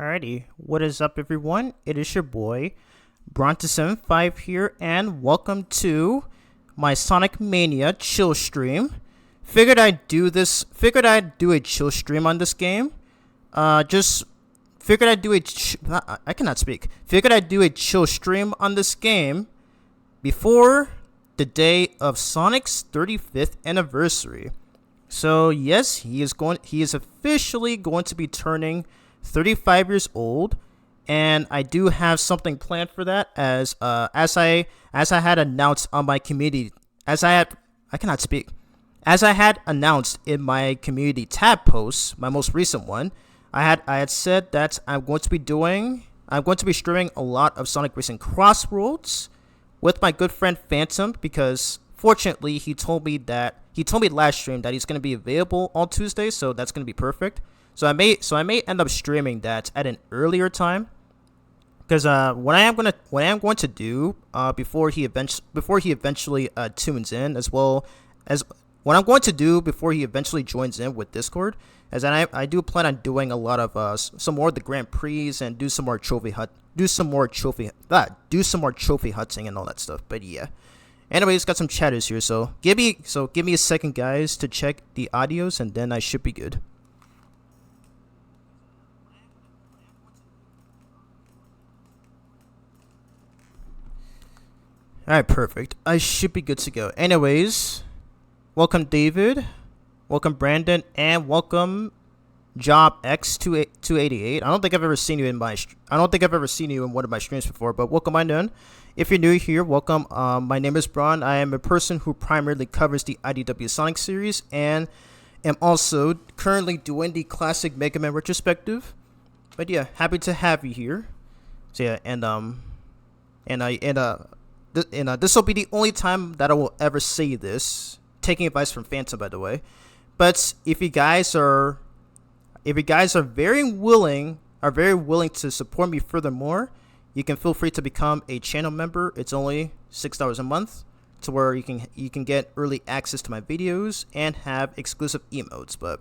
Alrighty, what is up everyone? It is your boy, Bronte75 here, and welcome to my Sonic Mania chill stream. Figured I'd do a chill stream on this game. Just figured I'd do I cannot speak. Figured I'd do a chill stream on this game before the day of Sonic's 35th anniversary. So yes, he is officially going to be turning 35 years old, and I do have something planned for that as I had announced on my community as I had announced in my community tab post, my most recent one. I had said that I'm going to be streaming a lot of Sonic Racing Crossroads with my good friend Phantom, because fortunately he told me last stream that he's going to be available on Tuesday, so that's going to be perfect. So I may end up streaming that at an earlier time, because what I am going to do before he eventually tunes in, as well as what I'm going to do before he eventually joins in with Discord, is that I do plan on doing a lot of some more of the Grand Prix and do some more trophy hunting and all that stuff. But yeah. Anyways, got some chatters here, so give me a second, guys, to check the audios, and then I should be good. Alright, perfect. I should be good to go. Anyways, welcome David, welcome Brandon, and welcome Job X288. I don't think I've ever seen you in one of my streams before, but welcome on in. If you're new here, welcome. My name is Braun. I am a person who primarily covers the IDW Sonic series, and am also currently doing the classic Mega Man retrospective. But yeah, happy to have you here. So yeah, this will be the only time that I will ever say this, taking advice from Phantom, by the way. But if you guys are very willing to support me furthermore, you can feel free to become a channel member. It's only $6 a month, to where you can get early access to my videos and have exclusive emotes. But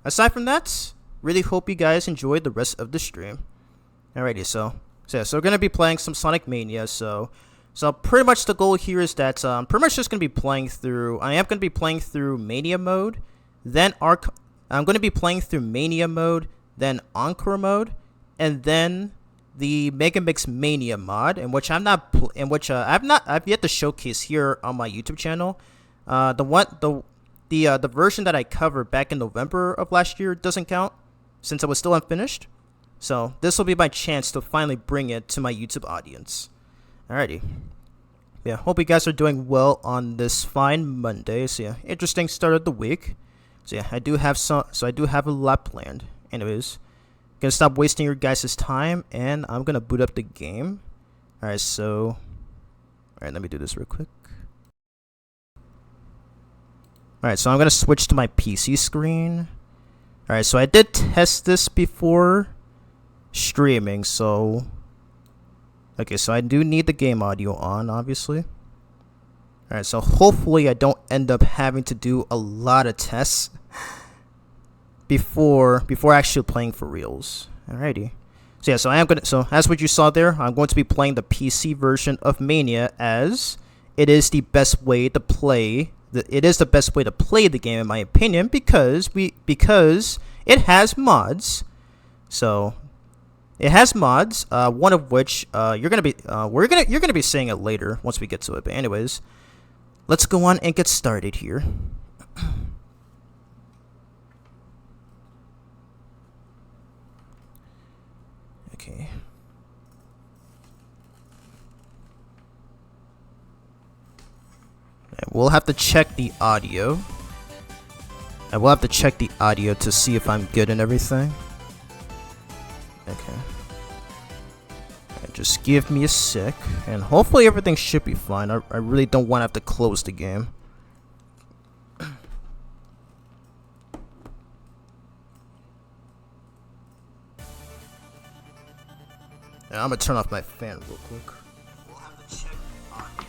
aside from that, really hope you guys enjoyed the rest of the stream. Alrighty, so we're gonna be playing some Sonic Mania. So pretty much the goal here is that I'm pretty much just gonna be playing through. I am gonna be playing through Mania mode, then I'm gonna be playing through Mania mode, then Encore mode, and then the Mega Mix Mania mod, I've yet to showcase here on my YouTube channel. The version that I covered back in November of last year doesn't count, since it was still unfinished. So this will be my chance to finally bring it to my YouTube audience. Alrighty. Yeah, hope you guys are doing well on this fine Monday. So yeah, interesting start of the week. So yeah, I do have a lot planned. Anyways, gonna stop wasting your guys' time, and I'm gonna boot up the game. Alright, let me do this real quick. Alright, so I'm gonna switch to my PC screen. Alright, so I did test this before streaming, so okay, so I do need the game audio on, obviously. Alright, so hopefully I don't end up having to do a lot of tests before actually playing for reals. Alrighty. So yeah, so as what you saw there, I'm going to be playing the PC version of Mania, as it is the best way to play the game, in my opinion, because it has mods. So it has mods, one of which you're gonna be seeing it later once we get to it. But anyways, let's go on and get started here. Okay. We'll have to check the audio. I will have to check the audio to see if I'm good and everything. Okay. Just give me a sec, and hopefully everything should be fine. I really don't want to have to close the game. I'm gonna turn off my fan real quick. We'll have to check audio.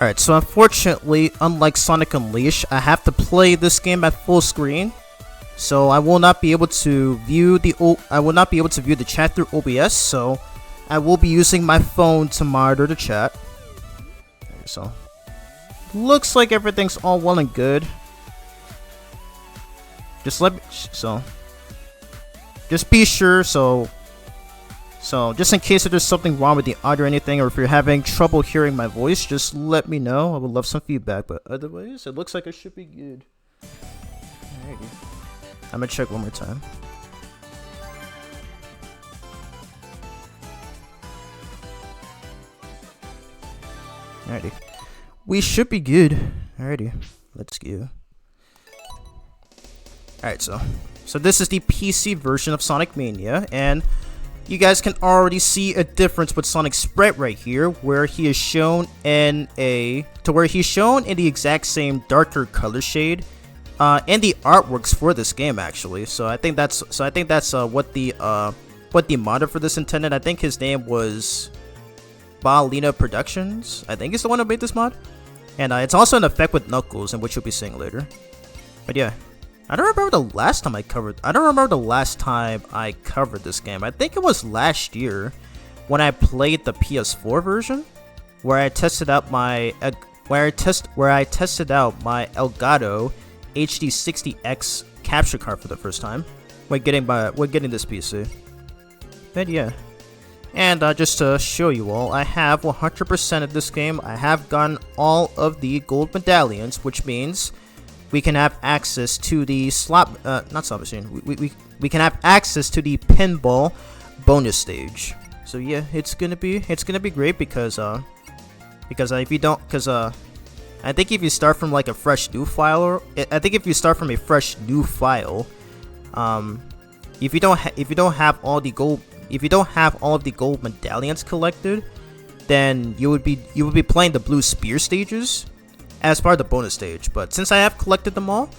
Alright, so unfortunately, unlike Sonic Unleashed, I have to play this game at full screen. So I will not be able to view the chat through OBS, so I will be using my phone to monitor the chat. Okay, so looks like everything's all well and good. Just be sure, so just in case if there's something wrong with the audio or anything, or if you're having trouble hearing my voice, just let me know. I would love some feedback, but otherwise, it looks like it should be good. Alrighty. I'm gonna check one more time. Alrighty. We should be good. Alrighty. Let's go. Alright, so this is the PC version of Sonic Mania, and you guys can already see a difference with Sonic's sprite right here, where he is shown in the exact same darker color shade, and the artworks for this game actually. So I think that's what the modder for this intended. I think his name was Balina Productions. I think he's the one who made this mod, and it's also an effect with Knuckles, in which you'll be seeing later. But yeah. I don't remember the last time I covered this game. I think it was last year when I played the PS4 version, where I tested out my Elgato HD60X capture card for the first time when getting this PC. But yeah. And just to show you all, I have 100% of this game. I have gotten all of the gold medallions, which means we can have access to the not slot machine. We can have access to the pinball bonus stage. So yeah, it's gonna be great because I think if you start from like a fresh new file, if you don't have all of the gold medallions collected, then you would be playing the blue spear stages as part of the bonus stage. But since I have collected them all,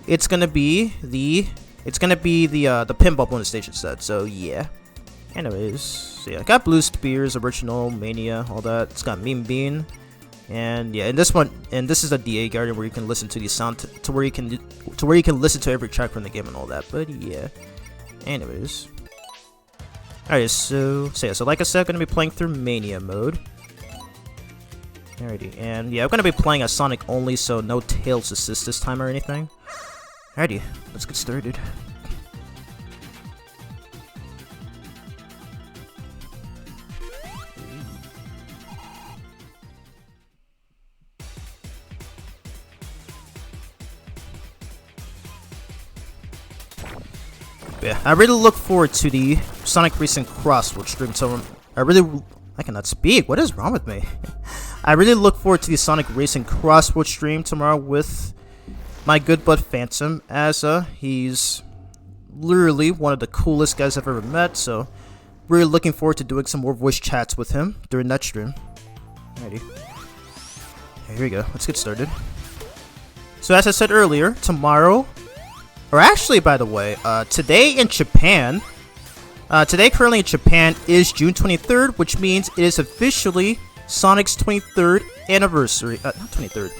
it's gonna be the pinball bonus stage instead. So yeah. Anyways, so yeah, I got Blue Spears, Original, Mania, all that. It's got Meme Bean, and yeah, this is a DA Garden where you can listen to the sound to where you can listen to every track from the game and all that. But yeah. Anyways, alright, so like I said, I'm gonna be playing through Mania mode. Alrighty, and yeah, I'm gonna be playing as Sonic only, so no Tails assist this time or anything. Alrighty, let's get started. Yeah, I really look forward to the Sonic Racing Crossroads stream, so I cannot speak. What is wrong with me? I really look forward to the Sonic Racing Crossroads stream tomorrow with my good bud Phantom, as he's literally one of the coolest guys I've ever met, so really looking forward to doing some more voice chats with him during that stream. Alrighty. Here we go. Let's get started. So as I said earlier, tomorrow, or actually by the way, today currently in Japan is June 23rd, which means it is officially Sonic's 23rd anniversary. Not 23rd.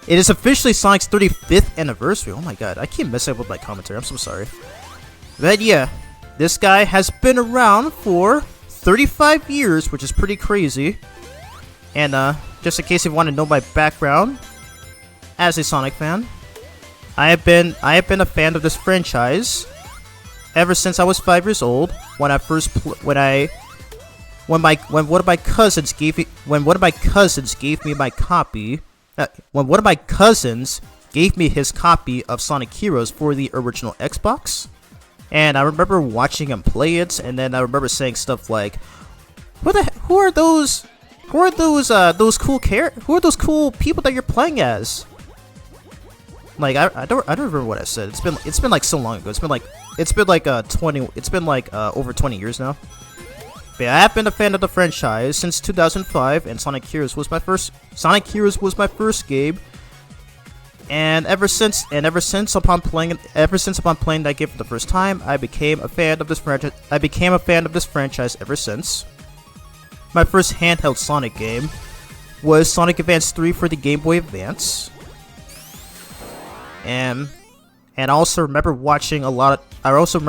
It is officially Sonic's 35th anniversary. Oh my god, I keep messing up with my commentary. I'm so sorry. But yeah, this guy has been around for 35 years, which is pretty crazy. And just in case you want to know my background as a Sonic fan, I have been a fan of this franchise ever since I was 5 years old. When one of my cousins gave me his copy of Sonic Heroes for the original Xbox, and I remember watching him play it, and then I remember saying stuff like, who are those cool people that you're playing as? Like I don't remember what I said. It's been like so long ago. It's been like over 20 years now. But yeah, I have been a fan of the franchise since 2005, and Sonic Heroes was my first game. And ever since upon playing that game for the first time, I became a fan of this franchise ever since. My first handheld Sonic game was Sonic Advance 3 for the Game Boy Advance. And I also remember watching a lot of I also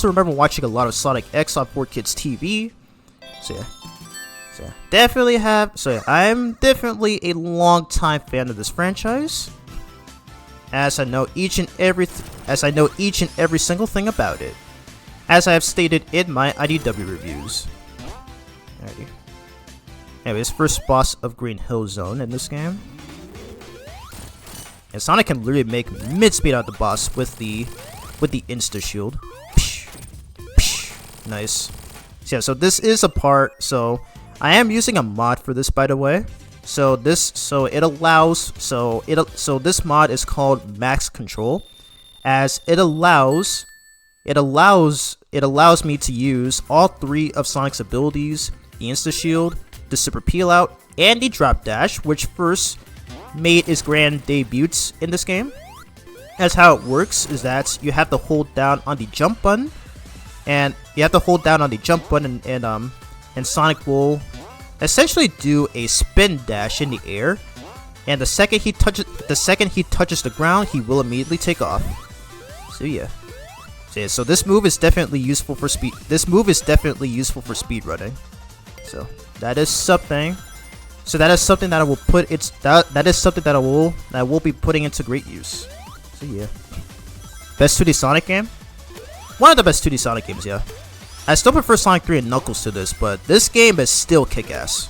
remember watching a lot of Sonic X on 4Kids TV. So yeah. I'm definitely a long-time fan of this franchise, as I know each and every single thing about it, as I have stated in my IDW reviews. Alrighty. Anyways, first boss of Green Hill Zone in this game. And Sonic can literally make mid-speed out the boss with the insta shield. Nice. So yeah, so this is a part. So I am using a mod for this, by the way. So this mod is called Max Control, as it allows me to use all 3 of Sonic's abilities: the insta shield, the super peel out, and the drop dash, which first made its grand debuts in this game. As how it works is that you have to hold down on the jump button, and Sonic will essentially do a spin dash in the air, and the second he touches the ground, he will immediately take off. So yeah. So this move is definitely useful for speed. Speedrunning. So that is something. That I will be putting into great use. So yeah. Best 2D Sonic game? One of the best 2D Sonic games, yeah. I still prefer Sonic 3 and Knuckles to this, but this game is still kick-ass.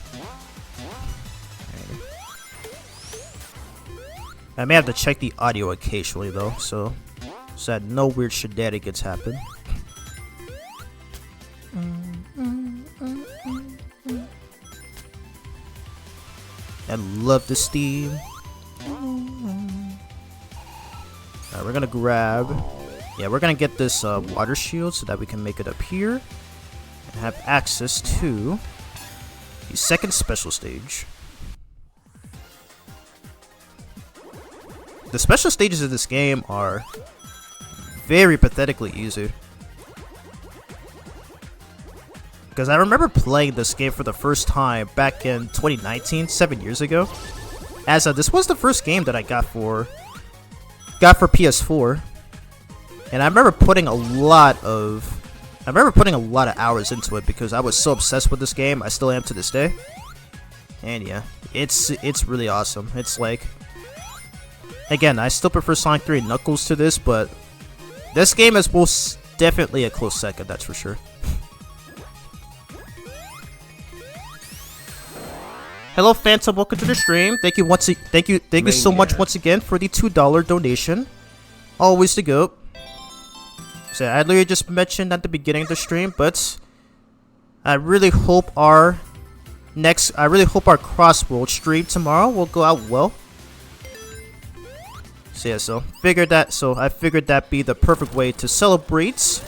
I may have to check the audio occasionally though, so that no weird shenanigans happen. I love this theme. Alright, we're gonna get this water shield so that we can make it up here and have access to the second special stage. The special stages of this game are very pathetically easy, because I remember playing this game for the first time back in 2019, 7 years ago. As this was the first game that I got for PS4, and I remember putting a lot of hours into it because I was so obsessed with this game. I still am to this day. And yeah, it's really awesome. It's like, again, I still prefer Sonic 3 and Knuckles to this, but this game is most definitely a close second, that's for sure. Hello Phantom, welcome to the stream. Thank you so much once again for the $2 donation. Always the GOAT. So I literally just mentioned at the beginning of the stream, but I really hope our Crossworld stream tomorrow will go out well. So yeah, I figured that'd be the perfect way to celebrate the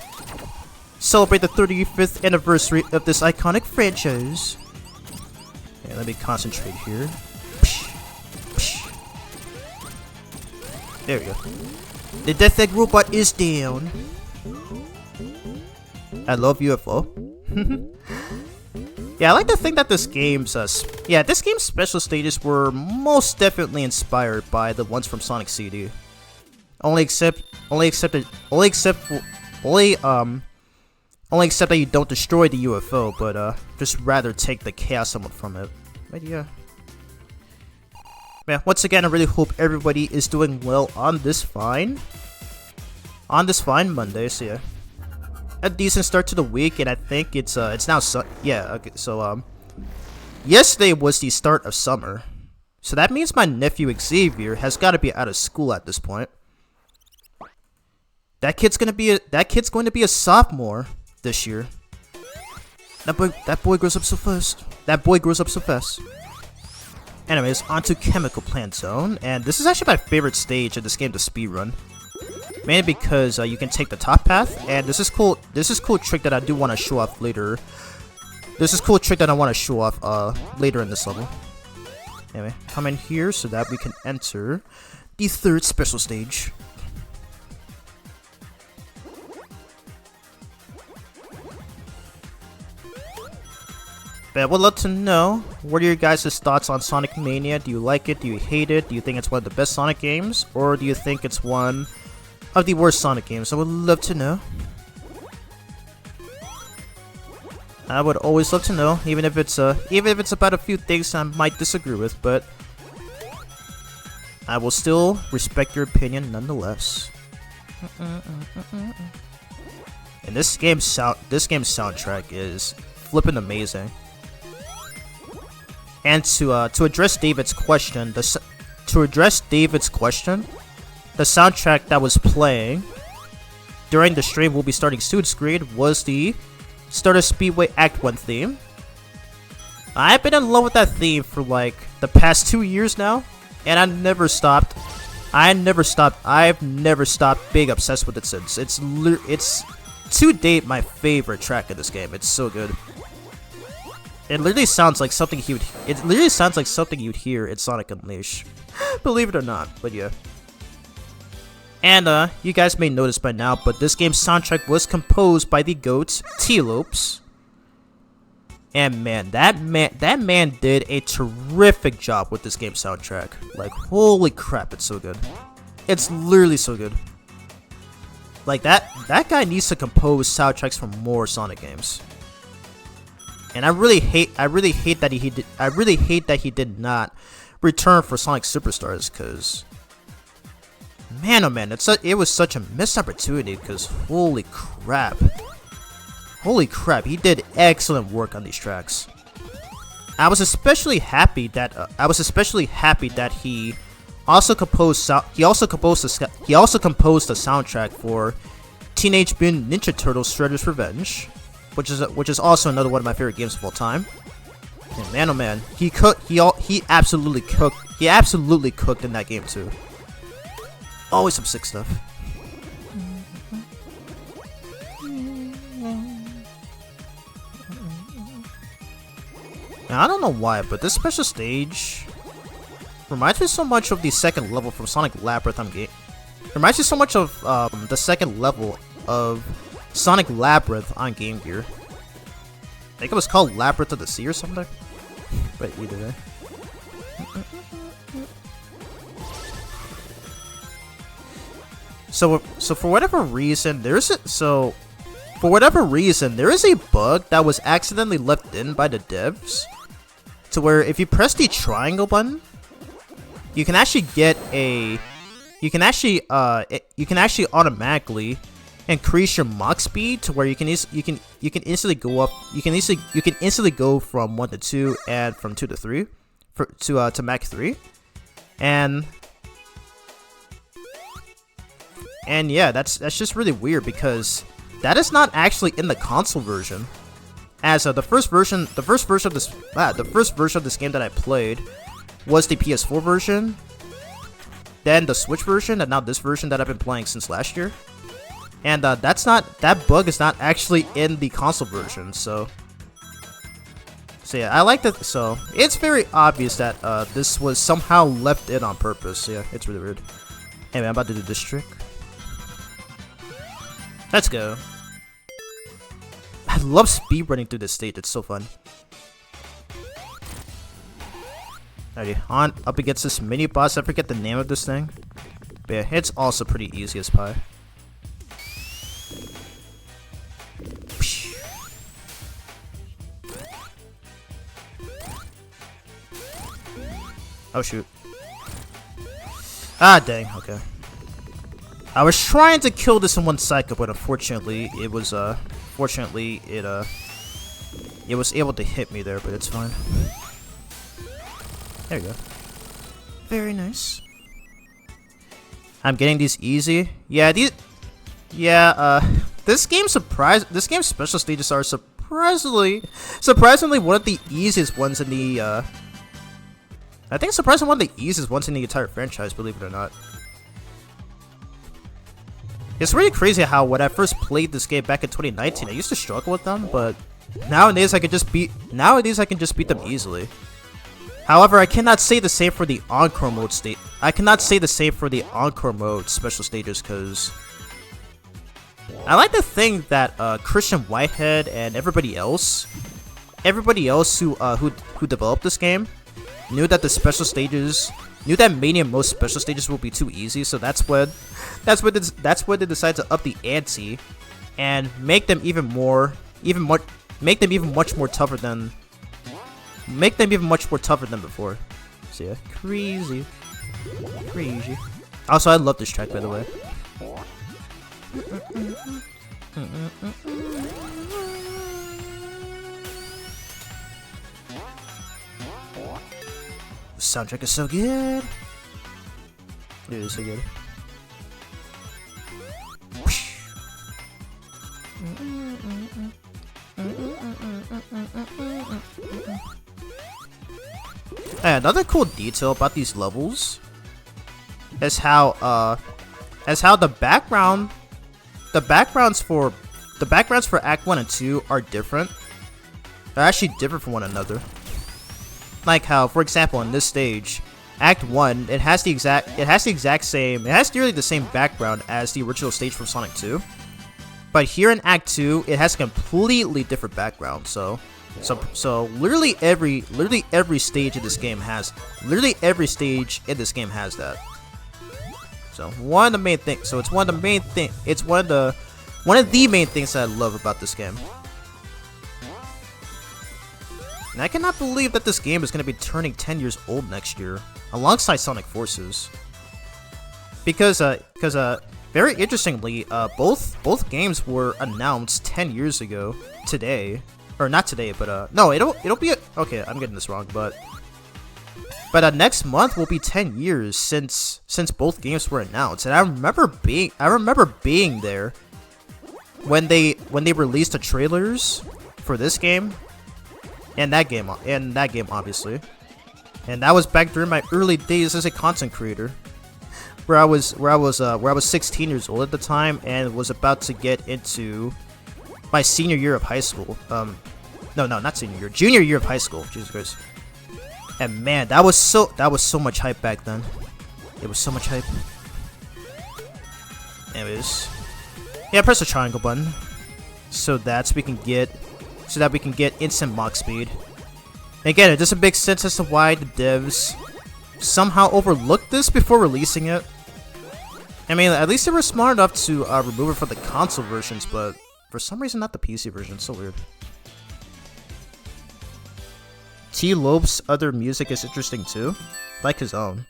35th anniversary of this iconic franchise. Okay, let me concentrate here. There we go. The Death Egg robot is down. I love UFO. Yeah, I like to think that this game's special stages were most definitely inspired by the ones from Sonic CD. Only except that you don't destroy the UFO, but just rather take the chaos element from it. But yeah. Man, once again, I really hope everybody is doing well on this fine Monday. So yeah, a decent start to the week, and I think it's now okay. So yesterday was the start of summer, so that means my nephew Xavier has got to be out of school at this point. That kid's going to be a sophomore this year. That boy grows up so fast. Anyways, onto Chemical Plant Zone, and this is actually my favorite stage of this game to speedrun. Mainly because you can take the top path, and this is cool trick that I do want to show off later. Later in this level. Anyway, come in here so that we can enter the third special stage. But I would love to know, what are your guys' thoughts on Sonic Mania? Do you like it? Do you hate it? Do you think it's one of the best Sonic games? Or do you think it's one of the worst Sonic games? I would love to know. I would always love to know, even if it's about a few things I might disagree with, but I will still respect your opinion nonetheless. And this game's soundtrack is flippin' amazing. And to address David's question, the soundtrack that was playing during the stream we'll be starting soon screen was the Stardust Speedway Act 1 theme. I've been in love with that theme for like the past 2 years now, and I've never stopped being obsessed with it since. It's to date my favorite track in this game. It's so good. It literally sounds like something you'd hear in Sonic Unleashed. Believe it or not, but yeah. And you guys may notice by now, but this game's soundtrack was composed by the GOAT T-Lopes. And man, that man did a terrific job with this game's soundtrack. Like, holy crap, it's so good. It's literally so good. Like that guy needs to compose soundtracks for more Sonic games. And I really hate that he did not return for Sonic Superstars, cause man, oh man, it was such a missed opportunity, cause holy crap, he did excellent work on these tracks. I was especially happy that he also composed the soundtrack for Teenage Mutant Ninja Turtles: Shredder's Revenge, which is also another one of my favorite games of all time. And man, oh man, he absolutely cooked in that game too. Always some sick stuff. Now, I don't know why, but this special stage reminds me so much of the second level from Sonic Labyrinth on game. Reminds me so much of the second level of Sonic Labyrinth on Game Gear. I think it was called Labyrinth of the Sea or something. But either way. So for whatever reason, there is a bug that was accidentally left in by the devs, to where if you press the triangle button, you can actually automatically increase your Mach speed to where you can instantly go up. You can instantly go from 1 to 2 and from 2 to 3 to Mach 3, and yeah, that's just really weird, because that is not actually in the console version. As the first version of this game that I played was the PS4 version, then the Switch version, and now this version that I've been playing since last year. And that bug is not actually in the console version, so yeah, I like that. So it's very obvious that this was somehow left in on purpose. Yeah, it's really weird. Anyway, I'm about to do this trick. Let's go. I love speedrunning through this stage. It's so fun. Alrighty, on up against this mini boss. I forget the name of this thing, but yeah, it's also pretty easy as pie. Oh shoot. Ah dang, okay. I was trying to kill this in one cycle, but unfortunately it was it was able to hit me there, but it's fine. There you go. Very nice. I'm getting these easy. Yeah, this game's special stages are surprisingly one of the easiest ones in the I think surprisingly one of the easiest ones in the entire franchise, believe it or not. It's really crazy how when I first played this game back in 2019, I used to struggle with them, but nowadays I can just beat them easily. However, I cannot say the same for the Encore mode special stages, because I like to think that Christian Whitehead and everybody else everybody else who developed this game knew that the special stages, knew that Mania most special stages will be too easy, so that's when they decided to up the ante and make them even much more tougher than before. So yeah, crazy. Also, I love this track, by the way. Soundtrack is so good. It is so good. And another cool detail about these levels is how the backgrounds for Act 1 and 2 are different. They're actually different from one another. Like how, for example, in this stage, Act 1, it has nearly the same background as the original stage from Sonic 2. But here in Act 2, it has a completely different background. So literally every stage in this game has that. So one of the main things that I love about this game. And I cannot believe that this game is going to be turning 10 years old next year, alongside Sonic Forces. Because very interestingly, both games were announced 10 years ago today, or not today, but no, it'll be okay. I'm getting this wrong, but next month will be 10 years since both games were announced, and I remember being there when they released the trailers for this game. And that game, obviously, and that was back during my early days as a content creator, where I was 16 years old at the time and was about to get into my senior year of high school. No, not senior year, junior year of high school. Jesus Christ! And man, that was so much hype back then. It was so much hype. Anyways, yeah, press the triangle button so that we can get instant Mach speed. And again, it doesn't make sense as to why the devs somehow overlooked this before releasing it. I mean, at least they were smart enough to remove it from the console versions, but for some reason not the PC version. It's so weird. T. Loeb's other music is interesting too, like his own.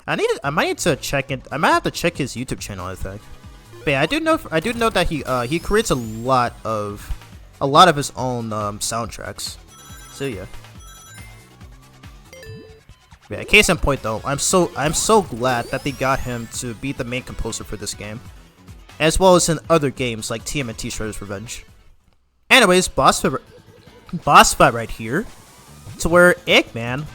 I might need to check it. I might have to check his YouTube channel, I think. But yeah, I do know that he creates a lot of his own soundtracks. So yeah. Yeah, case in point though, I'm so glad that they got him to be the main composer for this game, as well as in other games like TMNT Shredder's Revenge. Anyways, boss fight right here, to where Eggman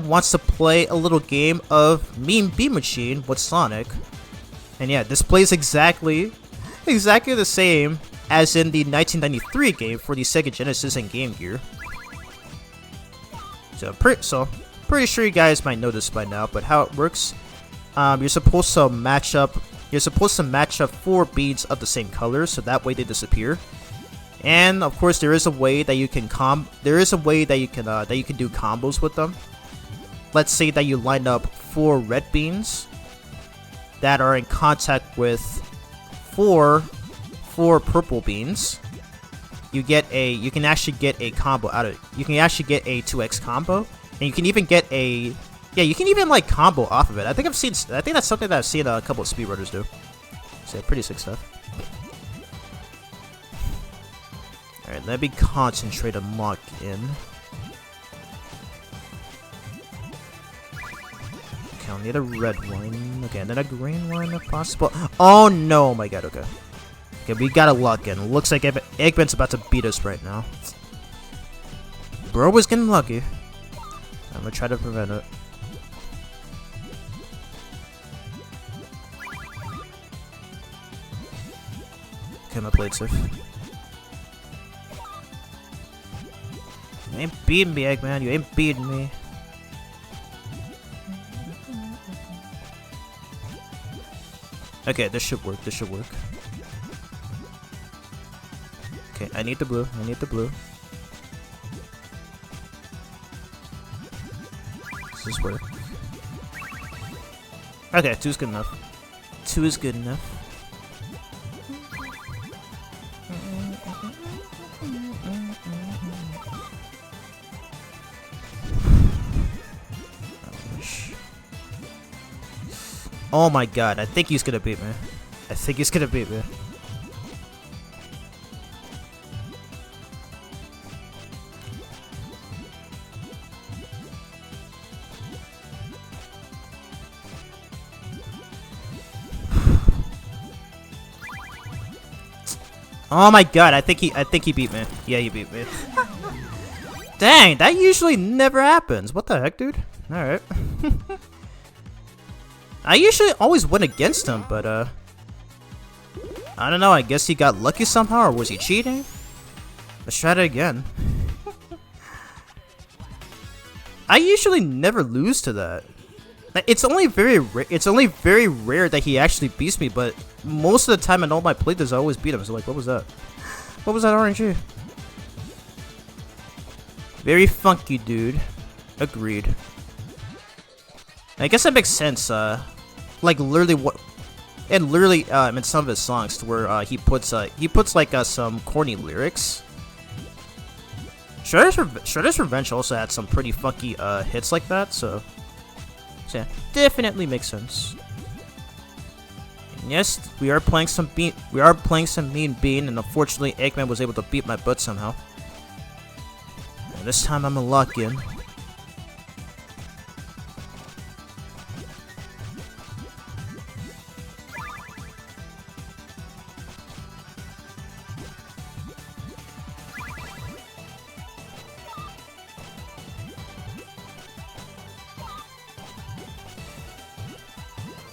wants to play a little game of Mean Bean Machine with Sonic. And yeah, this plays exactly the same as in the 1993 game for the Sega Genesis and Game Gear. So pretty sure you guys might know this by now, but how it works, you're supposed to match up 4 beads of the same color, so that way they disappear. And of course, there is a way that you can do combos with them. Let's say that you line up 4 red beans that are in contact with 4 purple beans. You can actually get a combo out of it. You can actually get a 2x combo, and you can even get a like combo off of it. I think that's something that I've seen a couple of speedrunners do. So pretty sick stuff. All right, let me concentrate and lock in. Okay, I'll need a red one. Okay, and then a green one if possible. Oh no, my god, okay. Okay, we gotta lock in. Looks like Eggman's about to beat us right now. Bro was getting lucky. I'm gonna try to prevent it. Okay, I'm gonna play it safe. You ain't beating me, Eggman. You ain't beating me. Okay, this should work. Okay, Okay, I need the blue. I need the blue. Does this work? Okay, 2 is good enough. 2 is good enough. Oh my god, I think he's gonna beat me. I think he's gonna beat me. Oh my god, I think he beat me. Yeah, he beat me. Dang, that usually never happens. What the heck, dude? Alright. I usually always win against him, but I don't know, I guess he got lucky somehow, or was he cheating? Let's try it again. I usually never lose to that. It's only very rare that he actually beats me, but most of the time in all my playthroughs I always beat him. So like, what was that? What was that RNG? Very funky, dude. Agreed. I guess that makes sense. Like literally what, and literally in some of his songs, to where he puts like some corny lyrics. Shredder's Revenge also had some pretty funky hits like that, so yeah, definitely makes sense. And yes, we are playing some Mean Bean, and unfortunately Eggman was able to beat my butt somehow. And this time I'm gonna lock in.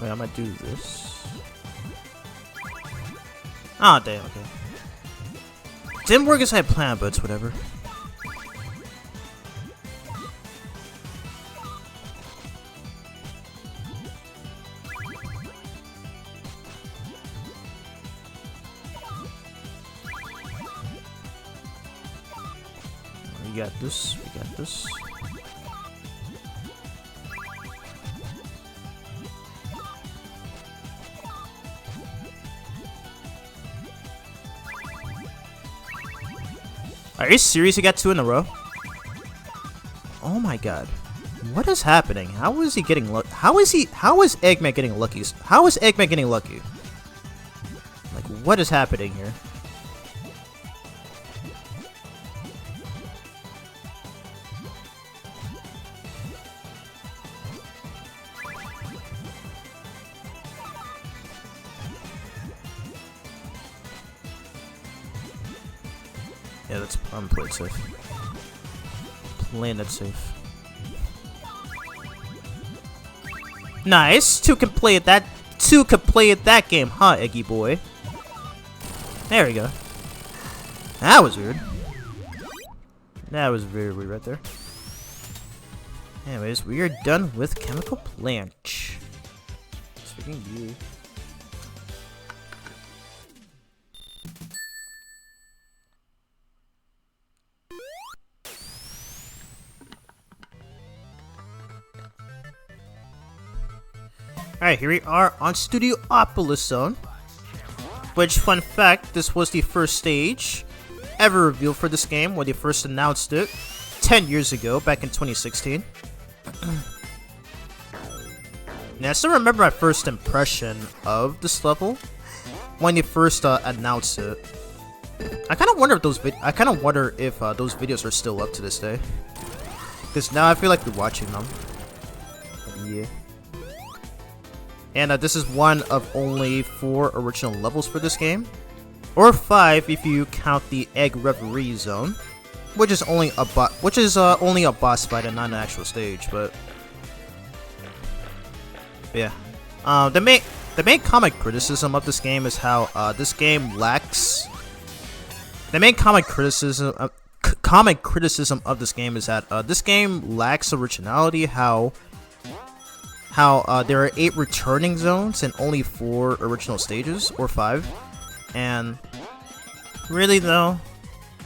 Wait, I might do this. Ah, damn, okay. Didn't work as I had planned, but it's whatever. We got this, we got this. Are you serious? You got 2 in a row? Oh my god. What is happening? How is he getting lucky? How is Eggman getting lucky? How is Eggman getting lucky? Like, what is happening here? Yeah, I'm playing safe. Playing it safe. Nice. 2 can play at that game, huh, Eggy boy? There we go. That was weird. That was very weird right there. Anyways, we are done with Chemical Plant. Speaking of you. Alright, here we are on Studiopolis Zone. Which, fun fact, this was the first stage ever revealed for this game when they first announced it 10 years ago, back in 2016. Now, I still remember my first impression of this level when they first announced it. I kind of wonder if those videos are still up to this day, because now I feel like we're watching them. Yeah. And this is one of only 4 original levels for this game, or 5 if you count the Egg Reverie Zone, which is only a boss fight and not an actual stage. But yeah, the main comic criticism of this game is how this game lacks. The main comic criticism of this game is that this game lacks originality. How there are 8 returning zones and only 4 original stages, or 5. And really though,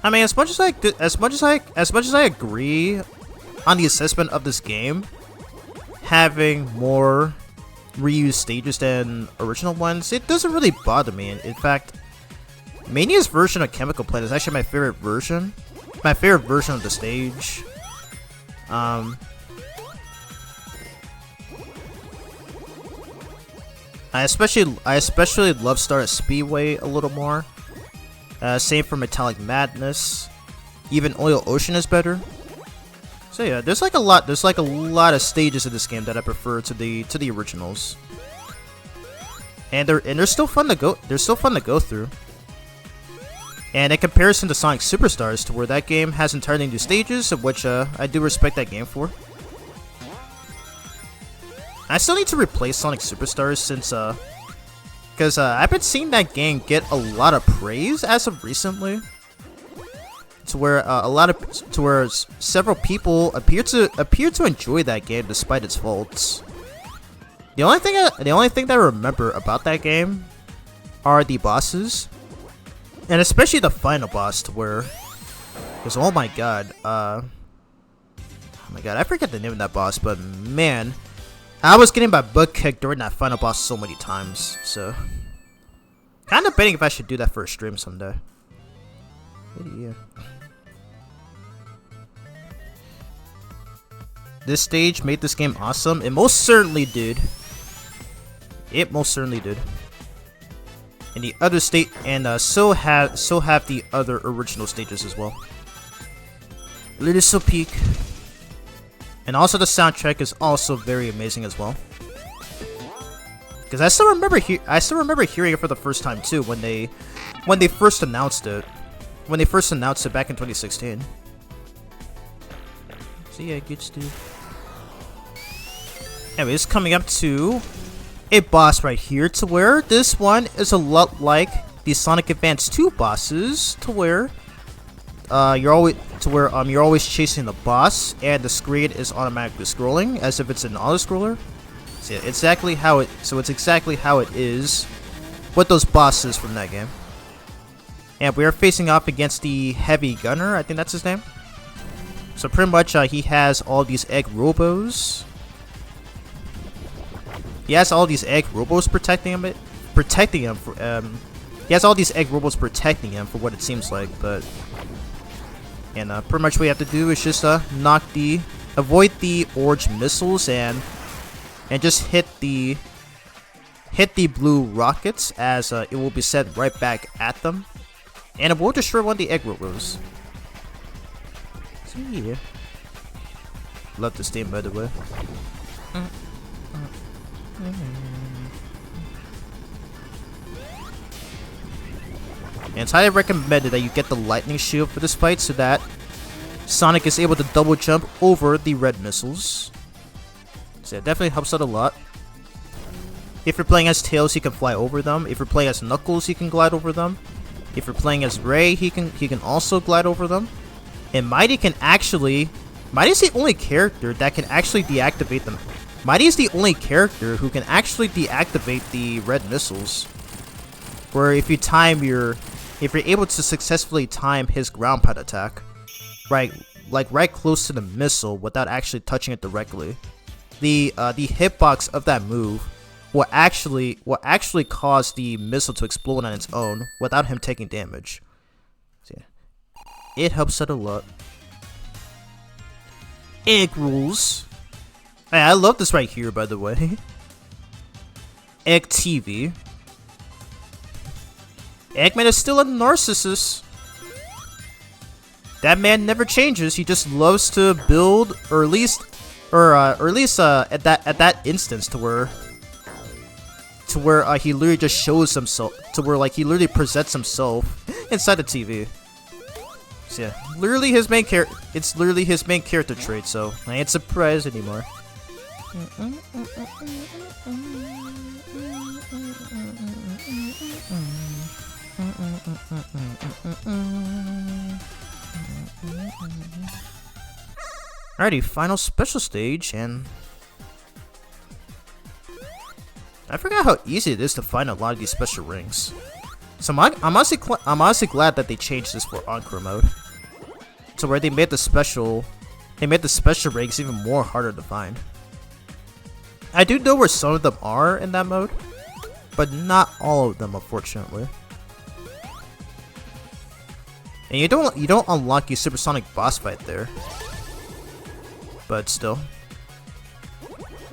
I mean, as much as I agree on the assessment of this game, having more reused stages than original ones, it doesn't really bother me. In fact, Mania's version of Chemical Plant is actually my favorite version. My favorite version of the stage. I especially love Stardust Speedway a little more. Same for Metallic Madness. Even Oil Ocean is better. So yeah, there's like a lot of stages in this game that I prefer to the originals. And they're still fun to go. They're still fun to go through. And in comparison to Sonic Superstars, to where that game has entirely new stages, of which I do respect that game for. I still need to replace Sonic Superstars since because I've been seeing that game get a lot of praise as of recently. To where several people appear to enjoy that game despite its faults. The only thing that I remember about that game are the bosses, and especially the final boss, to where, because oh my god, I forget the name of that boss, but man, I was getting my butt kicked during that final boss so many times. So, kind of debating if I should do that for a stream someday. Yeah. This stage made this game awesome. It most certainly did. It most certainly did. And the other state, and so have the other original stages as well. Little Peak. And also the soundtrack is also very amazing as well. Because I still remember hearing it for the first time too when they first announced it. When they first announced it back in 2016. So yeah, good stuff. Anyways, coming up to a boss right here, to where this one is a lot like the Sonic Advance 2 bosses, to where you're always chasing the boss and the screen is automatically scrolling as if it's an auto scroller. So yeah, it's exactly how it is with those bosses from that game. And we are facing off against the Heavy Gunner, I think that's his name. So pretty much he has all these egg robos. He has all these egg robos protecting him. He has all these egg robos protecting him for what it seems like, but pretty much what you have to do is just avoid the orange missiles and just hit the blue rockets as it will be sent right back at them, and it will destroy one of the egg robos. So yeah, love this theme, by the way. And it's highly recommended that you get the lightning shield for this fight so that Sonic is able to double jump over the red missiles. So it definitely helps out a lot. If you're playing as Tails, he can fly over them. If you're playing as Knuckles, he can glide over them. If you're playing as Ray, he can also glide over them. And Mighty's the only character that can actually deactivate them. Mighty is the only character who can actually deactivate the red missiles. Where if you're able to successfully time his ground pound attack, right close to the missile without actually touching it directly, the hitbox of that move will actually cause the missile to explode on its own without him taking damage. So yeah, it helps out a lot. Egg rules. Hey, I love this right here, by the way. Egg TV. Eggman is still a narcissist. That man never changes. He just loves to build, or at least at that instance, to where he literally just shows himself, to where like he literally presents himself inside the TV. So yeah, literally his main character. It's literally his main character trait. So I ain't surprised anymore. Alrighty, final special stage, and I forgot how easy it is to find a lot of these special rings. So I'm honestly glad that they changed this for Encore mode. So where they made the special rigs even more harder to find. I do know where some of them are in that mode, but not all of them, unfortunately. And you don't unlock your supersonic boss fight there, but still.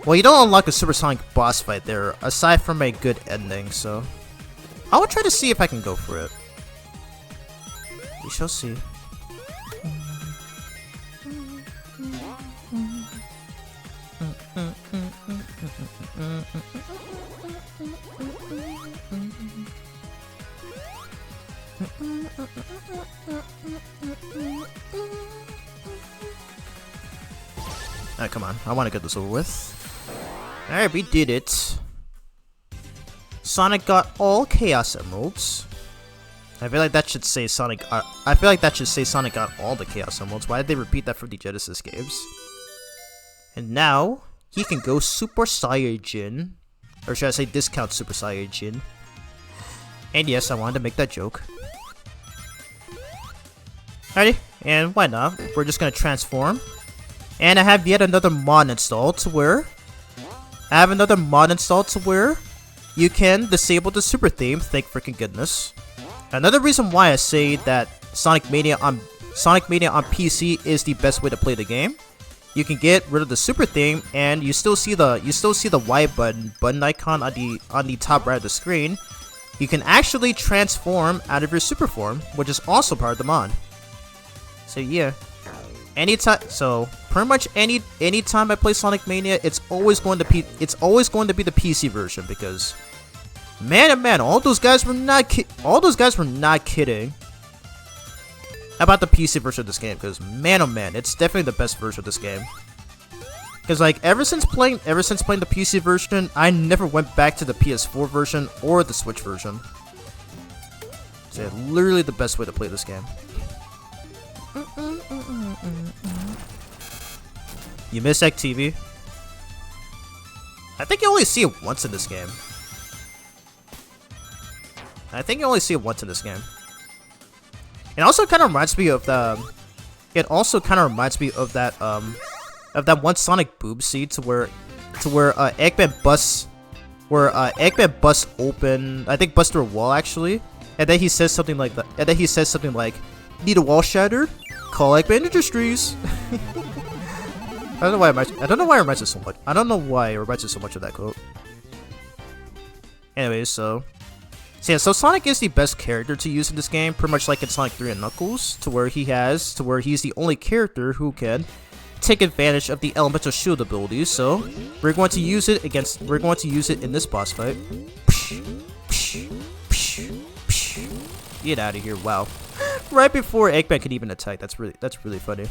Well, you don't unlock a supersonic boss fight there, aside from a good ending. So I will try to see if I can go for it. We shall see. Alright, come on. I want to get this over with. Alright, we did it. Sonic got all Chaos Emeralds. I feel like that should say Sonic. I feel like that should say Sonic got all the Chaos Emeralds. Why did they repeat that from the Genesis games? And now he can go Super Saiyajin, or should I say discount Super Saiyajin? And yes, I wanted to make that joke. Alrighty, and why not? We're just gonna transform. And I have yet another mod installed to where you can disable the super theme. Thank freaking goodness. Another reason why I say that Sonic Mania on PC is the best way to play the game. You can get rid of the super theme, and you still see the Y button icon on the top right of the screen. You can actually transform out of your super form, which is also part of the mod. So yeah, pretty much anytime I play Sonic Mania, it's always going to be the PC version, because man, oh man, all those guys were not kidding about the PC version of this game, because man, oh man, it's definitely the best version of this game. Because like ever since playing the PC version, I never went back to the PS4 version or the Switch version. It's literally the best way to play this game. You miss Egg TV? I think you only see it once in this game. It also kind of reminds me of the. It also kind of reminds me of that one Sonic boob scene to where Eggman busts open. I think busts through a wall actually, and then he says something like "Need a wall shattered? Call Eggman Industries." I don't know why it reminds me so much. I don't know why it reminds me so much of that quote. Anyways, so Sonic is the best character to use in this game, pretty much like in Sonic 3 and Knuckles, to where he's the only character who can take advantage of the elemental shield abilities. So we're going to use it in this boss fight. Get out of here! Wow. Right before Eggman can even attack. That's really funny.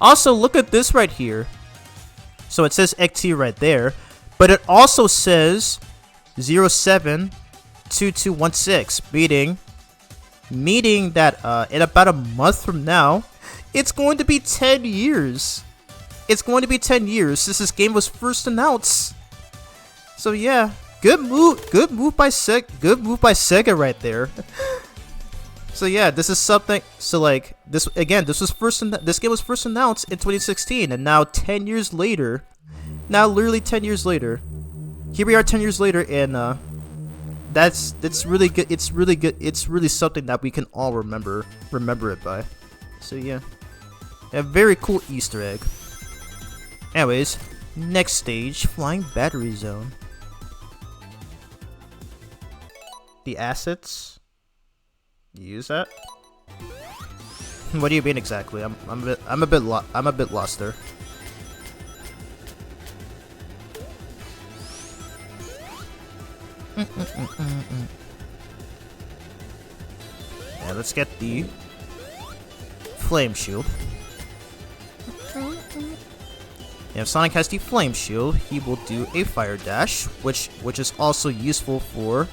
Also, look at this right here. So it says XT right there, but it also says 072216, meaning that in about a month from now, it's going to be 10 years. It's going to be 10 years since this game was first announced. So yeah, good move by Sega right there. So yeah, this is something. So like this again, this game was first announced in 2016, and now 10 years later, literally 10 years later, here we are 10 years later, and that's really good. It's really good. It's really something that we can all remember it by. So yeah, a very cool Easter egg. Anyways, next stage, Flying Battery Zone. The assets. You use that? What do you mean exactly? I'm a bit lost there. Yeah, let's get the Flame Shield. If Sonic has the Flame Shield, he will do a Fire Dash, which is also useful for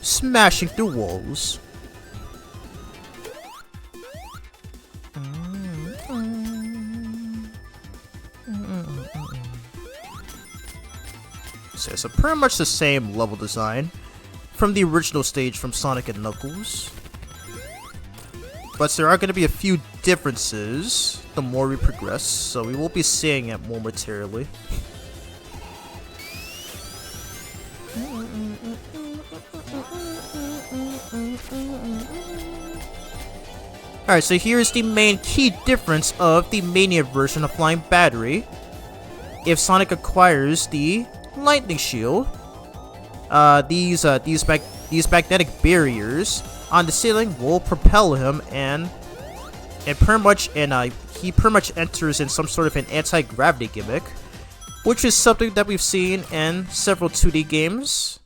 smashing through walls. So pretty much the same level design from the original stage from Sonic and Knuckles. But there are going to be a few differences the more we progress, so we will be seeing it more materially. Alright, so here's the main key difference of the Mania version of Flying Battery. If Sonic acquires the Lightning Shield, these magnetic barriers on the ceiling will propel him, and he pretty much enters in some sort of an anti-gravity gimmick, which is something that we've seen in several 2D games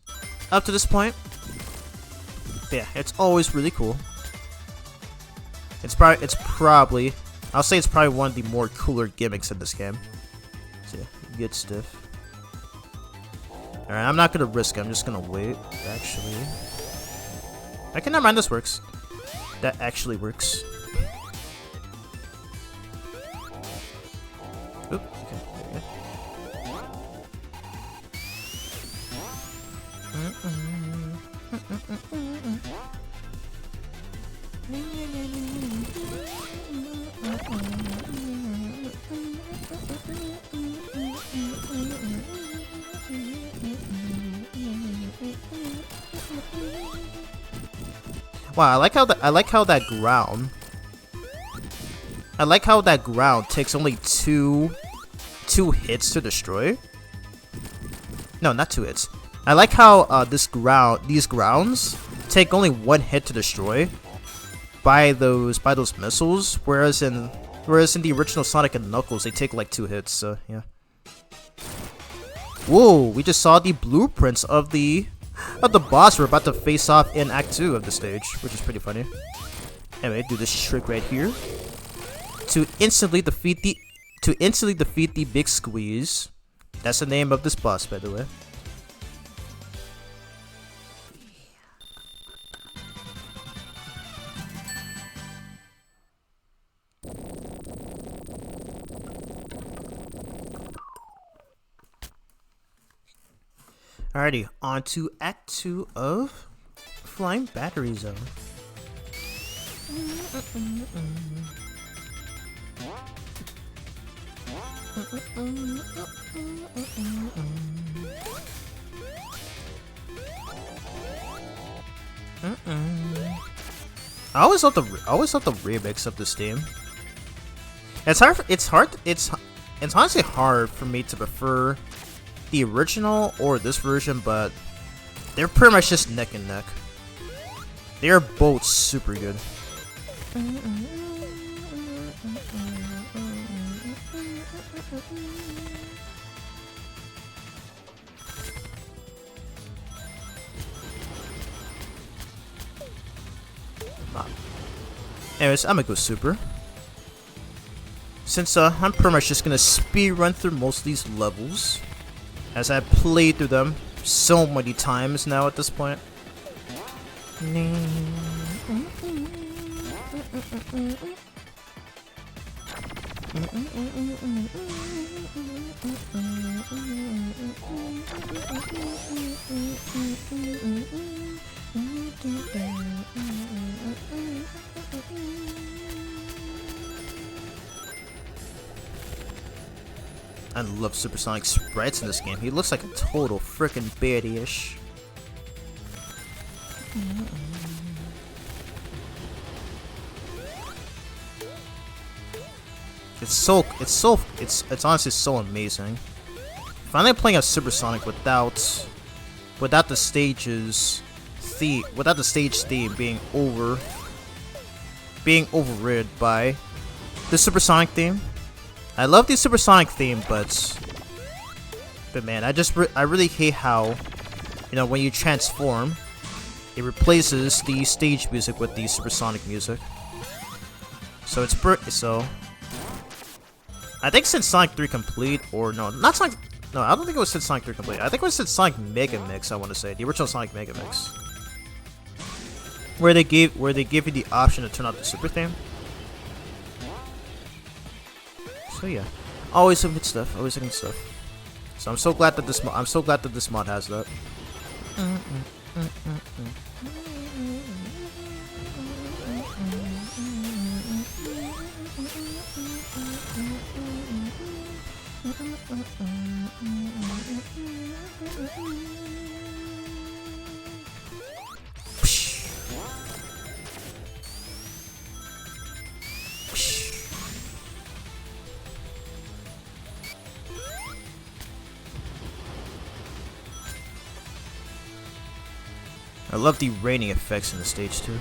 up to this point. Yeah, it's always really cool. I'll say it's probably one of the more cooler gimmicks in this game. So yeah, good stuff. Alright, I'm not gonna risk it, I'm just gonna wait, actually. Okay, never mind, this works. That actually works. Oop, okay, there Wow, I like how that ground takes only two hits to destroy. No, not 2 hits. I like how these grounds take only 1 hit to destroy by those missiles, whereas in the original Sonic and Knuckles they take like 2 hits. So yeah. Whoa, we just saw the blueprints of the boss we're about to face off in Act 2 of the stage, which is pretty funny. Anyway, do this trick right here to instantly defeat the Big Squeeze. That's the name of this boss, by the way. Alrighty, on to Act 2 of Flying Battery Zone. I always thought the remix of this theme. It's honestly hard for me to prefer the original or this version, but they're pretty much just neck and neck. They are both super good. Anyways, I'm gonna go super. Since I'm pretty much just gonna speed run through most of these levels, as I've played through them so many times now at this point. I love Supersonic's sprites in this game. He looks like a total frickin' baddie-ish. It's honestly so amazing. Finally playing a Supersonic without the stage theme being overridden by the Supersonic theme. I love the Supersonic theme, but man, I really hate how, when you transform, it replaces the stage music with the Supersonic music. So I think since Sonic 3 Complete, or no, not Sonic, no, I don't think it was since Sonic 3 Complete. I think it was since Sonic Mega Mix. I want to say the original Sonic Mega Mix, where they give you the option to turn off the super theme. So yeah, always some good stuff. Always some good stuff. So I'm so glad that this mod has that. I love the raining effects in the stage too.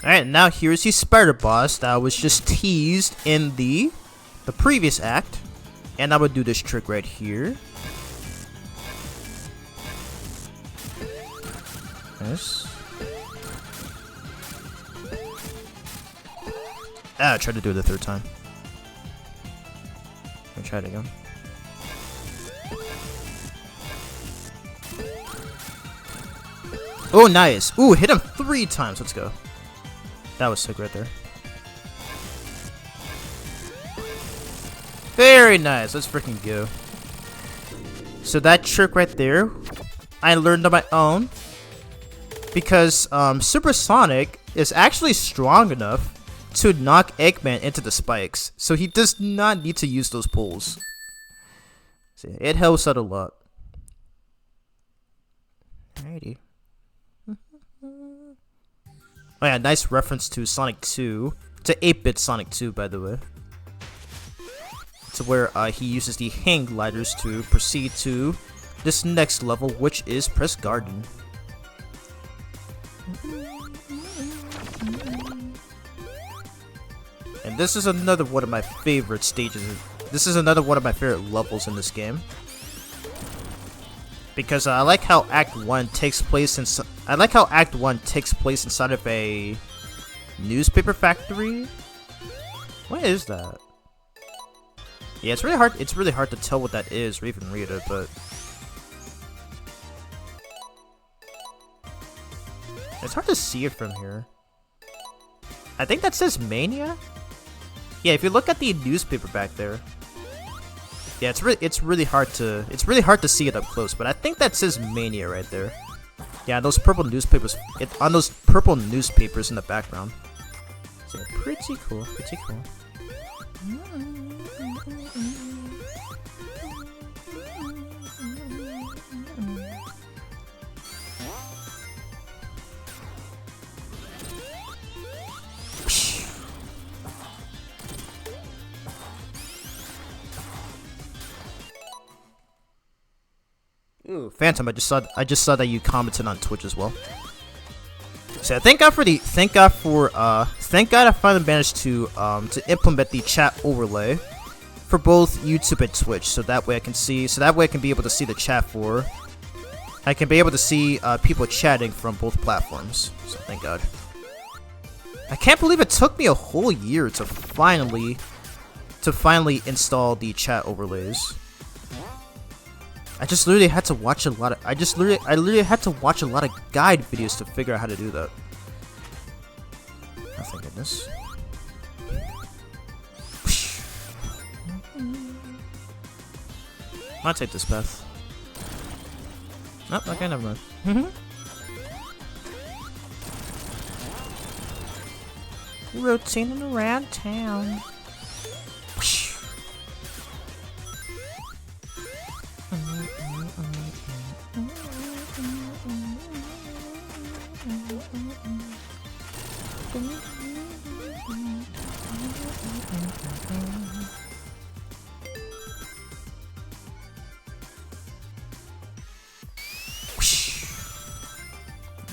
Alright, now here's the spider boss that was just teased in the previous act. And I would do this trick right here. Yes. I tried to do it the third time. Let me try it again. Oh, nice. Ooh, hit him 3 times. Let's go. That was sick right there. Very nice. Let's freaking go. So that trick right there, I learned on my own. Because Supersonic is actually strong enough to knock Eggman into the spikes. So he does not need to use those pulls. See, it helps out a lot. Alrighty. Oh yeah, nice reference to Sonic 2. To 8-bit Sonic 2, by the way. To where he uses the hang gliders to proceed to this next level, which is Press Garden. And this is another one of my favorite stages. This is another one of my favorite levels in this game. Because I like how Act 1 takes place in inside of a newspaper factory. What is that? Yeah, it's really hard to tell what that is or even read it, but it's hard to see it from here. I think that says Mania? Yeah, if you look at the newspaper back there. Yeah, it's really hard to see it up close, but I think that says Mania right there. Yeah, those purple newspapers on those purple newspapers in the background. So pretty cool, pretty cool. Ooh, Phantom! I just saw that you commented on Twitch as well. So thank God I finally managed to implement the chat overlay for both YouTube and Twitch, so that way I can be able to see the chat for. I can be able to see people chatting from both platforms. So thank God. I can't believe it took me a whole year to finally install the chat overlays. I literally had to watch a lot of guide videos to figure out how to do that. Oh, thank goodness. I'll take this path. Nope, okay, never mind. Rotating around town.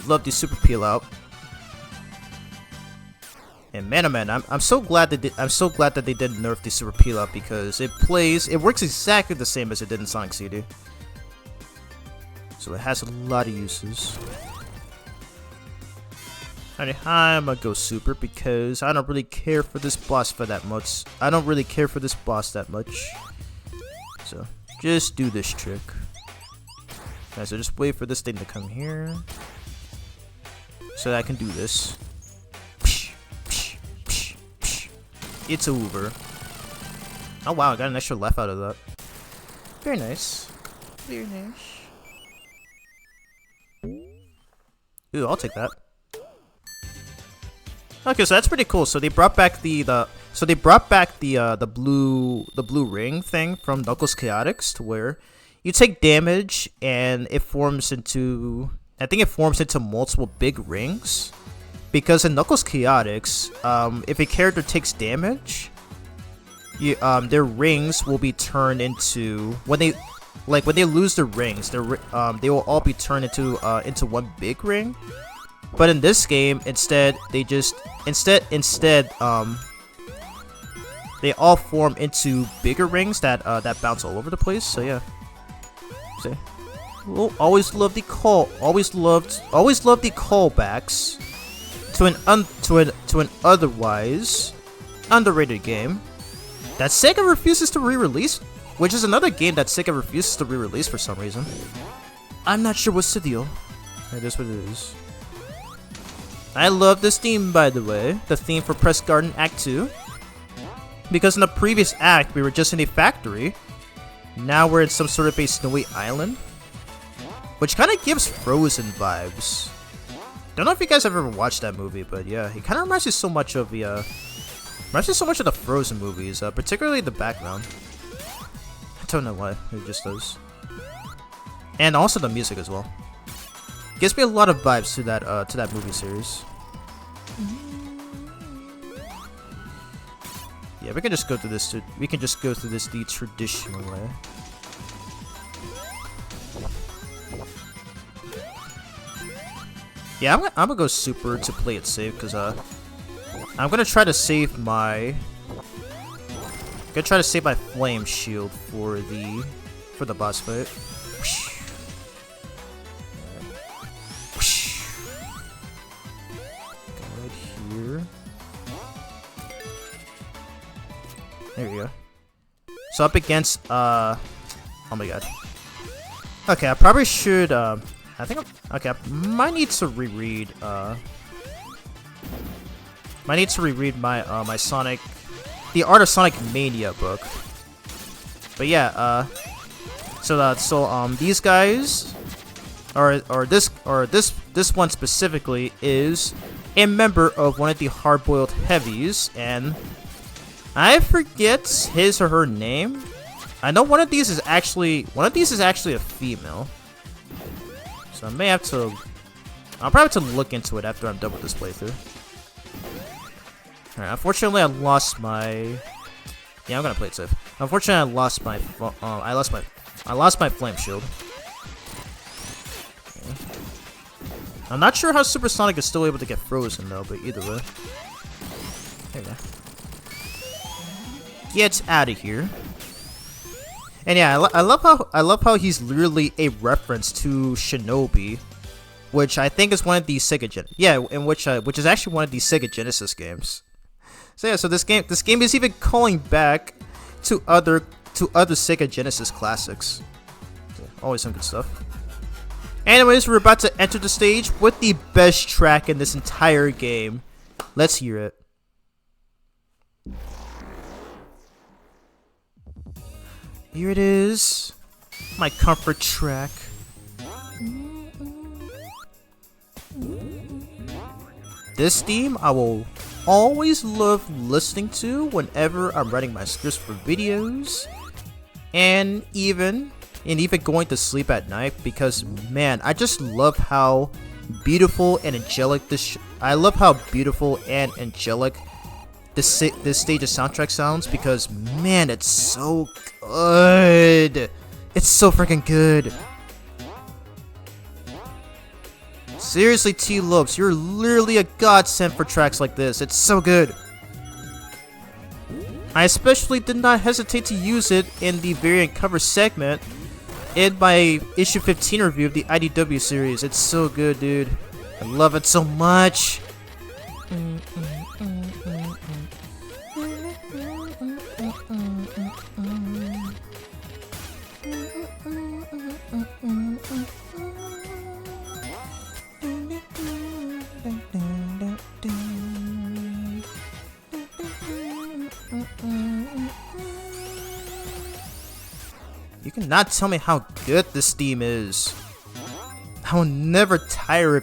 love the super peel out. And man, I'm so glad that they didn't nerf the super peel out because it works exactly the same as it did in Sonic CD. So it has a lot of uses. Alright, I'm gonna go super because I don't really care for this boss that much. So just do this trick. Alright, so just wait for this thing to come here so that I can do this. It's over. Oh wow, I got an extra life out of that. Very nice. Very nice. Ooh, I'll take that. Okay, so that's pretty cool. So they brought back the blue ring thing from Knuckles Chaotix to where you take damage and it forms into, I think it forms into multiple big rings. Because in Knuckles Chaotix, if a character takes damage, their rings will be turned into when they lose their rings, they will all be turned into one big ring. But in this game, instead they all form into bigger rings that bounce all over the place. So yeah, see, always loved the callbacks to an otherwise underrated game that Sega refuses to re-release, which is another game that Sega refuses to re-release for some reason. I'm not sure what's the deal. It is what it is. I love this theme, by the way, the theme for Press Garden Act 2, because in the previous act we were just in a factory. Now we're in some sort of a snowy island, which kind of gives Frozen vibes. Don't know if you guys have ever watched that movie, but yeah, it kind of reminds me so much of the Frozen movies, particularly the background. I don't know why, it just does. And also the music as well. Gives me a lot of vibes to that movie series. Yeah, we can just go through this. The traditional way. Yeah, I'm gonna go super to play it safe because I'm gonna try to save my flame shield for the boss fight. Go right here. There we go. So up against oh my god. Okay, I probably should I might need to reread my my Sonic, the Art of Sonic Mania book. But yeah, these guys or this one specifically is a member of one of the hard-boiled heavies, and I forget his or her name. I know one of these is actually a female. So I'll probably have to look into it after I'm done with this playthrough. Alright, unfortunately I lost my... Yeah, I'm gonna play it safe. Unfortunately I lost my flame shield. Okay. I'm not sure how Super Sonic is still able to get frozen though, but either way. There you go. Get out of here. And yeah, I love how he's literally a reference to Shinobi, which I think is one of the which is actually one of the Sega Genesis games. So yeah, so this game is even calling back to other Sega Genesis classics. So, always some good stuff. Anyways, we're about to enter the stage with the best track in this entire game. Let's hear it. Here it is, my comfort track. This theme I will always love listening to whenever I'm writing my scripts for videos, and even going to sleep at night, because man, I just love how beautiful and angelic this stage's soundtrack sounds, because man, it's so good. It's so freaking good. Seriously, T-Lopes, you're literally a godsend for tracks like this. It's so good. I especially did not hesitate to use it in the variant cover segment in my issue 15 review of the IDW series. It's so good, dude. I love it so much. You cannot tell me how good this theme is. I'll never tire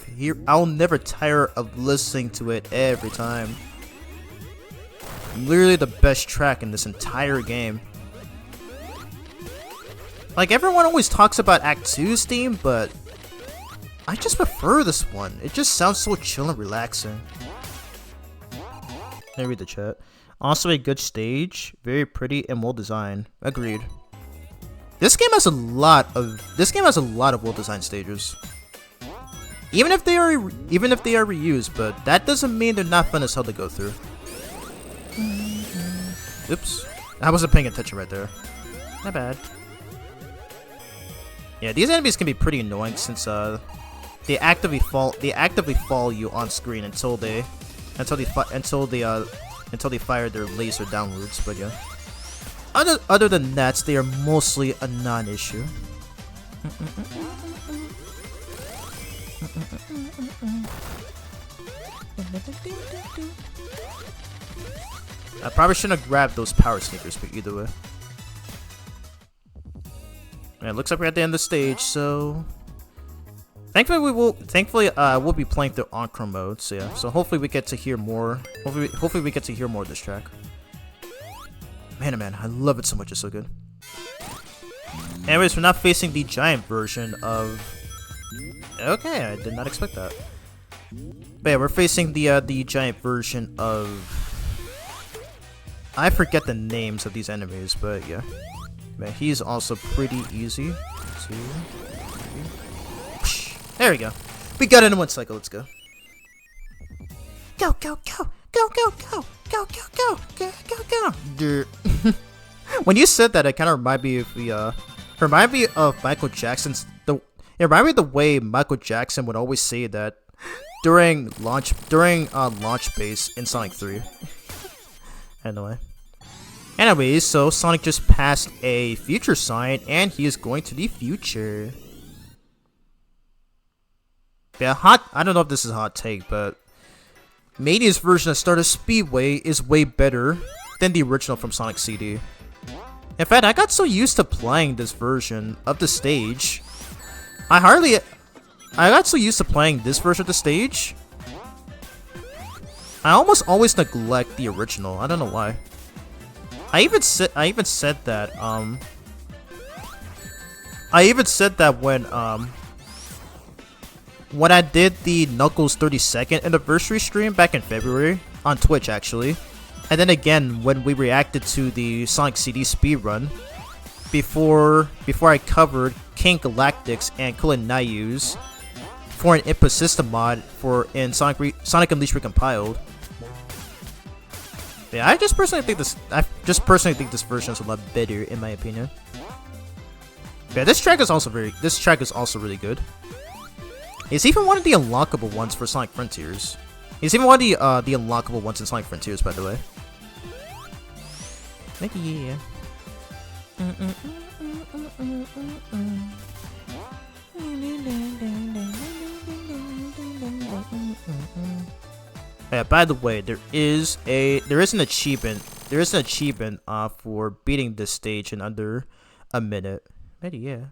of listening to it every time. Literally the best track in this entire game. Like, everyone always talks about Act 2's theme, but I just prefer this one. It just sounds so chill and relaxing. Let me read the chat. Also a good stage, very pretty and well designed. Agreed. This game has a lot of well designed stages. Even if they are reused, but that doesn't mean they're not fun as hell to go through. Oops. I wasn't paying attention right there. Not bad. Yeah, these enemies can be pretty annoying since they actively follow you on screen until they fire their laser downwards, but yeah. Other than that, they are mostly a non-issue. I probably shouldn't have grabbed those power sneakers, but either way. Yeah, it looks like we're at the end of the stage, so thankfully we'll be playing through Enchrome mode, so yeah. So hopefully we get to hear more. Hopefully we get to hear more of this track. Man, oh man, I love it so much. It's so good. Anyways, we're not facing the giant version of. Okay, I did not expect that. But yeah, we're facing the giant version of. I forget the names of these enemies, but yeah. Man, he's also pretty easy. 2, 3. There we go. We got it in one cycle. Let's go. Go, go, go. Go, go, go. Go, go, go. Go, go, go. When you said that, it kind of reminded me of Michael Jackson's. It reminded me of the way Michael Jackson would always say that during launch base in Sonic 3. Anyways, so Sonic just passed a future sign, and he is going to the future. Yeah, I don't know if this is a hot take, but Mania's version of Stardust Speedway is way better than the original from Sonic CD. In fact, I got so used to playing this version of the stage, I got so used to playing this version of the stage, I almost always neglect the original. I don't know why. I even said that when I did the Knuckles 32nd anniversary stream back in February on Twitch, actually, and then again when we reacted to the Sonic CD speedrun before I covered King Galactic's and Kulinayu's for an input system mod in Sonic Unleashed Recompiled. Yeah, I just personally think this version is a lot better in my opinion. Yeah, this track is also really good. It's even one of the unlockable ones for Sonic Frontiers. It's even one of the unlockable ones in Sonic Frontiers, by the way. Yeah. Yeah, by the way, there is an achievement for beating this stage in under a minute. Maybe, yeah.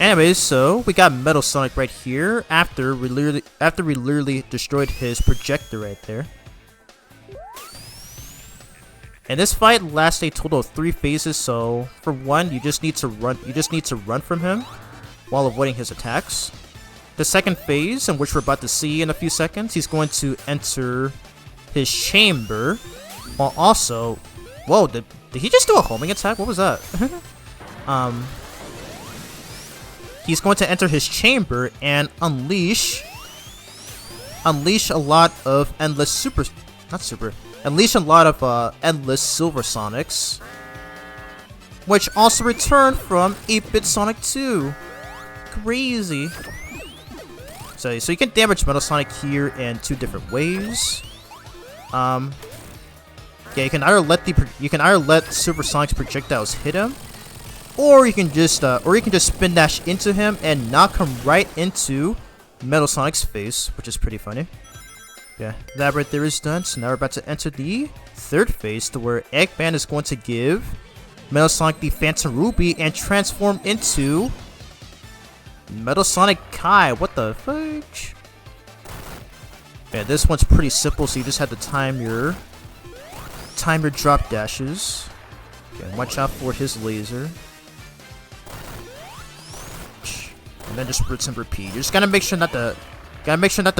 Anyways, so we got Metal Sonic right here after we literally destroyed his projector right there. And this fight lasts a total of 3 phases. So for one, you just need to run from him while avoiding his attacks. The second phase, in which we're about to see in a few seconds, he's going to enter his chamber, while also, whoa, did he just do a homing attack? What was that? he's going to enter his chamber and unleash a lot of endless unleash a lot of endless Silver Sonics, which also return from 8-bit Sonic 2. Crazy. So you can damage Metal Sonic here in 2 different ways. Yeah, you can either let Super Sonic's projectiles hit him, or you can just spin dash into him and knock him right into Metal Sonic's face, which is pretty funny. Yeah, that right there is done. So now we're about to enter the 3rd phase, to where Eggman is going to give Metal Sonic the Phantom Ruby and transform into Metal Sonic Kai. What the fudge? Yeah, this one's pretty simple, so you just have to time your drop dashes. Okay, watch out for his laser. And then just rinse and repeat. You just gotta make sure not to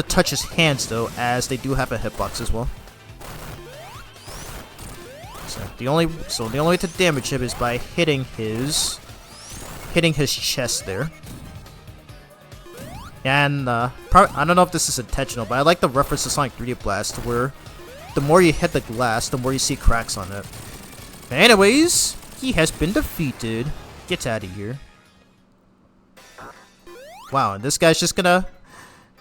touch his hands though, as they do have a hitbox as well. So the only way to damage him is by hitting his chest there. And I don't know if this is intentional, but I like the reference to Sonic 3D Blast, where the more you hit the glass, the more you see cracks on it. Anyways, he has been defeated. Get out of here. Wow, and this guy's just gonna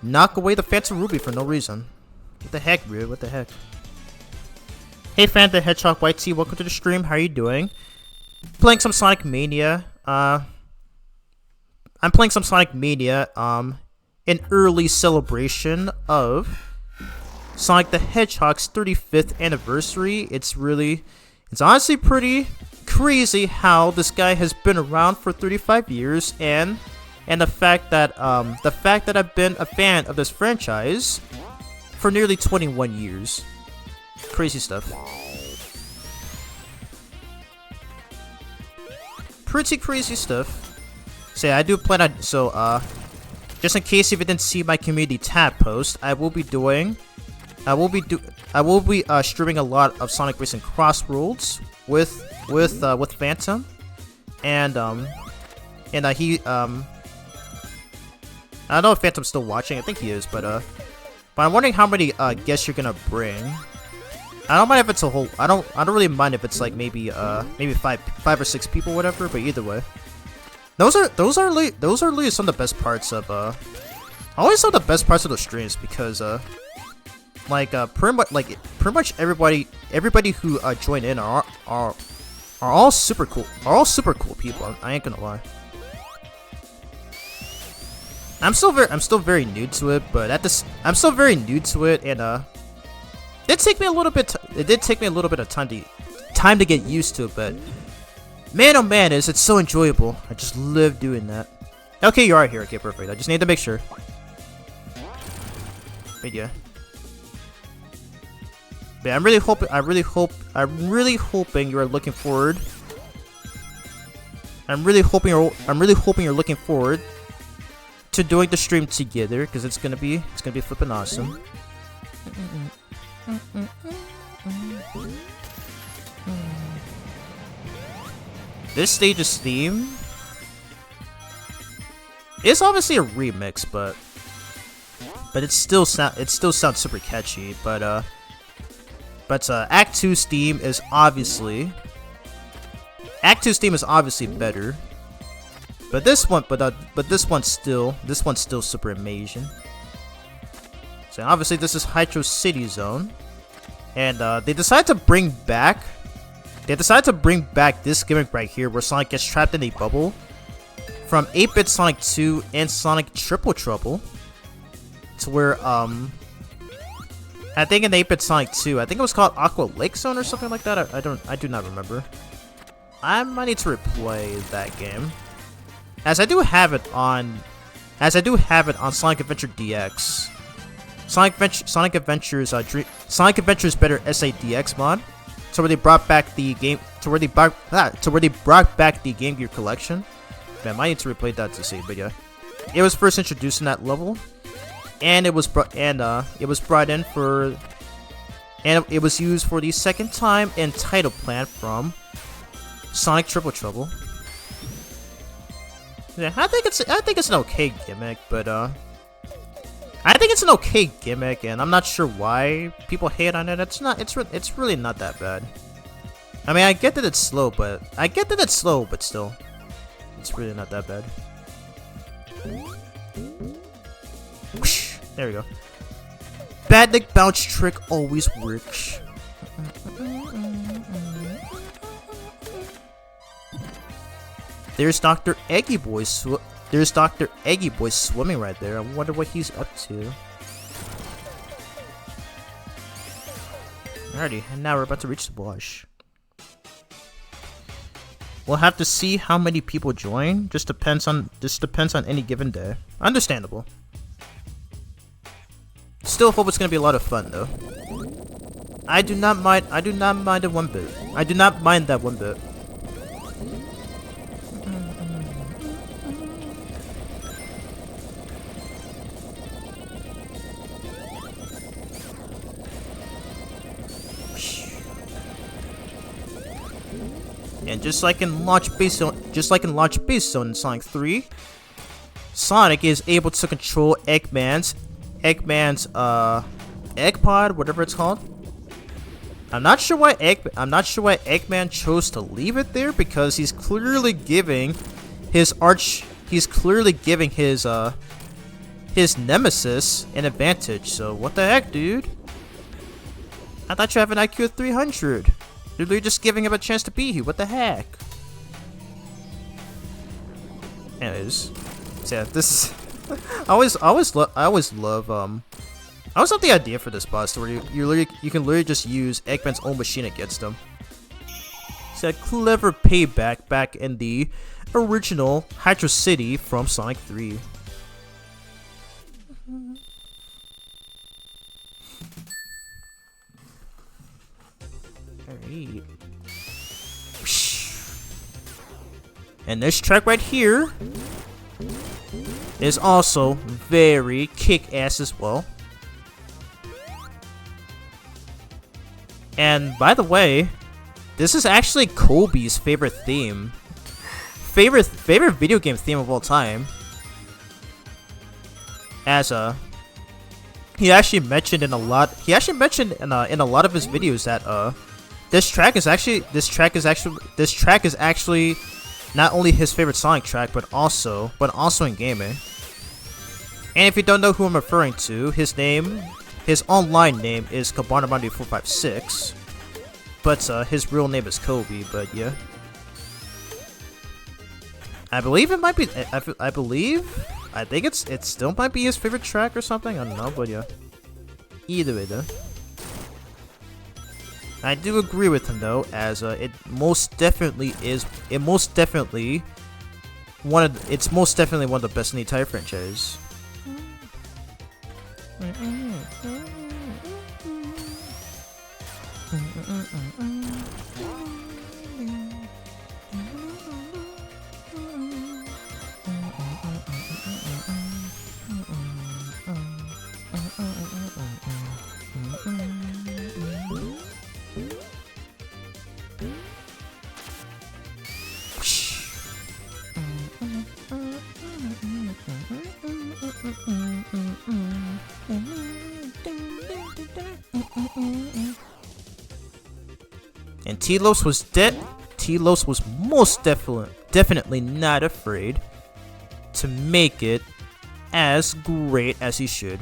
knock away the Phantom Ruby for no reason. What the heck, dude? What the heck? Hey, Fan the Hedgehog YT, welcome to the stream. How are you doing? Playing some Sonic Mania. I'm playing some Sonic Mania. In early celebration of Sonic the Hedgehog's 35th anniversary. It's honestly pretty crazy how this guy has been around for 35 years, and the fact that I've been a fan of this franchise for nearly 21 years. Crazy stuff. Pretty crazy stuff. So yeah, I do plan on, just in case if you didn't see my community tab post, I will be streaming a lot of Sonic Racing Crossroads with Phantom, and I don't know if Phantom's still watching. I think he is, but I'm wondering how many guests you're gonna bring. I don't mind if it's a whole. I don't really mind if it's like maybe five or six people, whatever. But either way, those are really some of the best parts of always some of the best parts of the streams, because pretty much everybody who join in are all super cool. Are all super cool people. I ain't gonna lie. I'm still very new to it, but I'm still very new to it, and it did take me a little bit of time to get used to it, but man, oh man, it's so enjoyable. I just love doing that. Okay, you are here. Okay, perfect. I just need to make sure. But yeah. But I'm really hoping you are looking forward. I'm really hoping you're looking forward to doing the stream together, because it's gonna be flipping awesome. This stage's theme is obviously a remix, but it still sounds super catchy. But Act 2's theme is obviously better. But this one's still super amazing. So obviously this is Hydro City Zone, and they decided to bring back this gimmick right here, where Sonic gets trapped in a bubble from 8-bit Sonic 2 and Sonic Triple Trouble, to where I think in 8-bit Sonic 2, I think it was called Aqua Lake Zone or something like that. I do not remember. I might need to replay that game, as I do have it on Sonic Adventure DX. Sonic Adventure's Better SADX mod, to where they brought back the game, to where they brought back the Game Gear collection. Man, I might need to replay that to see, but yeah, it was first introduced in that level, and it was brought in for, and it was used for the second time in Title Plant from Sonic Triple Trouble. Yeah, I think it's an okay gimmick, but I think it's an okay gimmick, and I'm not sure why people hate on it. It's really not that bad. I mean, I get that it's slow, but still, it's really not that bad. Whoosh, there we go. Bad Nick bounce trick always works. There's Dr. Eggy Boy swimming right there. I wonder what he's up to. Alrighty, and now we're about to reach the wash. We'll have to see how many people join. Just depends on any given day. Understandable. Still hope it's gonna be a lot of fun though. I do not mind it one bit. I do not mind that one bit. And just like in Launch Base Zone in Sonic 3, Sonic is able to control Eggman's egg pod, whatever it's called. I'm not sure why Eggman chose to leave it there, because he's clearly giving his nemesis an advantage. So what the heck, dude? I thought you have an IQ of 300. You're literally just giving him a chance to be here. What the heck? Anyways, so yeah, this is. I always love the idea for this boss, where you can literally just use Eggman's own machine against him. It's a clever payback back in the original Hydro City from Sonic 3. Alright. And this track right here is also very kick-ass as well. And by the way, this is actually Kobe's favorite theme. Favorite video game theme of all time. As he actually mentioned in a lot of his videos that this track is actually not only his favorite Sonic track, but also in gaming. And if you don't know who I'm referring to, his online name is Kabarnamandi456, but his real name is Kobe. But yeah, I believe it might be. I think it still might be his favorite track or something. I don't know, but yeah. Either way, though. I do agree with him though, as it's most definitely one of the best in the entire franchise. And Telos was most definitely not afraid to make it as great as he should.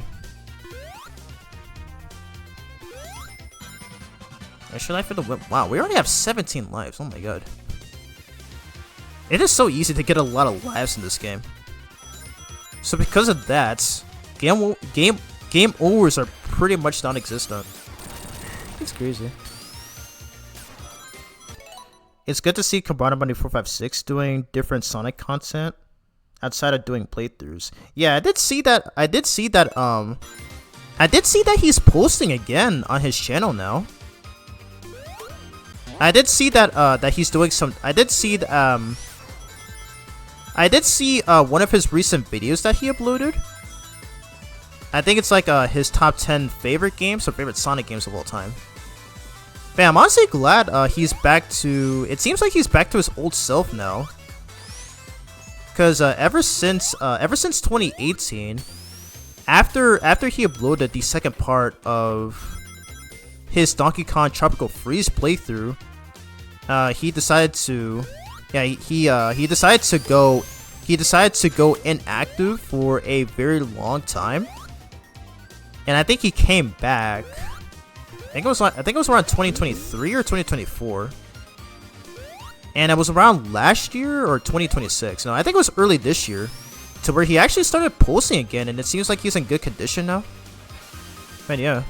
Extra life for the win. Wow, we already have 17 lives. Oh my god. It is so easy to get a lot of lives in this game. So because of that, game overs are pretty much non-existent. It's crazy. It's good to see Kabarnamandi456 doing different Sonic content outside of doing playthroughs. Yeah, I did see that he's posting again on his channel now. I did see that he's doing some. I did see one of his recent videos that he uploaded. I think it's like his top 10 favorite games or favorite Sonic games of all time. Man, I'm honestly glad he's back to. It seems like he's back to his old self now. Cause ever since 2018, after he uploaded the second part of his Donkey Kong Tropical Freeze playthrough, he decided to go inactive for a very long time, and I think he came back. I think it was around 2023 or 2024, and it was around last year or 2026. No, I think it was early this year, to where he actually started posting again, and it seems like he's in good condition now. Man, yeah.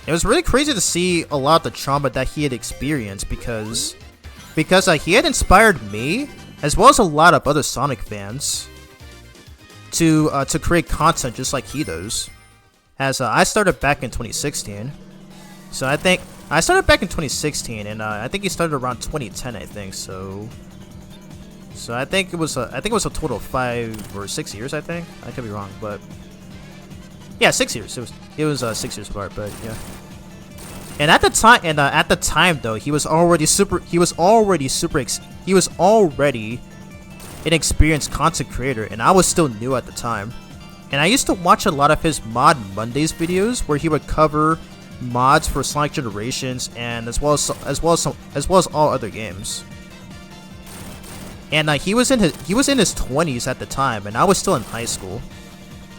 It was really crazy to see a lot of the trauma that he had experienced because he had inspired me as well as a lot of other Sonic fans to create content just like he does. As I started back in 2016, so I think I started back in 2016, and I think he started around 2010. I think so. So I think it was a total of 5 or 6 years. I think I could be wrong, but yeah, 6 years. It was 6 years apart, but yeah. And at the time, though, he was already an experienced content creator, and I was still new at the time. And I used to watch a lot of his Mod Mondays videos where he would cover mods for Sonic Generations and as well as all other games. And he was in his 20s at the time, and I was still in high school,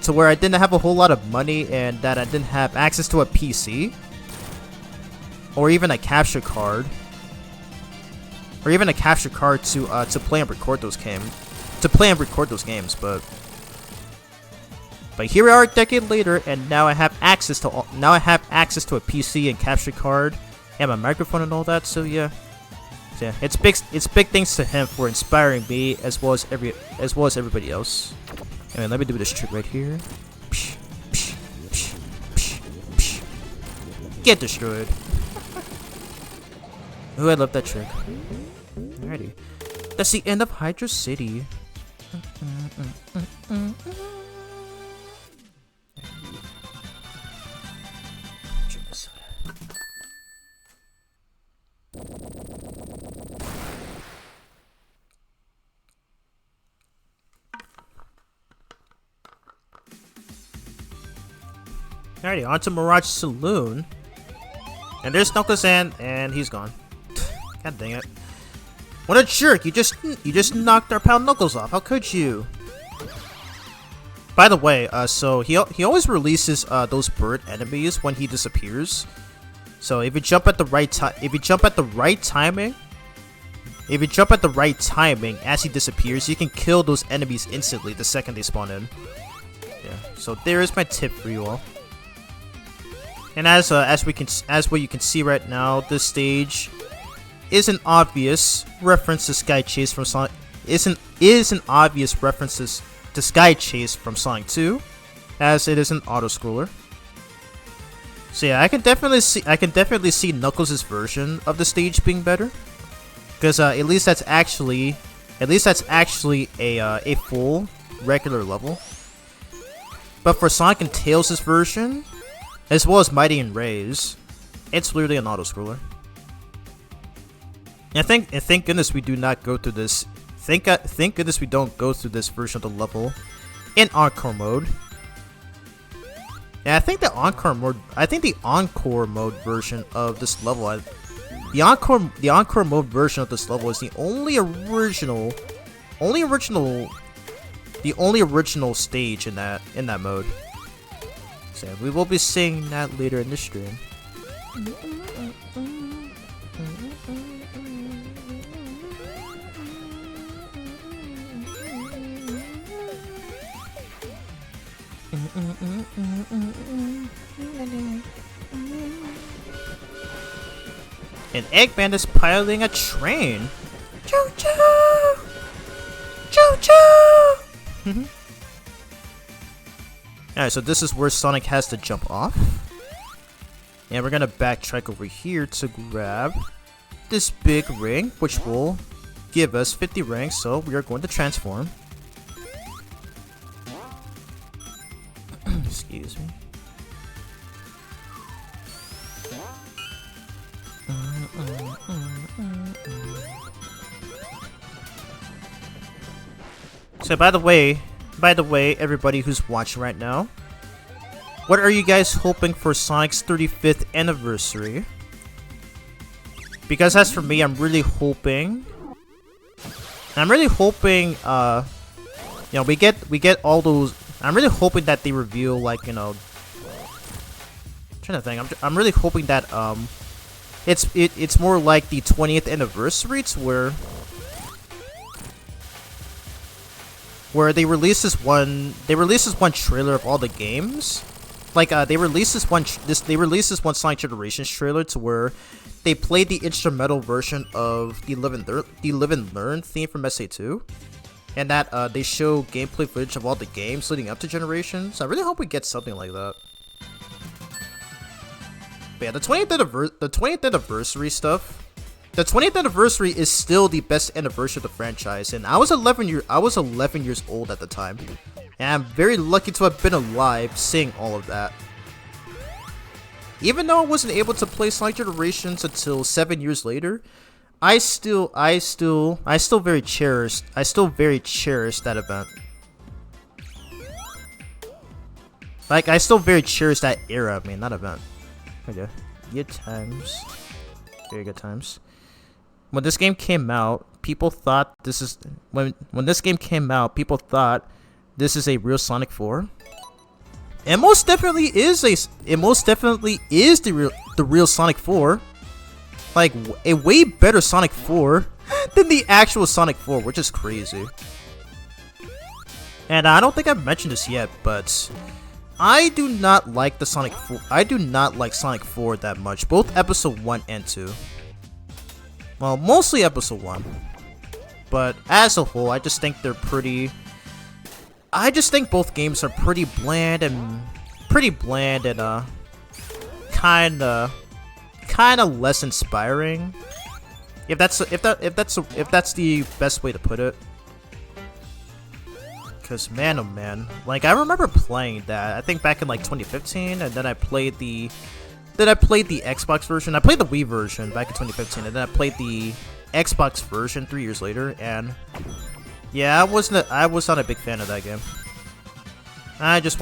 to where I didn't have a whole lot of money and that I didn't have access to a PC or even a capture card to play and record those games. But here we are a decade later, and now I have access to a PC and capture card and my microphone and all that. So yeah, it's big thanks to him for inspiring me as well as everybody else. Anyway, let me do this trick right here. Get destroyed. Ooh, I love that trick. Alrighty, that's the end of Hydra City. Alrighty, on to Mirage Saloon. And there's Knuckles and he's gone. God dang it. What a jerk! You just knocked our pal Knuckles off. How could you? By the way, so he always releases those bird enemies when he disappears. So if you jump at the right timing as he disappears, you can kill those enemies instantly the second they spawn in. Yeah. So there is my tip for you all. And as what you can see right now, this stage is an obvious reference to Sky Chase from Sonic. Is an obvious reference to Sky Chase from Sonic 2, as it is an auto scroller. So yeah, I can definitely see Knuckles' version of the stage being better, because at least that's actually a full regular level. But for Sonic and Tails' version, as well as Mighty and Ray's, it's literally an auto scroller. And thank goodness we do not go through this. Thank goodness we don't go through this version of the level in Encore mode. And I think the Encore mode version of this level, the Encore mode version of this level is the only original stage in that mode. So we will be seeing that later in the stream. And Eggman is piloting a train. Choo choo! Choo choo! Alright, so this is where Sonic has to jump off. And we're gonna backtrack over here to grab this big ring, which will give us 50 rings, so we are going to transform. Excuse me. So by the way, everybody who's watching right now, what are you guys hoping for Sonic's 35th anniversary? Because as for me, I'm really hoping, you know, we get all those. I'm really hoping that they reveal, like, you know, I'm trying to think. I'm really hoping that it's more like the 20th anniversary, to where they release this one trailer of all the games. Like they released this one Sonic Generations trailer to where they played the instrumental version of the Live and Learn theme from SA2, and that they show gameplay footage of all the games leading up to Generations. I really hope we get something like that. But yeah, the 20th anniversary stuff. The 20th anniversary is still the best anniversary of the franchise, and I was 11 years old at the time, and I'm very lucky to have been alive seeing all of that. Even though I wasn't able to play Sonic Generations until 7 years later, I still very cherish that event. Like, I still very cherish that era. I mean, that event. Okay, good times, very good times. When this game came out, people thought this is when this game came out, people thought this is a real Sonic 4. It most definitely is the real Sonic 4. Like, a way better Sonic 4 than the actual Sonic 4, which is crazy. And I don't think I've mentioned this yet, but I do not like the Sonic 4. I do not like Sonic 4 that much. Both Episode 1 and 2. Well, mostly Episode 1. But as a whole, I just think they're pretty. I just think both games are pretty bland and kinda less inspiring. If that's the best way to put it. Cause man, oh man, like I remember playing that. I think back in like 2015, and then I played the Xbox version. I played the Wii version back in 2015, and then I played the Xbox version 3 years later. And yeah, I was not a big fan of that game. I just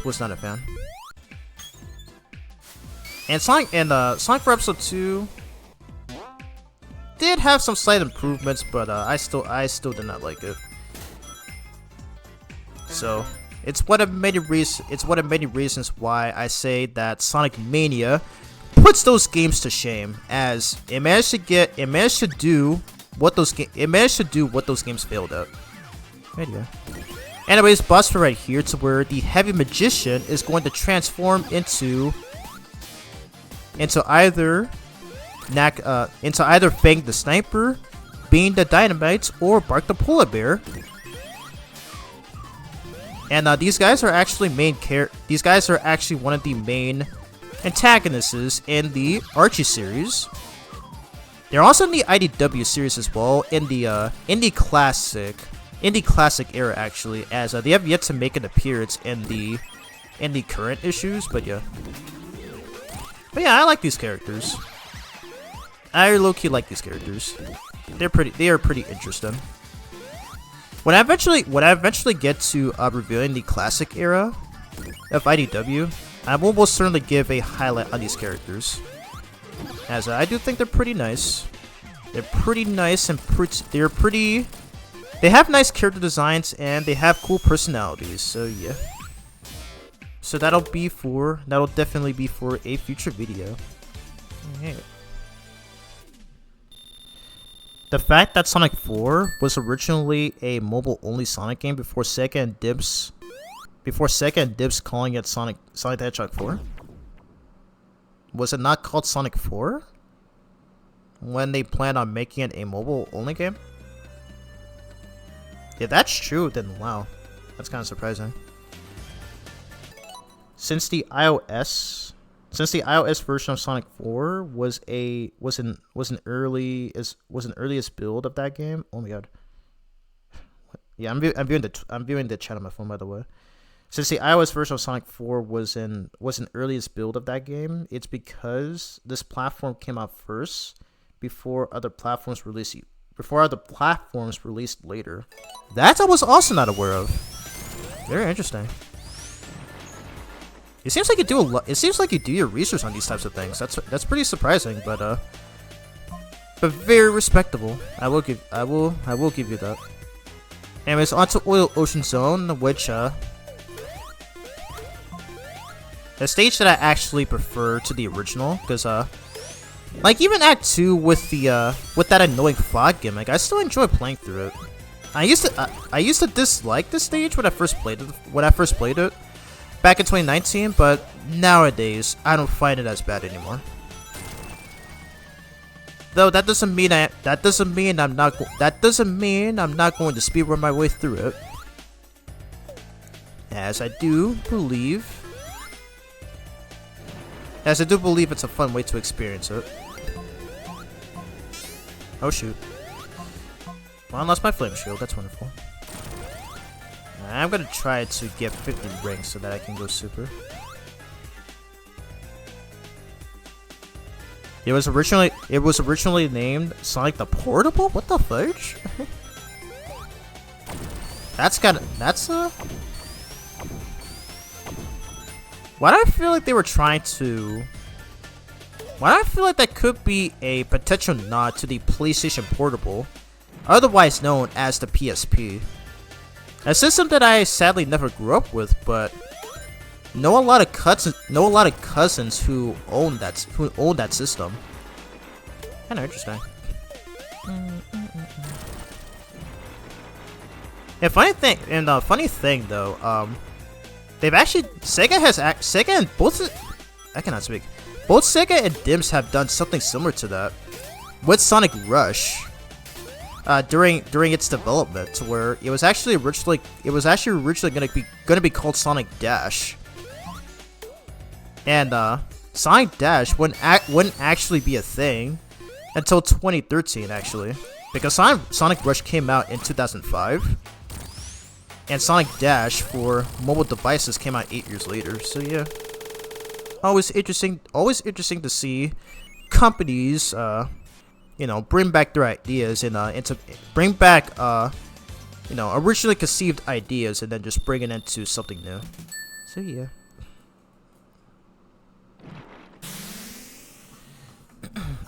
was not a fan. And Sonic 4 Episode 2 did have some slight improvements, but I still did not like it. So it's one of many reasons why I say that Sonic Mania puts those games to shame, as it managed to do what those games failed at. Anyway. Anyways, boss fight right here, to where the Heavy Magician is going to transform into either Fang the Sniper, Bean the Dynamite, or Bark the Polar Bear. And these guys are actually one of the main antagonists in the Archie series. They're also in the IDW series as well, in the indie classic era actually, as they have yet to make an appearance in the current issues. But yeah, I like these characters. I low-key like these characters. They are pretty interesting. When I eventually get to reviewing the classic era of IDW, I will most certainly give a highlight on these characters, as I do think they're pretty nice. They're pretty nice and they have nice character designs and they have cool personalities. So yeah. So that'll definitely be for a future video. Okay. The fact that Sonic 4 was originally a mobile-only Sonic game before Sega and Dibs calling it Sonic the Hedgehog 4. Was it not called Sonic 4 when they planned on making it a mobile-only game? If that's true, then wow, that's kind of surprising. Since the iOS version of Sonic 4 was an earliest build of that game. Oh my god. Yeah, I'm viewing the chat on my phone, by the way. Since the iOS version of Sonic 4 was an earliest build of that game, it's because this platform came out first before other platforms released before other platforms released later. That I was also not aware of. Very interesting. It seems like you do a lot. It seems like you do your research on these types of things. That's pretty surprising, but very respectable. I will give you that. Anyways, onto Oil Ocean Zone, which the stage that I actually prefer to the original, because like even Act 2 with the with that annoying fog gimmick, I still enjoy playing through it. I used to dislike this stage when I first played it back in 2019, but nowadays I don't find it as bad anymore. Though that doesn't mean I'm not going to speedrun my way through it, as I do believe it's a fun way to experience it. Oh shoot. Well, I lost my flame shield, that's wonderful. I'm gonna try to get 50 rings so that I can go super. It was originally named Sonic the Portable? What the fudge? Why do I feel like they were trying to... Why do I feel like that could be a potential nod to the PlayStation Portable, otherwise known as the PSP? A system that I sadly never grew up with, but know a lot of cousins who own that system. Kinda interesting. And funny thing though, they've actually Sega and both Sega and Dims have done something similar to that with Sonic Rush. During its development, to where it was actually originally gonna be called Sonic Dash, and Sonic Dash wouldn't actually be a thing until 2013 actually, because Sonic Rush came out in 2005, and Sonic Dash for mobile devices came out 8 years later. So yeah, always interesting to see companies bring back their ideas and bring back originally conceived ideas and then just bring it into something new. So yeah.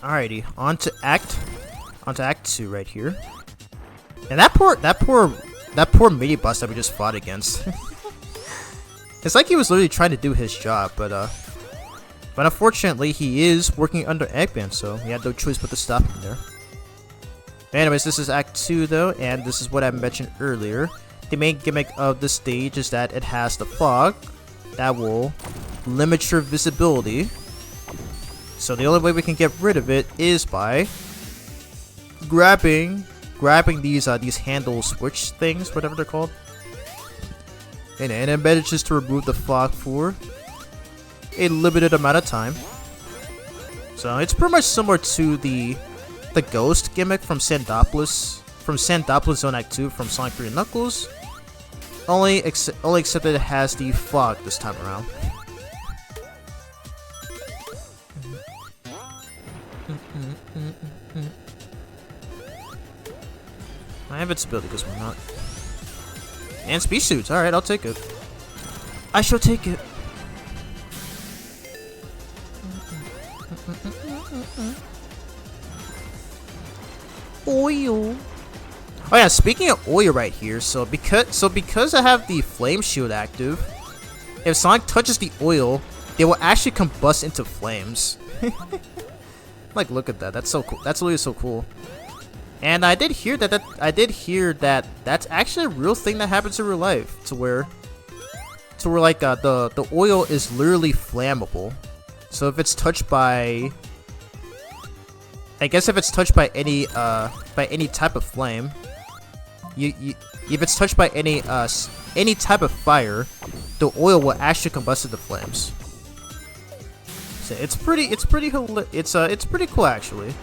Alrighty, on to Act 2 right here. And that poor mini boss that we just fought against. It's like he was literally trying to do his job, but unfortunately, he is working under Eggman, so we had no choice but to stop him there. Anyways, this is Act 2 though, and this is what I mentioned earlier. The main gimmick of the stage is that it has the fog that will limit your visibility. So the only way we can get rid of it is by grabbing these handle switch things, whatever they're called. And it manages to remove the fog for a limited amount of time. So it's pretty much similar to the ghost gimmick from Sandopolis Zone Act 2 from Sonic 3 and Knuckles. Only except that it has the fog this time around. My invincibility goes why not. And speed suits, alright, I'll take it. I shall take it. Oil. Oh yeah, speaking of oil right here, so because I have the flame shield active, if Sonic touches the oil, it will actually combust into flames. Like, look at that. That's so cool. That's literally so cool. And I did hear that that's actually a real thing that happens in real life, to where like the oil is literally flammable. So if it's touched by, I guess if it's touched by any type of flame, if it's touched by any type of fire, the oil will actually combust into flames. So it's pretty cool actually.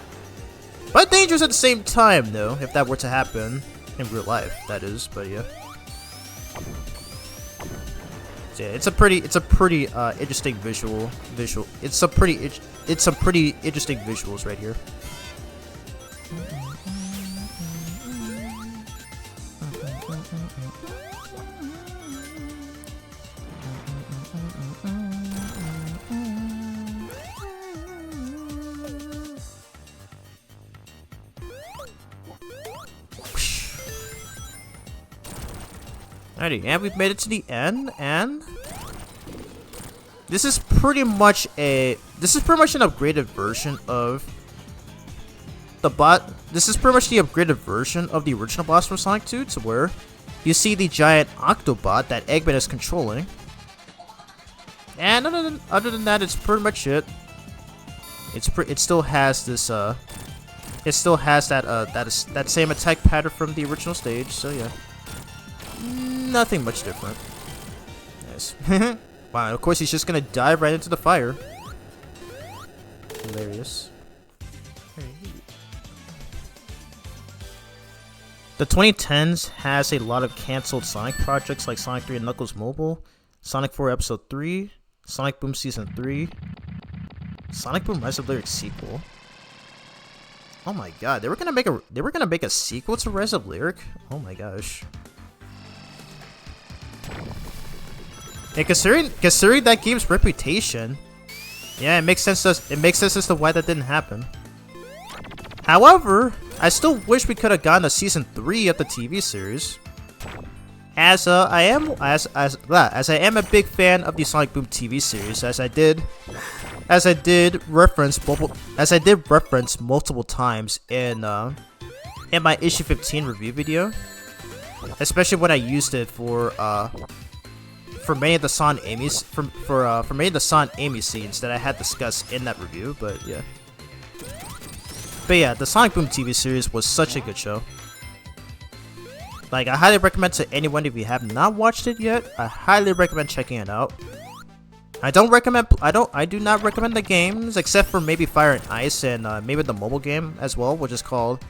But dangerous at the same time, though, if that were to happen in real life, that is. But yeah, so, yeah, it's a pretty interesting visual. It's some pretty interesting visuals right here. Alrighty, and we've made it to the end, and this is pretty much an upgraded version of the bot. This is pretty much the upgraded version of the original boss from Sonic 2, to where you see the giant Octobot that Eggman is controlling. And other than that, it's pretty much it. It still has this it still has that same attack pattern from the original stage. So yeah, nothing much different. Nice. Wow, of course he's just gonna dive right into the fire. Hilarious. The 2010s has a lot of cancelled Sonic projects like Sonic 3 and Knuckles Mobile, Sonic 4 Episode 3, Sonic Boom Season 3, Sonic Boom Rise of Lyric sequel. Oh my god, they were gonna make a sequel to Rise of Lyric? Oh my gosh. And considering that game's reputation, yeah, it makes sense as to why that didn't happen. However, I still wish we could have gotten a season 3 of the TV series, as I am a big fan of the Sonic Boom TV series, as I did reference multiple times in my issue 15 review video, especially when I used it for many of the Son Amy's for many of the Son Amy scenes that I had discussed in that review. But yeah, the Sonic Boom TV series was such a good show. Like, I highly recommend to anyone, if you have not watched it yet, I highly recommend checking it out. I do not recommend the games, except for maybe Fire and Ice and maybe the mobile game as well, which is called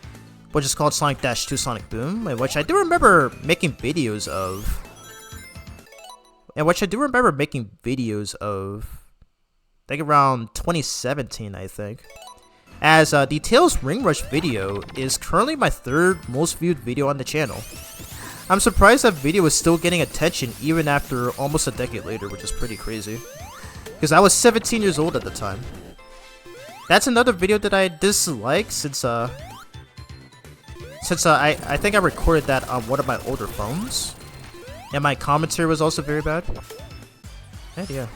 Sonic Dash 2 Sonic Boom, which I do remember making videos of. I think around 2017, I think. As the Tails Ring Rush video is currently my 3rd most viewed video on the channel. I'm surprised that video is still getting attention even after almost a decade later, which is pretty crazy. Because I was 17 years old at the time. That's another video that I dislike since I think I recorded that on one of my older phones. And my commentary was also very bad. And yeah.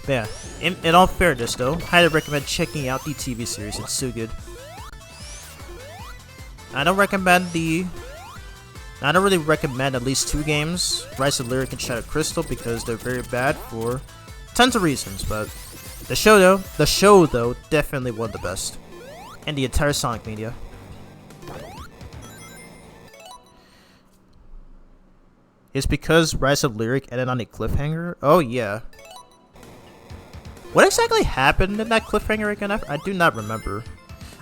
But yeah, in all fairness though, highly recommend checking out the TV series, it's so good. I don't really recommend at least 2 games, Rise of Lyric and Shadow Crystal, because they're very bad for tons of reasons, but the show though, definitely one of the best. And the entire Sonic media. It's because Rise of Lyric ended on a cliffhanger? Oh yeah. What exactly happened in that cliffhanger again? I do not remember.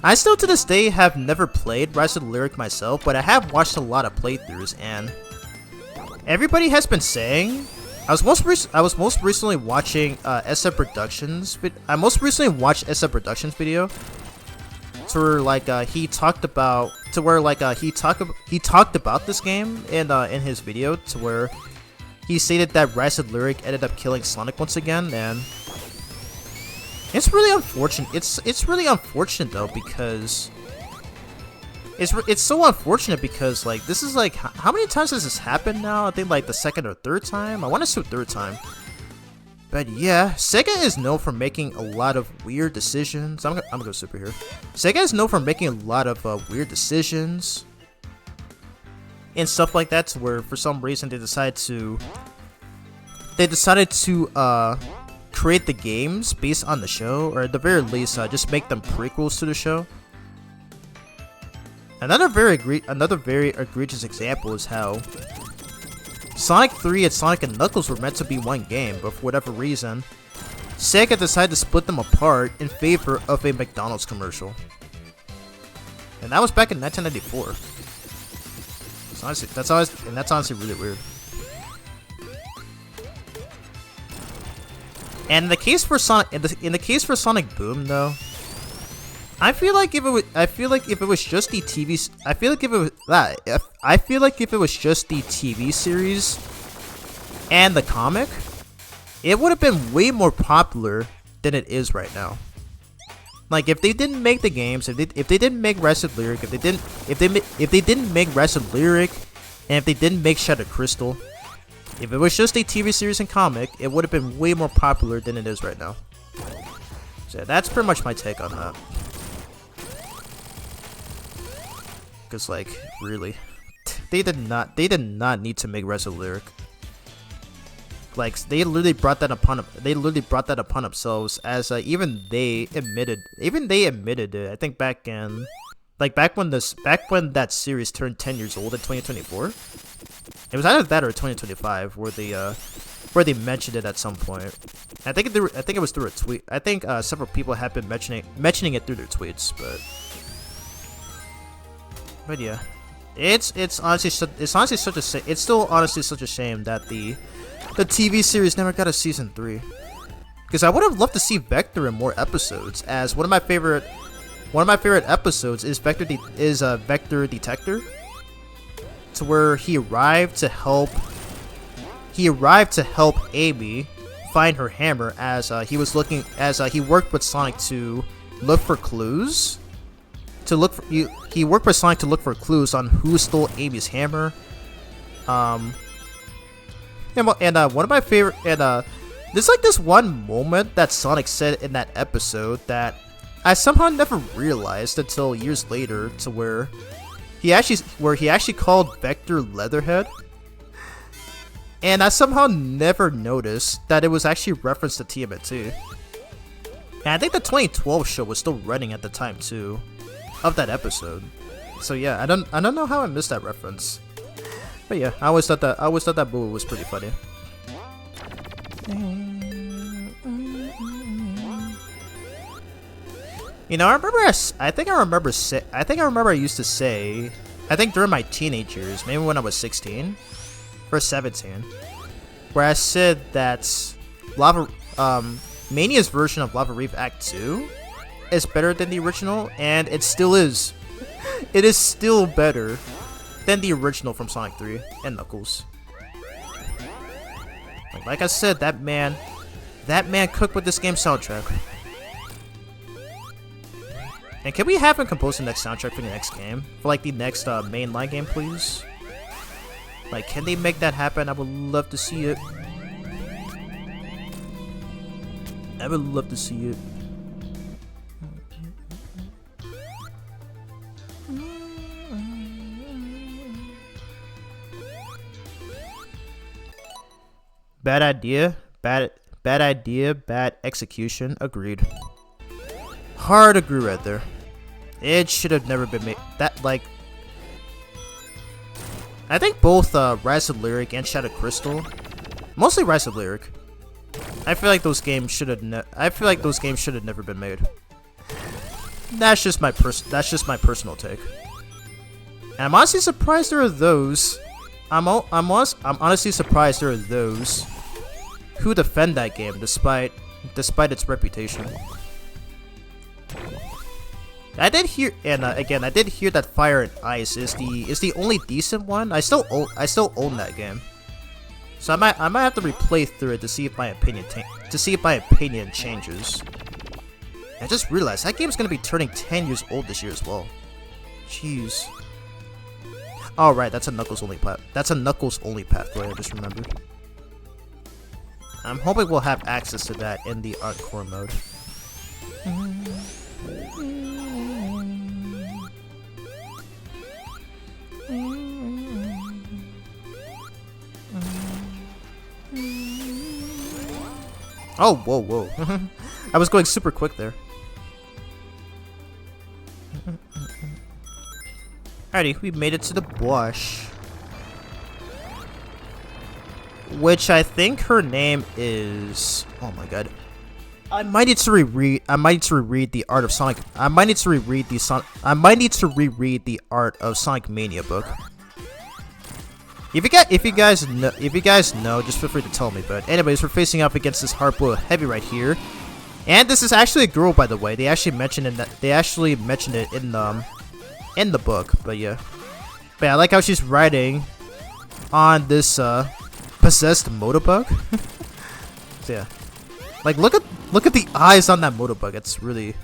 I still to this day have never played Rise of the Lyric myself, but I have watched a lot of playthroughs, and everybody has been saying. I was most recently watching SF Productions. I most recently watched SF Productions video, to where he talked about this game in his video, to where he stated that Rise of the Lyric ended up killing Sonic once again, and it's really unfortunate. It's really unfortunate though, because it's so unfortunate because this is how many times has this happened now? I think the 2nd or 3rd time. I want to say 3rd time. But yeah, Sega is known for making a lot of weird decisions. I'm gonna go super here. Sega is known for making a lot of weird decisions and stuff like that, to where for some reason they decided to create the games based on the show, or at the very least just make them prequels to the show. Another very egregious example is how Sonic 3 and Sonic and Knuckles were meant to be one game, but for whatever reason, Sega decided to split them apart in favor of a McDonald's commercial. And that was back in 1994. That's honestly really weird. And in the case for Sonic Boom though, I feel like if it was just the TV, I feel like if it was that, I feel like if it was just the TV series and the comic, it would have been way more popular than it is right now. Like if they didn't make the games, if they didn't make Resident Lyric, if they didn't make Resident Lyric, and if they didn't make Shadow Crystal, if it was just a TV series and comic, it would have been way more popular than it is right now. So yeah, that's pretty much my take on that. Cause like really, they did not need to make Resident Lyric. Like they literally brought that upon themselves, as even they admitted it. I think back when that series turned 10 years old in 2024. It was either that or 2025 where they mentioned it at some point. I think it was through a tweet. I think several people have been mentioning it through their tweets, but yeah, it's still honestly such a shame that the TV series never got a season 3. Because I would have loved to see Vector in more episodes, as one of my favorite episodes is Vector Detector, to where he arrived to help Amy find her hammer, as he worked with Sonic to look for clues. He worked with Sonic to look for clues on who stole Amy's hammer. And one of my favorite, there's like this one moment that Sonic said in that episode that I somehow never realized until years later, to where he actually called Vector Leatherhead, and I somehow never noticed that it was actually referenced to TMNT. And I think the 2012 show was still running at the time too, of that episode. So yeah, I don't know how I missed that reference. But yeah, I always thought that movie was pretty funny. You know, I think I used to say, I think during my teenage years, maybe when I was 16 or 17, where I said that Mania's version of Lava Reef Act 2 is better than the original, and it still is. It is still better than the original from Sonic 3 and Knuckles. Like I said, that man cooked with this game's soundtrack. And can we have him compose the next soundtrack for the next game? For like the next mainline game, please? Like, can they make that happen? I would love to see it. I would love to see it. Bad idea, bad execution. Agreed. Hard agree right there. It should have never been made. That, like, I think both Rise of Lyric and Shadow Crystal, mostly Rise of Lyric, I feel like those games should have never been made. That's just my personal take. And I'm honestly surprised there are those. I'm honestly surprised there are those who defend that game despite its reputation. I did hear, and again, I did hear that Fire and Ice is the only decent one. I still own that game, so I might have to replay through it to see if my opinion changes. I just realized that game's gonna be turning 10 years old this year as well. Jeez. Oh right, that's a Knuckles only pathway. I just remembered. I'm hoping we'll have access to that in the Encore mode. Oh, whoa. I was going super quick there. Alrighty, we made it to the bush. Which I think her name is... Oh my god. I might need to reread the Art of Sonic. I might need to reread the Art of Sonic Mania book. If you guys know, just feel free to tell me. But anyways, we're facing up against this Hard-Boiled Heavy right here. And this is actually a girl, by the way. They actually mentioned it. In the book. But yeah, I like how she's riding on this possessed motorbug. So yeah, like look at the eyes on that motorbug. It's really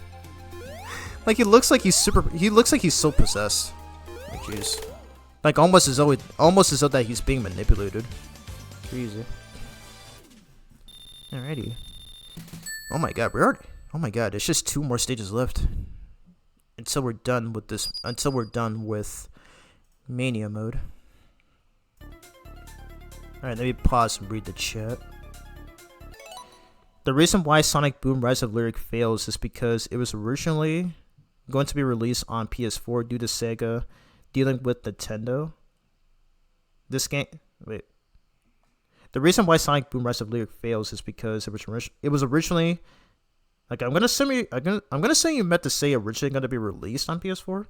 like he looks like he's so possessed. Like jeez, like almost as though that he's being manipulated. Crazy. Alrighty. Oh my god, oh my god, it's just 2 more stages left until we're done with this. Until we're done with Mania mode. Alright, let me pause and read the chat. The reason why Sonic Boom Rise of Lyric fails is because it was originally going to be released on PS4 due to Sega dealing with Nintendo. This game, wait. The reason why Sonic Boom Rise of Lyric fails is because it was originally, like I'm gonna say you meant to say originally going to be released on PS4,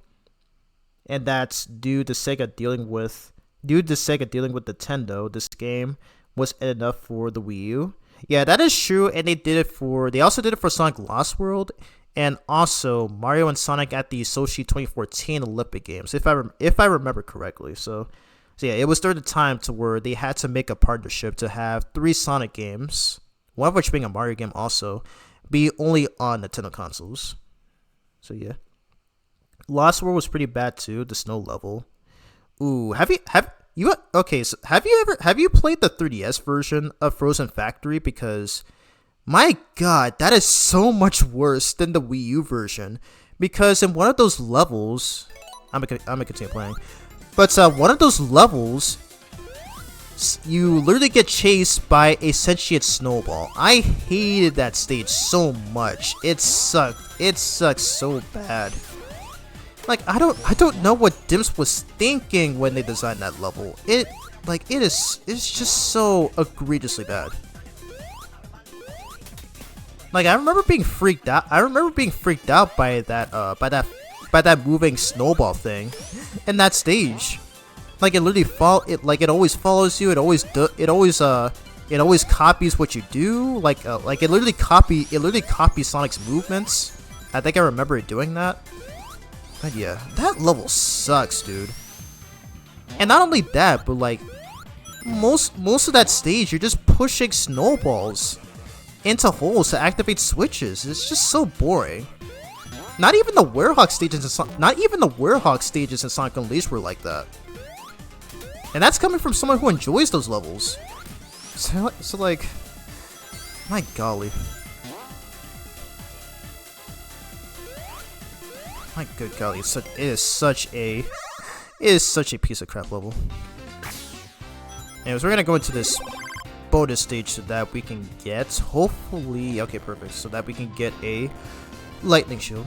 and that's due to Sega dealing with Nintendo. This game was enough for the Wii U. Yeah, that is true, and they also did it for Sonic Lost World, and also Mario and Sonic at the Sochi 2014 Olympic Games, if I remember correctly. So yeah, it was during the time to where they had to make a partnership to have 3 Sonic games, one of which being a Mario game also, be only on Nintendo consoles. So yeah. Lost World was pretty bad too, the snow level. Ooh, have you played the 3DS version of Frozen Factory? Because my god, that is so much worse than the Wii U version. Because in one of those levels, I'm gonna continue playing. But one of those levels, you literally get chased by a sentient snowball. I hated that stage so much. It sucked. It sucked so bad. Like I don't know what Dimps was thinking when they designed that level. It's just so egregiously bad. Like I remember being freaked out. By that moving snowball thing in that stage. Like it literally it always follows you. It always copies what you do. Like it literally copies Sonic's movements. I think I remember it doing that. But yeah, that level sucks, dude. And not only that, but like most of that stage, you're just pushing snowballs into holes to activate switches. It's just so boring. Not even the Werehog stages in Sonic Unleashed were like that. And that's coming from someone who enjoys those levels. So like, my golly. My good golly, it is such a piece of crap level. Anyways, we're gonna go into this bonus stage so that we can get, hopefully, okay, perfect, so that we can get a lightning shield.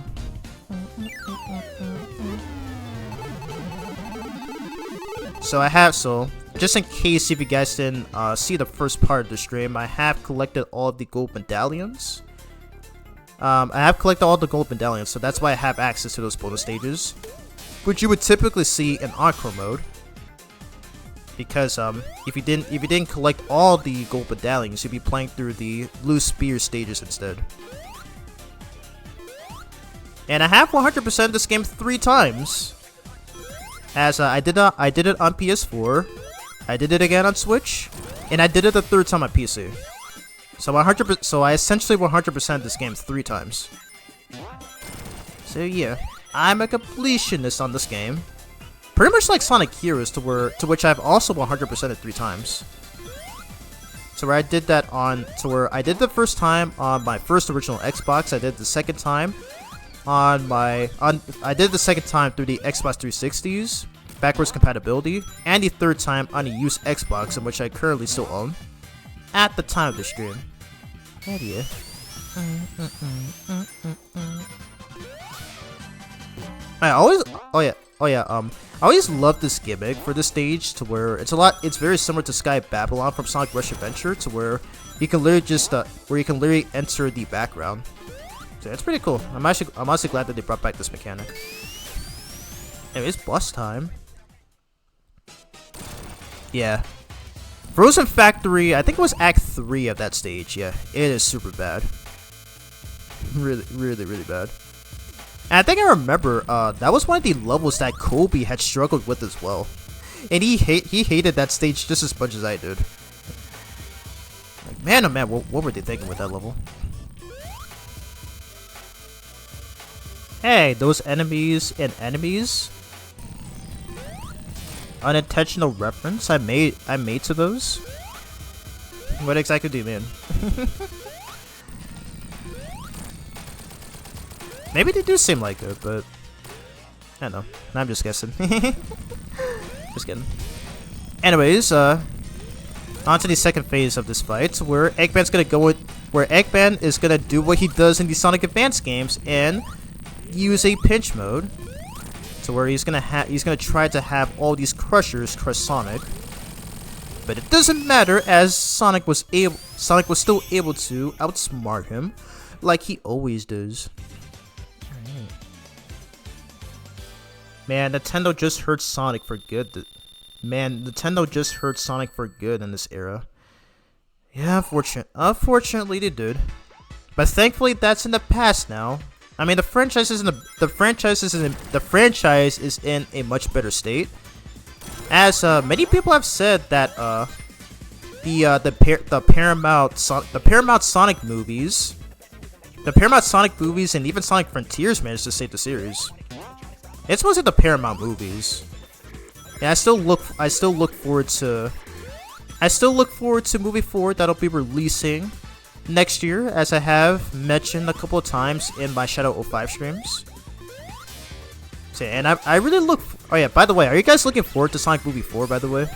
So just in case if you guys didn't see the first part of the stream, I have collected all of the gold medallions. So that's why I have access to those bonus stages, which you would typically see in Encore mode. Because if you didn't collect all the gold medallions, you'd be playing through the blue spear stages instead. And I have 100% this game 3 times. As I did it on PS4, I did it again on Switch, and I did it the 3rd time on PC. So I essentially 100% this game 3 times. So yeah, I'm a completionist on this game. Pretty much like Sonic Heroes, to which I've also 100% it 3 times. So where I did the first time on my first original Xbox, I did the second time I did the second time through the Xbox 360's backwards compatibility, and the 3rd time on a used Xbox, in which I currently still own at the time of the stream. Oh yeah. I always love this gimmick for this stage, to where it's very similar to Sky Babylon from Sonic Rush Adventure, to where you can literally enter the background. So it's pretty cool. I'm honestly glad that they brought back this mechanic. Anyways, boss time. Yeah. Frozen Factory, I think it was Act 3 of that stage. Yeah, it is super bad. really bad. And I think I remember that was one of the levels that Kobe had struggled with as well, and he hated that stage just as much as I did. Like, man, oh man, what were they thinking with that level? Hey, those enemies and enemies. Unintentional reference I made to those. What exactly do you mean? Maybe they do seem like it, but I don't know. I'm just guessing. Just kidding. Anyways, on to the second phase of this fight, where Eggman is gonna do what he does in the Sonic Advance games and use a pinch mode, to where he's gonna try to have all these crushers crush Sonic. But it doesn't matter, as Sonic was still able to outsmart him, like he always does. Man, Nintendo just hurt Sonic for good. Nintendo just hurt Sonic for good in this era. Yeah, unfortunately they did. But thankfully that's in the past now. I mean, the franchise is in a much better state. As many people have said that the Paramount Sonic movies, and even Sonic Frontiers managed to save the series. It's mostly the Paramount movies. Yeah, I still look forward to movie 4 that'll be releasing next year, as I have mentioned a couple of times in my Shadow 05 streams. So, and I really look. Oh yeah, by the way, are you guys looking forward to Sonic Movie 4? By the way,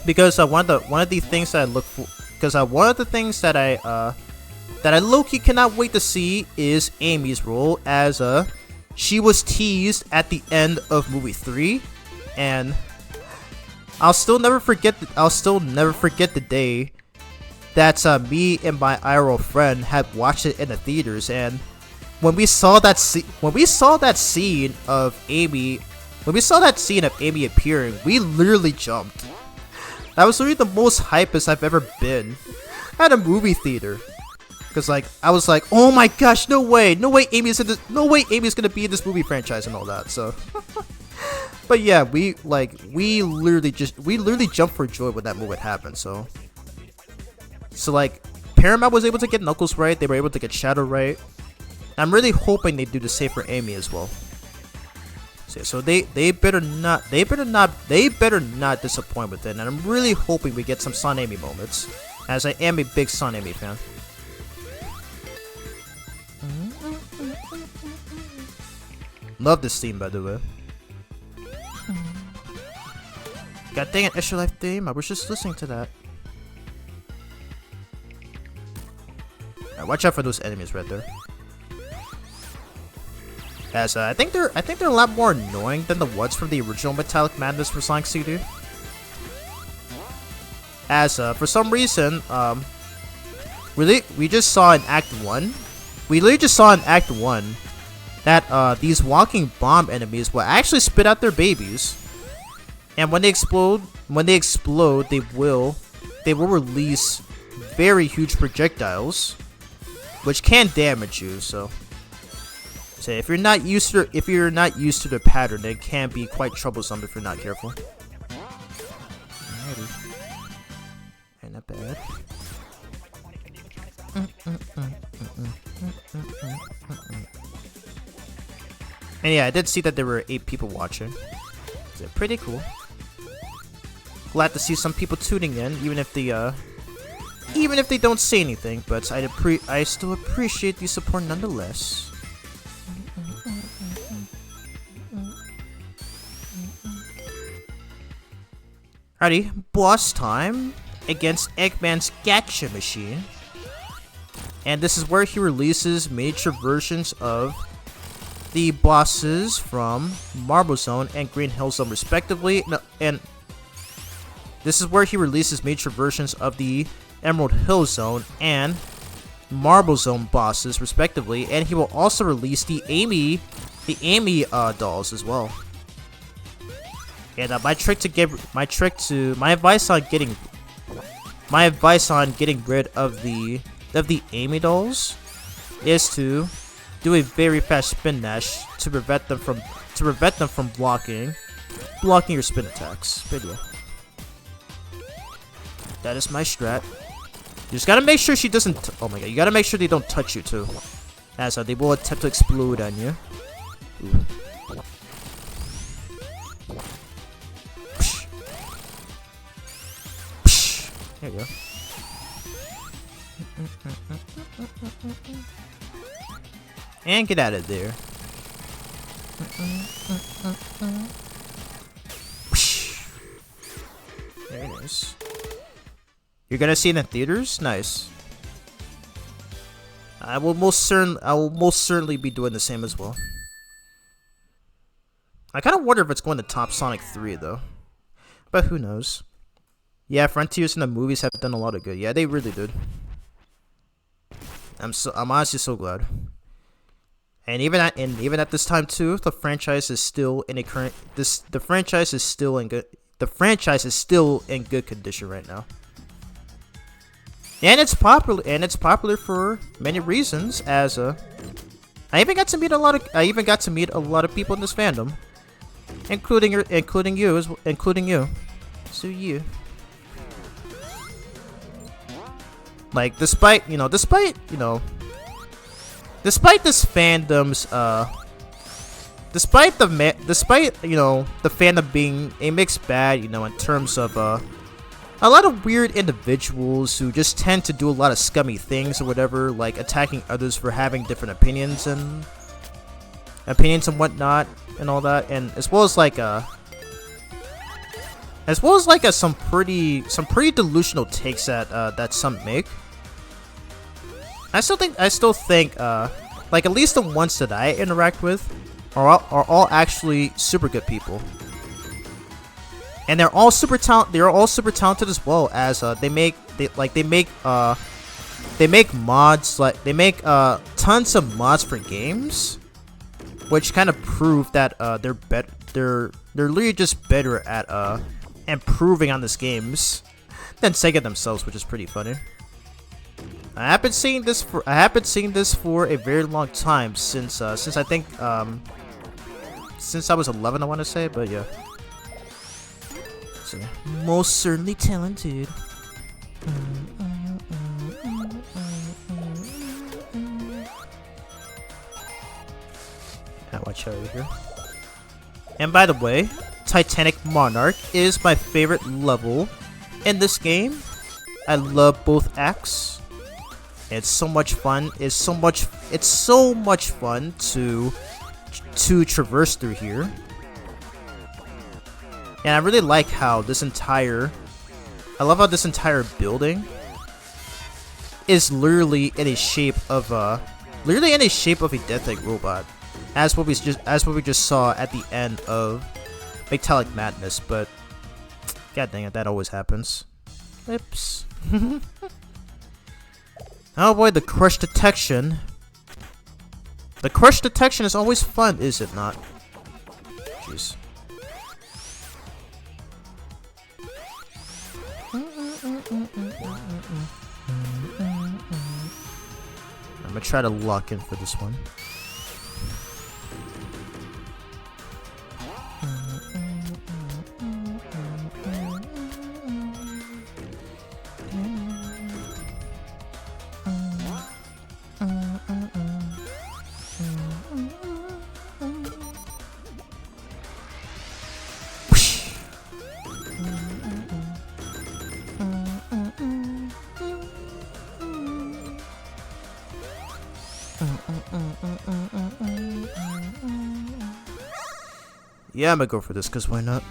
because one of the things that I look for, one of the things that I low-key cannot wait to see is Amy's role, as she was teased at the end of movie 3, and I'll still never forget the day that me and my IRL friend had watched it in the theaters, and when we saw that scene of Amy appearing, we literally jumped. That was literally the most hypest I've ever been at a movie theater. Cause like I was like, oh my gosh, no way Amy's gonna be in this movie franchise and all that. So, but yeah, we literally jumped for joy when that moment happened. So like Paramount was able to get Knuckles right, they were able to get Shadow right. I'm really hoping they do the same for Amy as well. So they better not disappoint with it, and I'm really hoping we get some Son Amy moments, as I am a big Son Amy fan. Love this theme, by the way. God dang it, Extra Life theme. I was just listening to that. Right, watch out for those enemies right there. As I think they're a lot more annoying than the ones from the original Metallic Madness for Sonic CD. As for some reason, we just saw in Act 1. We literally just saw in Act 1 that these walking bomb enemies will actually spit out their babies, and when they explode, they will release very huge projectiles, which can damage you. So if you're not used to the pattern, it can be quite troublesome if you're not careful. Alrighty, ain't that bad. And yeah, I did see that there were 8 people watching. So pretty cool. Glad to see some people tuning in, even if they don't say anything. But I still appreciate the support nonetheless. Alrighty, boss time against Eggman's Gacha Machine. And this is where he releases miniature versions of the bosses from Marble Zone and Green Hill Zone respectively, and this is where he releases miniature versions of the Emerald Hill Zone and Marble Zone bosses respectively, and he will also release the Amy dolls as well. And my advice on getting rid of the Amy dolls is to do a very fast spin dash to prevent them from blocking your spin attacks. But yeah, that is my strat. You just gotta make sure she doesn't. Oh my god, you gotta make sure they don't touch you too, as they will attempt to explode on you. Ooh. There you go. And get out of there. There it is. You're gonna see it in theaters? Nice. I will most certainly be doing the same as well. I kind of wonder if it's going to top Sonic 3 though, but who knows? Yeah, Frontiers in the movies have done a lot of good. Yeah, they really did. I'm honestly so glad. And even at this time too, the franchise is still in good condition right now. And it's popular for many reasons, as I even got to meet a lot of people in this fandom, including you. So you. Like, despite this fandom's despite the fandom being a mixed bag, in terms of a lot of weird individuals who just tend to do a lot of scummy things or whatever, like attacking others for having different opinions and whatnot and all that, and as well as some pretty delusional takes that some make. I still think like at least the ones that I interact with are all actually super good people, and they're all super talented as well, as they make mods, like they make tons of mods for games, which kind of prove that they're literally just better at improving on these games than Sega themselves, which is pretty funny. I have been seeing this for a very long time, since I think since I was 11, I want to say, but yeah. So, most certainly talented. Watch out over here. And by the way, Titanic Monarch is my favorite level in this game. I love both acts. It's so much fun. It's so much fun to traverse through here. And I really like how this entire building is literally in a shape of a Death Egg robot, as what we just saw at the end of Metallic Madness. But god dang it, that always happens. Oops. Oh boy, the crush detection. The crush detection is always fun, is it not? Jeez. I'm gonna try to lock in for this one. Yeah, I'm gonna go for this, because why not?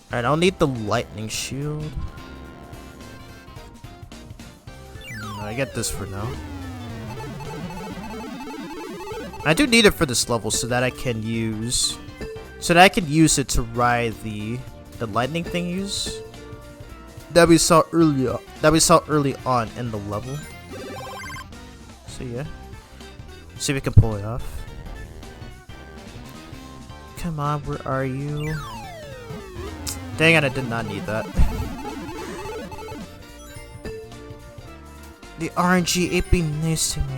Alright, I'll need the lightning shield. I get this for now. I do need it for this level so that I can use it to ride the lightning thingies that we saw early on in the level. So yeah. See if we can pull it off. Come on, where are you? Dang it, I did not need that. The RNG, it be nice to me.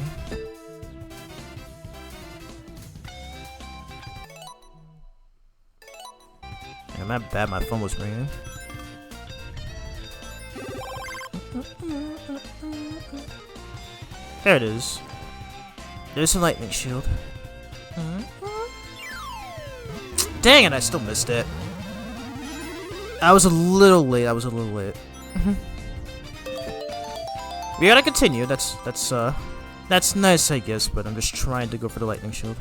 I'm not bad, my phone was ringing. There it is. There's a lightning shield. Dang it, I still missed it. I was a little late. We gotta continue. That's nice, I guess, but I'm just trying to go for the lightning shield.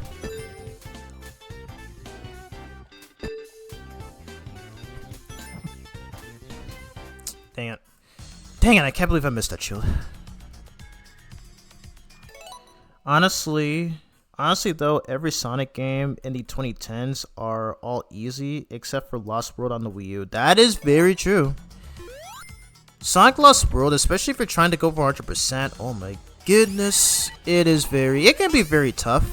Dang it. Dang it, I can't believe I missed that shield. Honestly though, every Sonic game in the 2010s are all easy except for Lost World on the Wii U. That is very true. Sonic Lost World, especially if you're trying to go for 100%, oh my goodness, it can be very tough.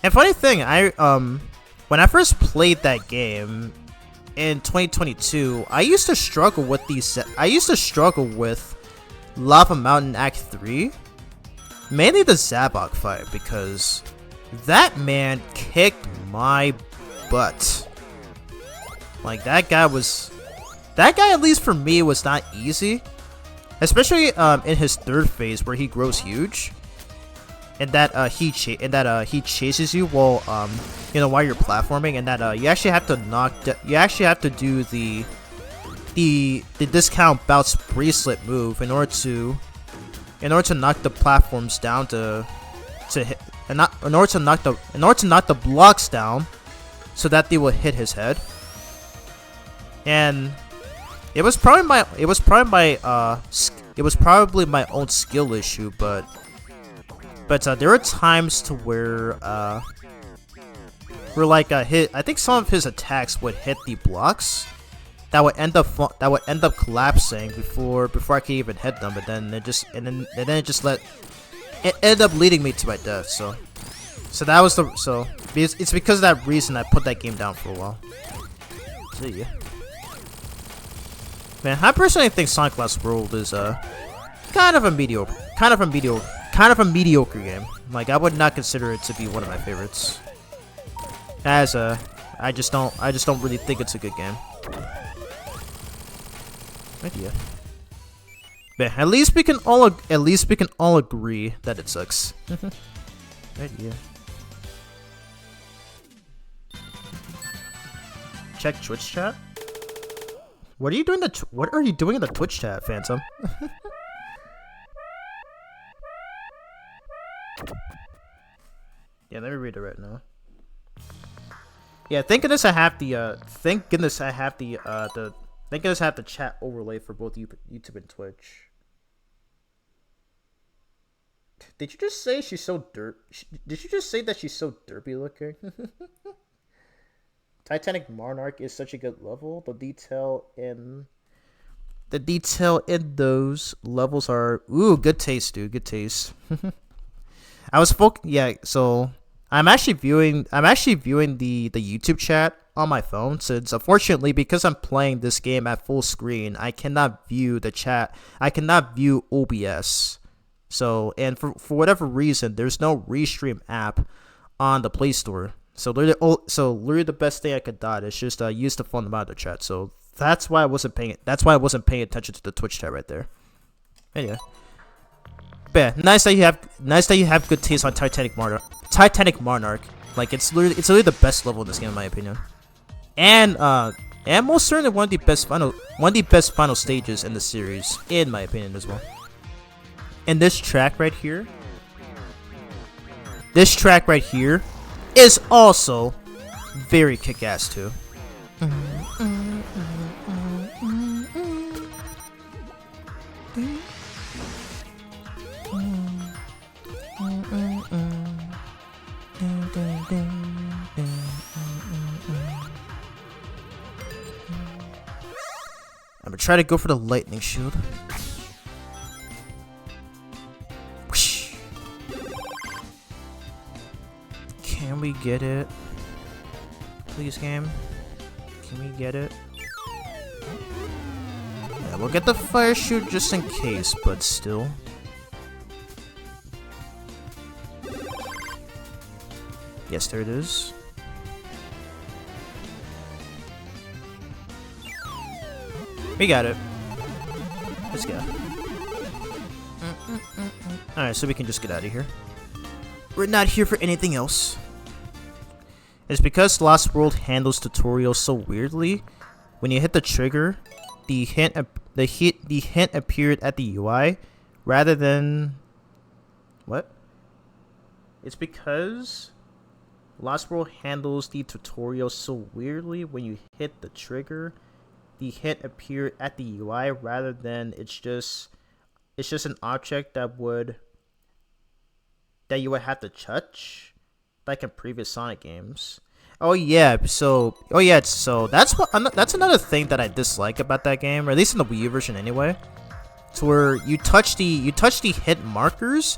And funny thing, when I first played that game in 2022, I used to struggle with Lava Mountain Act 3. Mainly the Zabok fight, because that man kicked my butt. Like, that guy, at least for me, was not easy. Especially in his third phase where he grows huge. And that he chases you while while you're platforming, and that you actually have to do the discount bounce bracelet move in order to knock the platforms down in order to knock the blocks down so that they will hit his head. And it was probably my own skill issue, but there were times to where I think some of his attacks would hit the blocks that would end up collapsing before I could even hit them, but then it ended up leading me to my death. So it's because of that reason I put that game down for a while. So yeah. Man, I personally think Sonic Lost World is kind of a mediocre game. Like, I would not consider it to be one of my favorites. I just don't really think it's a good game. Idea. But at least we can all agree that it sucks. Idea. Check Twitch chat. What are you doing in the Twitch chat, Phantom? Yeah, let me read it right now. Yeah, thank goodness I have the chat overlay for both YouTube and Twitch. Did you just say she's so Did you just say that she's so derpy looking? Titanic Monarch is such a good level. The detail in those levels are good taste, dude. Good taste. So I'm actually viewing the YouTube chat on my phone, since unfortunately, because I'm playing this game at full screen, I cannot view the chat. I cannot view OBS. So, and for whatever reason, there's no Restream app on the Play Store. So literally the best thing I could do is just use the phone to monitor chat. So that's why I wasn't paying attention to the Twitch chat right there. Anyway. But yeah, nice that you have good taste on Titanic Monarch. Like, it's literally the best level in this game, in my opinion. And most certainly one of the best final stages in the series, in my opinion, as well. And this track right here is also very kick-ass too. I'm gonna try to go for the lightning shield. Whoosh. Can we get it? Please, game. Can we get it? Yeah, we'll get the fire shoot just in case, but still. Yes, there it is. We got it. Let's go. Alright, so we can just get out of here. We're not here for anything else. It's because Lost World handles tutorials so weirdly. When you hit the trigger, the hint appeared at the UI rather than what? It's because Lost World handles the tutorial so weirdly. When you hit the trigger, the hint appeared at the UI rather than it's just an object that you would have to touch, like in previous Sonic games. So that's another thing that I dislike about that game, or at least in the Wii U version anyway. It's where you touch the hit markers,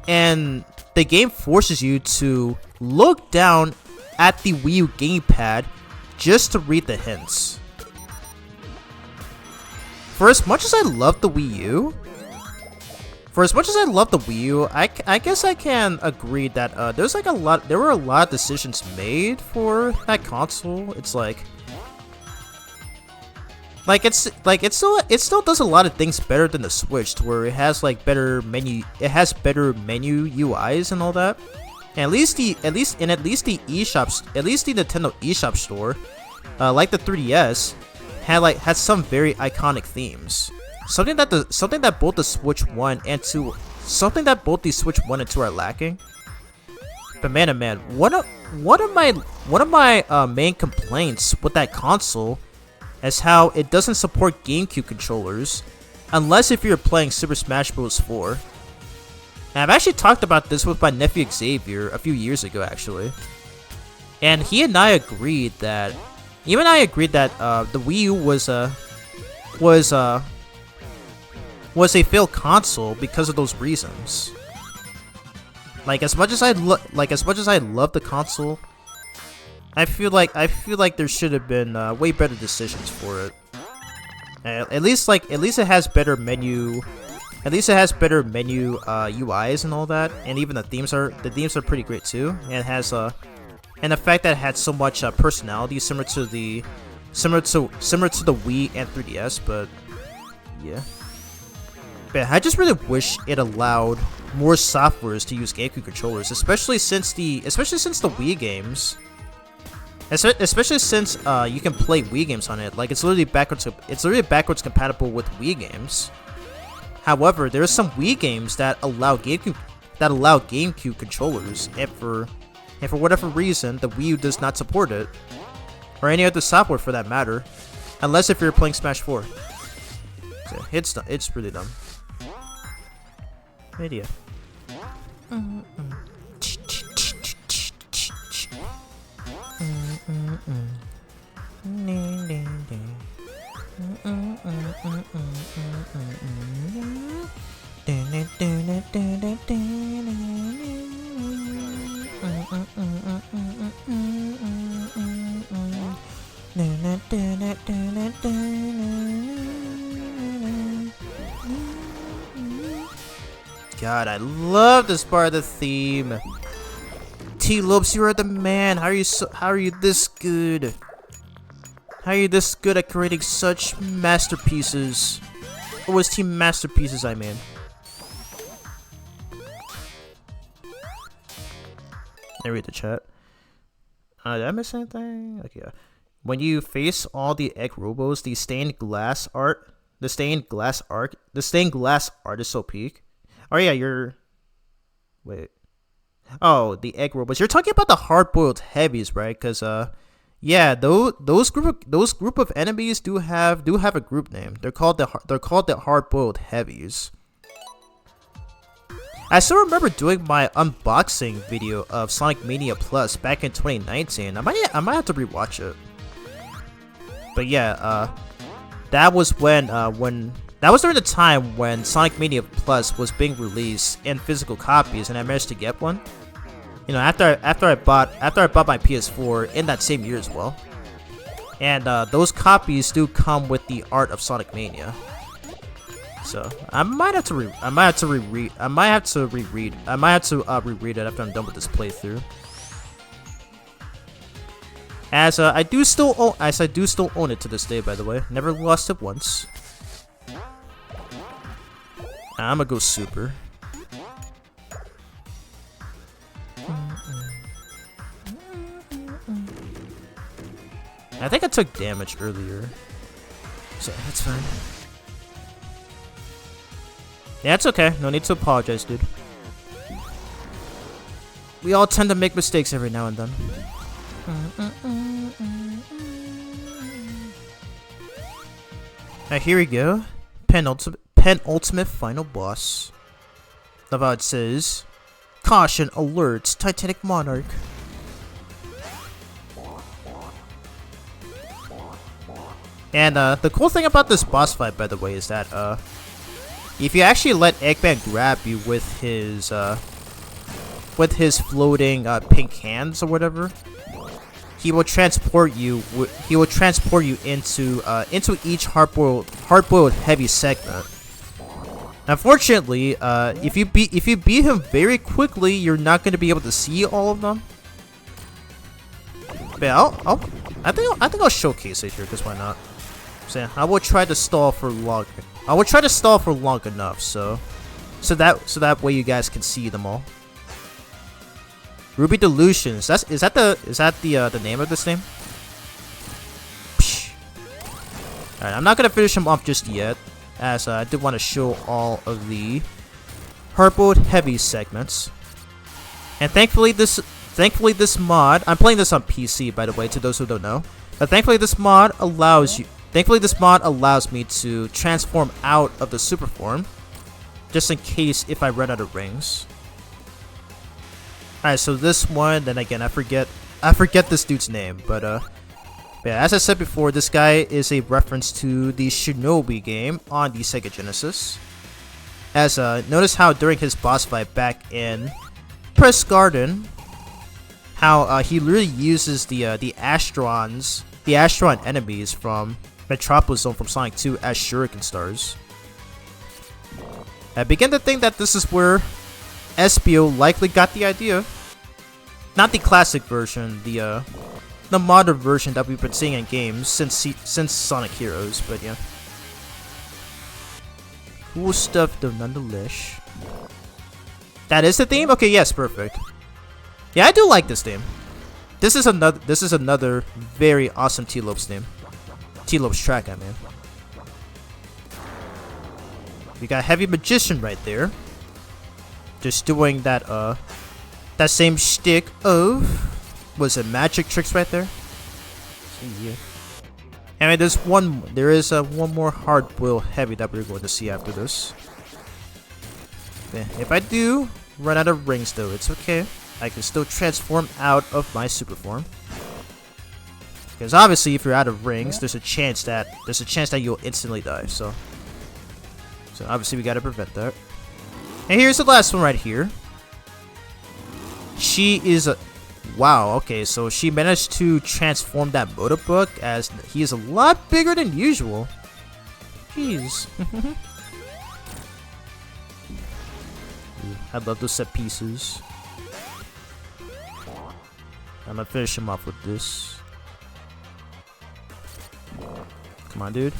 and the game forces you to look down at the Wii U gamepad just to read the hints. For as much as I love the Wii U, I guess I can agree that there were a lot of decisions made for that console. It still does a lot of things better than the Switch, to where it has better menu UIs and all that. And at least the eShops, at least the Nintendo eShop store, like the 3DS, had some very iconic themes. Something that both the Switch 1 and 2 are lacking. But man, oh man, one of my main complaints with that console is how it doesn't support GameCube controllers, unless if you're playing Super Smash Bros. 4. And I've actually talked about this with my nephew Xavier a few years ago, actually. And he and I agreed that the Wii U was a failed console because of those reasons. As much as I love the console, I feel like there should have been way better decisions for it. At least it has better menu. At least it has better menu UIs and all that, and even the themes are pretty great too. And it has and the fact that it had so much personality, similar to the Wii and 3DS. But yeah. But I just really wish it allowed more softwares to use GameCube controllers, especially since the Wii games, especially since you can play Wii games on it. It's literally backwards compatible with Wii games. However, there are some Wii games that allow GameCube controllers, and for whatever reason, the Wii U does not support it, or any other software for that matter, unless if you're playing Smash 4. So it's really dumb. Idea. God, I love this part of the theme. T-Lopes, you are the man. How are you this good? How are you this good at creating such masterpieces? OST masterpieces, I mean. I read the chat. Did I miss anything? Okay. When you face all the egg robos, the stained glass art is so peak. Oh yeah, wait. Oh, the egg robots. You're talking about the hard-boiled heavies, right? Because yeah, those group of enemies do have a group name. They're called the hard-boiled heavies. I still remember doing my unboxing video of Sonic Mania Plus back in 2019. I might have to rewatch it. But yeah, that was when that was during the time when Sonic Mania Plus was being released in physical copies, and I managed to get one. You know, after I bought my PS4 in that same year as well. And those copies do come with the art of Sonic Mania. So I might have to reread it after I'm done with this playthrough. As I do still own it to this day, by the way. Never lost it once. I'm gonna go super. I think I took damage earlier, so that's fine. Yeah, it's okay. No need to apologize, dude. We all tend to make mistakes every now and then. Alright, here we go. Penultimate final boss. Love how it says, "Caution, alert, Titanic Monarch." And the cool thing about this boss fight, by the way, is that if you actually let Eggman grab you with his floating pink hands or whatever, he will transport you. He will transport you into each hard-boiled heavy segment. Unfortunately, if you beat him very quickly, you're not going to be able to see all of them. But yeah, I think I'll showcase it here, because why not? So I will try to stall for long. I will try to stall for long enough, so that way you guys can see them all. Ruby Delusions. Is that the name of this name? Alright, I'm not gonna finish him off just yet, as I did want to show all of the hard-boiled heavy segments. And thankfully this mod, I'm playing this on PC, by the way, to those who don't know. But thankfully this mod allows me to transform out of the super form, just in case if I run out of rings. Alright, so this one, then again, I forget this dude's name, but yeah, as I said before, this guy is a reference to the Shinobi game on the Sega Genesis. As notice how during his boss fight back in Press Garden, how he literally uses the Astron enemies from Metropolis Zone from Sonic 2 as Shuriken stars. I begin to think that this is where Espio likely got the idea. Not the classic version, the modern version that we've been seeing in games since Sonic Heroes, but yeah. Cool stuff though, nonetheless. That is the theme? Okay, yes, perfect. Yeah, I do like this theme. This is another very awesome T-Lopes theme. T-Lopes track, I mean. We got Heavy Magician right there. Just doing that same shtick of, was it magic tricks right there? Yeah. Anyway, there is one more hard-boiled heavy that we're going to see after this. Yeah, if I do run out of rings though, it's okay. I can still transform out of my super form. Because obviously, if you're out of rings, there's a chance that you'll instantly die. So obviously, we gotta prevent that. And here's the last one right here. She is a wow. Okay, so she managed to transform that Motobook, as he is a lot bigger than usual. Jeez. I love those set pieces. I'm gonna finish him off with this. Come on, dude.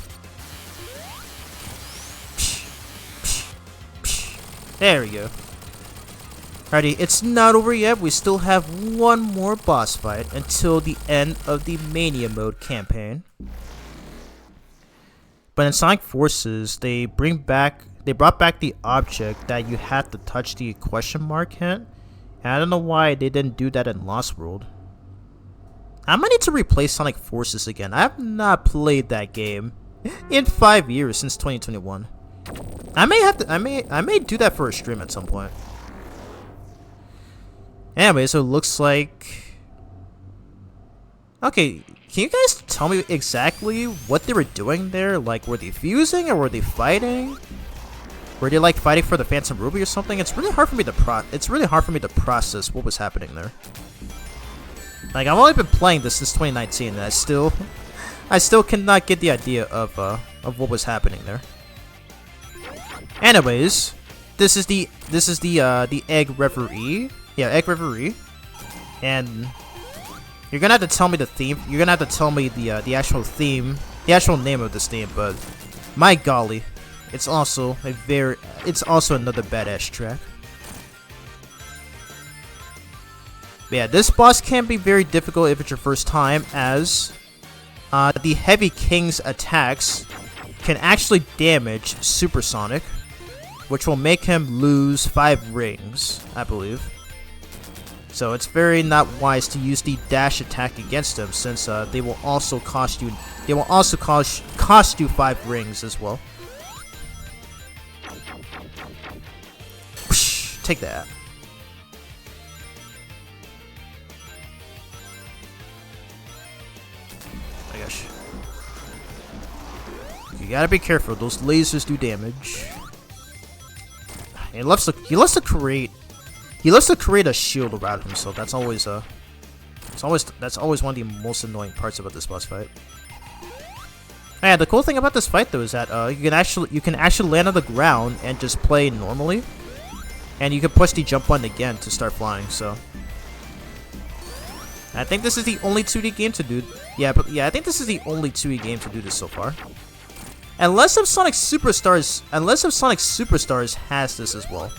There we go. Alrighty, it's not over yet. We still have one more boss fight until the end of the Mania mode campaign. But in Sonic Forces, they brought back the object that you had to touch the question mark hint. And I don't know why they didn't do that in Lost World. I might need to replay Sonic Forces again. I have not played that game in 5 years, since 2021. I may do that for a stream at some point. Anyway, so it looks like, okay, can you guys tell me exactly what they were doing there? Like, were they fusing or were they fighting? Were they like fighting for the Phantom Ruby or something? It's really hard for me to process what was happening there. Like, I've only been playing this since 2019, and I still cannot get the idea of what was happening there. Anyways, this is the egg reverie. Yeah, egg reverie. And you're gonna have to tell me the theme. You're gonna have to tell me the actual theme, the actual name of this theme. But my golly, it's also another badass track. But yeah, this boss can be very difficult if it's your first time, as the Heavy King's attacks can actually damage Supersonic, which will make him lose 5 rings, I believe. So it's very not wise to use the dash attack against him, since they will also cost you. They will also cost you 5 rings as well. Take that. Oh my gosh. You gotta be careful. Those lasers do damage. He loves to create a shield around himself. That's always one of the most annoying parts about this boss fight. Yeah, the cool thing about this fight though is that you can actually land on the ground and just play normally, and you can push the jump button again to start flying. So I think this is the only 2D game to do. Yeah, I think this is the only 2D game to do this so far. Unless if Sonic Superstars has this as well.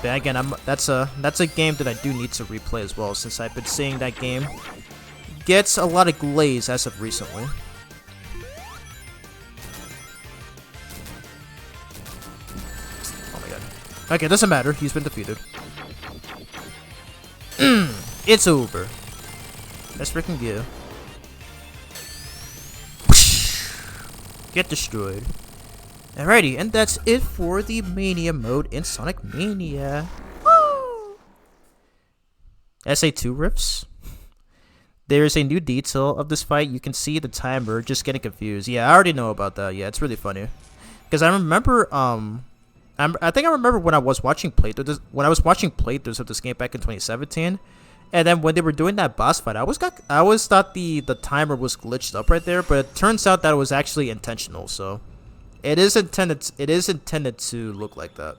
But again, that's a game that I do need to replay as well, since I've been seeing that game gets a lot of glaze as of recently. Oh my god. Okay, doesn't matter. He's been defeated. It's over. Let's freaking go. Get destroyed. Alrighty, and that's it for the Mania mode in Sonic Mania. Woo! SA2 riffs. There is a new detail of this fight. You can see the timer just getting confused. Yeah, I already know about that. Yeah, it's really funny. Because I remember, I think I remember when I was watching playthroughs of this game back in 2017. And then when they were doing that boss fight, I always thought the timer was glitched up right there, but it turns out that it was actually intentional. So it is intended to look like that.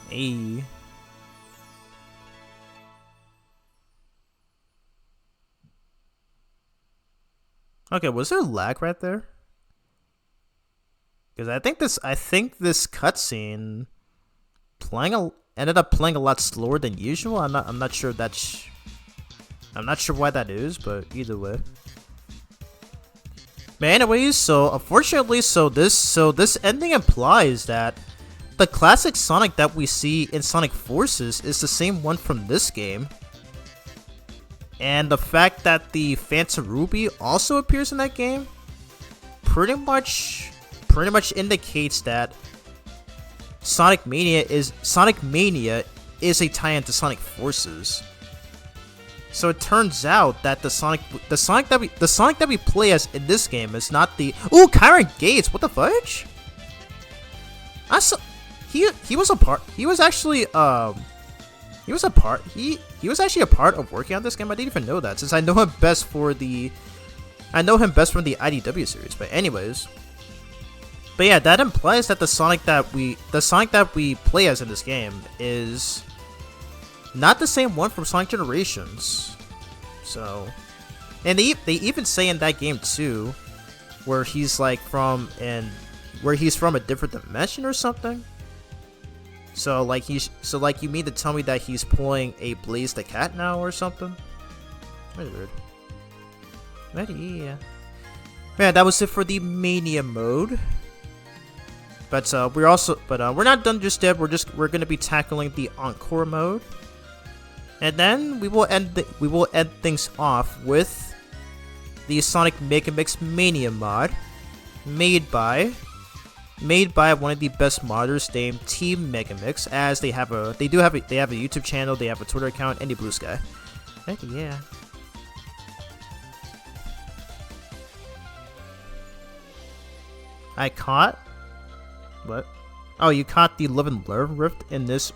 Hey. Okay, was there lag right there? Because I think this cutscene ended up playing a lot slower than usual. I'm not sure why that is, but either way. But anyways, so unfortunately, this ending implies that the classic Sonic that we see in Sonic Forces is the same one from this game. And the fact that the Phantom Ruby also appears in that game pretty much indicates that Sonic Mania is a tie-in to Sonic Forces. So it turns out that the Sonic that we play as in this game is not the Kyron Gates. What the fudge? He was actually a part of working on this game. I didn't even know that, since I know him best from the IDW series. But anyways, yeah, that implies that the Sonic that we play as in this game is not the same one from Sonic Generations. So, and they even say in that game too, where he's from a different dimension or something. So you mean to tell me that he's pulling a Blaze the Cat now or something? Weird. But yeah. Man, that was it for the Mania mode. But we're not done just yet. We're gonna be tackling the Encore mode, and then we will end things off with the Sonic Mega Mix Mania mod, made by one of the best modders named Team Megamix, as they have a YouTube channel, they have a Twitter account, and a Blue Sky. Heck yeah. I caught What? Oh, you caught the live and learn rift in this.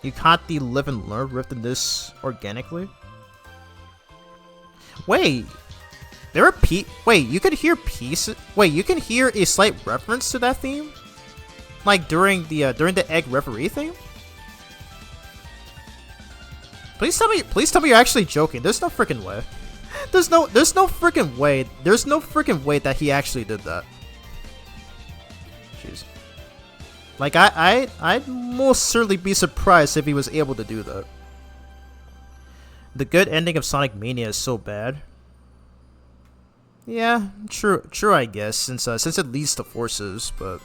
You caught the live and learn rift in this organically. Wait, there are Wait, you can hear pieces. Wait, you can hear a slight reference to that theme, like during the egg referee thing. Please tell me you're actually joking. There's no freaking way. There's no freaking way. There's no freaking way that he actually did that. Jeez. Like I'd most certainly be surprised if he was able to do that. The good ending of Sonic Mania is so bad. Yeah, true, I guess, since it leads to Forces, but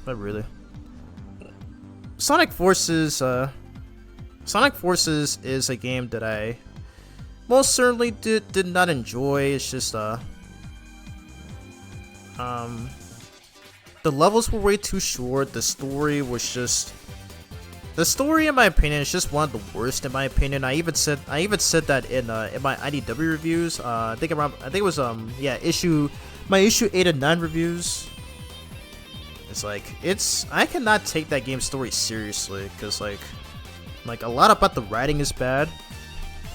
really, Sonic Forces is a game that I most certainly did not enjoy. It's just the levels were way too short. The story, in my opinion, is just one of the worst. In my opinion, I even said that in my IDW reviews. I think it was issue 8 and 9 reviews. It's like I cannot take that game's story seriously because like a lot about the writing is bad.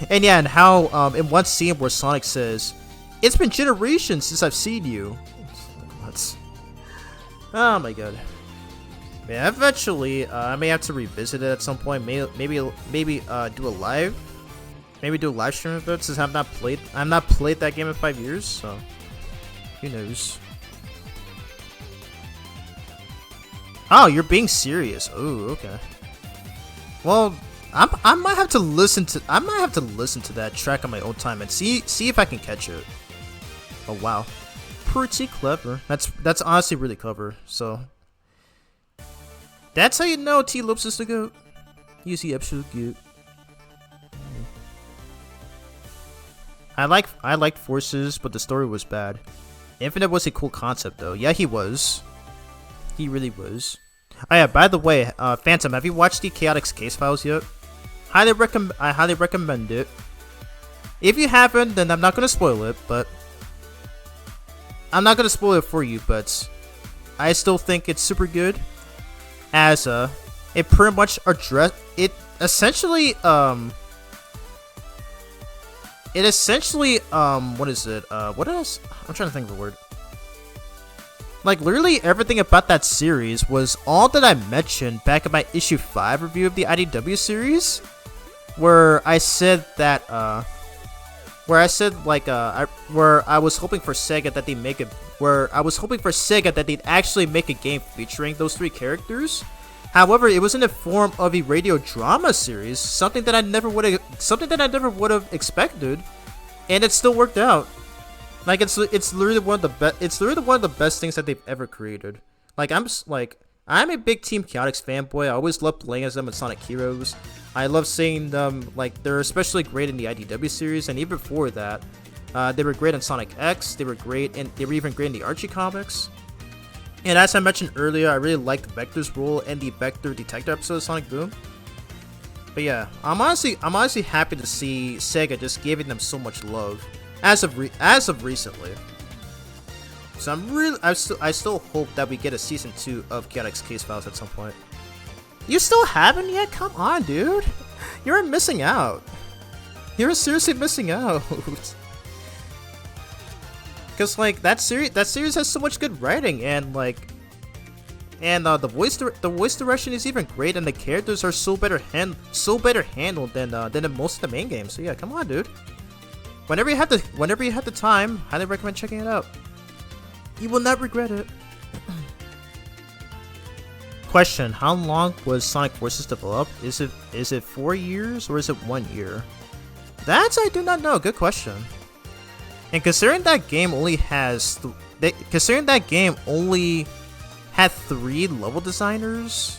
And yeah, and how in one scene where Sonic says, "It's been generations since I've seen you." What? Oh my god. Yeah, eventually, I may have to revisit it at some point. Maybe do a live stream of it, since I've not played that game in 5 years. So who knows? Oh, you're being serious. Oh, okay. Well, I might have to listen to that track on my own time and see if I can catch it. Oh wow, pretty clever. That's honestly really clever. So. That's how you know T-Lopes is the GOAT. You see absolute GOAT. I liked Forces, but the story was bad. Infinite was a cool concept though. Yeah, he was. He really was. Oh yeah, by the way, Phantom, have you watched the Chaotix Case Files yet? I highly recommend it. If you haven't, then I'm not gonna spoil it, but I'm not gonna spoil it for you, but I still think it's super good. As it pretty much essentially what is it? What is, I'm trying to think of the word. Like literally everything about that series was all that I mentioned back in my issue 5 review of the IDW series, where I said that where I was hoping for Sega that they'd actually make a game featuring those 3 characters. However, it was in the form of a radio drama series, something that I never would have expected, and it still worked out. Like it's literally one of the best things that they've ever created. Like I'm a big Team Chaotix fanboy. I always love playing as them in Sonic Heroes. I love seeing them, like, they're especially great in the IDW series, and even before that, they were great in Sonic X. They were even great in the Archie comics. And as I mentioned earlier, I really liked Vector's role in the Vector Detector episode of Sonic Boom. But yeah, I'm honestly happy to see Sega just giving them so much love as of recently. So I still hope that we get a season 2 of Chaotix Case Files at some point. You still haven't yet? Come on, dude. You're missing out. You're seriously missing out. Cause like that series has so much good writing, and the voice direction is even great, and the characters are so better handled than in most of the main games. So yeah, come on, dude. Whenever you have the time, highly recommend checking it out. You will not regret it. Question: how long was Sonic Forces developed? Is it 4 years or is it 1 year? That I do not know. Good question. And considering that game only had 3 level designers,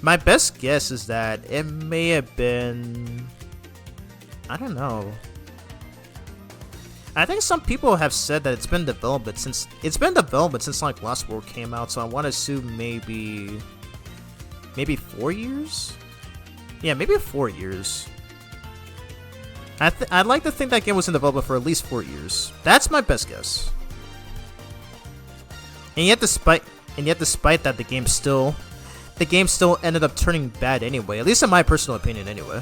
my best guess is that it may have been, I don't know. I think some people have said that it's been development since Sonic Lost World came out, so I want to assume maybe 4 years. Yeah, maybe 4 years. I'd like to think that game was in development for at least 4 years. That's my best guess. And yet, despite that, the game still ended up turning bad anyway. At least in my personal opinion, anyway.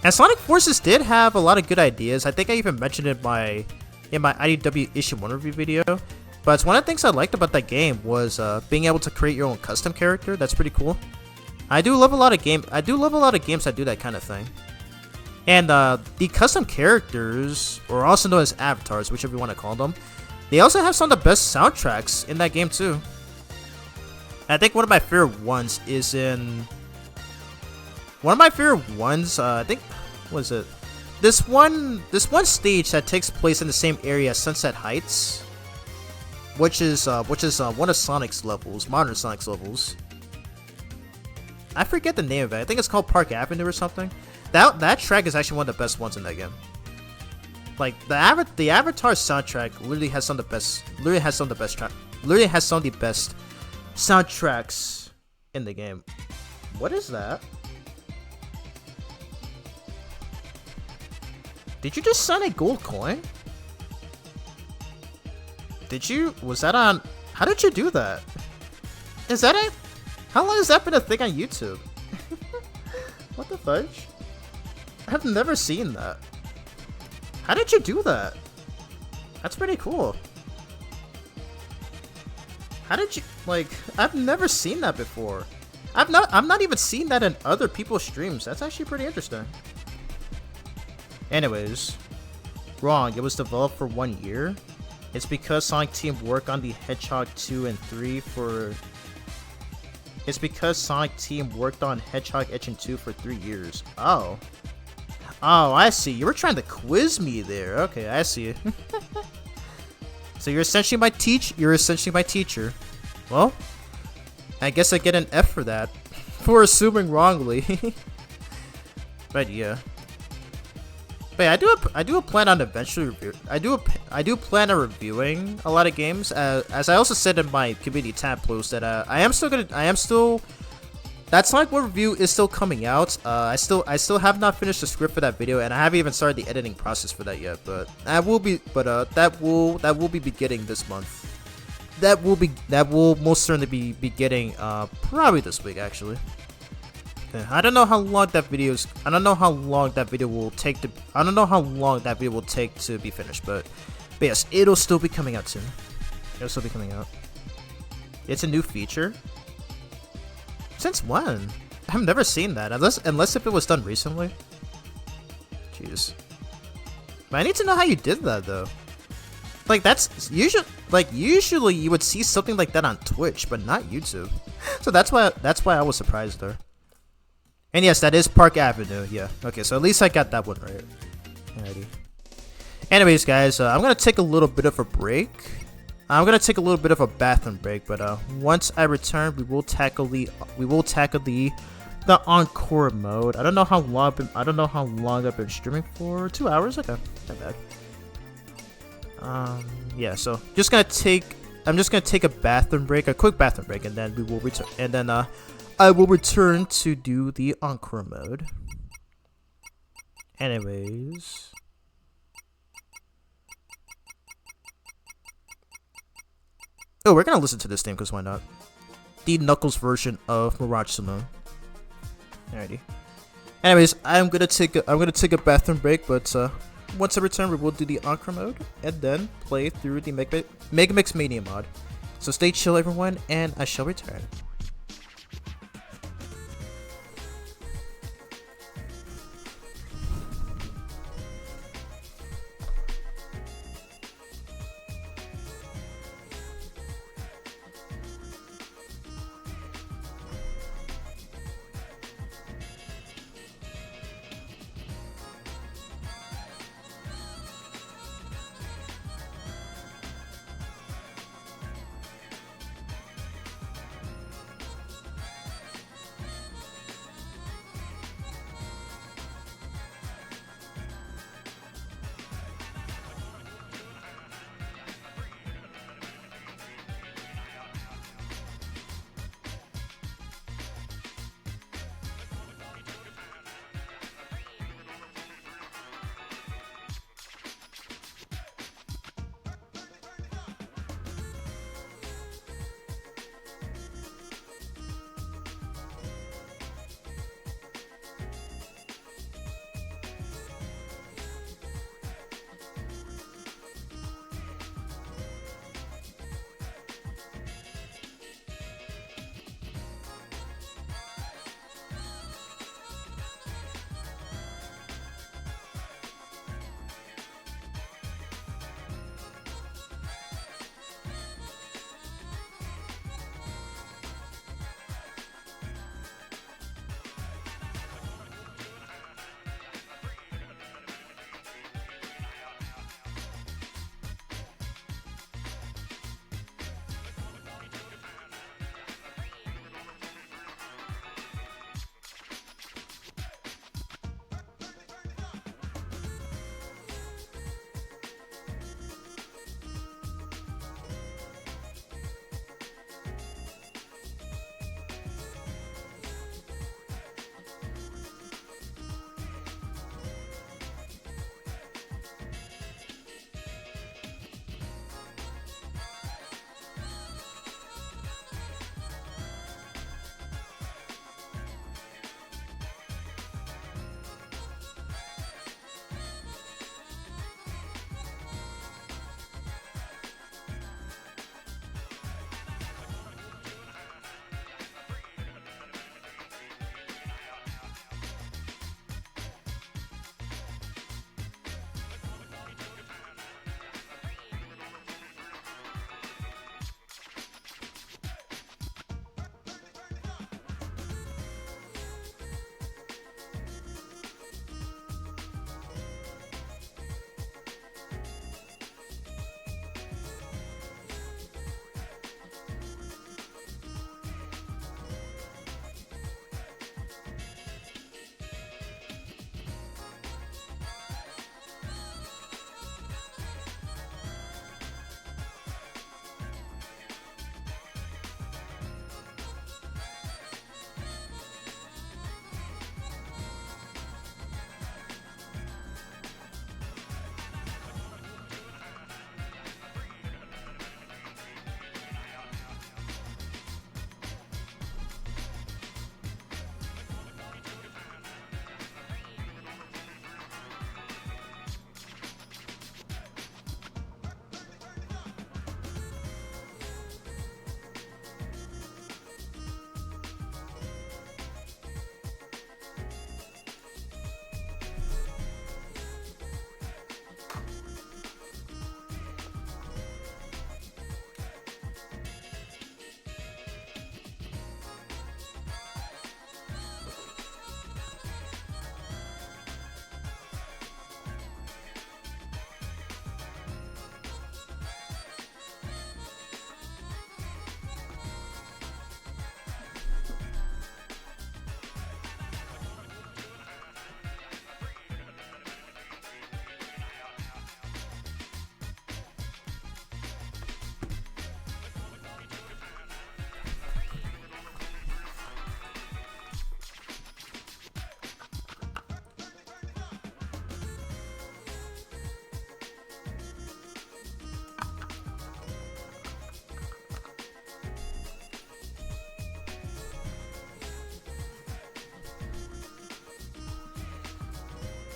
And Sonic Forces did have a lot of good ideas. I think I even mentioned it in my IDW Issue 1 review video. But one of the things I liked about that game was being able to create your own custom character. That's pretty cool. I do love a lot of games that do that kind of thing. And the custom characters, or also known as avatars, whichever you want to call them, they also have some of the best soundtracks in that game too. I think one of my favorite ones is in... I think, was it? This one stage that takes place in the same area as Sunset Heights, which is one of Sonic's levels, modern Sonic's levels. I forget the name of it. I think it's called Park Avenue or something. That track is actually one of the best ones in that game. Like the Avatar soundtrack literally has some of the best soundtracks in the game. What is that? Did you just sign a gold coin? Was that on... How did you do that? How long has that been a thing on YouTube? What the fudge? I've never seen that. How did you do that? That's pretty cool. How did you... Like, I've never seen that before. I'm not even seeing that in other people's streams. That's actually pretty interesting. Anyways, wrong. It was developed for 1 year. It's because Sonic Team worked on the Hedgehog 2 and 3 for... It's because Sonic Team worked on Hedgehog Edge and 2 for 3 years. Oh. Oh, I see. You were trying to quiz me there. Okay, I see. So you're essentially my teacher. Well, I guess I get an F for that. For assuming wrongly. But yeah. But I do plan on eventually I do plan on reviewing a lot of games. As I also said in my community tab post that that Sonic 1 review is still coming out. I still have not finished the script for that video, and I haven't even started the editing process for that yet. But that will be beginning this month. That will most certainly be beginning probably this week actually. I don't know how long that video will take to be finished, but yes, it'll still be coming out soon. It's a new feature. Since when? I've never seen that, unless if it was done recently. Jeez. But I need to know how you did that though. Like usually you would see something like that on Twitch, but not YouTube. So that's why I was surprised there. And yes, that is Park Avenue. Yeah. Okay, so at least I got that one right. Alrighty. Anyways, guys, I'm gonna take a little bit of a break. I'm gonna take a little bit of a bathroom break, but once I return, we will tackle the encore mode. I don't know how long I've been streaming for. 2 hours. Okay, not bad. Yeah. So I'm just gonna take a bathroom break, a quick bathroom break, and then we will return. And then I will return to do the encore mode. Anyways. Oh, we're gonna listen to this theme because why not? The Knuckles version of Mirage Saloon. Alrighty. Anyways, I'm gonna take a bathroom break, but once I return, we will do the encore mode and then play through the Mega Mix Mania mod. So stay chill, everyone, and I shall return.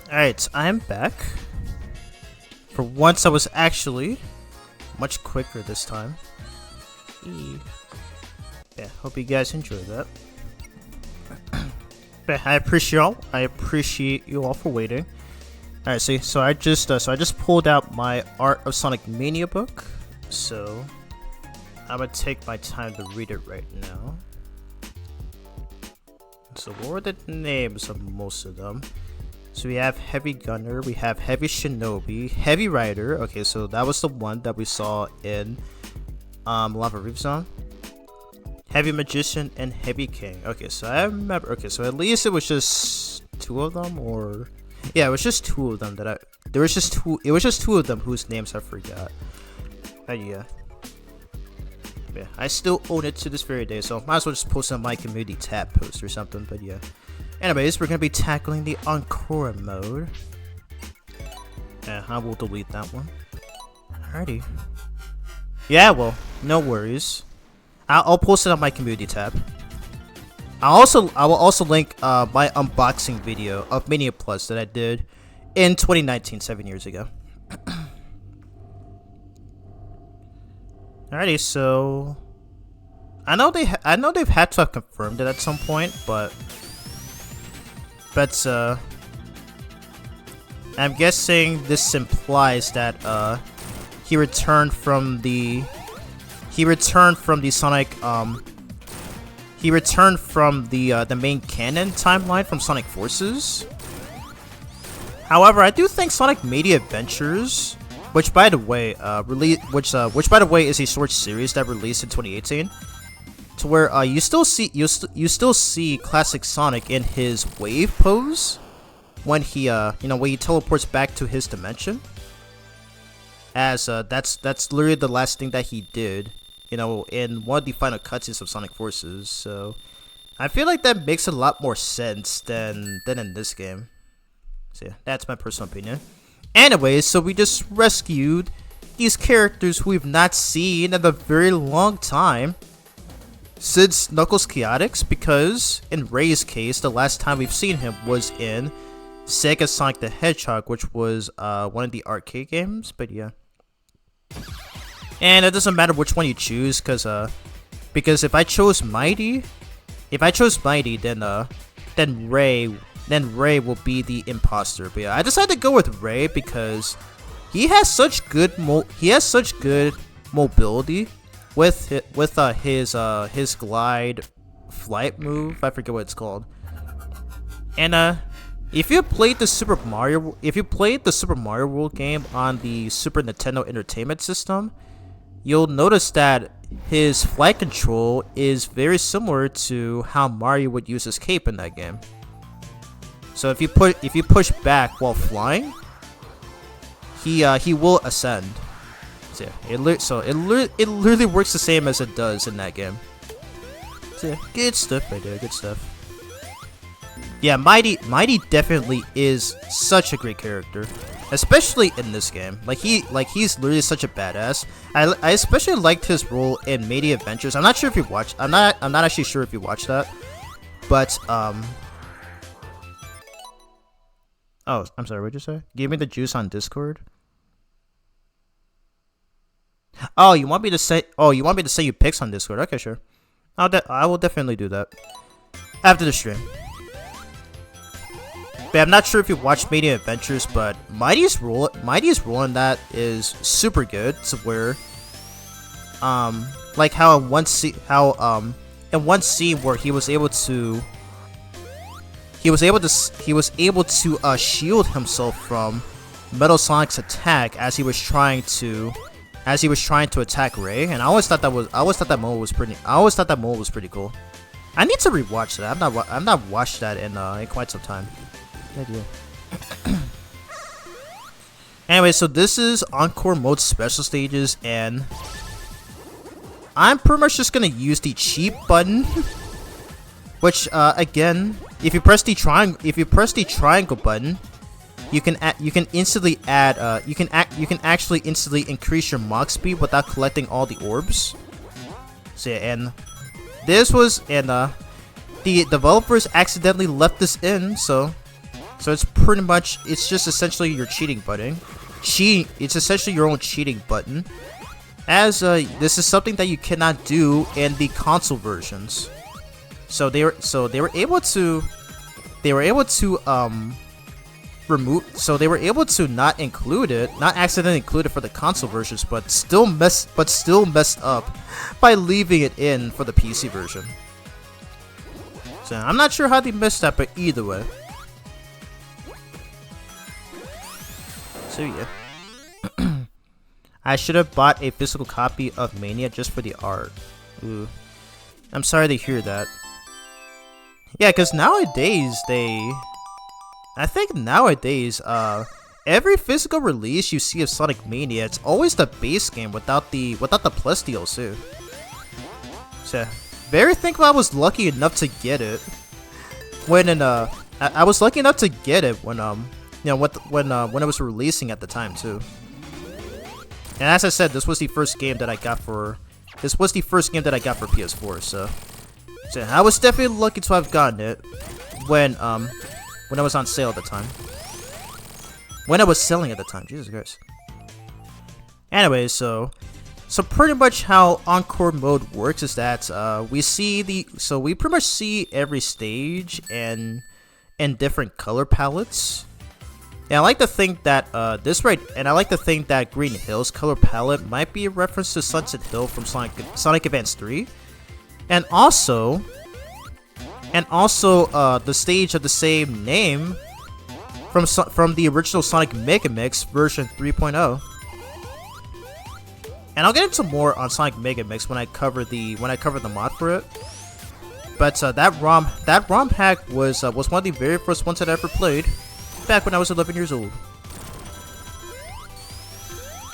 Alright, I'm back. For once, I was actually much quicker this time. Yeah, hope you guys enjoyed that. But I appreciate you all for waiting. Alright, so I just pulled out my Art of Sonic Mania book. So I'm gonna take my time to read it right now. So what were the names of most of them? So we have Heavy Gunner, we have Heavy Shinobi, Heavy Rider. Okay, so that was the one that we saw in Lava Reef Zone. Heavy Magician and Heavy King. Okay, so I remember. Okay, so at least it was just two of them, or yeah, it was just two of them that It was just two of them whose names I forgot. But yeah, I still own it to this very day, so might as well just post on my community tab post or something. But yeah. Anyways, we're gonna be tackling the Encore mode. Yeah, I will delete that one. Alrighty. Yeah, well, no worries. I'll post it on my community tab. I will also link my unboxing video of Mania Plus that I did in 2019, 7 years ago. Alrighty, so I know they've had to have confirmed it at some point, but I'm guessing this implies that he returned from the Sonic he returned from the main canon timeline from Sonic Forces. However, I do think Sonic Mania Adventures, which by the way is a short series that released in 2018, to where you still see classic Sonic in his wave pose when he when he teleports back to his dimension. As that's literally the last thing that he did, in one of the final cutscenes of Sonic Forces. So I feel like that makes a lot more sense than in this game. So yeah, that's my personal opinion. Anyways, so we just rescued these characters who we've not seen in a very long time since Knuckles Chaotix, because in Ray's case, the last time we've seen him was in Sega Sonic the Hedgehog, which was one of the arcade games. But yeah, and it doesn't matter which one you choose, because if I chose Mighty, then Ray will be the imposter. But yeah, I decided to go with Ray because he has such good mobility with his glide flight move. I forget what it's called. And if you played the Super Mario World game on the Super Nintendo Entertainment System, you'll notice that his flight control is very similar to how Mario would use his cape in that game. So if you push back while flying, he will ascend. So yeah, it literally works the same as it does in that game. So yeah, good stuff right there, good stuff. Yeah, Mighty definitely is such a great character, especially in this game. He's literally such a badass. I especially liked his role in Mania Adventures. I'm not sure if you watched. I'm not actually sure if you watched that, but Oh, I'm sorry. What'd you say? Give me the juice on Discord. Oh, you want me to say? Oh, you want me to say you picks on Discord? Okay, sure. I will definitely do that after the stream. But I'm not sure if you watched Mania Adventures, but Mighty's role in that is super good. To where, like how in one scene where he was able to shield himself from Metal Sonic's attack as he was trying to attack Ray, and I always thought that moment was pretty cool. I need to rewatch that. I've not watched that in quite some time. Yeah. Anyway, so this is Encore mode special stages, and I'm pretty much just gonna use the cheap button, which again, if you press the triangle button, you can instantly add you can actually instantly increase your Mach speed without collecting all the orbs. So yeah, and the developers accidentally left this in, so it's pretty much, it's just essentially your cheating button. It's essentially your own cheating button. As this is something that you cannot do in the console versions. So they were able to not include it, not accidentally include it for the console versions, but still messed up by leaving it in for the PC version. So I'm not sure how they missed that, but either way. So yeah. I should have bought a physical copy of Mania just for the art. Ooh. I'm sorry to hear that. Yeah, because nowadays I think nowadays, every physical release you see of Sonic Mania, it's always the base game without the Plus DLC. So, very thankful I was lucky enough to get it. I was lucky enough to get it when when it was releasing at the time too. And as I said, this was the first game that I got for PS4. So I was definitely lucky to have gotten it when it was on sale at the time. When it was selling at the time, Jesus Christ. Anyway, so pretty much how Encore mode works is that we pretty much see every stage in different color palettes. And I like to think that Green Hill's color palette might be a reference to Sunset Hill from Sonic Advance 3, and also the stage of the same name from the original Sonic Mega Mix version 3.0. And I'll get into more on Sonic Mega Mix when I cover the mod for it. But that ROM hack was one of the very first ones that I ever played back when I was 11 years old.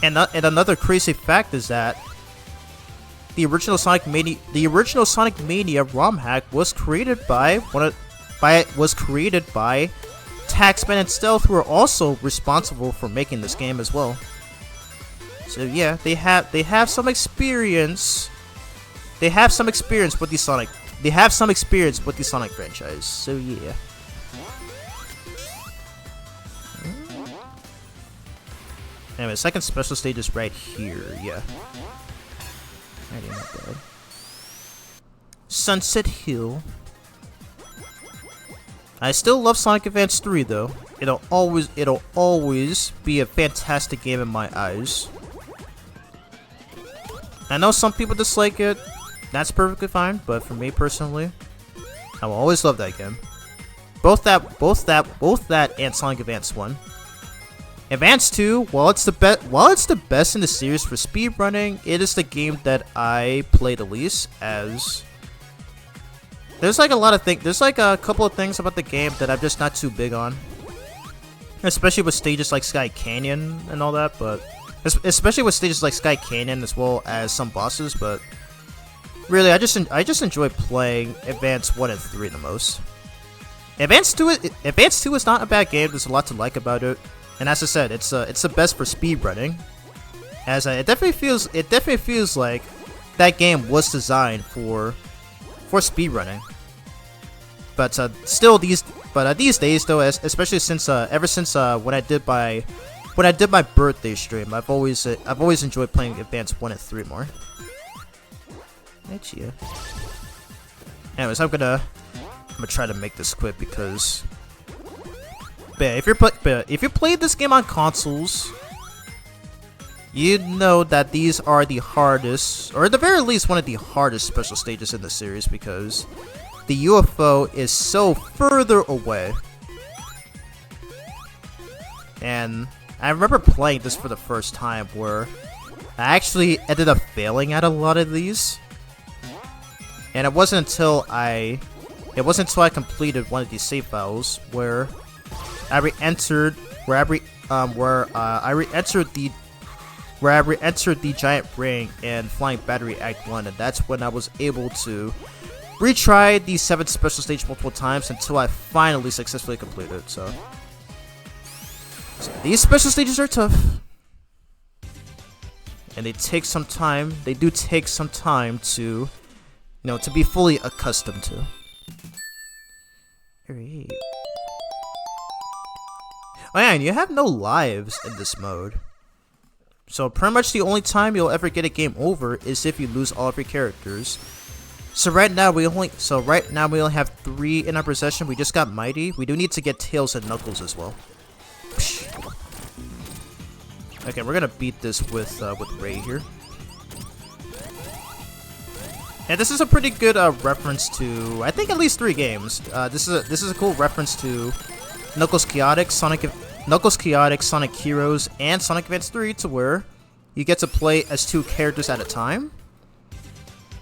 And another crazy fact is that the original Sonic Mania ROM hack was created by Taxman and Stealth, who are also responsible for making this game as well. So yeah, they have some experience. They have some experience with the Sonic franchise. So yeah. Anyway, second special stage is right here. Yeah. Alright, not bad. Sunset Hill. I still love Sonic Advance 3 though. It'll always be a fantastic game in my eyes. I know some people dislike it. That's perfectly fine, but for me personally, I will always love that game. Both that and Sonic Advance 1. Advance 2, while it's the best in the series for speedrunning, it is the game that I play the least, as there's like a couple of things about the game that I'm just not too big on. Especially with stages like Sky Canyon and all that, but especially with stages like Sky Canyon as well as some bosses, but really I just enjoy playing Advance 1 and 3 the most. Advance 2 is not a bad game. There's a lot to like about it. And as I said, it's the best for speedrunning. It definitely feels like that game was designed for speedrunning. But these days though, especially since ever since when I did my birthday stream, I've always enjoyed playing Advance 1 and 3 more. Actually, anyways, I'm gonna try to make this quick because. But if you played this game on consoles, you know that these are the hardest, or at the very least one of the hardest special stages in the series, because the UFO is so further away. And I remember playing this for the first time where I actually ended up failing at a lot of these. And it wasn't until I completed one of these save files where I re-entered the giant ring in Flying Battery Act 1, and that's when I was able to retry the 7th special stage multiple times until I finally successfully completed. So these special stages are tough, and they take some time. They do take some time to, to be fully accustomed to. Alright. Oh yeah, and you have no lives in this mode. So pretty much the only time you'll ever get a game over is if you lose all of your characters. So right now we only have 3 in our possession. We just got Mighty. We do need to get Tails and Knuckles as well. Okay, we're gonna beat this with Ray here. And this is a pretty good reference to, I think, at least 3 games. This is a cool reference to Knuckles Chaotix, Sonic Heroes, and Sonic Advance 3, to where you get to play as 2 characters at a time.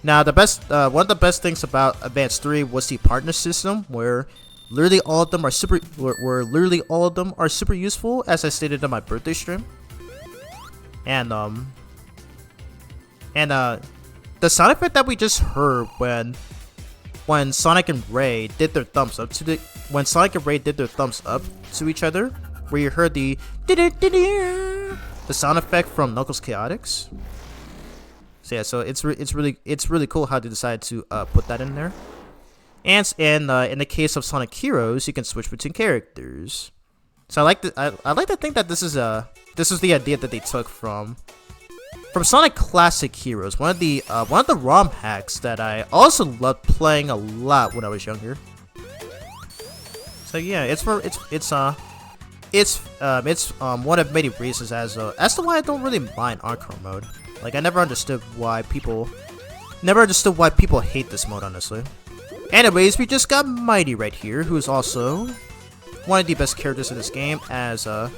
Now, one of the best things about Advance 3 was the partner system, where literally all of them are super useful, as I stated on my birthday stream. And the sound effect that we just heard when Sonic and Ray did their thumbs up to each other, where you heard the sound effect from Knuckles Chaotix. So yeah, so it's really cool how they decided to put that in there. And in the case of Sonic Heroes, you can switch between characters. So I like to think that this is the idea that they took from Sonic Classic Heroes, one of the ROM hacks that I also loved playing a lot when I was younger. So yeah, it's one of many reasons as to why I don't really mind Encore mode. Like, I never understood why people hate this mode, honestly. Anyways, we just got Mighty right here, who's also one of the best characters in this game. As I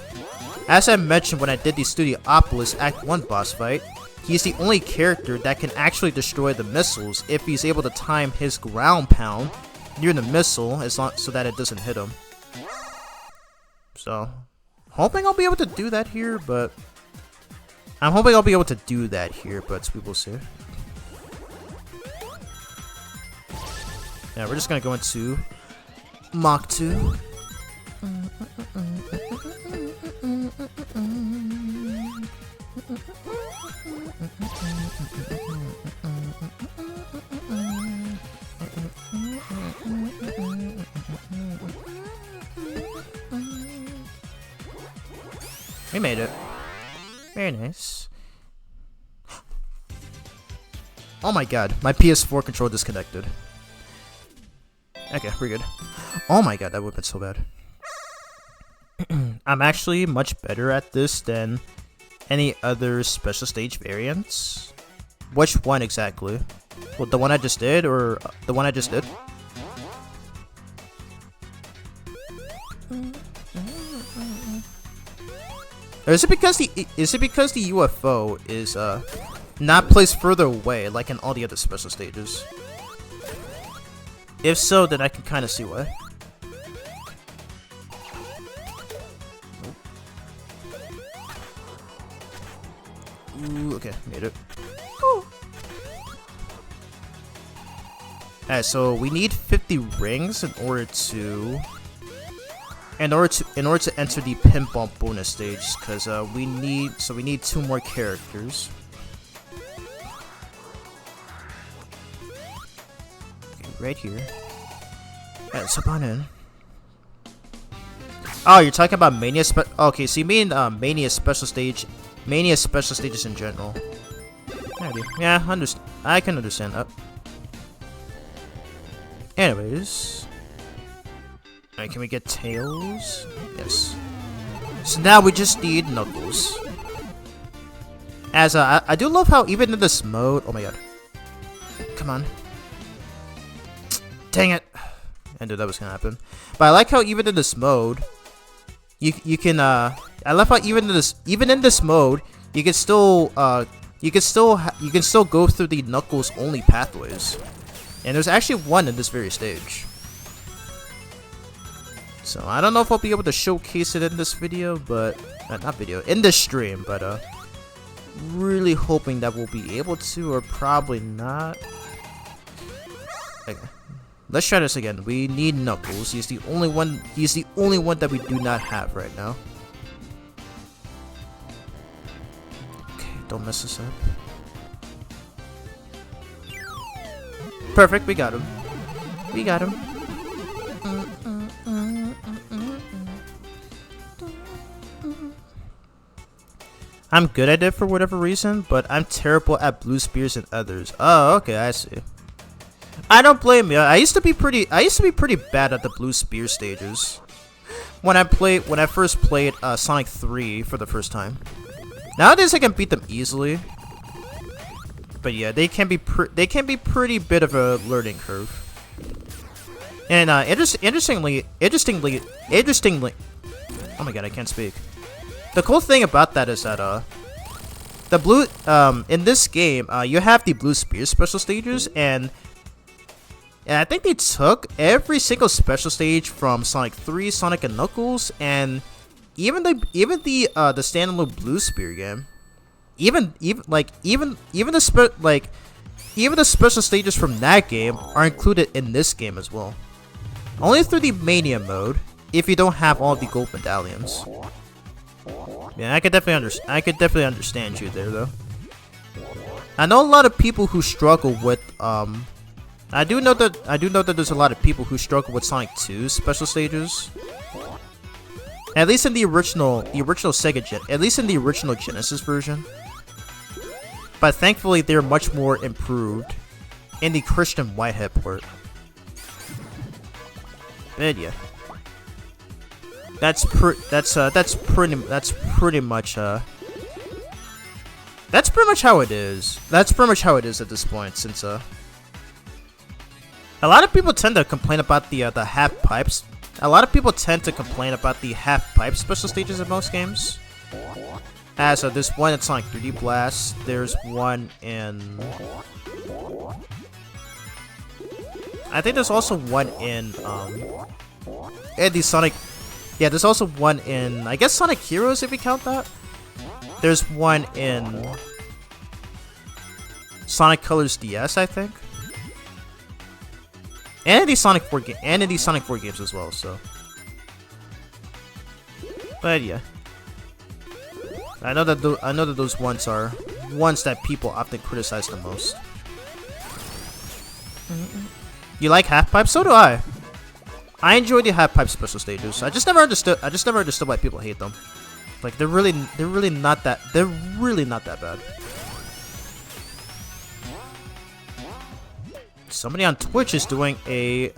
mentioned when I did the Studiopolis Act 1 boss fight, he's the only character that can actually destroy the missiles if he's able to time his ground pound near the missile so that it doesn't hit him. So, hoping I'll be able to do that here, but we will see. Yeah, we're just gonna go into Mach 2. We made it. Very nice. Oh my god, my PS4 controller disconnected. Okay, we're good. Oh my god, that would have been so bad. I'm actually much better at this than any other special stage variants. Which one exactly? Well, the one I just did, or the one I just did? Or is it because the UFO is not placed further away like in all the other special stages? If so, then I can kind of see why. Ooh, okay, made it. Alright, so we need 50 rings in order to enter the pinball bonus stage, because we need 2 more characters. Okay, right here. Alright, let's hop on in. Oh, you're talking about Mania okay, so you mean Mania special stages in general. Yeah, I can understand that. Anyways. Alright, can we get Tails? Yes. So now we just need Knuckles. As I do love how even in this mode, oh my god. Come on. Dang it. I knew that was gonna happen. But I like how even in this mode, you can I love how even in this mode, you can still go through the Knuckles only pathways. And there's actually one in this very stage. So I don't know if I'll be able to showcase it in this video, but in this stream, but really hoping that we'll be able to, or probably not. Okay. Let's try this again. We need Knuckles. He's the only one that we do not have right now. Okay, don't mess this up. Perfect, we got him. I'm good at it for whatever reason, but I'm terrible at blue spears and others. Oh, okay, I see. I don't blame you. I used to be pretty bad at the blue spear stages when I first played Sonic 3 for the first time. Nowadays I can beat them easily. But yeah, they can be pretty bit of a learning curve. And interestingly, oh my god, I can't speak. The cool thing about that is that the blue in this game you have the blue spear special stages, and I think they took every single special stage from Sonic 3, Sonic and Knuckles, and even the standalone blue spear game. Even the special stages from that game are included in this game as well. Only through the Mania mode, if you don't have all the gold medallions. Yeah, I could definitely understand you there, though. I know a lot of people who struggle with I do know that there's a lot of people who struggle with Sonic 2's special stages. At least in the original Sega at least in the original Genesis version. But thankfully, they're much more improved in the Christian Whitehead port. But yeah, that's pretty much how it is. That's pretty much how it is at this point, since a lot of people tend to complain about the half pipes. A lot of people tend to complain about the half pipe special stages in most games. As there's one in Sonic 3D Blast. There's one in. I think there's also one in the Sonic. Yeah, there's also one in, I guess, Sonic Heroes, if you count that. There's one in Sonic Colors DS, I think. And in these Sonic 4 games as well, so. But yeah. I know that those ones are ones that people often criticize the most. You like half pipe? So do I. I enjoy the half pipe special stages. I just never understood why people hate them. Like they're really not that bad. Somebody on Twitch is doing a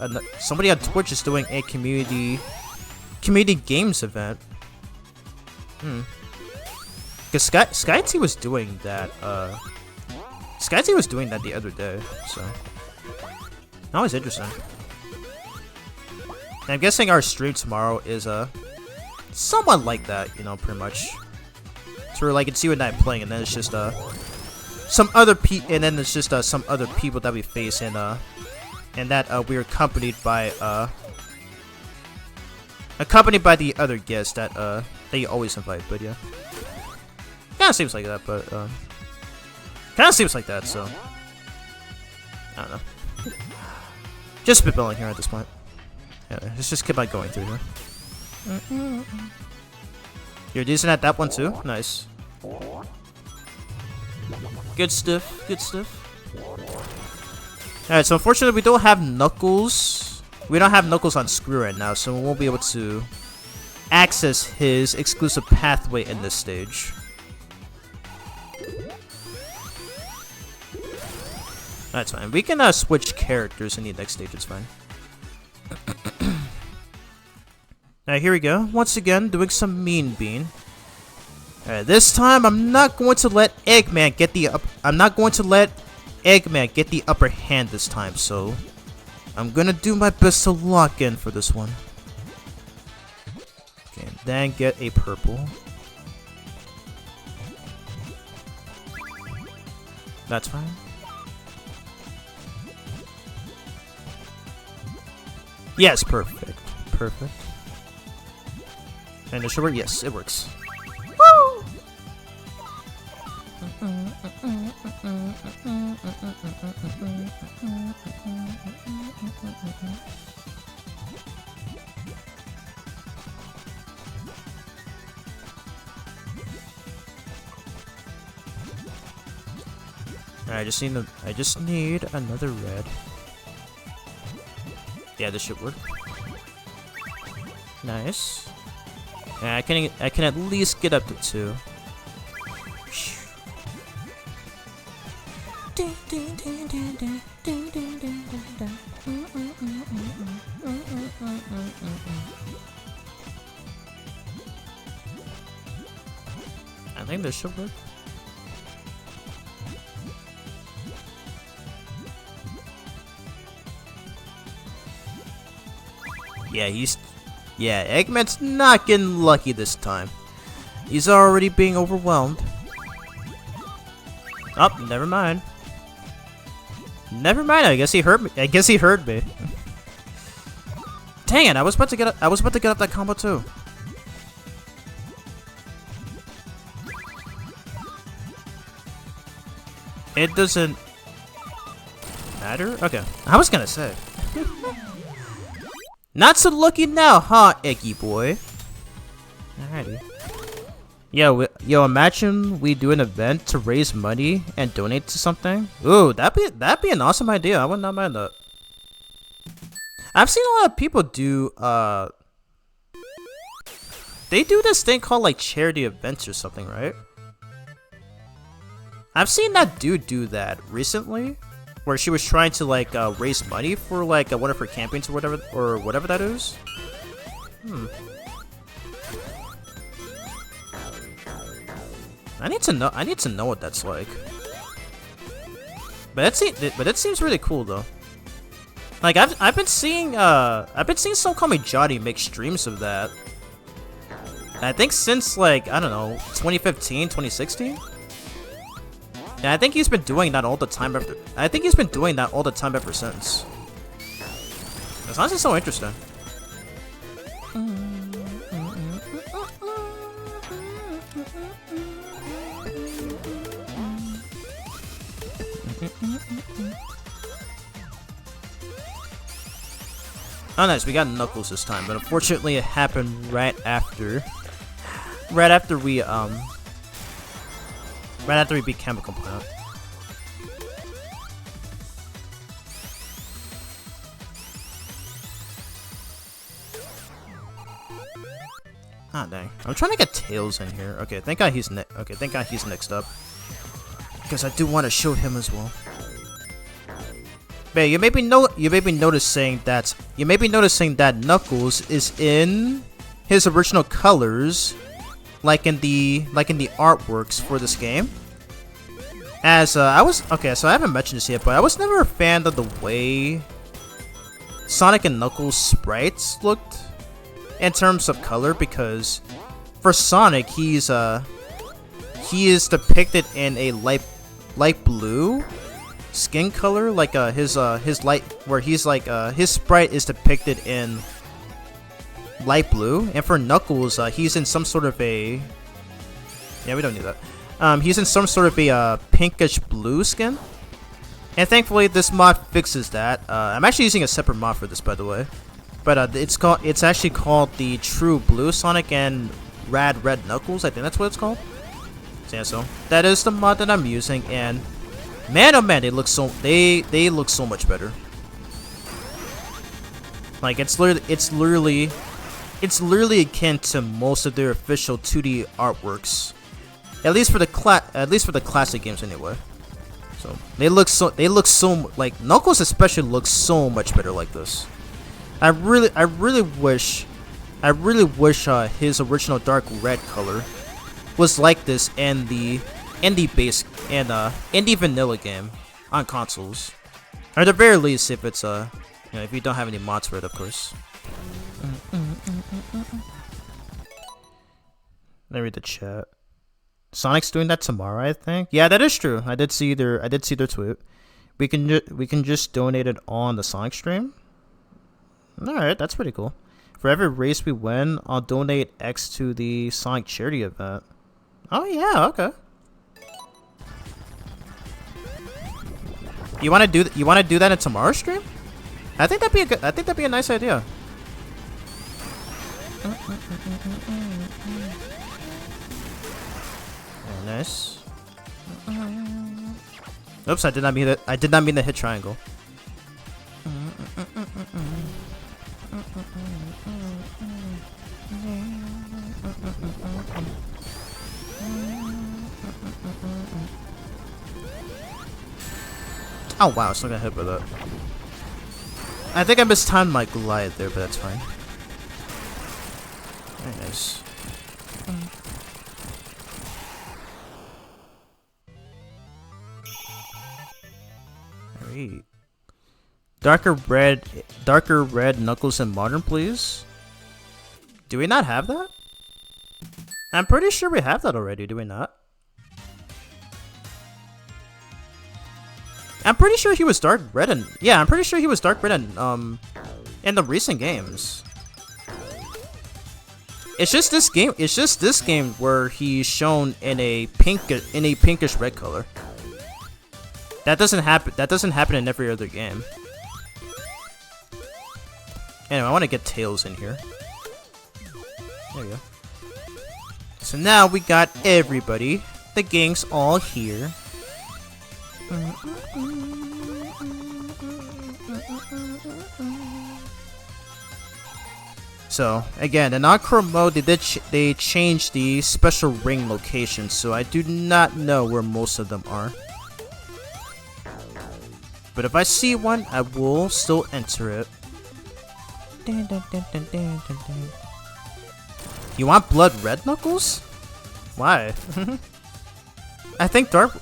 community games event. Because Sky T was doing that. Sky T was doing that the other day, so that was interesting. And I'm guessing our stream tomorrow is somewhat like that, you know, pretty much. So we're like, it's you and I playing, and then it's just some other people that we face, and that we're accompanied by the other guests that you always invite. But yeah, kind of seems like that. But kind of seems like that. So I don't know. Just spitballing here at this point. Yeah, let's just keep on going through here. You're decent at that one too. Nice. Good stuff. Good stuff. Alright, so unfortunately we don't have Knuckles. We don't have Knuckles on screen right now, so we won't be able to access his exclusive pathway in this stage. That's fine. We can switch characters in the next stage, it's fine. Alright, here we go. Once again, doing some Mean Bean. Alright, this time I'm not going to let Eggman get the upper hand this time, so I'm gonna do my best to lock in for this one. Okay, and then get a purple. That's fine. Yes, perfect. Perfect. And it should work? Yes, it works. Woo! I just need another red. Yeah, this should work. Nice. Yeah, I can at least get up to 2. I think this should work. Yeah, Eggman's not getting lucky this time. He's already being overwhelmed. Oh, never mind. Never mind. I guess he heard me. Dang it! I was about to get up that combo too. It doesn't matter. Okay, I was gonna say. Not so lucky now, huh, Eggy boy? Alrighty. Yo, imagine we do an event to raise money and donate to something. Ooh, that'd be an awesome idea. I would not mind that. I've seen a lot of people do they do this thing called like charity events or something, right? I've seen that dude do that recently, where she was trying to like raise money for like one of her campaigns or whatever that is. I need to know what that's like. But it seems really cool though. Like I've been seeing some Call Me Johnny make streams of that. I think since like, I don't know, 2015, 2016. And I think he's been doing that all the time ever since. It's honestly so interesting. Oh nice, we got Knuckles this time, but unfortunately it happened right after we beat Chemical Plant. Ah dang. I'm trying to get Tails in here. Okay, thank God he's next up. Because I do want to show him as well. But you may be noticing that Knuckles is in his original colors, like in the artworks for this game. So I haven't mentioned this yet, but I was never a fan of the way Sonic and Knuckles sprites looked in terms of color, because for Sonic he is depicted in a light blue skin color, like his light, where he's like his sprite is depicted in light blue, and for Knuckles he's in some sort of a, yeah, we don't need that. He's in some sort of a pinkish blue skin, and thankfully this mod fixes that. I'm actually using a separate mod for this, by the way, but it's actually called the True Blue Sonic and Rad Red Knuckles. I think that's what it's called. So yeah, so that is the mod that I'm using, and man, oh man, they look so much better. Like it's literally akin to most of their official 2D artworks, at least for the classic games anyway. So they look so like Knuckles especially looks so much better like this. I really wish his original dark red color was like this in the base and indie vanilla game on consoles, or at the very least if it's if you don't have any mods for it, of course. Let me read the chat. Sonic's doing that tomorrow, I think. Yeah, that is true. I did see their tweet. We can just donate it on the Sonic stream. All right, that's pretty cool. For every race we win, I'll donate X to the Sonic charity event. Oh yeah, okay. You want to do that in tomorrow's stream? I think that'd be a nice idea. Very nice. Oops, I did not mean to hit triangle. Oh wow, it's not gonna hit with that. I think I mistimed my Goliath there, but that's fine. Very nice. Alright. Darker red Knuckles in Modern, please. Do we not have that? I'm pretty sure we have that already, do we not? I'm pretty sure he was dark red and yeah, I'm pretty sure he was dark red and in the recent games. It's just this game where he's shown in a pinkish red color. That doesn't happen in every other game. Anyway, I want to get Tails in here. There we go. So now we got everybody. The gang's all here. So again, in on-chrome mode, they changed the special ring location, so I do not know where most of them are. But if I see one, I will still enter it. You want blood red Knuckles? Why? I think dark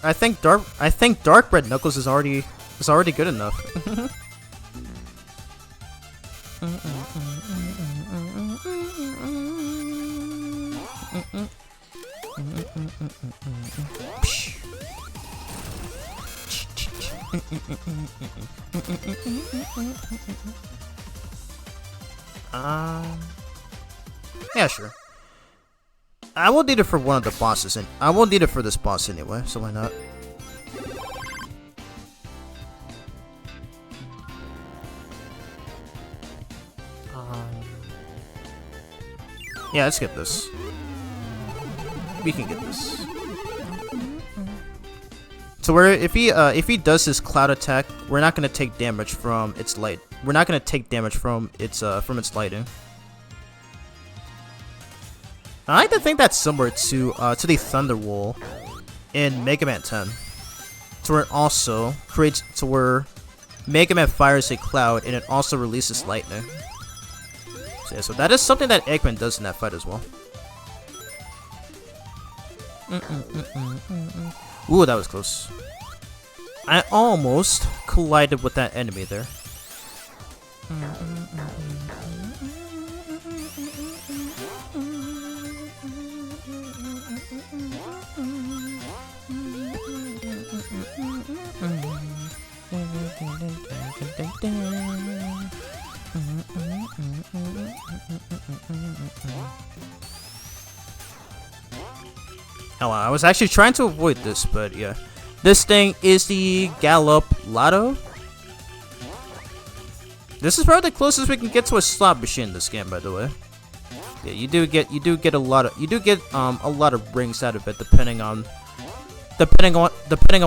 red Knuckles is already good enough. Yeah, sure. I will need it for one of the bosses, and I won't need it for this boss anyway, so why not? Yeah, let's get this. We can get this. So where if he does his cloud attack, we're not gonna take damage from its light. We're not gonna take damage from its lighting. I like to think that's similar to the Thunder Wall in Mega Man 10. To where it also creates to where Mega Man fires a cloud and it also releases lightning. So, yeah, so that is something that Eggman does in that fight as well. Ooh, that was close. I almost collided with that enemy there. Oh, I was actually trying to avoid this, but yeah. This thing is the Gallop Lotto. This is probably the closest we can get to a slot machine in this game, by the way. Yeah, you do get a lot of rings out of it, depending on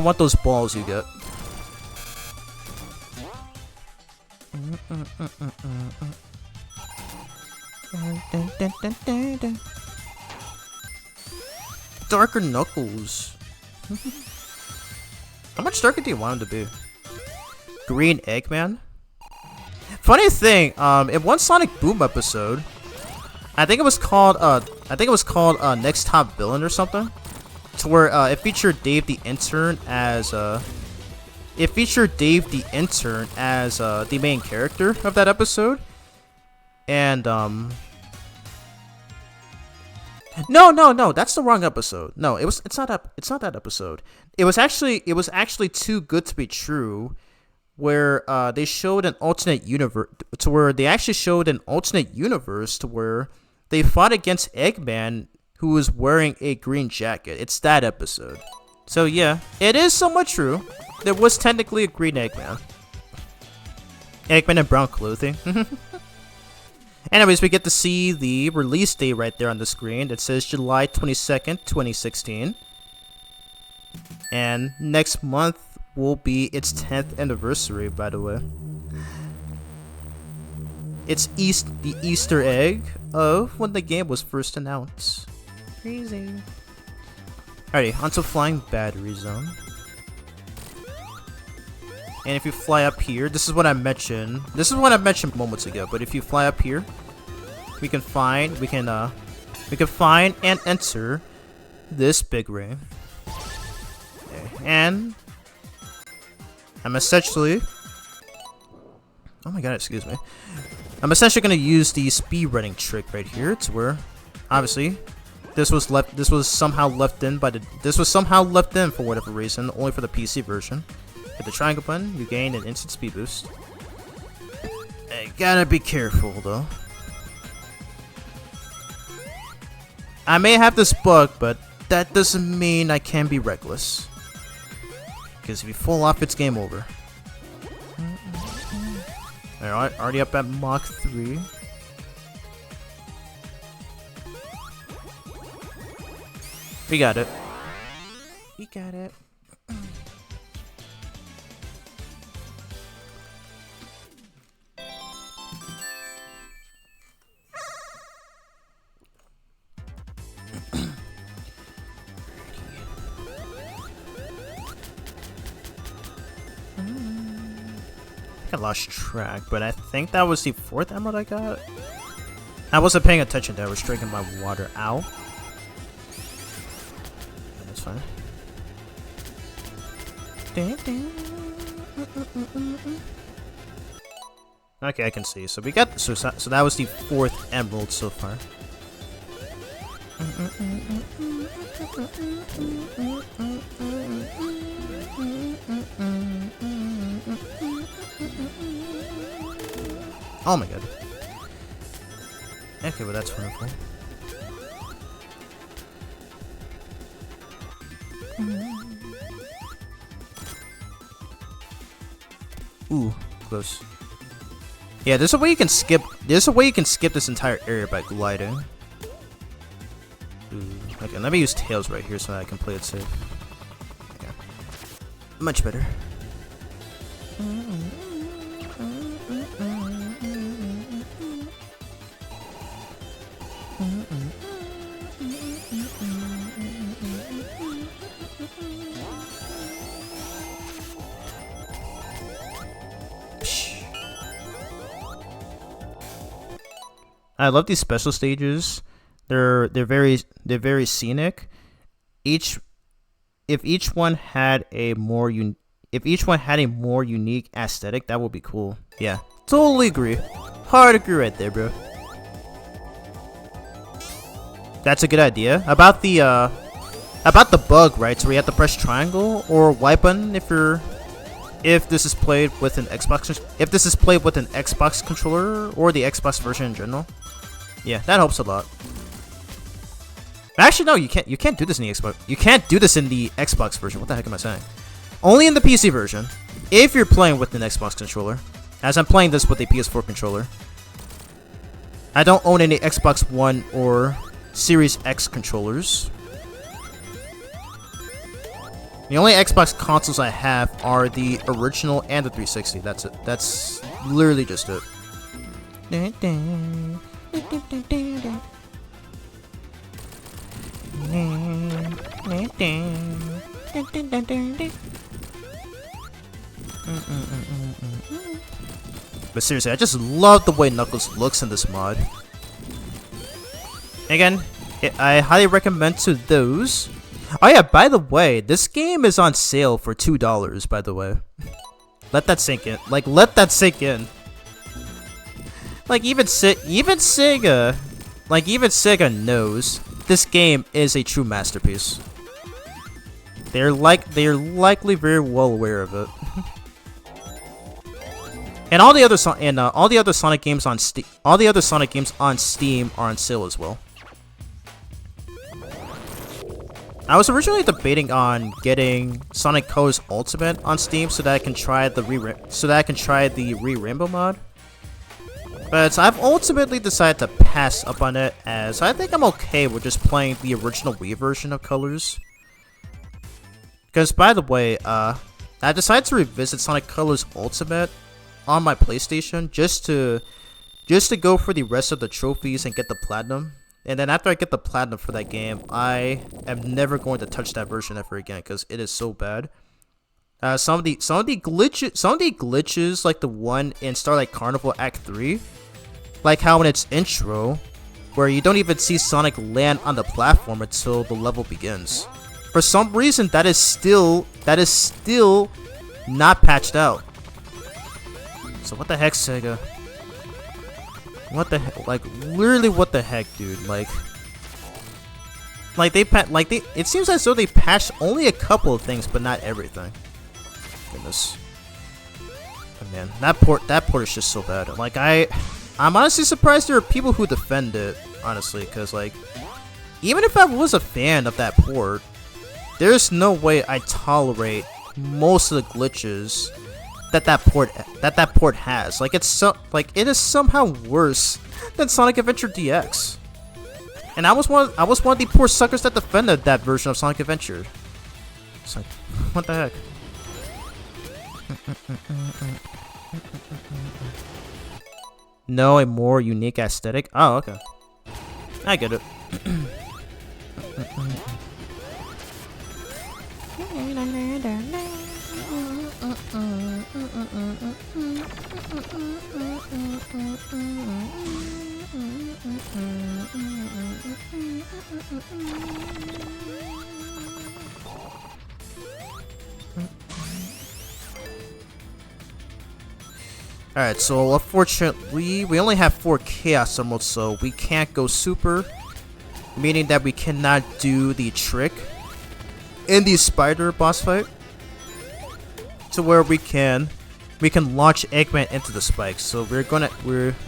what those balls you get. Darker Knuckles. How much darker do you want him to be? Green Eggman? Funny thing, in one Sonic Boom episode, I think it was called Next Top Villain or something, to where it featured Dave the Intern as the main character of that episode, and No, that's the wrong episode. No, it's not that episode. It was actually Too Good to Be True, where they showed an alternate universe to where they actually showed an alternate universe to where they fought against Eggman, who was wearing a green jacket. It's that episode. So yeah, it is somewhat true. There was technically a green Eggman. Eggman in brown clothing. Anyways, we get to see the release date right there on the screen. It says July 22nd, 2016. And next month will be its 10th anniversary, by the way. It's the Easter egg of when the game was first announced. Crazy. Alrighty, onto Flying Battery Zone. And if you fly up here, this is what I mentioned. This is what I mentioned moments ago. But if you fly up here, we can find and enter this big ring. Okay. And I'm essentially, oh my god, excuse me. I'm essentially gonna use the speed running trick right here to where, obviously, this was somehow left in for whatever reason, only for the PC version. Hit the triangle button, you gain an instant speed boost. You gotta be careful though. I may have this bug, but that doesn't mean I can be reckless. Because if you fall off, it's game over. Alright, already up at Mach 3. We got it. We got it. I lost track, but I think that was the 4th emerald I got. I wasn't paying attention there. I was drinking my water. Ow. That's fine. Okay, I can see. So we got so that was the 4th emerald so far. Oh my god. Okay, well that's wonderful. Ooh, close. Yeah, there's a way you can skip. There's a way you can skip this entire area by gliding. Ooh, okay, let me use tails right here so that I can play it safe. Okay. Much better. I love these special stages. They're very scenic. If each one had a more unique aesthetic, that would be cool. Yeah, totally agree. Hard agree right there, bro. That's a good idea. About the bug, right? So we have to press triangle or Y button if this is played with an Xbox controller or the Xbox version in general. Yeah, that helps a lot. Actually, no, you can't do this in the Xbox. You can't do this in the Xbox version. What the heck am I saying? Only in the PC version. If you're playing with an Xbox controller, as I'm playing this with a PS4 controller. I don't own any Xbox One or Series X controllers. The only Xbox consoles I have are the original and the 360. That's it. That's literally just it. But seriously, I just love the way Knuckles looks in this mod. Again, I highly recommend to those. Oh yeah, by the way, this game is on sale for $2, by the way. Let that sink in. Like, let that sink in. Like, even Sega knows this game is a true masterpiece. They're likely very well aware of it. And all the other Sonic games on Steam are on sale as well. I was originally debating on getting Sonic Colors Ultimate on Steam so that I can try the Re-Rainbow mod. But I've ultimately decided to pass up on it, as I think I'm okay with just playing the original Wii version of Colors. Because, by the way, I decided to revisit Sonic Colors Ultimate on my PlayStation just to go for the rest of the trophies and get the Platinum. And then after I get the Platinum for that game, I am never going to touch that version ever again because it is so bad. some of the glitches, like the one in Starlight Carnival Act 3, like how in its intro, where you don't even see Sonic land on the platform until the level begins. For some reason, that is still not patched out. So what the heck, Sega? What the heck? Like, literally, what the heck, dude? Like it seems as though they patched only a couple of things, but not everything. Goodness. Oh, man, that port is just so bad. Like, I'm honestly surprised there are people who defend it, honestly, because, like, even if I was a fan of that port, there's no way I tolerate most of the glitches that port has. Like, it is somehow worse than Sonic Adventure DX. And I was one of the poor suckers that defended that version of Sonic Adventure. It's like, what the heck? No, a more unique aesthetic. Oh, okay. I get it. Alright, so unfortunately, we only have 4 Chaos Emeralds, so we can't go super. Meaning that we cannot do the trick in the spider boss fight. To where we can launch Eggman into the spikes. So we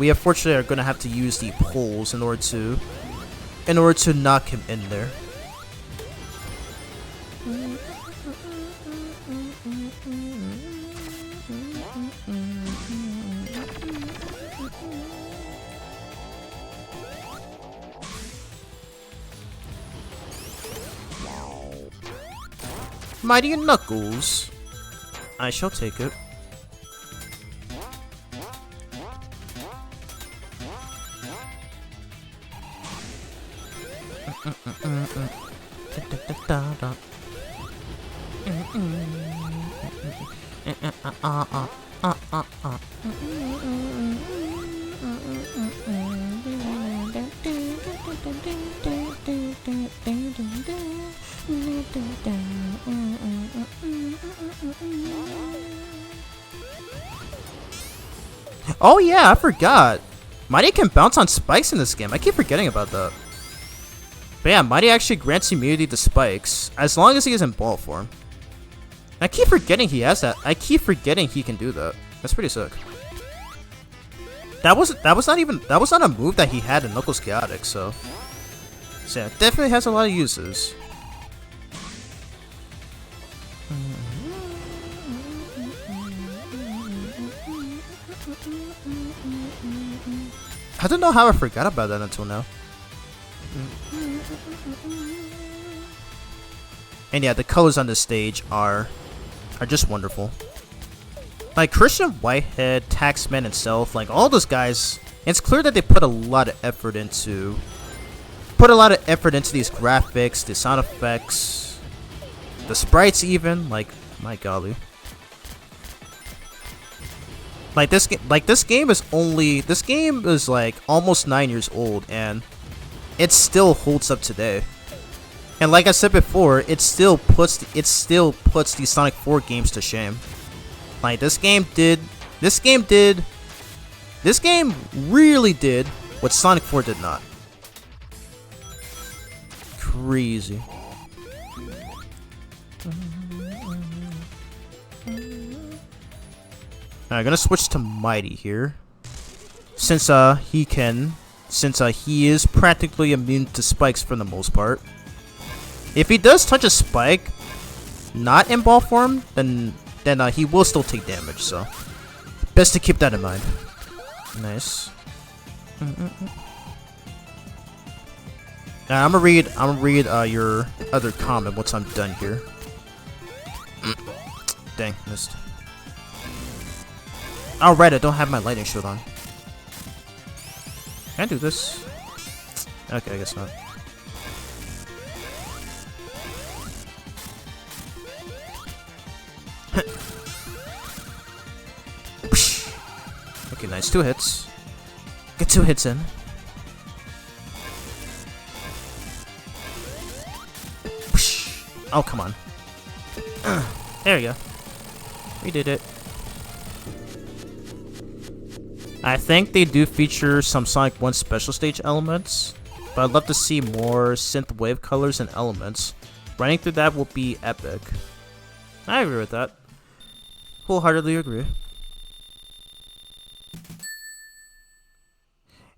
unfortunately are gonna have to use the poles in order to knock him in there. Mighty Knuckles. I shall take it. Oh yeah, I forgot. Mighty can bounce on spikes in this game. I keep forgetting about that. But yeah, Mighty actually grants immunity to spikes as long as he is in ball form. I keep forgetting he has that. I keep forgetting he can do that. That's pretty sick. That was not a move that he had in Knuckles Chaotix, so yeah, definitely has a lot of uses. I don't know how I forgot about that until now. And yeah, the colors on the stage are just wonderful. Like Christian Whitehead, Taxman, and Self, like all those guys, it's clear that they put a lot of effort into these graphics, the sound effects, the sprites even, like my golly. This game is like almost 9 years old and it still holds up today. And like I said before, it still puts these Sonic 4 games to shame. Like this game really did what Sonic 4 did not. Crazy. I'm gonna switch to Mighty here, since he is practically immune to spikes for the most part. If he does touch a spike, not in ball form, then he will still take damage. So, best to keep that in mind. Nice. Now I'm gonna read your other comment once I'm done here. Dang, missed. Oh right, I don't have my lightning shield on. Can I do this? Okay, I guess not. Okay, nice. 2 hits. Get 2 hits in. Oh, come on. There you go. We did it. I think they do feature some Sonic 1 special stage elements, but I'd love to see more synthwave colors and elements. Running through that will be epic. I agree with that. Wholeheartedly agree.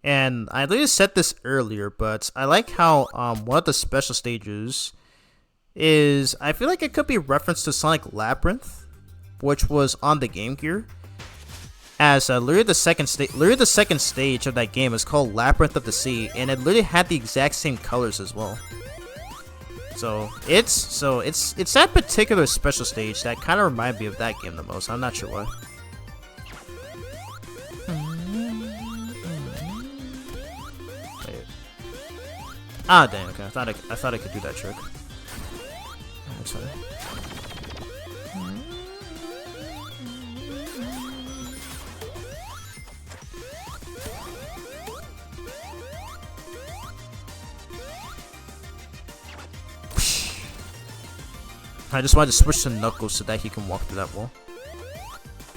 And I literally said this earlier, but I like how one of the special stages is, I feel like it could be a reference to Sonic Labyrinth, which was on the Game Gear. As literally the second stage of that game is called Labyrinth of the Sea, and it literally had the exact same colors as well. So it's that particular special stage that kind of reminded me of that game the most. I'm not sure why. Wait. Ah, dang. Okay, I thought I could do that trick. That's fine. I just wanted to switch to Knuckles so that he can walk through that wall.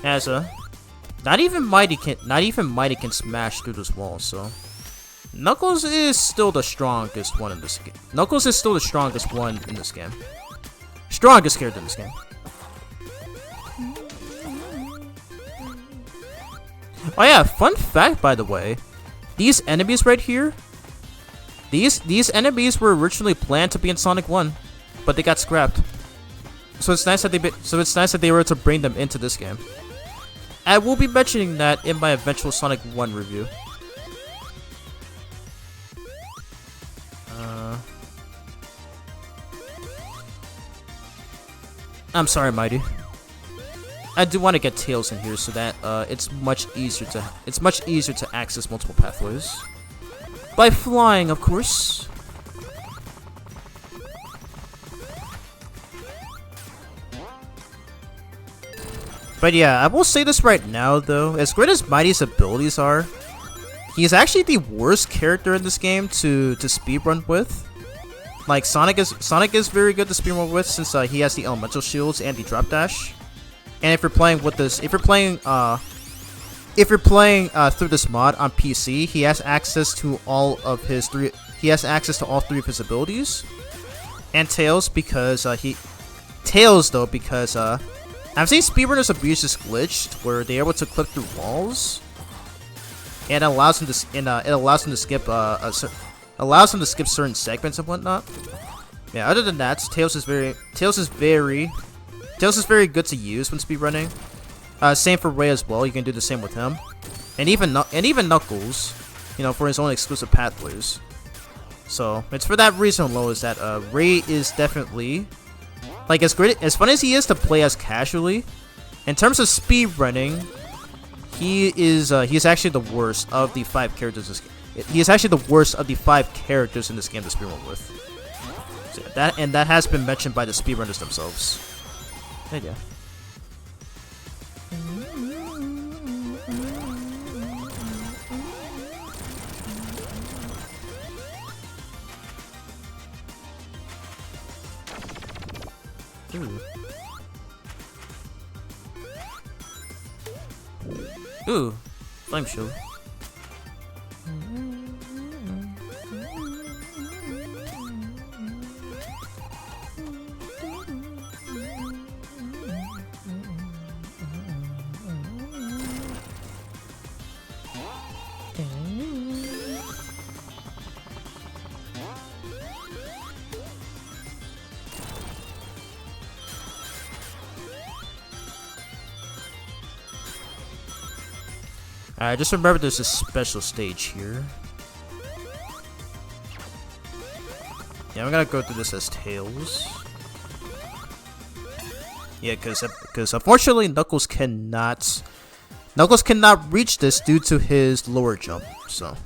As not even Mighty can smash through this wall. So Knuckles is still the strongest one in this game. Knuckles is still the strongest one in this game. Strongest character in this game. Oh yeah, fun fact by the way, these enemies right here, these enemies were originally planned to be in Sonic 1, but they got scrapped. So it's nice that they were able to bring them into this game. I will be mentioning that in my eventual Sonic 1 review. I'm sorry, Mighty. I do want to get Tails in here so that it's much easier to access multiple pathways by flying, of course. But yeah, I will say this right now though, as great as Mighty's abilities are, he's actually the worst character in this game to speedrun with. Like Sonic is very good to speedrun with since he has the elemental shields and the drop dash. And if you're playing through this mod on PC, he has access to all 3 of his abilities. And Tails because I've seen speedrunners abuse this glitch where they're able to clip through walls, and it allows them to skip certain segments and whatnot. Yeah, other than that, Tails is very good to use when speedrunning. Same for Ray as well. You can do the same with him, and even Knuckles, for his own exclusive pathways. So it's for that reason alone is that Ray is definitely. Like, as fun as he is to play as casually, in terms of speed running, he's actually the worst of the 5 characters in this game. He is actually the worst of the 5 characters in this game to speedrun with. So yeah, that has been mentioned by the speedrunners themselves. There you go. Ooh, flame shield. Alright, just remember there's a special stage here. Yeah, I'm gonna go through this as Tails. Yeah, because unfortunately Knuckles cannot reach this due to his lower jump. So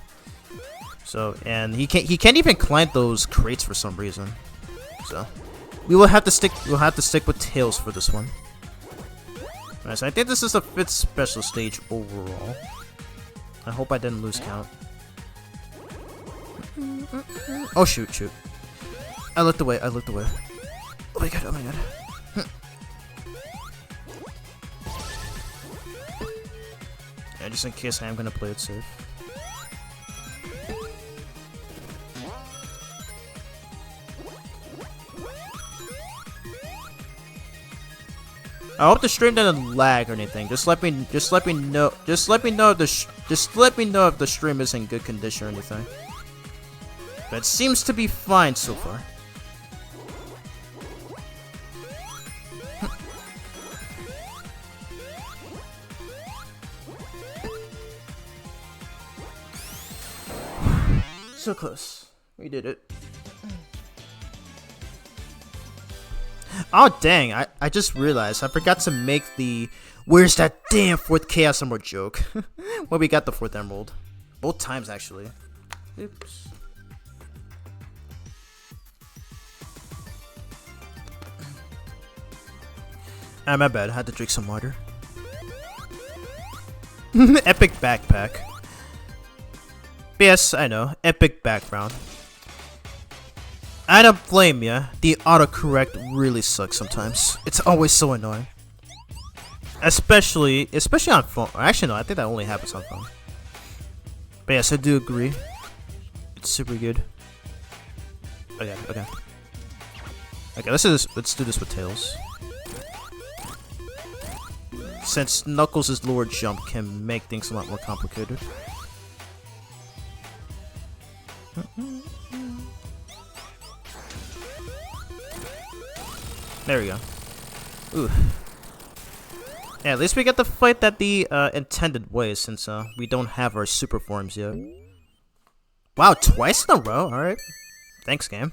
and he can't even climb those crates for some reason. So we'll have to stick with Tails for this one. Alright, so I think this is the 5th special stage overall. I hope I didn't lose count. Oh shoot, shoot. I looked away, I looked away. Oh my god, oh my god. Yeah, just in case I am gonna play it safe. I hope the stream doesn't lag or anything. Just let me know if the stream is in good condition or anything. But it seems to be fine so far. So close. We did it. Oh dang, I just realized I forgot to make the "where's that damn 4th Chaos Emerald" joke when we got the 4th Emerald. Both times actually. Oops. Ah, my bad, I had to drink some water. Epic backpack. Yes, I know. Epic background. I don't blame ya. The autocorrect really sucks sometimes. It's always so annoying. Especially on phone. Actually, no, I think that only happens on phone. But yes, I do agree. It's super good. Okay, okay. Okay, let's do this with Tails. Since Knuckles' lower jump can make things a lot more complicated. There we go. Ooh. Yeah, at least we get to fight that the intended way, since we don't have our super forms yet. Wow, twice in a row. All right. Thanks, game.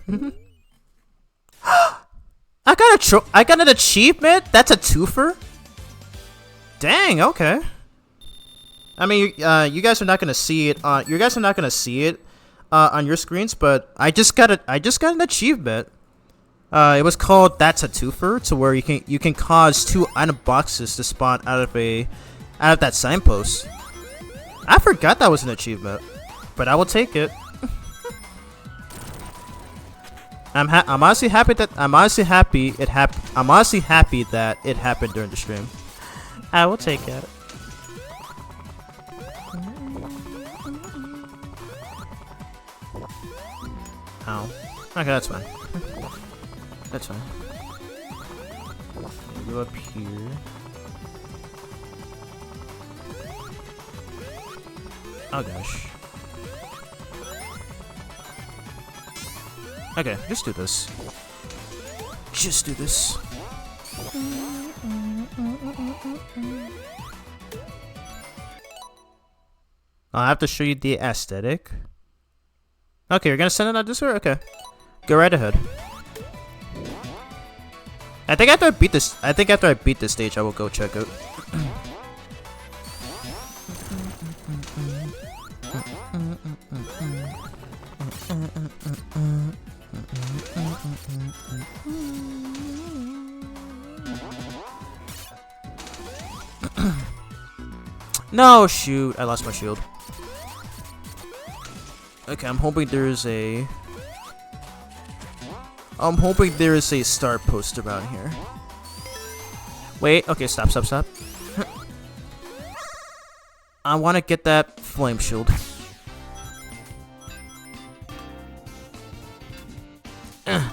I got an achievement. That's a twofer. Dang. Okay. I mean, you guys are not gonna see it. You guys are not gonna see it on your screens, but I just got an achievement. It was called "That's a Twofer," to where you can cause 2 item boxes to spawn out of that signpost. I forgot that was an achievement, but I will take it. I'm honestly happy that it happened during the stream. I will take it. Ow. Okay, that's fine. That's fine. Go up here. Oh gosh. Okay, just do this. Just do this. I'll have to show you the aesthetic. Okay, you're gonna send it out this way? Okay. Go right ahead. I think after I beat this stage, I will go check it. No, shoot, I lost my shield. Okay, I'm hoping there is a start post around here. Wait, okay, stop. I want to get that flame shield. Okay,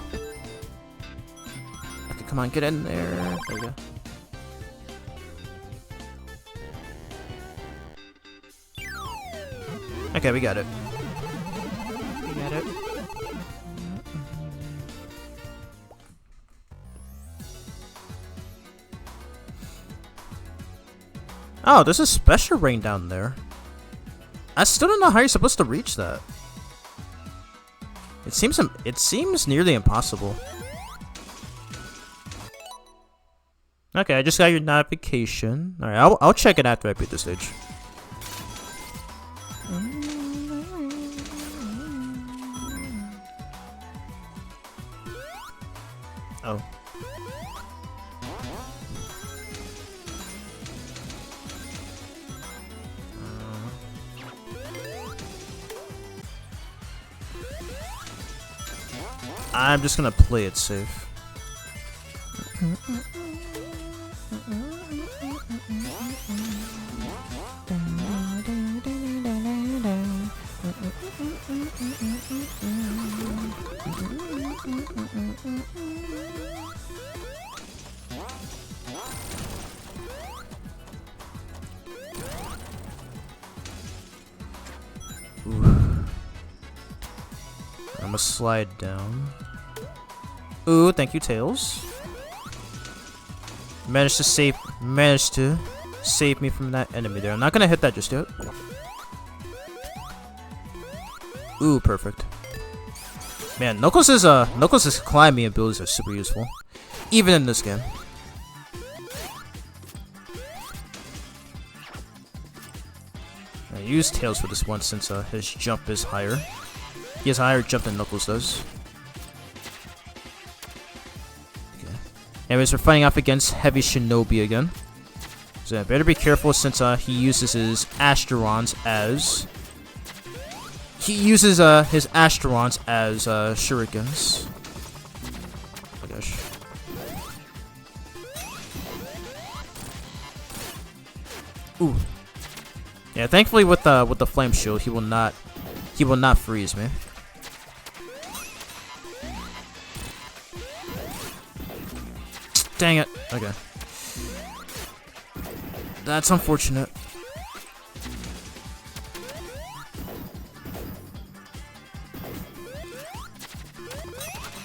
come on, get in there. There we go. Okay, we got it. Oh, there's a special rain down there. I still don't know how you're supposed to reach that. It seems nearly impossible. Okay, I just got your notification. All right, I'll check it after I beat the stage. Oh. I'm just gonna play it safe. I'm gonna slide down. Ooh, thank you, Tails. Managed to save me from that enemy there. I'm not gonna hit that just yet. Ooh, perfect. Man, Knuckles' climbing abilities are super useful, even in this game. I use Tails for this one since his jump is higher. He has a higher jump than Knuckles does. Okay. Anyways, we're fighting off against Heavy Shinobi again. So I better be careful since he uses his Asterons as... He uses his Asterons as shurikens. Oh my gosh. Ooh. Yeah, thankfully with the flame shield, he will not freeze me. Dang it. Okay. That's unfortunate.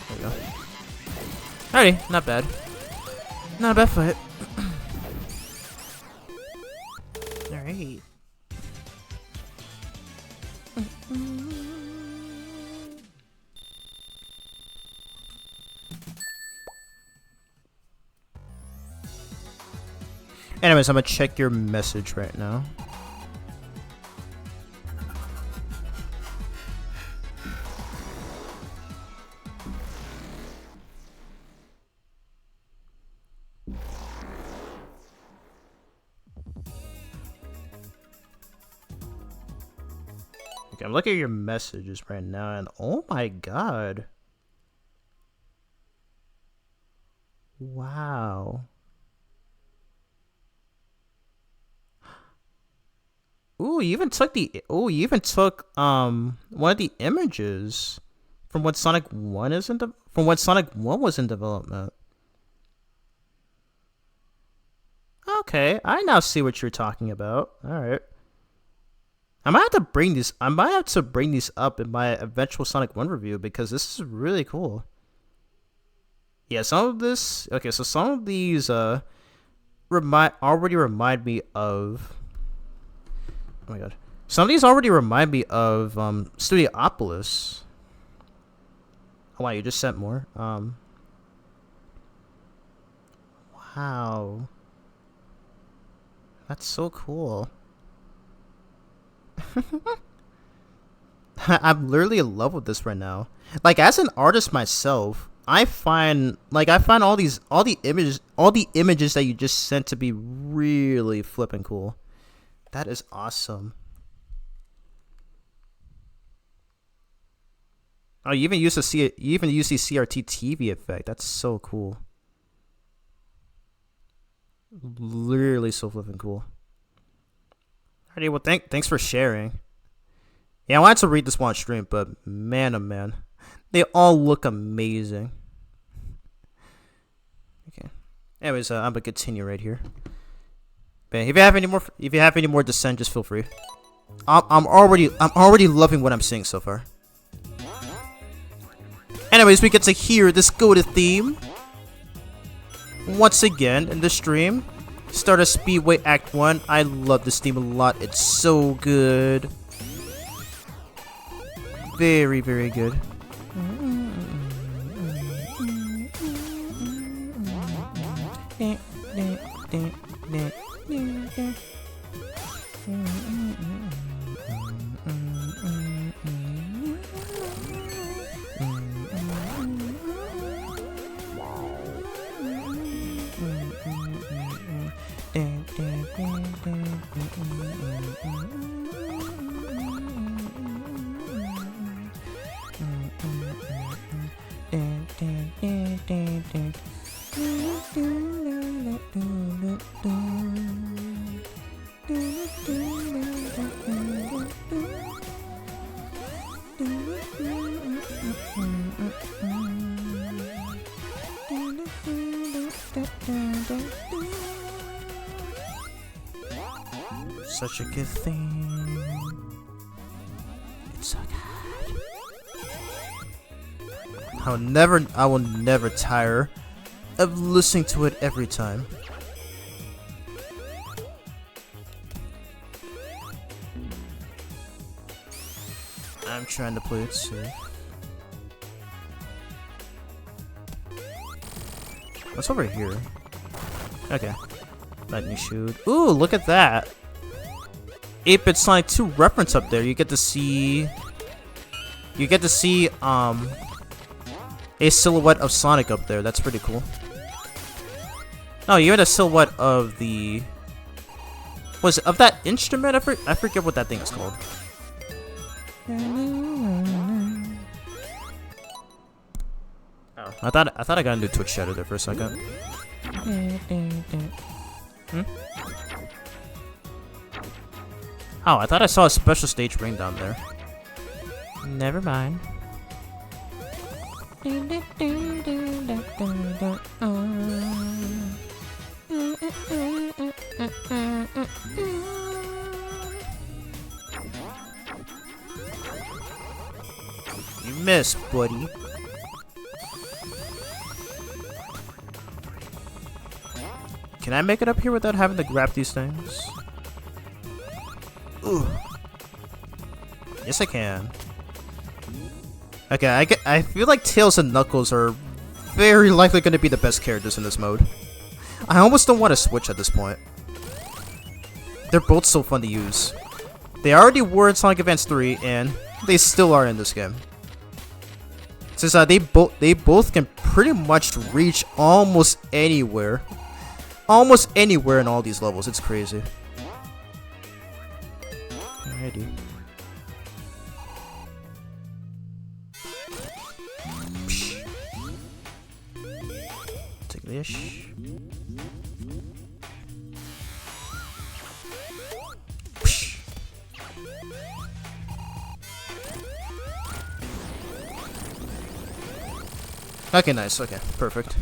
There we go. Alrighty, not bad. Not a bad fight. Alright. Anyways, I'm gonna check your message right now. Okay, I'm looking at your messages right now, and oh my god. Wow. Ooh, you even took one of the images from when Sonic 1 was in development. Okay, I now see what you're talking about. All right. I might have to bring these up in my eventual Sonic 1 review because this is really cool. Yeah, some of these already remind me of... Oh my god. Some of these already remind me of Studiopolis. Oh wow, you just sent more. Wow. That's so cool. I'm literally in love with this right now. Like, as an artist myself, I find all the images that you just sent to be really flippin' cool. That is awesome. Oh, you even use the CRT TV effect. That's so cool. Literally so flippin' cool. Alrighty, well, thanks for sharing. Yeah, I wanted to read this one on stream, but man, oh man, they all look amazing. Okay. Anyways, I'm gonna continue right here. But if you have any more dissent, just feel free. I'm already loving what I'm seeing so far. Anyways, we get to hear this go-to theme once again in the stream. Stardust Speedway Act 1. I love this theme a lot. It's so good. Very, very good. Such a good thing. It's so good. I will never tire of listening to it every time. I'm trying to play it safe. What's over here? Okay. Lightning shoot. Ooh, look at that. 8-bit Sonic 2 reference up there. You get to see a silhouette of Sonic up there. That's pretty cool. No, you had a silhouette of the of that instrument? I forget what that thing is called. Oh, I thought I got into Twitch Shadow there for a second. Hmm? Oh, I thought I saw a special stage ring down there. Never mind. You missed, buddy. Can I make it up here without having to grab these things? Ooh. Yes, I can. Okay, I feel like Tails and Knuckles are very likely going to be the best characters in this mode. I almost don't want to switch at this point. They're both so fun to use. They already were in Sonic Advance 3, and they still are in this game. Since they both can pretty much reach almost anywhere. Almost anywhere in all these levels. It's crazy. Alrighty. Psh. Take this. Psh. Okay, nice. Okay, perfect.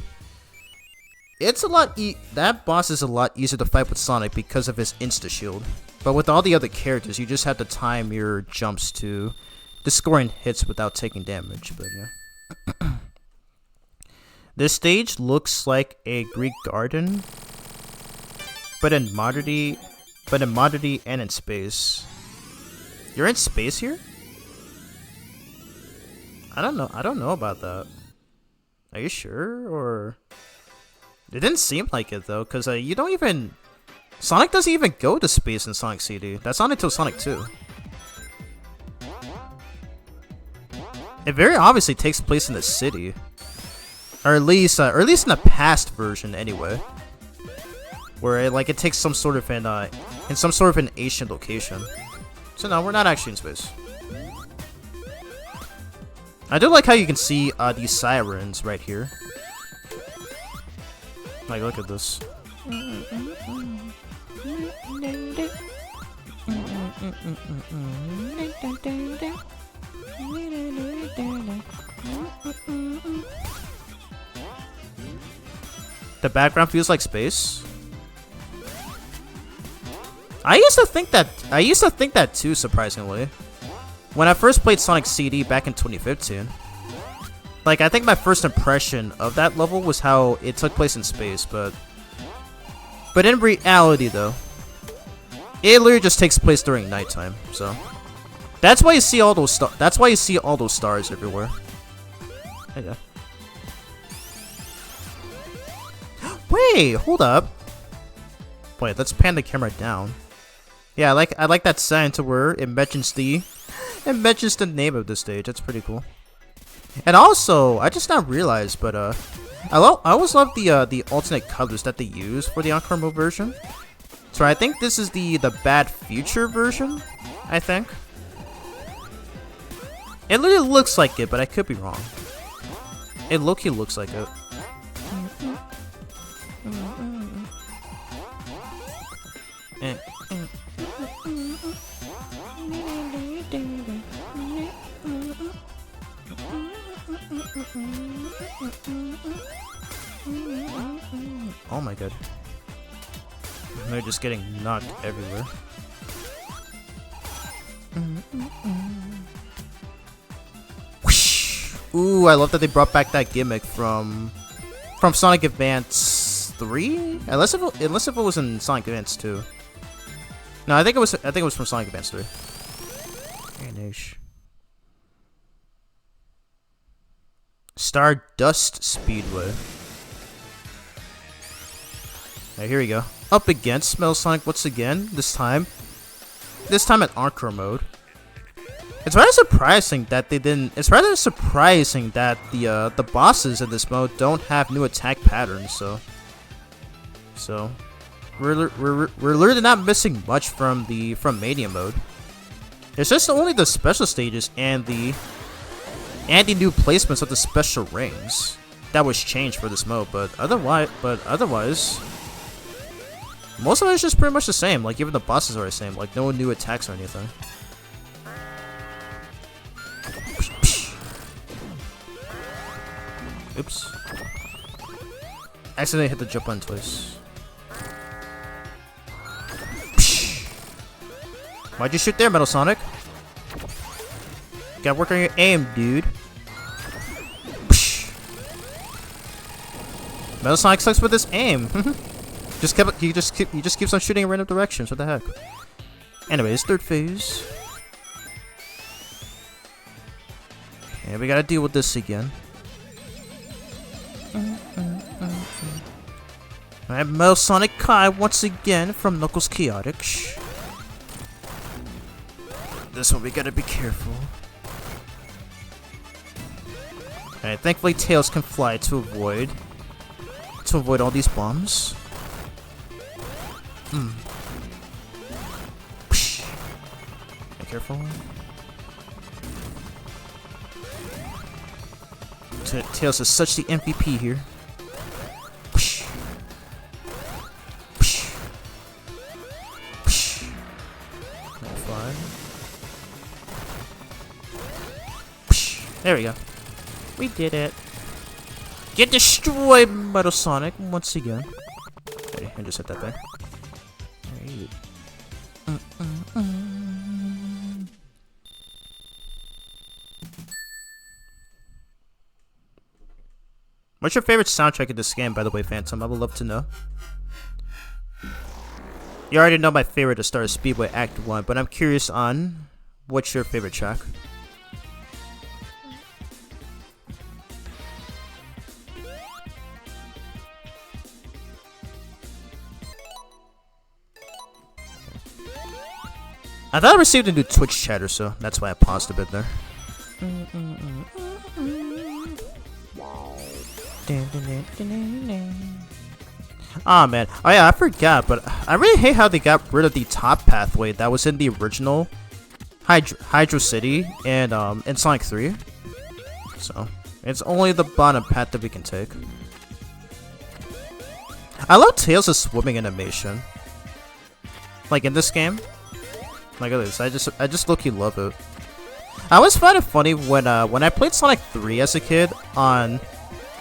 It's a lot that boss is a lot easier to fight with Sonic because of his insta shield. But with all the other characters, you just have to time your jumps to scoring hits without taking damage. But yeah. This stage looks like a Greek garden, but in modernity and in space. You're in space here? I don't know about that. Are you sure? Or it didn't seem like it though, because you don't even... Sonic doesn't even go to space in Sonic CD. That's not until Sonic 2. It very obviously takes place in the city. Or at least in the past version anyway. Where it takes some sort of in some sort of an ancient location. So no, we're not actually in space. I do like how you can see these sirens right here. Like, look at this. The background feels like space. I used to think that too, surprisingly. When I first played Sonic CD back in 2015. Like, I think my first impression of that level was how it took place in space, but in reality though, it literally just takes place during nighttime, so that's why you see all those stars everywhere. Okay. Wait, hold up. Wait, let's pan the camera down. Yeah, I like that sign to where it mentions the name of the stage. That's pretty cool. And also, I just now realized, but I always love the alternate colors that they use for the Encore Mode version. So I think this is the Bad Future version, I think. It literally looks like it, but I could be wrong. It low-key looks like it. god. They're just getting knocked everywhere. Whoosh! Ooh, I love that they brought back that gimmick from Sonic Advance 3? Unless if it was in Sonic Advance 2. No, I think it was from Sonic Advance 3. Very nice. Stardust Speedway. Alright, here we go. Up against Metal Sonic once again. This time at Encore mode. It's rather surprising that they didn't. It's rather surprising that the bosses in this mode don't have new attack patterns. So we're literally not missing much from Mania mode. It's just only the special stages and the new placements of the special rings that was changed for this mode. But otherwise, most of it is just pretty much the same. Like even the bosses are the same. Like no new attacks or anything. Oops. Accidentally hit the jump button twice. Why'd you shoot there, Metal Sonic? Gotta work on your aim, dude. Metal Sonic sucks with his aim. He just keeps on shooting in random directions. What the heck? Anyways, third phase. And we gotta deal with this again. Alright, Metal Sonic Kai once again from Knuckles Chaotic. This one we gotta be careful. Alright, thankfully Tails can fly to avoid all these bombs. Be careful. Tails is such the MVP here. There we go. We did it. Get destroyed, Metal Sonic, once again. Okay, I just hit that thing. What's your favorite soundtrack in this game, by the way, Phantom? I would love to know. You already know my favorite to start Speedway Act 1, but I'm curious on what's your favorite track? I thought I received a new Twitch chatter, so that's why I paused a bit there. Ah, man. Oh yeah, I forgot, but I really hate how they got rid of the top pathway that was in the original Hydro City and in Sonic 3. So it's only the bottom path that we can take. I love Tails' swimming animation. Like in this game. Like at this, I just low-key love it. I always find it funny when I played Sonic 3 as a kid on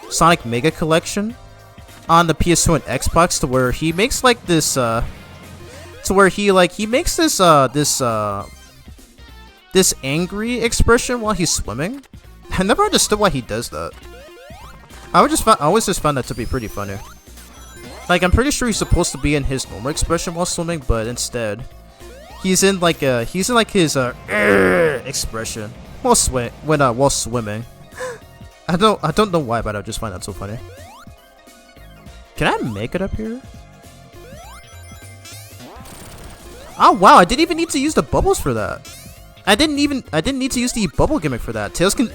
Sonic Mega Collection on the PS2 and Xbox, to where he makes like this this angry expression while he's swimming. I never understood why he does that. I always just found that to be pretty funny. Like I'm pretty sure he's supposed to be in his normal expression while swimming, but instead he's in his expression while swimming. I don't know why, but I just find that so funny. Can I make it up here? Oh wow, I didn't even need to use the bubbles for that. I didn't need to use the bubble gimmick for that. Tails can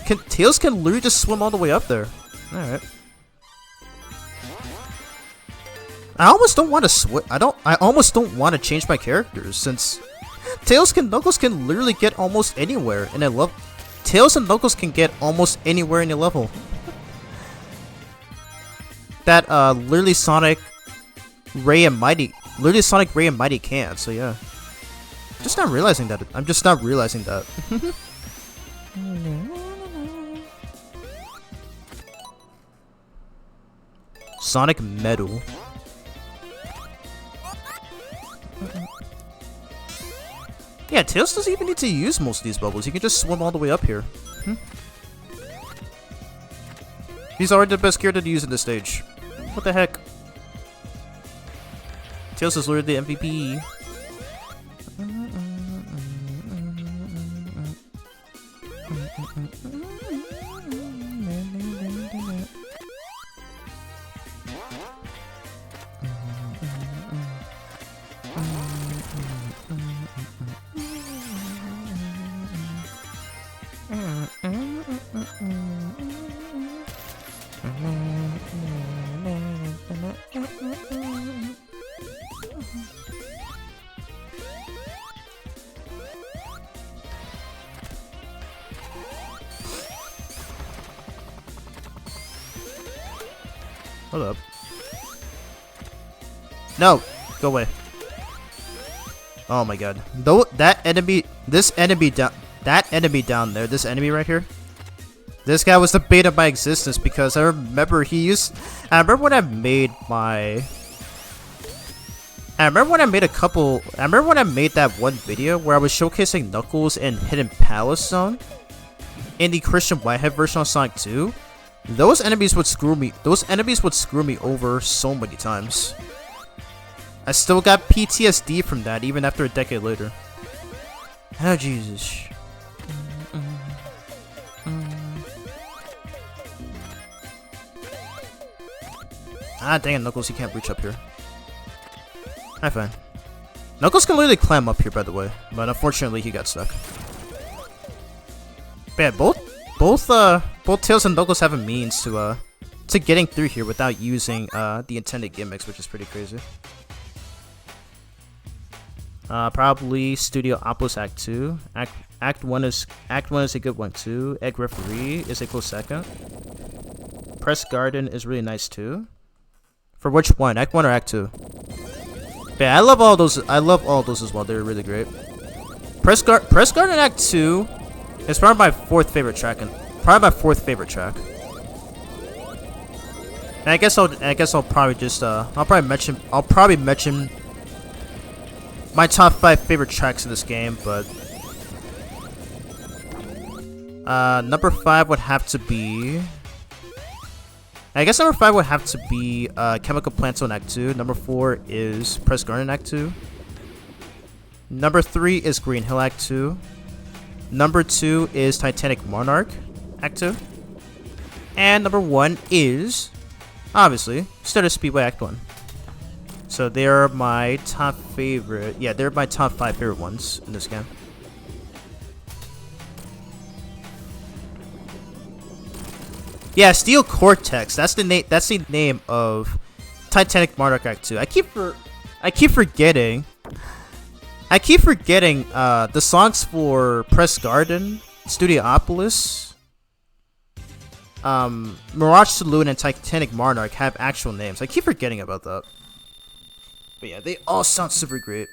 literally just swim all the way up there. All right. I almost don't want to I almost don't want to change my characters, since Tails and Knuckles can literally get almost anywhere in a level. Tails and Knuckles can get almost anywhere in a level. That literally Sonic, Ray and Mighty can't. So yeah, just not realizing that. I'm just not realizing that. Sonic Medal. Yeah, Tails doesn't even need to use most of these bubbles. He can just swim all the way up here. He's already the best character to use in this stage. What the heck? Tails is literally the MVP. Hold up. No! Go away. Oh my god. Though that enemy down there, this enemy right here. This guy was the bane of my existence because I remember I remember when I made that one video where I was showcasing Knuckles in Hidden Palace Zone in the Christian Whitehead version of Sonic 2. Those enemies would screw me over so many times. I still got PTSD from that even after a decade later. Oh Jesus. Ah dang it, Knuckles, you can't reach up here. Alright, fine. Knuckles can literally climb up here, by the way, but unfortunately he got stuck. But yeah, both Tails and Knuckles have a means to getting through here without using the intended gimmicks, which is pretty crazy. Probably Studio Opolis Act 2. Act 1 is a good one too. Egg Referee is a close second. Press Garden is really nice too. For which one? Act 1 or Act 2? Yeah, I love all those as well. They're really great. Press Garden Act 2 is probably my fourth favorite track. And I guess I'll probably just I'll probably mention my top 5 favorite tracks in this game, but number 5 would have to be Chemical Plant Zone Act 2. Number 4 is Press Garden Act 2. Number 3 is Green Hill Act 2. Number 2 is Titanic Monarch Act 2. And number 1 is, obviously, Stardust Speedway Act 1. So they're my top 5 favorite ones in this game. Yeah, Steel Cortex. That's the name of Titanic Monarch Act 2. I keep forgetting the songs for Press Garden, Studiopolis, Mirage Saloon, and Titanic Monarch have actual names. I keep forgetting about that. But yeah, they all sound super great.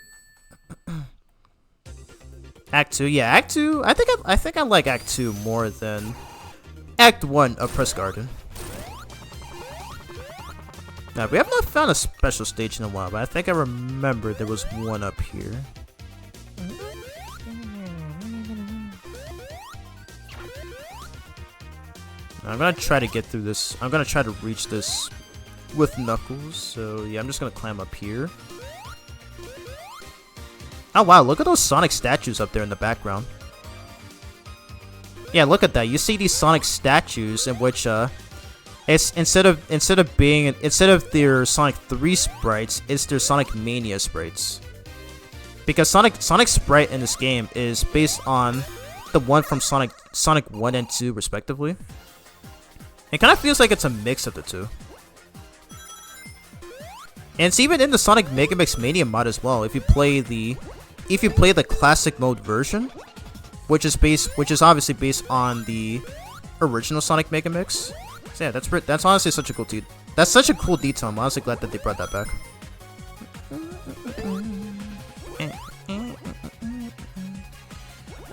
Act 2, yeah, Act 2. I think I like Act 2 more than Act 1 of Press Garden. Now, we have not found a special stage in a while, but I think I remember there was one up here. I'm gonna try to get through this. I'm gonna try to reach this with Knuckles. So yeah, I'm just gonna climb up here. Oh wow, look at those Sonic statues up there in the background. Yeah, look at that. You see these Sonic statues in which it's instead of their Sonic 3 sprites, it's their Sonic Mania sprites. Because Sonic sprite in this game is based on the one from Sonic 1 and 2 respectively. It kind of feels like it's a mix of the two. And it's even in the Sonic Mega Mix Mania mod as well. If you play the classic mode version, which is obviously based on the original Sonic Mega Mix. So yeah, that's honestly such a cool that's such a cool detail. I'm honestly glad that they brought that back.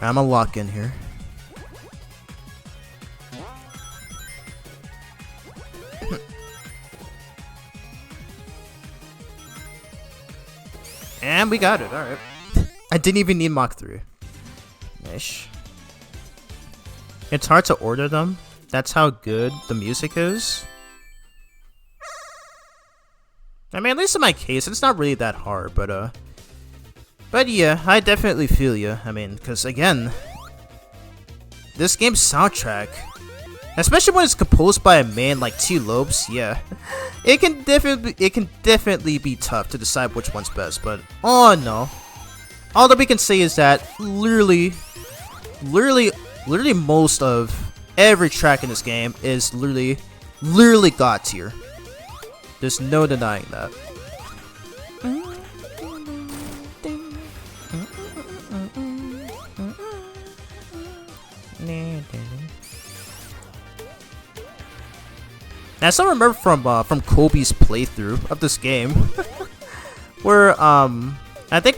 I'm gonna lock in here. And we got it, alright. I didn't even need Mach 3. Ish. It's hard to order them. That's how good the music is. I mean, at least in my case, it's not really that hard, but yeah, I definitely feel you. I mean, because again, this game's soundtrack, especially when it's composed by a man like T. Lopes, yeah, it can definitely be tough to decide which one's best. But oh no, all that we can say is that literally most of every track in this game is literally god tier. There's no denying that. I still remember from Kobe's playthrough of this game, where I think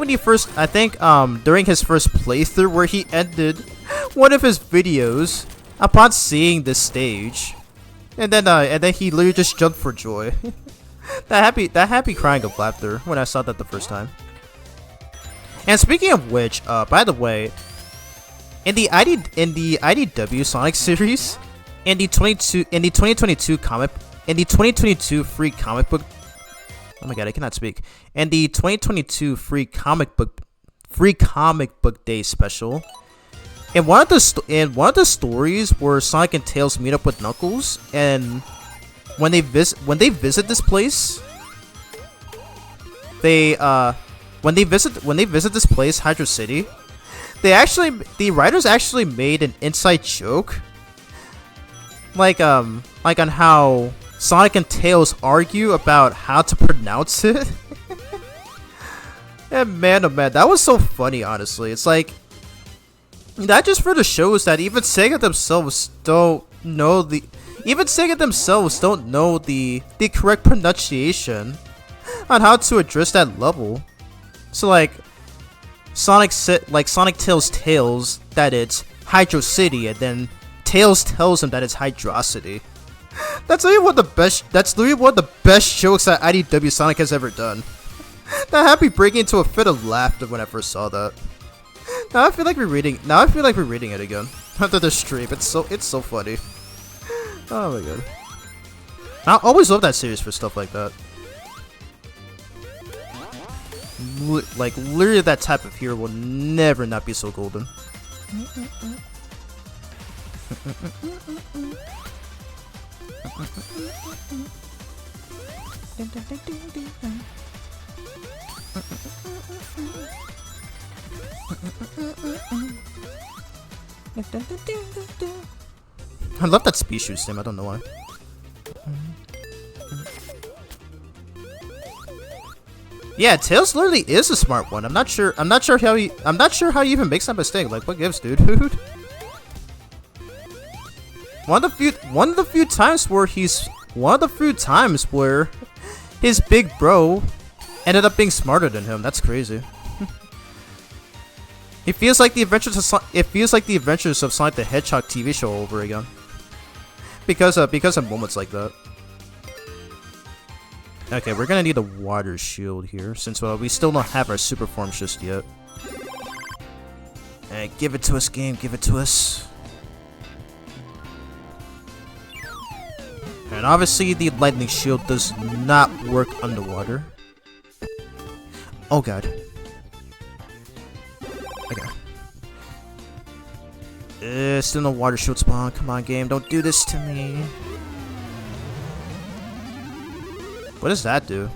during his first playthrough, where he ended one of his videos upon seeing this stage, and then he literally just jumped for joy. that happy crying of laughter when I saw that the first time. And speaking of which, by the way, in the IDW Sonic series, in the 2022 free comic book, oh my god, I cannot speak. In the 2022 free comic book day special, in one of the stories where Sonic and Tails meet up with Knuckles, and when they visit this place, when they visit this place, Hydro City, the writers actually made an inside joke, like on how Sonic and Tails argue about how to pronounce it. And man, oh man, that was so funny. Honestly, it's like that just further shows that even Sega themselves don't know the correct pronunciation on how to address that level. So like Sonic tells Tails that it's Hydro City, and then Tails tells him that it's Hydrocity. That's literally one of the best jokes that IDW Sonic has ever done. That had me breaking into a fit of laughter when I first saw that. Now I feel like rereading it again after the stream. It's so funny. Oh my god. I always love that series for stuff like that. Like literally that type of hero will never not be so golden. I love that species theme, I don't know why. Yeah, Tails literally is a smart one. I'm not sure how he even makes that mistake. Like, what gives, dude? One of the few times where his big bro ended up being smarter than him. That's crazy. It feels like the adventures of Sonic the Hedgehog TV show over again. Because of moments like that. Okay, we're gonna need a water shield here since we still don't have our super forms just yet. Hey, give it to us, game. Give it to us. And obviously, the lightning shield does not work underwater. Oh god. Okay. Still no water shield spawn. Come on, game. Don't do this to me. What does that do?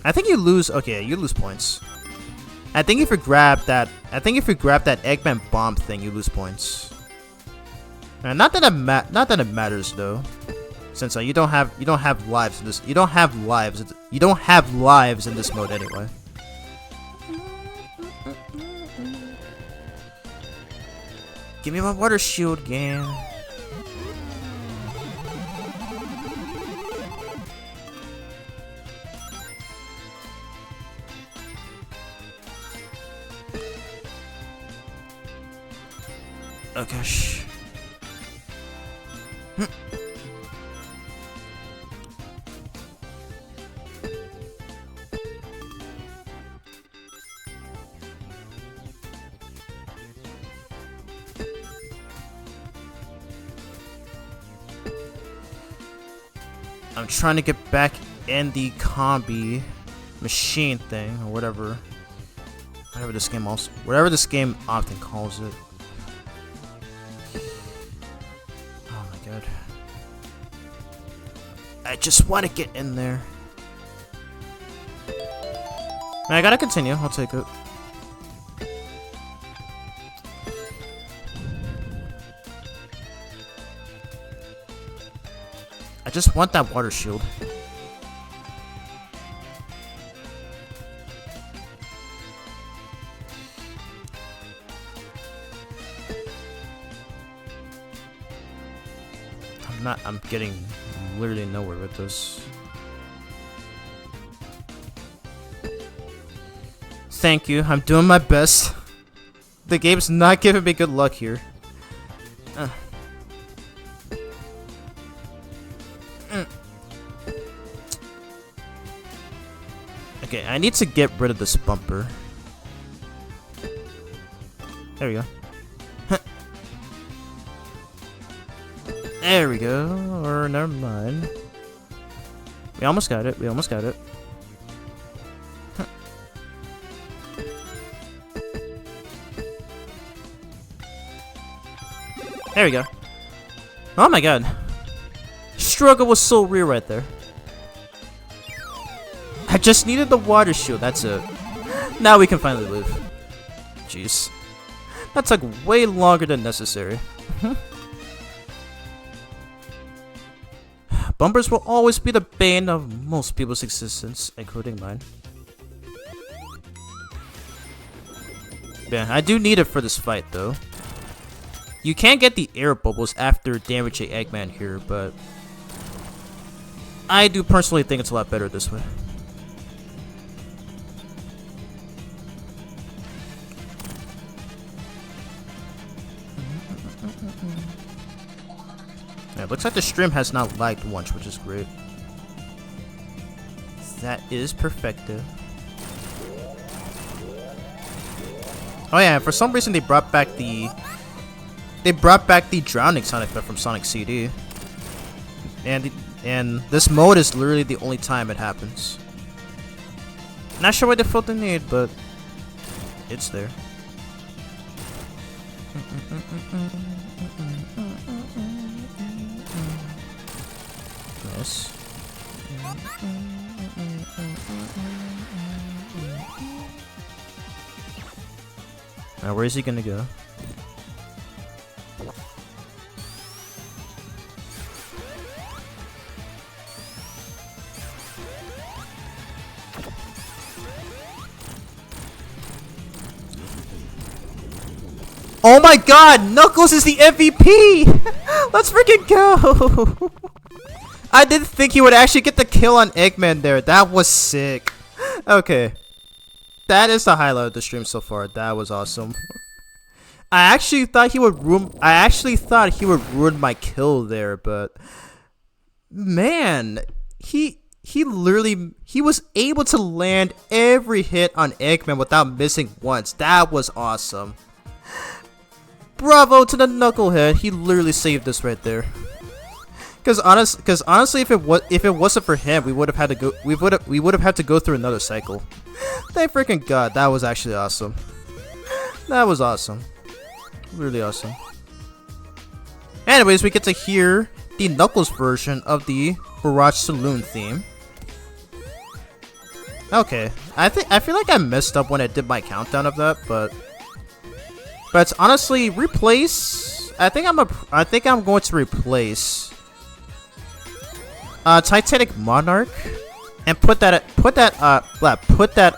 I think you lose. Okay, you lose points. I think if you grab that Eggman bomb thing, you lose points. Not that it matters though, since you don't have lives in this. You don't have lives in this mode anyway. Give me my water shield, game. Oh gosh. I'm trying to get back in the combi machine thing or whatever. Whatever this game often calls it. Oh my god. I just want to get in there. I gotta continue. I'll take it. I just want that water shield. I'm getting literally nowhere with this. Thank you, I'm doing my best. The game's not giving me good luck here. Okay, I need to get rid of this bumper. There we go. There we go. Or never mind. We almost got it. There we go. Oh my god. Struggle was so real right there. I just needed the water shield, that's it. Now we can finally live. Jeez. That took way longer than necessary. Bumpers will always be the bane of most people's existence, including mine. Yeah, I do need it for this fight though. You can get the air bubbles after damaging Eggman here, but I do personally think it's a lot better this way. Yeah, looks like the stream has not lagged once, which is great. That is perfecto. Oh yeah, for some reason they brought back the drowning sound effect from Sonic CD. And this mode is literally the only time it happens. Not sure why they felt the need, but it's there. Nice. Now where is he gonna go? Oh my god! Knuckles is the MVP! Let's freaking go! I didn't think he would actually get the kill on Eggman there. That was sick. Okay. That is the highlight of the stream so far. That was awesome. I actually thought he would ruin my kill there, but man, he was able to land every hit on Eggman without missing once. That was awesome. Bravo to the Knucklehead. He literally saved us right there. Cause honestly, if it wasn't for him, we would have had to go through another cycle. Thank freaking god, that was actually awesome. That was awesome. Really awesome. Anyways, we get to hear the Knuckles version of the Barrage Saloon theme. Okay, I feel like I messed up when I did my countdown of that, but honestly, replace. I think I'm going to replace Titanic Monarch and put that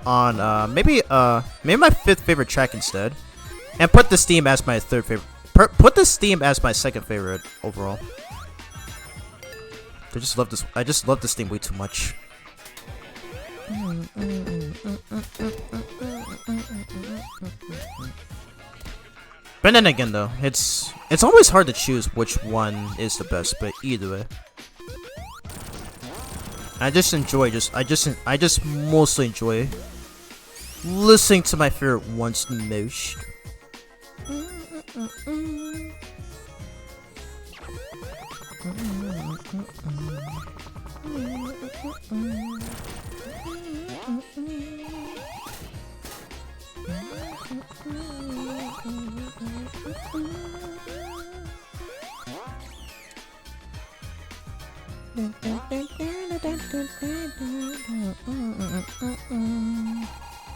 on maybe my 5th favorite track instead, and put this theme as my 3rd favorite. Put this theme as my 2nd favorite overall. I just love this theme way too much. But then again, though, it's always hard to choose which one is the best. But either way, I just mostly enjoy listening to my favorite ones the most.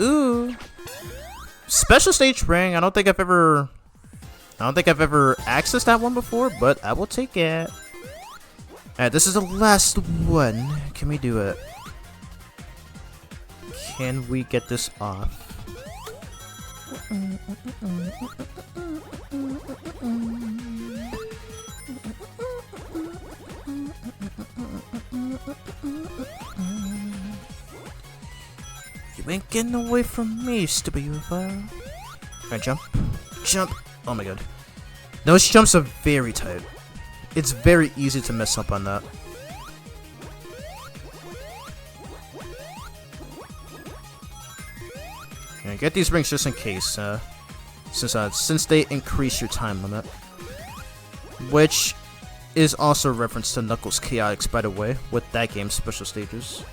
Ooh. Special stage ring. I don't think I've ever accessed that one before, but I will take it. Alright, this is the last one. Can we do it? Can we get this off? You ain't getting away from me, stupid UFO. Alright, jump. Jump. Oh my god. Those jumps are very tight. It's very easy to mess up on that. Yeah, get these rings just in case, since they increase your time limit. Which is also a reference to Knuckles Chaotix, by the way, with that game's special stages.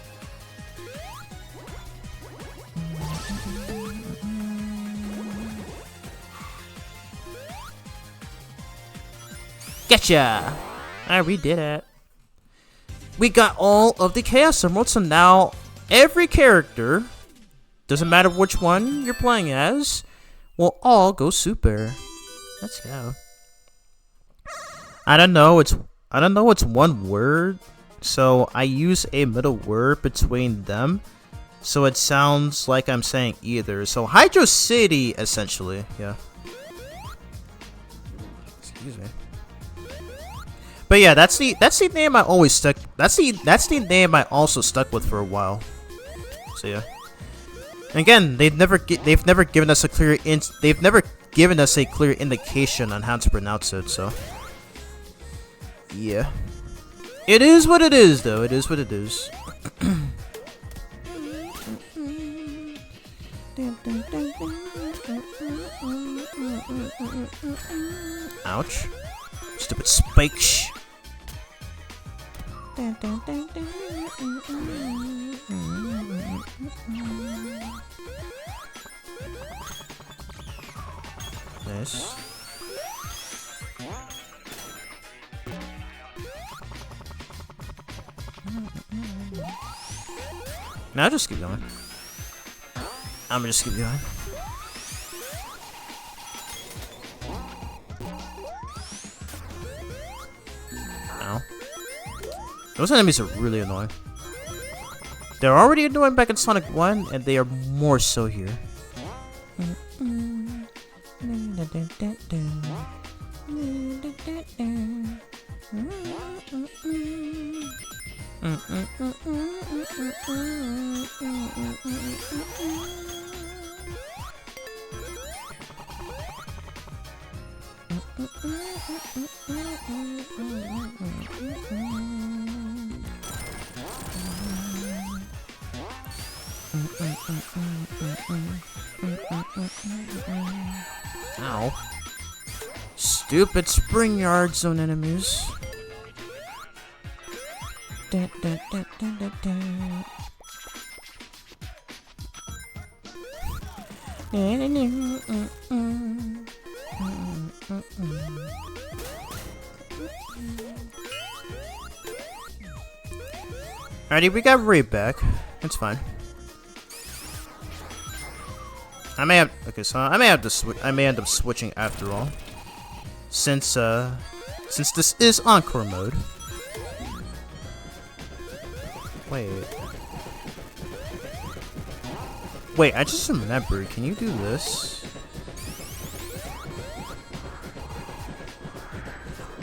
Getcha! Alright, we did it. We got all of the Chaos Emeralds, so now every character, doesn't matter which one you're playing as, will all go super. Let's go. I don't know it's one word, so I use a middle word between them, so it sounds like I'm saying either. So Hydro City, essentially, yeah. Excuse me. But yeah, that's the name I always stuck. That's the name I also stuck with for a while. So yeah. And again, they've never given us a clear indication on how to pronounce it. So yeah, it is what it is, though. It is what it is. Ouch. Stupid spikes. Nice. Now just keep going. I'm gonna just keep going. Ow. Those enemies are really annoying. They're already annoying back in Sonic 1, and they are more so here. Ow. Stupid Spring Yard Zone enemies. Alrighty, we got Ray back. It's fine. I may end up switching after all, since this is Encore mode. Wait, I just remembered. Can you do this?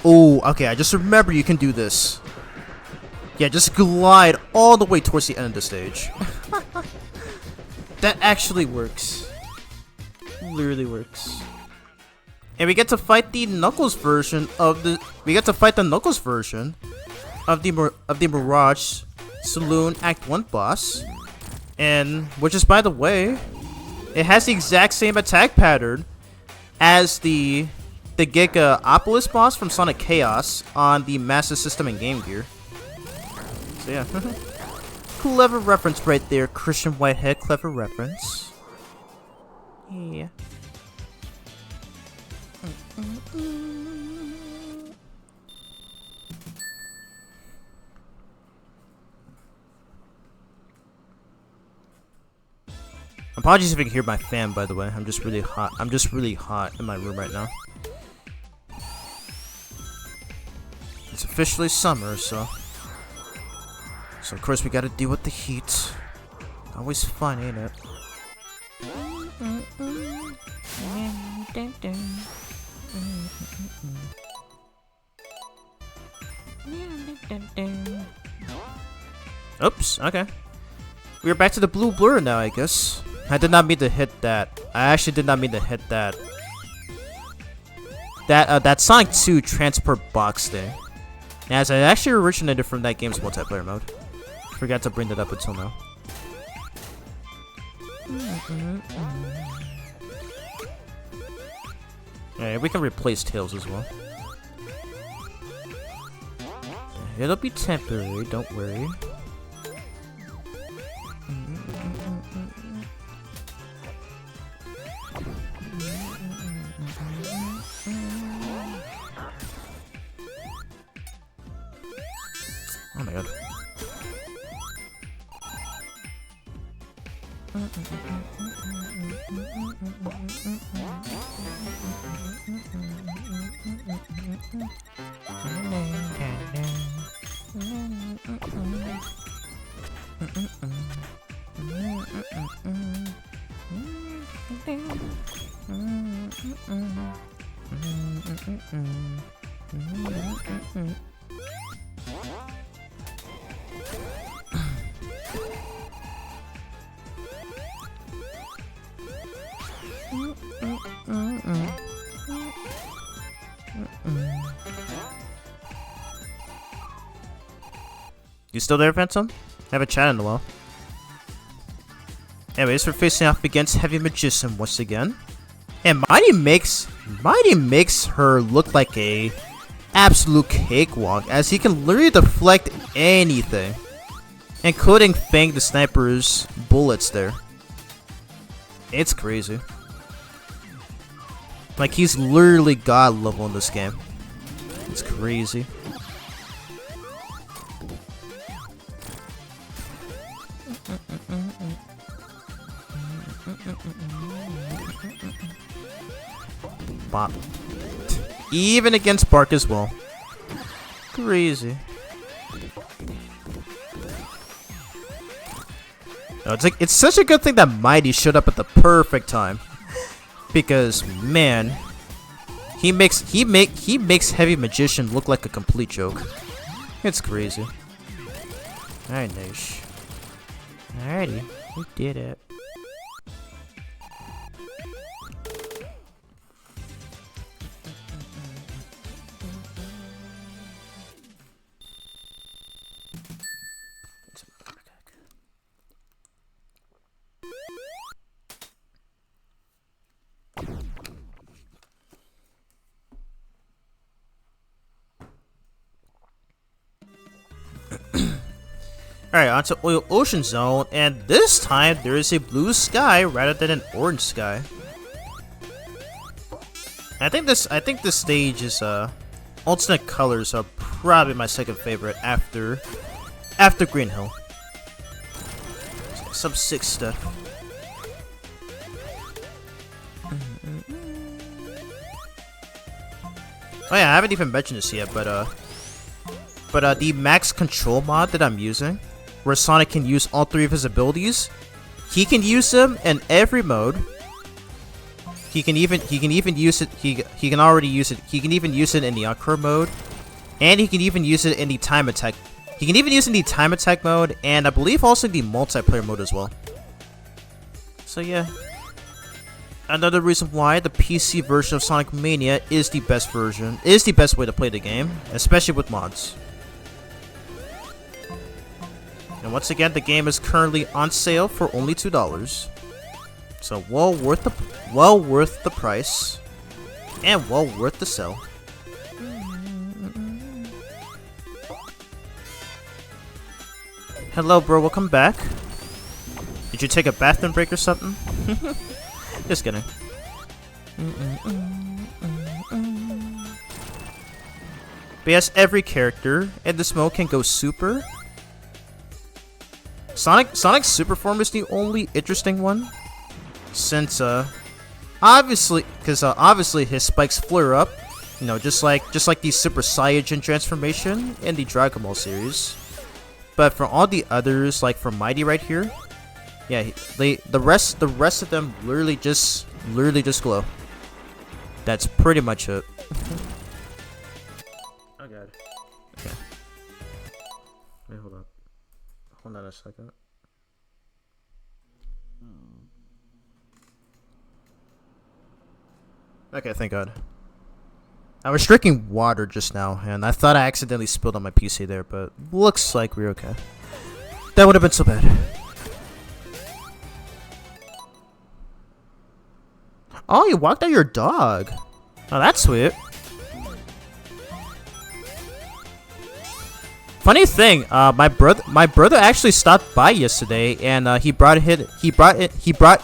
Oh, okay. I just remember you can do this. Yeah, just glide all the way towards the end of the stage. That actually works. Literally works. And we get to fight the Knuckles version of the Mirage Saloon Act 1 boss. And which is, by the way, it has the exact same attack pattern as the Gigaopolis boss from Sonic Chaos on the Master System and Game Gear. So yeah. Clever reference right there, Christian Whitehead. Clever reference. Yeah. Apologies if you can hear my fan, by the way. I'm just really hot. I'm just really hot in my room right now. It's officially summer, so of course we gotta deal with the heat. Always fun, ain't it? Oops, okay. We're back to the blue blur now, I guess. I did not mean to hit that. I actually did not mean to hit that. That Sonic 2 transport box thing. As it actually originated from that game's multiplayer mode. Forgot to bring that up until now. Yeah, we can replace Tails as well. It'll be temporary, don't worry. Oh my god. You still there, Phantom? Haven't chatted in a while. Anyways, we're facing off against Heavy Magician once again. And Mighty makes her look like a absolute cakewalk, as he can literally deflect anything, including Fang the Sniper's bullets there. It's crazy. Like, he's literally god level in this game. It's crazy. Bop. Even against Bark as well. Crazy. No, it's such a good thing that Mighty showed up at the perfect time, because man, he makes Heavy Magician look like a complete joke. It's crazy. Alright, Nish. Alrighty, we did it. Alright, onto Ocean Zone, and this time there is a blue sky rather than an orange sky. I think this stage is alternate colors are probably my second favorite after Green Hill. Some sick stuff. Oh yeah, I haven't even mentioned this yet, but the max control mod that I'm using, where Sonic can use all three of his abilities, he can use them in every mode. He can even use it. He can already use it. He can even use it in the Encore mode, and he can even use it in the time attack. He can even use it in the time attack mode, and I believe also the multiplayer mode as well. So yeah, another reason why the PC version of Sonic Mania is the best version, is the best way to play the game, especially with mods. And once again, the game is currently on sale for only $2. So well worth the price, and well worth the sell. Hello, bro. Welcome back. Did you take a bathroom break or something? Just kidding. But yes, every character in this mode can go super. Sonic's super form is the only interesting one, since obviously his spikes flare up, you know, just like the Super Saiyajin transformation in the Dragon Ball series. But for all the others, like for Mighty right here, yeah, the rest of them literally just glow. That's pretty much it. Oh god. Okay. Wait, hold up. Hold on a second. Okay, thank god. I was drinking water just now, and I thought I accidentally spilled on my PC there, but looks like we're okay. That would have been so bad. Oh, you walked out your dog. Oh, that's sweet. Funny thing, my brother actually stopped by yesterday, and he brought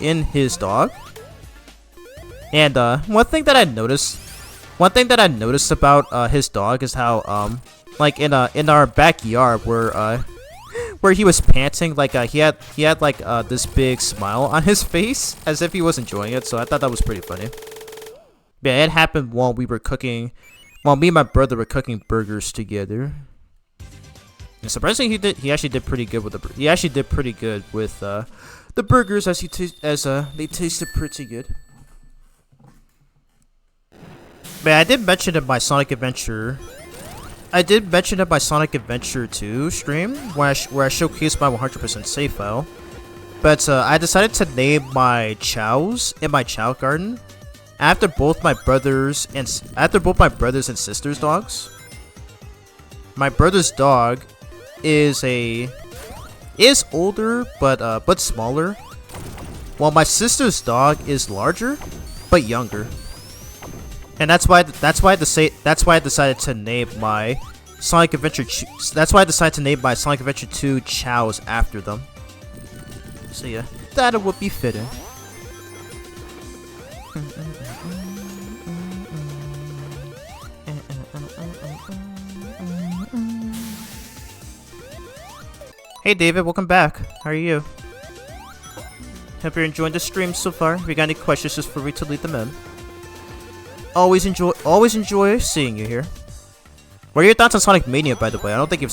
in his dog. And one thing that I noticed about his dog is how like in our backyard where he was panting, like he had like this big smile on his face as if he was enjoying it. So I thought that was pretty funny. Yeah, it happened while me and my brother were cooking burgers together. And surprisingly, he actually did pretty good with the burgers, as they tasted pretty good. But I did mention in my Sonic Adventure 2 stream where I showcased my 100% save file. But I decided to name my chows in my chow garden after both my brothers and sisters' dogs. My brother's dog is older but smaller, while my sister's dog is larger but younger. And that's why I decided to name my Sonic Adventure 2 chows after them. So yeah, that would be fitting. Hey David, welcome back. How are you? Hope you're enjoying the stream so far. If you got any questions, just feel free to leave them in. Always enjoy seeing you here. What are your thoughts on Sonic Mania, by the way? I don't think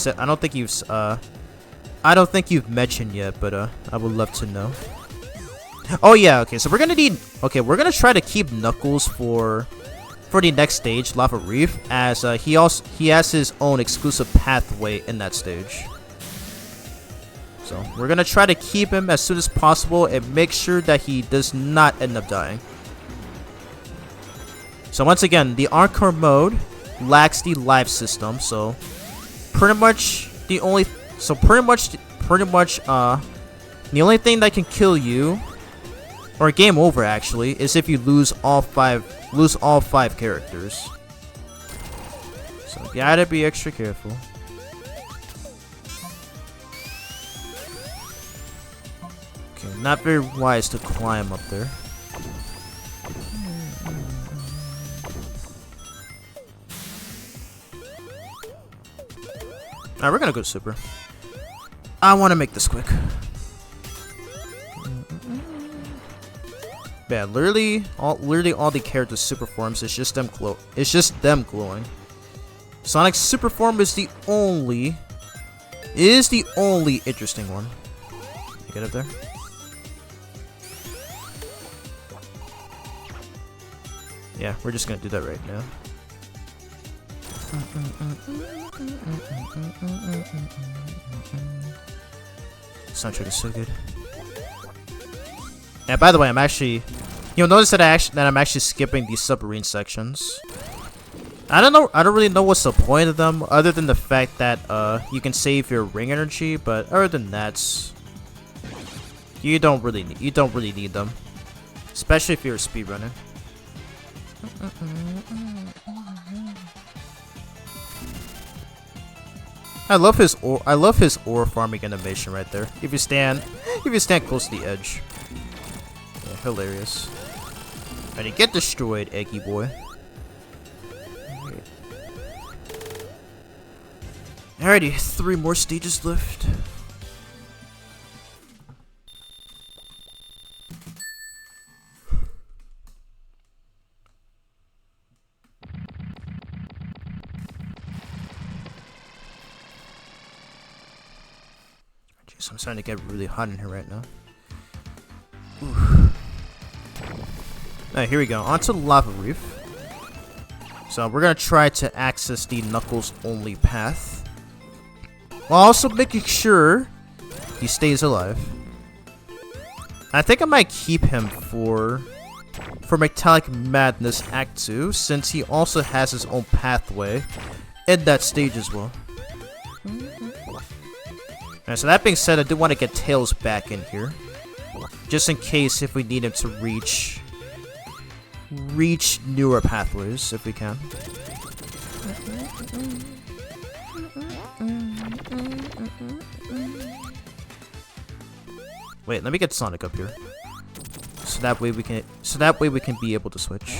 you've mentioned yet, but I would love to know. Oh yeah, okay. So we're gonna try to keep Knuckles for the next stage, Lava Reef, as he has his own exclusive pathway in that stage. So we're gonna try to keep him as soon as possible and make sure that he does not end up dying. So once again, the Encore mode lacks the life system, so pretty much the only thing that can kill you, or game over actually, is if you lose all five characters. So you gotta be extra careful. Okay, not very wise to climb up there. Alright, we're gonna go super. I want to make this quick. Yeah, literally all the characters' super forms is just them glowing. Sonic's super form is the only interesting one. You get up there? Yeah, we're just gonna do that right now. Soundtrack is so good. Yeah, by the way, you'll notice that I'm actually skipping these submarine sections. I don't really know what's the point of them, other than the fact that you can save your ring energy, but other than that, you don't really need them, especially if you're a speedrunner. I love his ore farming animation right there. If you stand close to the edge. Yeah, hilarious. And you get destroyed, Eggy boy. Alrighty, 3 more stages left. Jeez, I'm starting to get really hot in here right now. Alright, here we go. Onto the lava reef. So we're gonna try to access the Knuckles only path, while also making sure he stays alive. I think I might keep him for Metallic Madness Act 2, since he also has his own pathway in that stage as well. Alright, so that being said, I do want to get Tails back in here, just in case if we need him to reach newer pathways if we can. Wait, let me get Sonic up here, so that way we can be able to switch.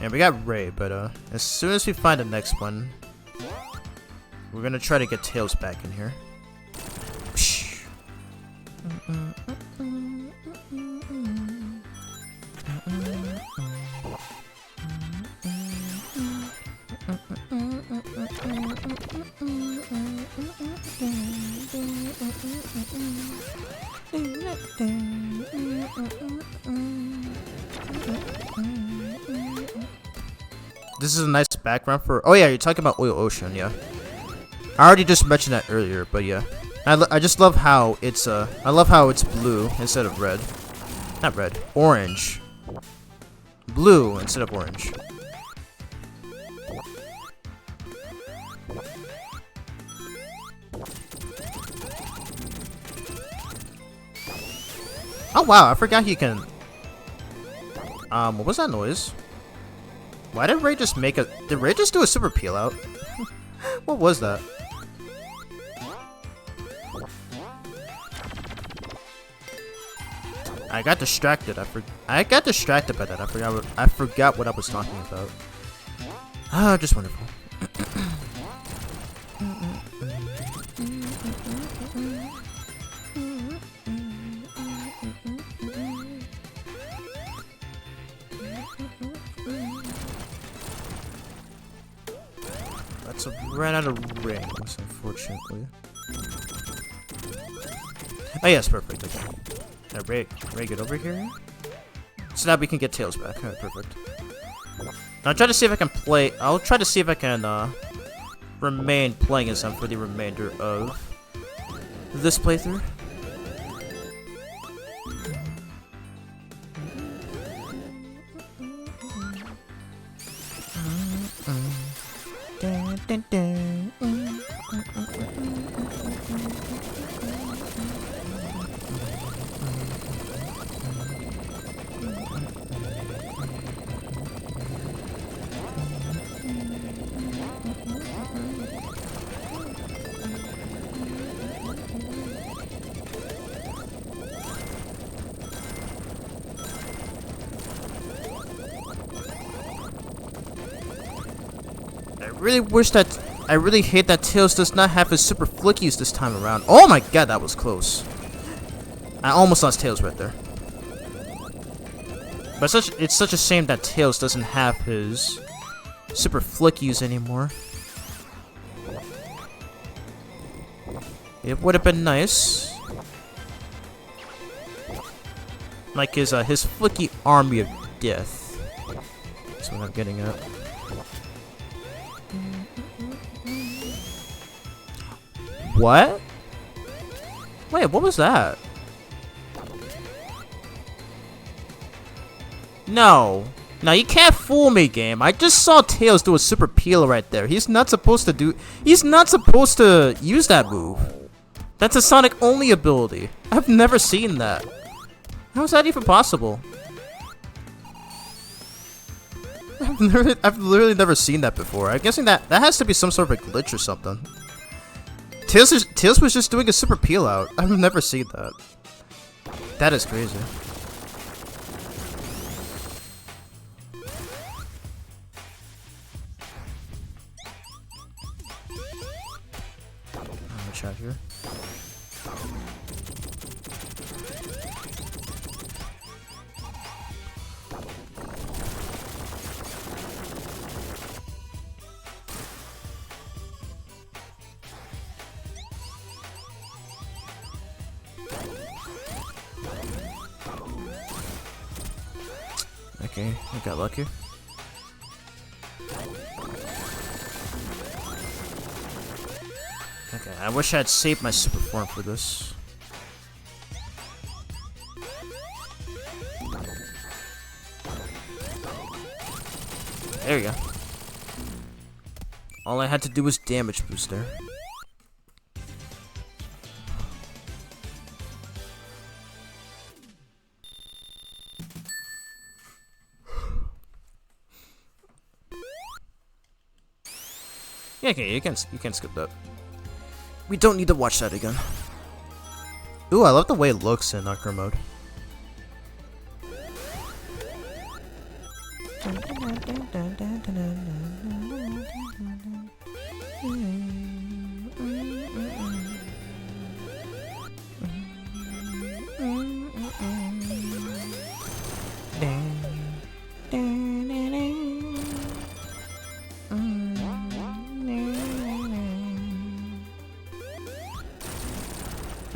And we got Ray, but as soon as we find the next one, we're gonna try to get Tails back in here. This is a nice background for. Oh yeah, you're talking about Oil Ocean, yeah. I already just mentioned that earlier, but yeah, I just love how it's I love how it's blue instead of red, not red, orange, blue instead of orange. Oh wow, I forgot he can. What was that noise? Why did Ray just make a? Did Ray just do a super peel out? What was that? I got distracted. I got distracted by that. I forgot what I was talking about. Ah, just wonderful. Let's ran out of rings, unfortunately. Oh yes, perfect. Okay. Ray, get over here. So now we can get Tails back. Alright, perfect. Now I'll try to see if I can play. I'll try to see if I can remain playing as him for the remainder of this playthrough. I really hate that Tails does not have his super flickies this time around. Oh my god, that was close. I almost lost Tails right there. But it's such a shame that Tails doesn't have his super flickies anymore. It would have been nice. Like his flicky army of death. That's what I'm getting at. What? Wait, what was that? No. Now you can't fool me, game. I just saw Tails do a super peel right there. He's not supposed to use that move. That's a Sonic only ability. I've never seen that. How is that even possible? I've literally never seen that before. I'm guessing that has to be some sort of a glitch or something. Tails was just doing a super peel out. I've never seen that. That is crazy. Let me check here. Okay, I got lucky. Okay, I wish I had saved my super form for this. There we go. All I had to do was damage boost there. Yeah, okay, you can skip that. We don't need to watch that again. Ooh, I love the way it looks in Knocker mode.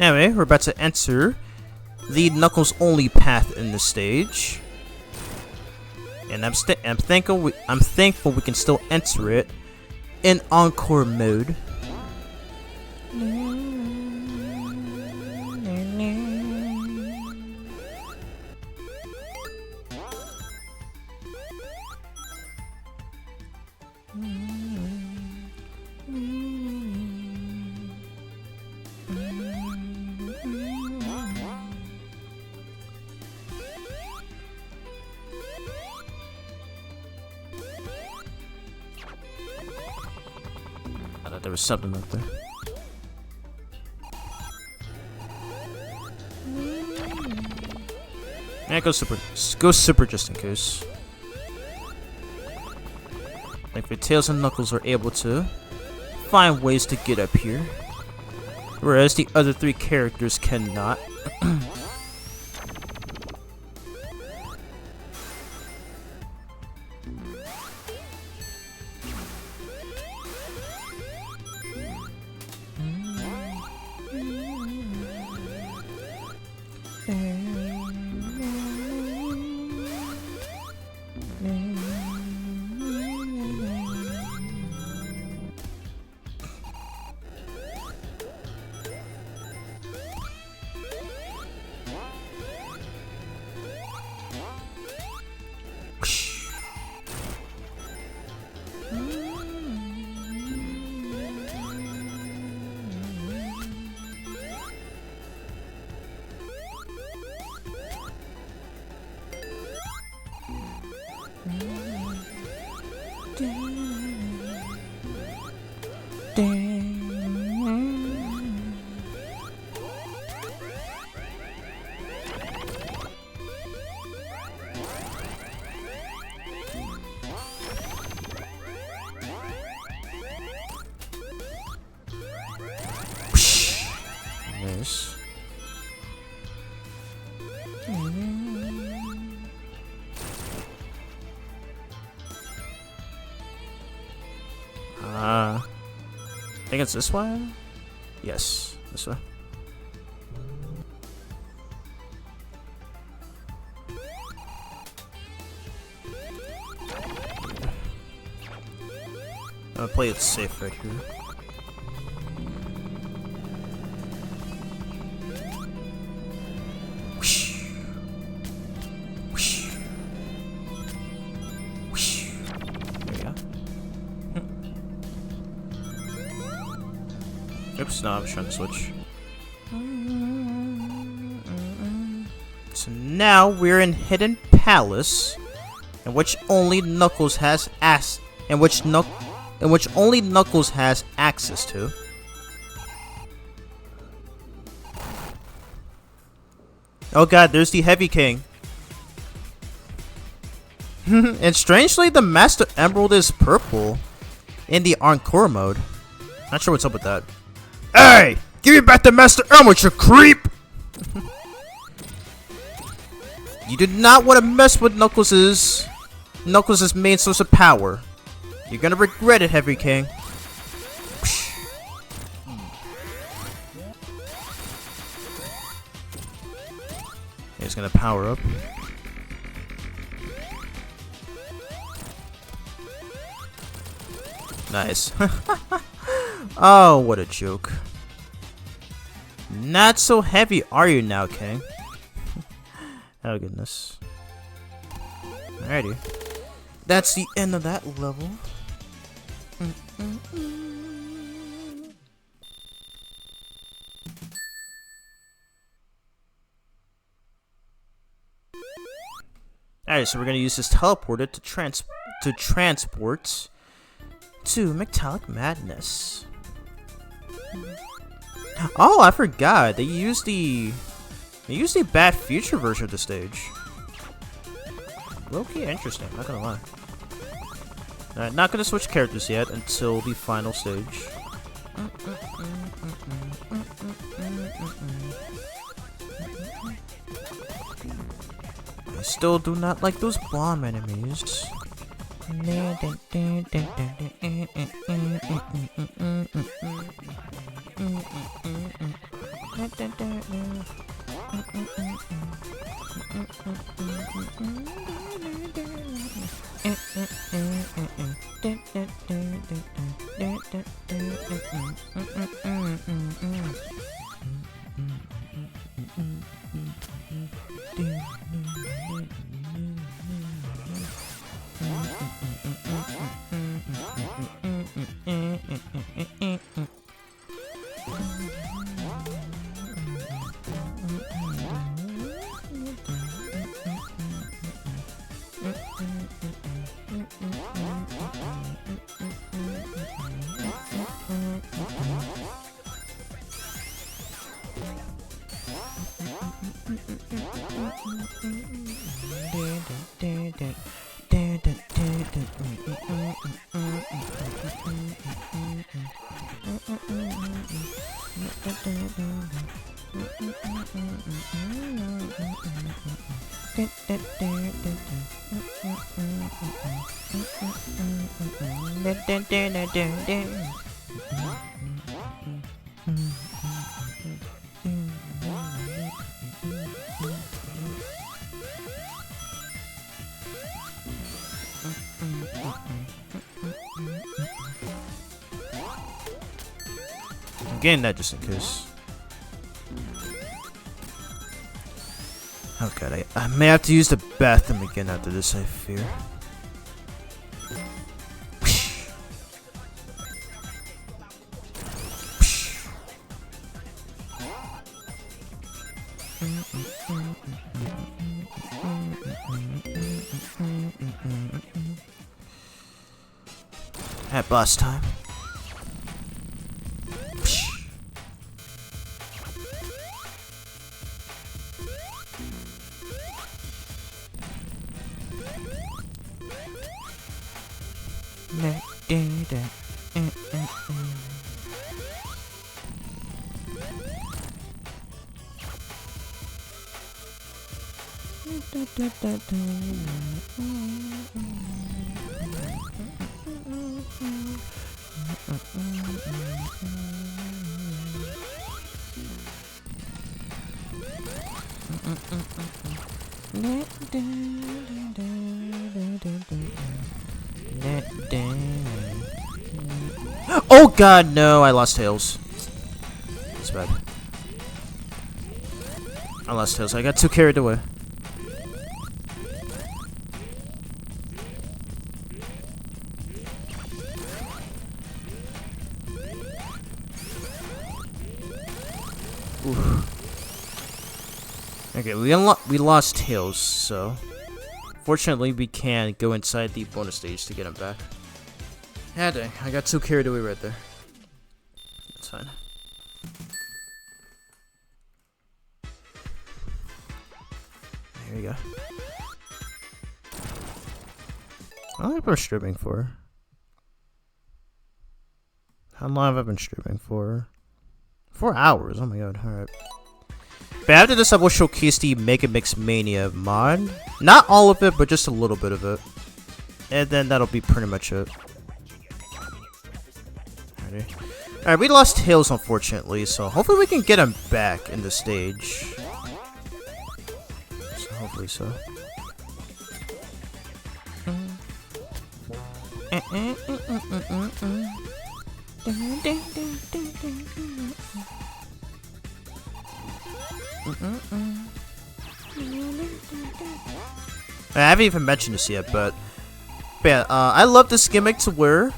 Anyway, we're about to enter the Knuckles only path in this stage, and I'm thankful we can still enter it in Encore mode. I thought there was something up there. Yeah, go super just in case. Like the Tails and Knuckles are able to find ways to get up here, whereas the other three characters cannot. Nice. I think it's this way? Yes, this way. I'm gonna play it safe right here. Oops, no, I was trying to switch. So now we're in Hidden Palace, in which only Knuckles has only Knuckles has access to. Oh god, there's the Heavy King. And strangely, the Master Emerald is purple in the Encore mode. Not sure what's up with that. Hey! Give me back the Master Emerald, you creep! You do not want to mess with Knuckles' main source of power. You're gonna regret it, Heavy King. He's gonna power up. Nice. Oh, what a joke. Not so heavy are you now, King? Oh goodness. Alrighty. That's the end of that level. Alright, so we're gonna use this teleporter to transport to Metallic Madness. Oh, I forgot. They used the Bad Future version of the stage. Low-key interesting, not gonna lie. Alright, not gonna switch characters yet until the final stage. I still do not like those bomb enemies. I'm getting that just in case. Oh god, I may have to use the bathroom again after this, I fear. At boss time. Oh god, no, I lost Tails. That's bad. I lost Tails, I got too carried away. Oof. Okay, we lost Tails, so fortunately we can go inside the bonus stage to get him back. Yeah, dang, I got too carried away right there. That's fine. There you go. How long have I been streaming for? How long have I been streaming for? 4 hours. Oh my god. Alright. But after this, I will showcase the Mega Mix Mania mod. Not all of it, but just a little bit of it. And then that'll be pretty much it. Alright, we lost Tails, unfortunately, so hopefully we can get him back in the stage. So hopefully so. I haven't even mentioned this yet, but yeah, I love this gimmick to where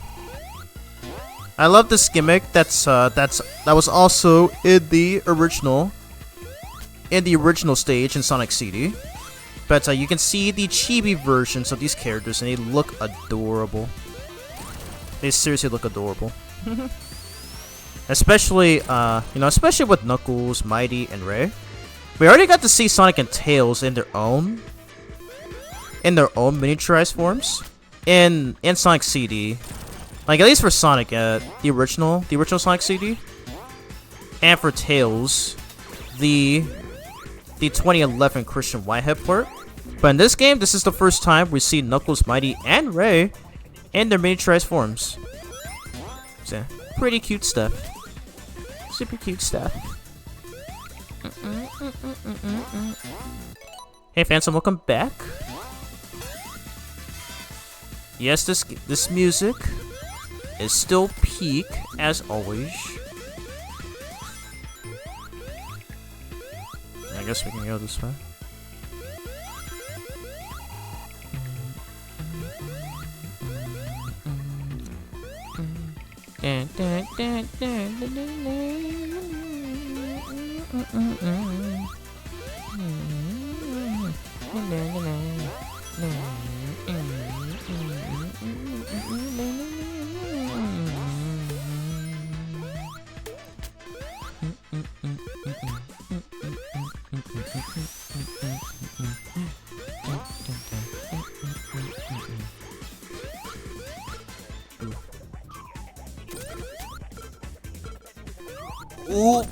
I love this gimmick that was also in the original stage in Sonic CD. But you can see the chibi versions of these characters, and they look adorable. They seriously look adorable. Especially, especially with Knuckles, Mighty, and Ray. We already got to see Sonic and Tails in their own miniaturized forms in Sonic CD. Like, at least for Sonic, the original Sonic CD, and for Tails, the 2011 Christian Whitehead port. But in this game, this is the first time we see Knuckles, Mighty, and Ray in their miniaturized forms. So, pretty cute stuff. Super cute stuff. Hey Phantom, welcome back. Yes, this music is still peak as always. I guess we can go this way. Ooh.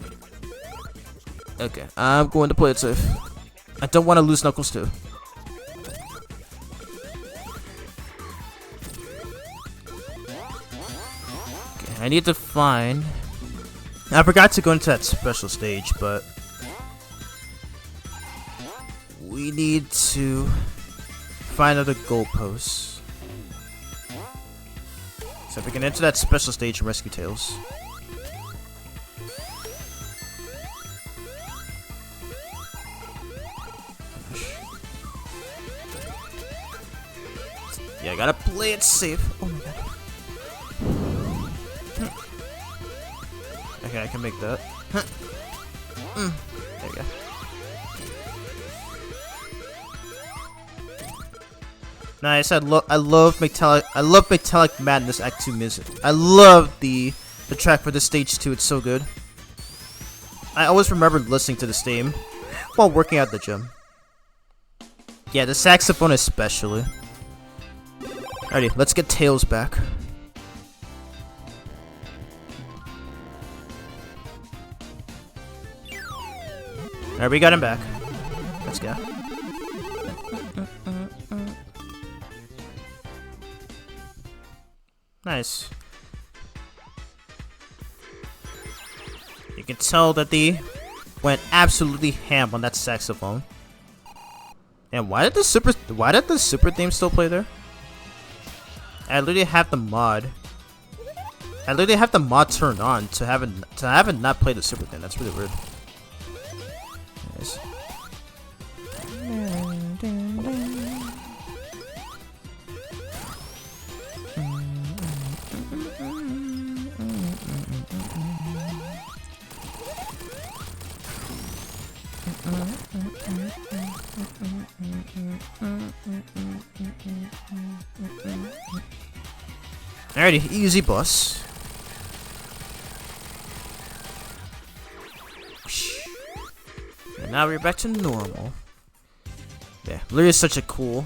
Okay, I'm going to play it safe. I don't want to lose Knuckles too. Okay, I need to find... I forgot to go into that special stage, but... we need to find other goalposts. So if we can enter that special stage and rescue Tails. Yeah, I gotta play it safe. Oh my god. Okay, I can make that. There you go. Nice. I love Metallic Madness Act 2 music. I love the track for the stage 2. It's so good. I always remember listening to this theme while working at the gym. Yeah, the saxophone especially. Alrighty, let's get Tails back. Alright, we got him back. Let's go. Nice. You can tell that they went absolutely ham on that saxophone. And why did the super theme still play there? I literally have the mod. I literally have the mod turned on to have it not play the super theme. That's really weird. Nice. Alrighty, easy boss. And now we're back to normal. Yeah, literally such a cool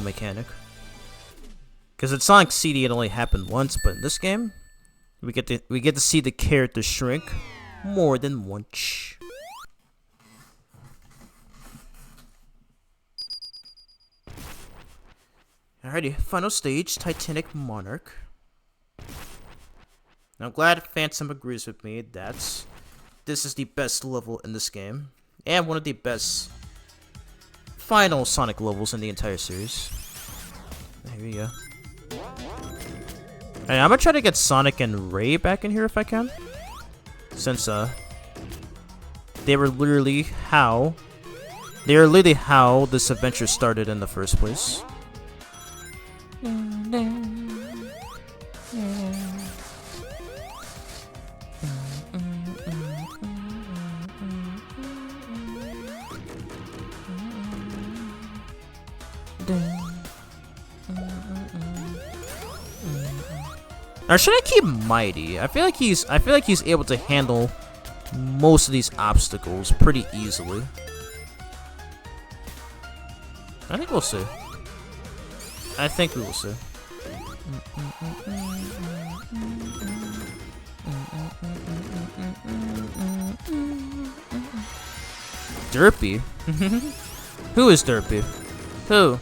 mechanic. Because in Sonic CD it only happened once, but in this game, we get to see the character shrink more than once. Alrighty, final stage, Titanic Monarch. I'm glad Phantom agrees with me that this is the best level in this game, and one of the best final Sonic levels in the entire series. Here we go. Alright, I'm gonna try to get Sonic and Ray back in here if I can. Since they were literally how this adventure started in the first place. Or should I keep Mighty? I feel like he's able to handle most of these obstacles pretty easily. I think we'll see. I think we will see. Derpy? Who is Derpy? Who?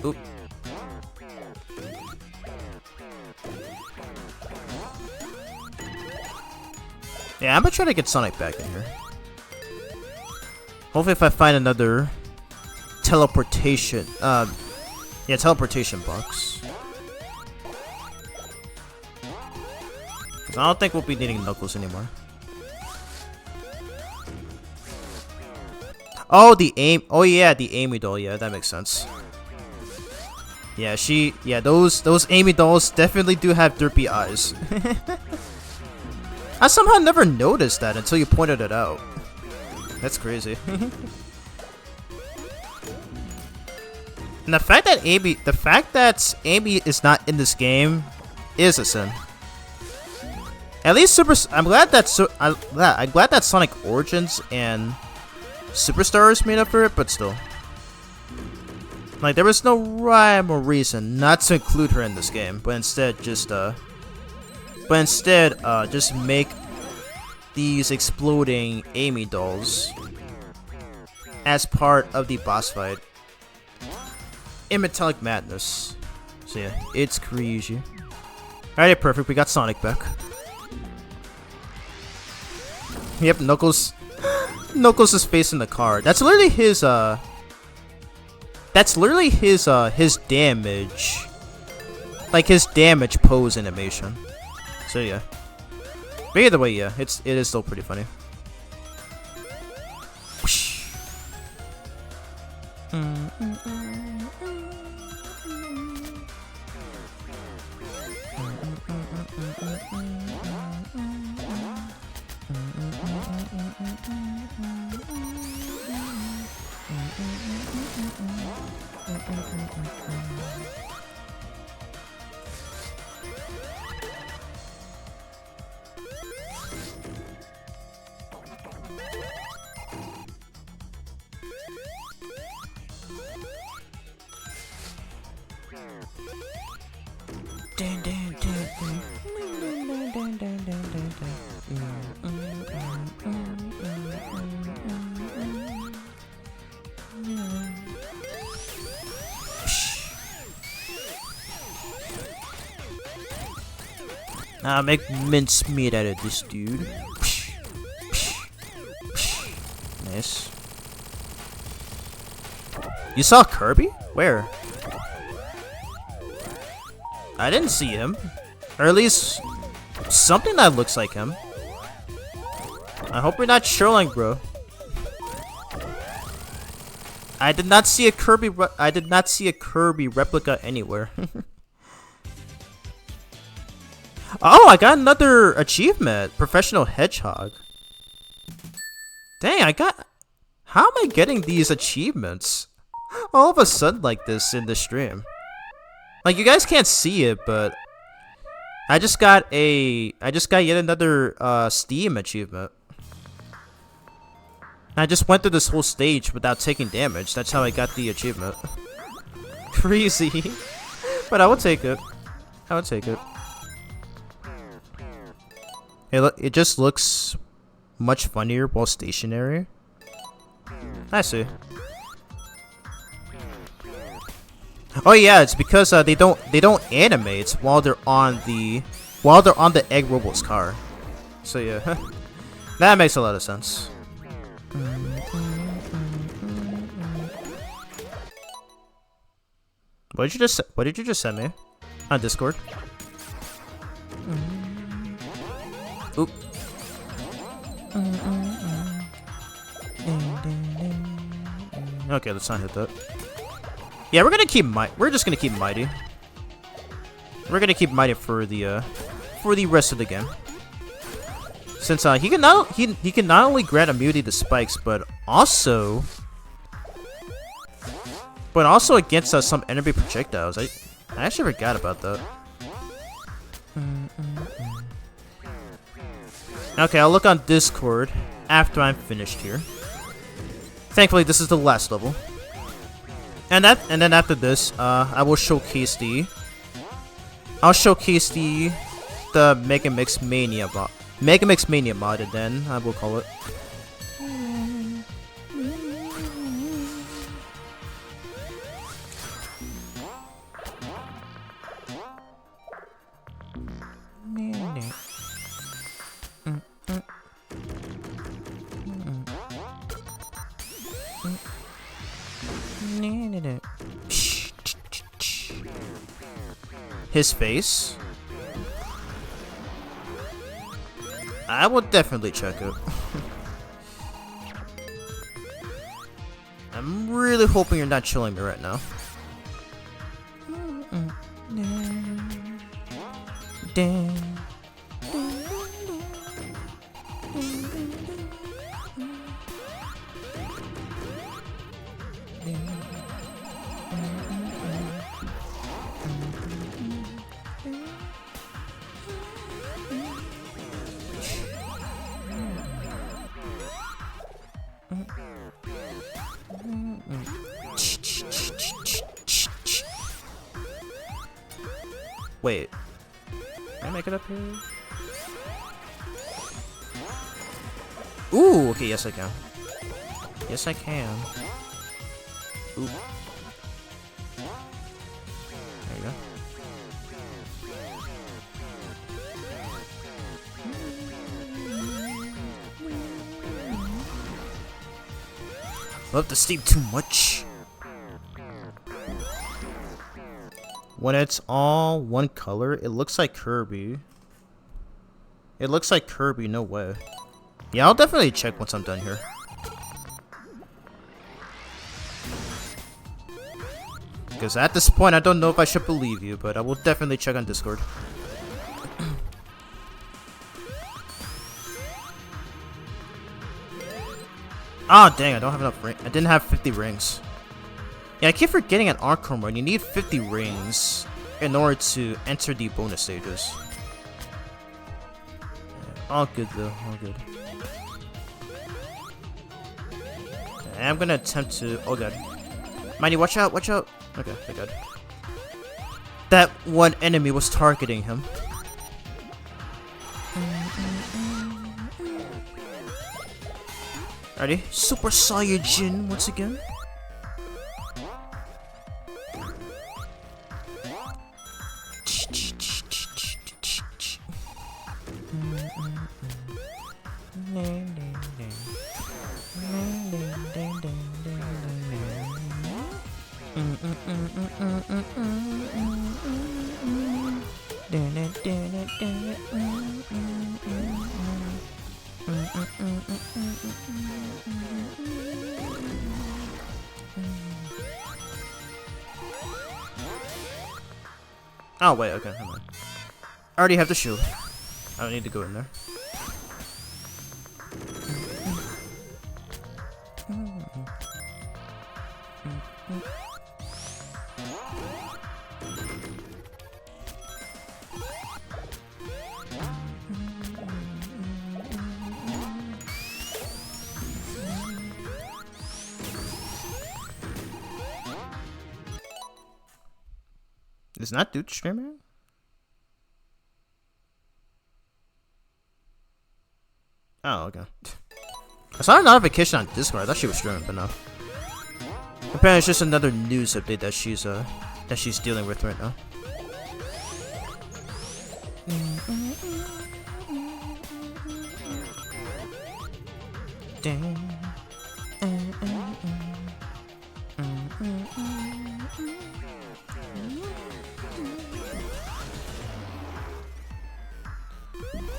Oop. Yeah, I'm gonna try to get Sonic back in here. Hopefully if I find another teleportation, teleportation box. I don't think we'll be needing Knuckles anymore. Oh, the Amy doll. Yeah, that makes sense. Yeah, those Amy dolls definitely do have derpy eyes. I somehow never noticed that until you pointed it out. That's crazy. And the fact that Amy is not in this game is a sin. At least I'm glad that Sonic Origins and Superstars made up for it, but still. Like, there was no rhyme or reason not to include her in this game, but instead just make these exploding Amy dolls as part of the boss fight in Metallic Madness. So yeah, it's crazy. Alright, perfect, we got Sonic back. Yep, Knuckles is facing the car. That's literally his damage. Like his damage pose animation. So yeah. But either way, yeah, it is still pretty funny. Make mincemeat out of this dude. Nice. You saw Kirby? Where? I didn't see him. Or at least something that looks like him. I hope we're not trolling, bro. I did not see a Kirby. I did not see a Kirby replica anywhere. Oh, I got another achievement. Professional Hedgehog. Dang, I got... How am I getting these achievements all of a sudden like this in the stream? Like, you guys can't see it, but I just got yet another Steam achievement. I just went through this whole stage without taking damage. That's how I got the achievement. Crazy. But I would take it. I would take it. Hey, look, it just looks much funnier while stationary. I see. Oh yeah, it's because they don't animate while they're on the egg robot's car. So yeah, that makes a lot of sense. What did you just send me on Discord? Oop. Okay, let's not hit that. Yeah, we're just gonna keep mighty. We're gonna keep mighty for the rest of the game. Since he can not only grant immunity to spikes, but also against some enemy projectiles. I actually forgot about that. Okay, I'll look on Discord after I'm finished here. Thankfully, this is the last level. And then after this, I will showcase the Mega Mix Mania mod, and then I will call it. His face. I will definitely check it. I'm really hoping you're not chilling me right now. Wait. Can I make it up here? Ooh, okay, yes I can. Yes I can. Ooh. There you go. Love the steam too much. When it's all one color, it looks like Kirby. It looks like Kirby, no way. Yeah, I'll definitely check once I'm done here. Because at this point, I don't know if I should believe you, but I will definitely check on Discord. Ah, dang, I don't have enough rings. I didn't have 50 rings. Yeah, I keep forgetting at Arkham Run, you need 50 rings in order to enter the bonus stages. Yeah, all good though, all good. Okay, I'm gonna attempt to... Oh god. Mighty, watch out, watch out! Okay, thank god. That one enemy was targeting him. Ready? Super Saiyajin once again. Oh wait, okay, hold on. I already have the shield. I don't need to go in there. Is not dude streaming? Oh, okay. I saw a notification on Discord. I thought she was streaming, but no. Apparently, it's just another news update that she's dealing with right now.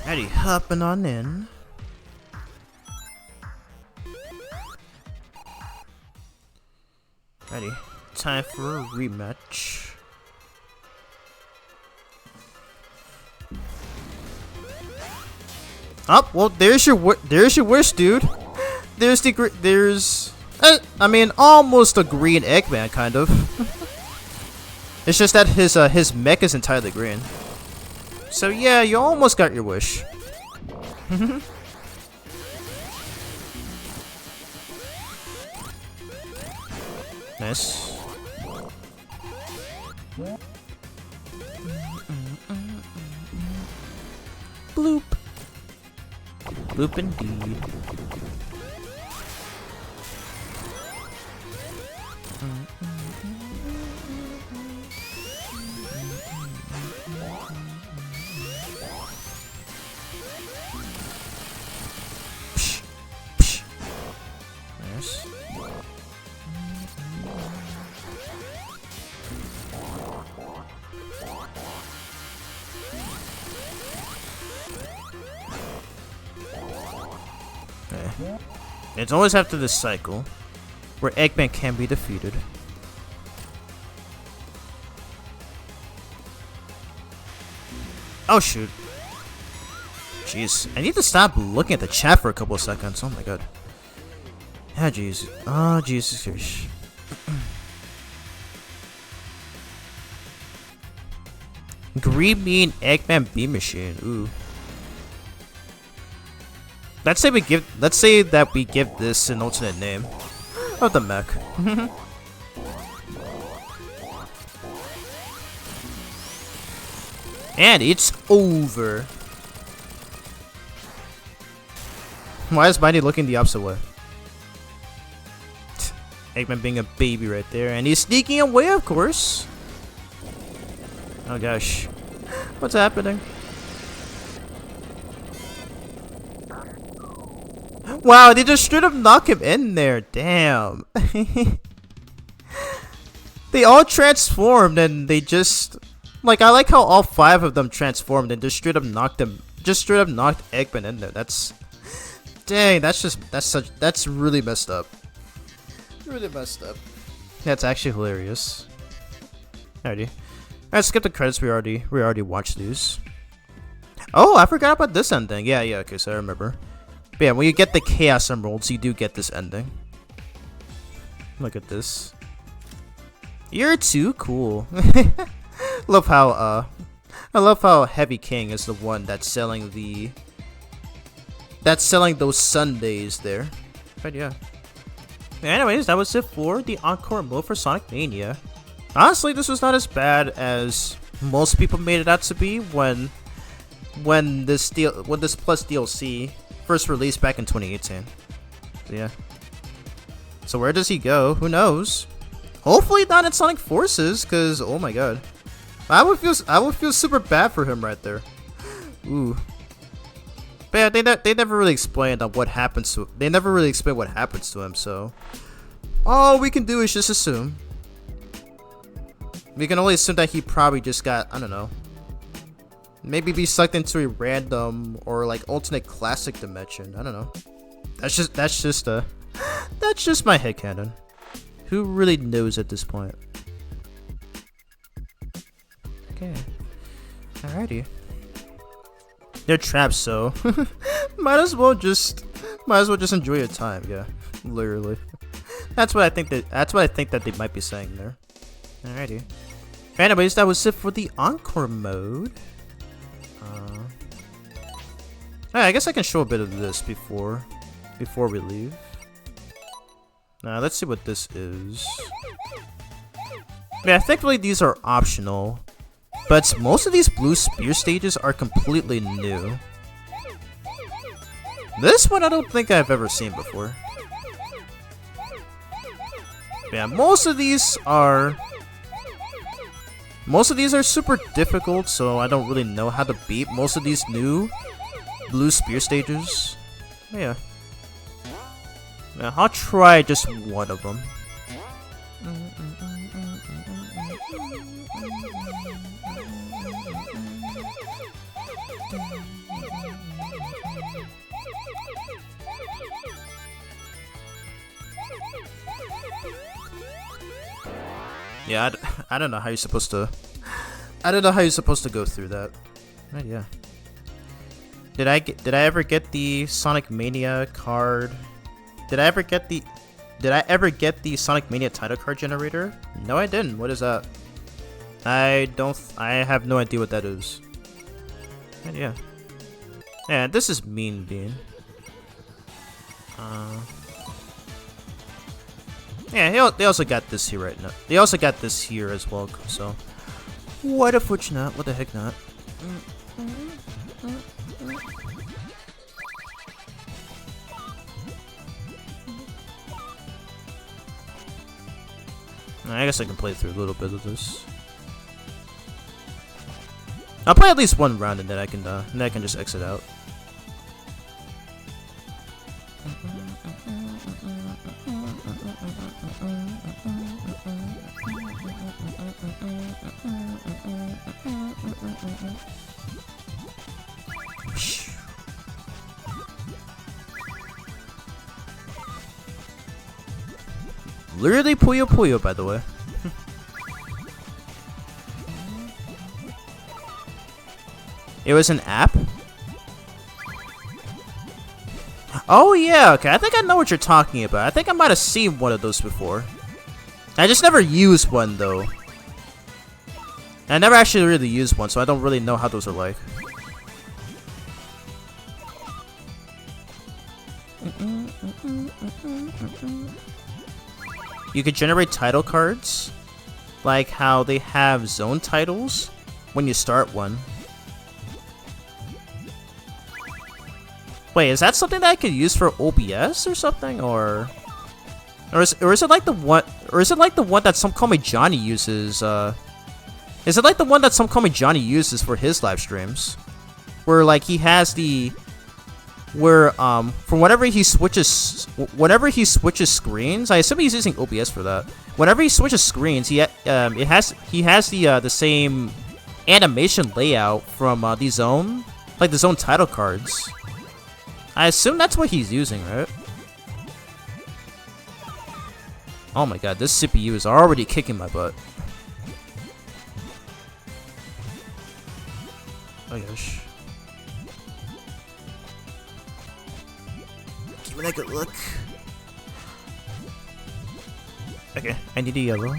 Alrighty, hopping on in. Alrighty, time for a rematch. Oh, well, there's your wish, dude. There's I mean, almost a green Eggman, kind of. It's just that his mech is entirely green. So yeah, you almost got your wish. Nice. Bloop. Bloop indeed. It's always after this cycle where Eggman can be defeated. Oh shoot. Jeez, I need to stop looking at the chat for a couple of seconds. Oh my god. Ah, jeez. Oh, Jesus Christ. Green Bean Eggman Beam Machine. Ooh. Let's say that we give this an alternate name of the mech. And it's over. Why is Mighty looking the opposite way? Eggman being a baby right there, and he's sneaking away, of course. Oh gosh, what's happening? Wow, they just straight up knock him in there. Damn. They all transformed and they just like, I like how all 5 of them transformed and just straight up knocked Eggman in there. That's dang, that's really messed up. Really messed up. That's actually hilarious. Alrighty. Alright, skip the credits, we already watched these. Oh, I forgot about this ending. Yeah, okay, so I remember. But yeah, when you get the Chaos Emeralds, you do get this ending. Look at this. You're too cool. Love how I love how Heavy King is the one that's selling those sundaes there. But yeah. Anyways, that was it for the Encore mode for Sonic Mania. Honestly, this was not as bad as most people made it out to be when this plus DLC first released back in 2018. So yeah. So where does he go? Who knows? Hopefully not in Sonic Forces, cause oh my god, I would feel super bad for him right there. Ooh. But yeah, they never really explained on what happens to. They never really explain what happens to him. So all we can do is just assume. We can only assume that he probably just got, I don't know, maybe be sucked into a random or like alternate classic dimension. I don't know. That's just my headcanon. Who really knows at this point? Okay. Alrighty. They're traps, so might as well just enjoy your time. Yeah, literally. That's what I think that they might be saying there. Alrighty. Anyways, that was it for the Encore mode. I guess I can show a bit of this before we leave. Now let's see what this is. Yeah, thankfully these are optional, but most of these blue spear stages are completely new. This one I don't think I've ever seen before. Yeah, most of these are super difficult, so I don't really know how to beat most of these new blue spear stages. Yeah. Yeah, I'll try just one of them. Yeah, I don't know how you're supposed to. I don't know how you're supposed to go through that. But yeah. Did I ever get the Sonic Mania card? Did I ever get the Sonic Mania title card generator? No, I didn't. What is that? I have no idea what that is. But yeah. Yeah, this is Mean Bean. Yeah, they also got this here right now. They also got this here as well, so what if which not? What the heck not? I guess I can play through a little bit of this. I'll play at least one round and then I can just exit out. Literally Puyo Puyo, by the way. It was an app? Oh yeah, okay, I think I know what you're talking about. I think I might have seen one of those before. I just never used one though. I never actually really used one, so I don't really know how those are like. You could generate title cards, like how they have zone titles when you start one. Wait, is that something that I could use for OBS or something, or is it like the one, that some Call Me Johnny uses? Is it like the one that some Call Me Johnny uses for his live streams, where like he has the from whenever he switches screens, I assume he's using OBS for that. Whenever he switches screens, he has the same animation layout from the zone title cards. I assume that's what he's using, right? Oh my god, this CPU is already kicking my butt. Oh gosh. Give me a good look. Okay, I need a yellow.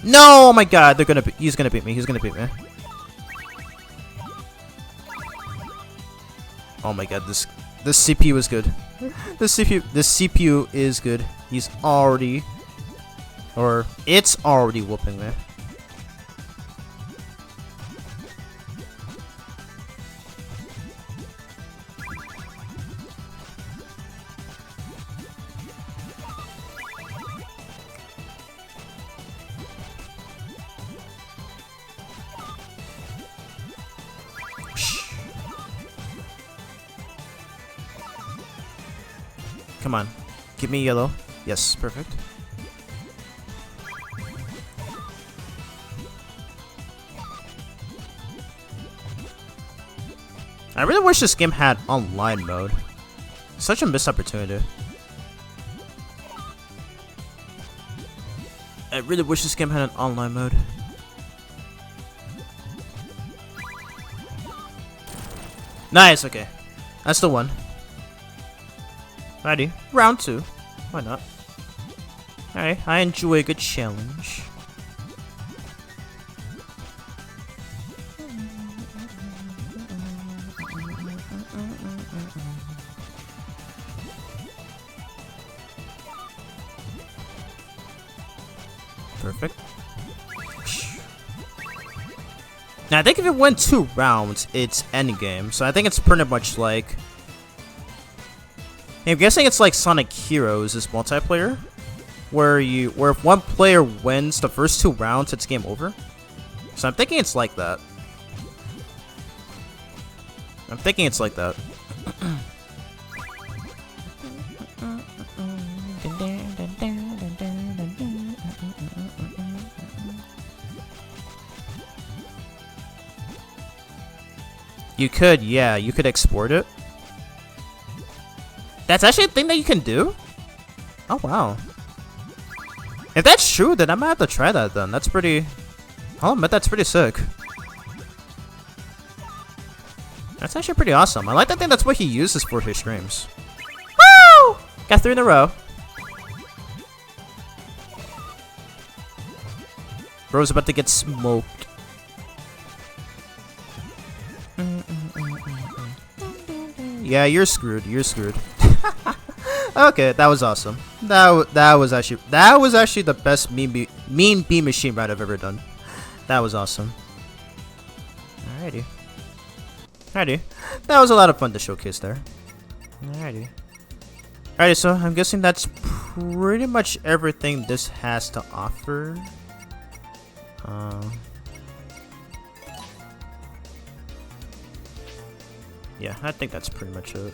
No! Oh my god, he's gonna beat me. Oh my god, this CPU is good. This CPU is good. It's already whooping me. Come on. Give me yellow. Yes, perfect. I really wish this game had online mode. Such a missed opportunity. I really wish this game had an online mode. Nice, okay. That's the one. Righty, round 2. Why not? Alright, I enjoy a good challenge. Perfect. Now I think if it went 2 rounds, it's endgame. So I think it's pretty much like... I'm guessing it's like Sonic Heroes is multiplayer, where if one player wins the first 2 rounds, it's game over. So I'm thinking it's like that. You could, yeah, you could export it. That's actually a thing that you can do? Oh, wow. If that's true, then I might have to try that then. That's pretty... I'll admit that's pretty sick. That's actually pretty awesome. I like that thing. That's what he uses for his streams. Woo! Got 3 in a row. Bro's about to get smoked. Yeah, you're screwed. You're screwed. Okay, that was awesome. That was actually the best mean beam machine ride I've ever done. That was awesome. Alrighty. That was a lot of fun to showcase there. Alrighty, so I'm guessing that's pretty much everything this has to offer. Yeah, I think that's pretty much it.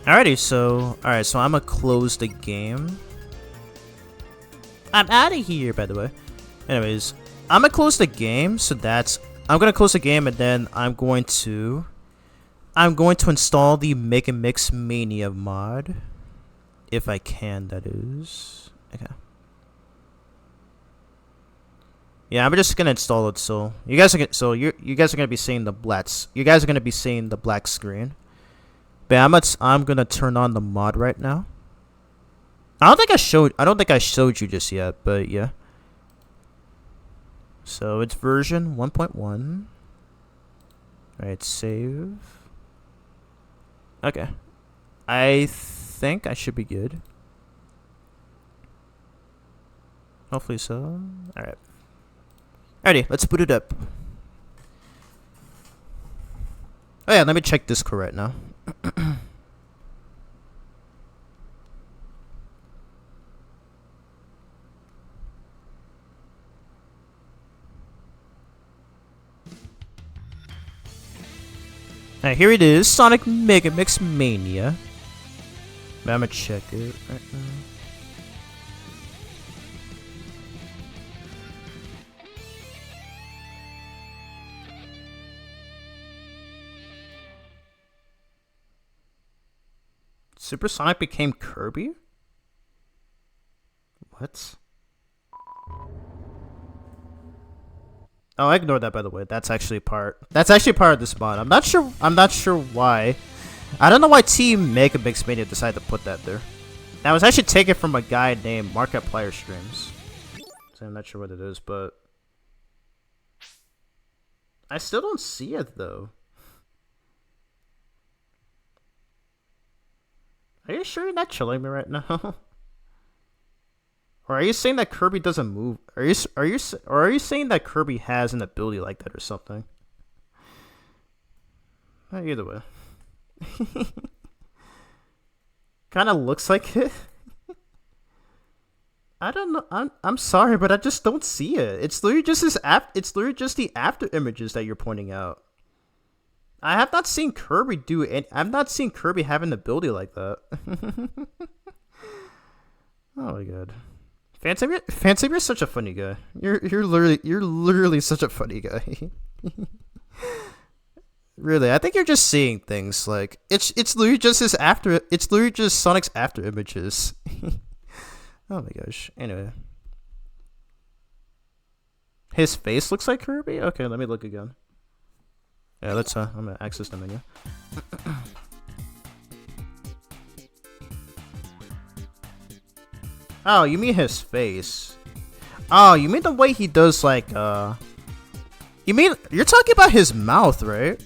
Alrighty, so I'm gonna close the game. I'm out of here, by the way. Anyways, I'm gonna close the game, so I'm gonna close the game, and then I'm going to install the Make and Mix Mania mod, if I can. That is okay. Yeah, I'm just gonna install it. So you guys are gonna be seeing the black screen. But I'm gonna turn on the mod right now. I don't think I showed you just yet, but yeah. So it's version 1.1. Alright, save. Okay. I think I should be good. Hopefully so. Alright. Alrighty, let's boot it up. Oh yeah, let me check Discord right now. Alright, here it is, Sonic Mega Mix Mania. I'm gonna check it right now. Super Sonic became Kirby? What? Oh, I ignored that, by the way. That's actually part of this mod. I'm not sure why. I don't know why Team Mega Mix Mania decided to put that there. That was actually taken from a guy named Markiplier Streams. So I'm not sure what it is, but I still don't see it though. Are you sure you're not chilling me right now? Or are you saying that Kirby doesn't move? Are you saying that Kirby has an ability like that or something? Either way. Kind of looks like it. I don't know. I'm sorry, but I just don't see it. It's literally just the after images that you're pointing out. I have not seen Kirby do it. I've not seen Kirby have an ability like that. Oh my god. Fancy, you're such a funny guy. You're literally such a funny guy. Really, I think you're just seeing things like it's literally just Sonic's after images. Oh my gosh. Anyway, His face looks like Kirby? Okay, let me look again. Yeah, let's I'm gonna access the menu. Oh, you mean his face. Oh, you mean the way he does like you mean you're talking about his mouth, right?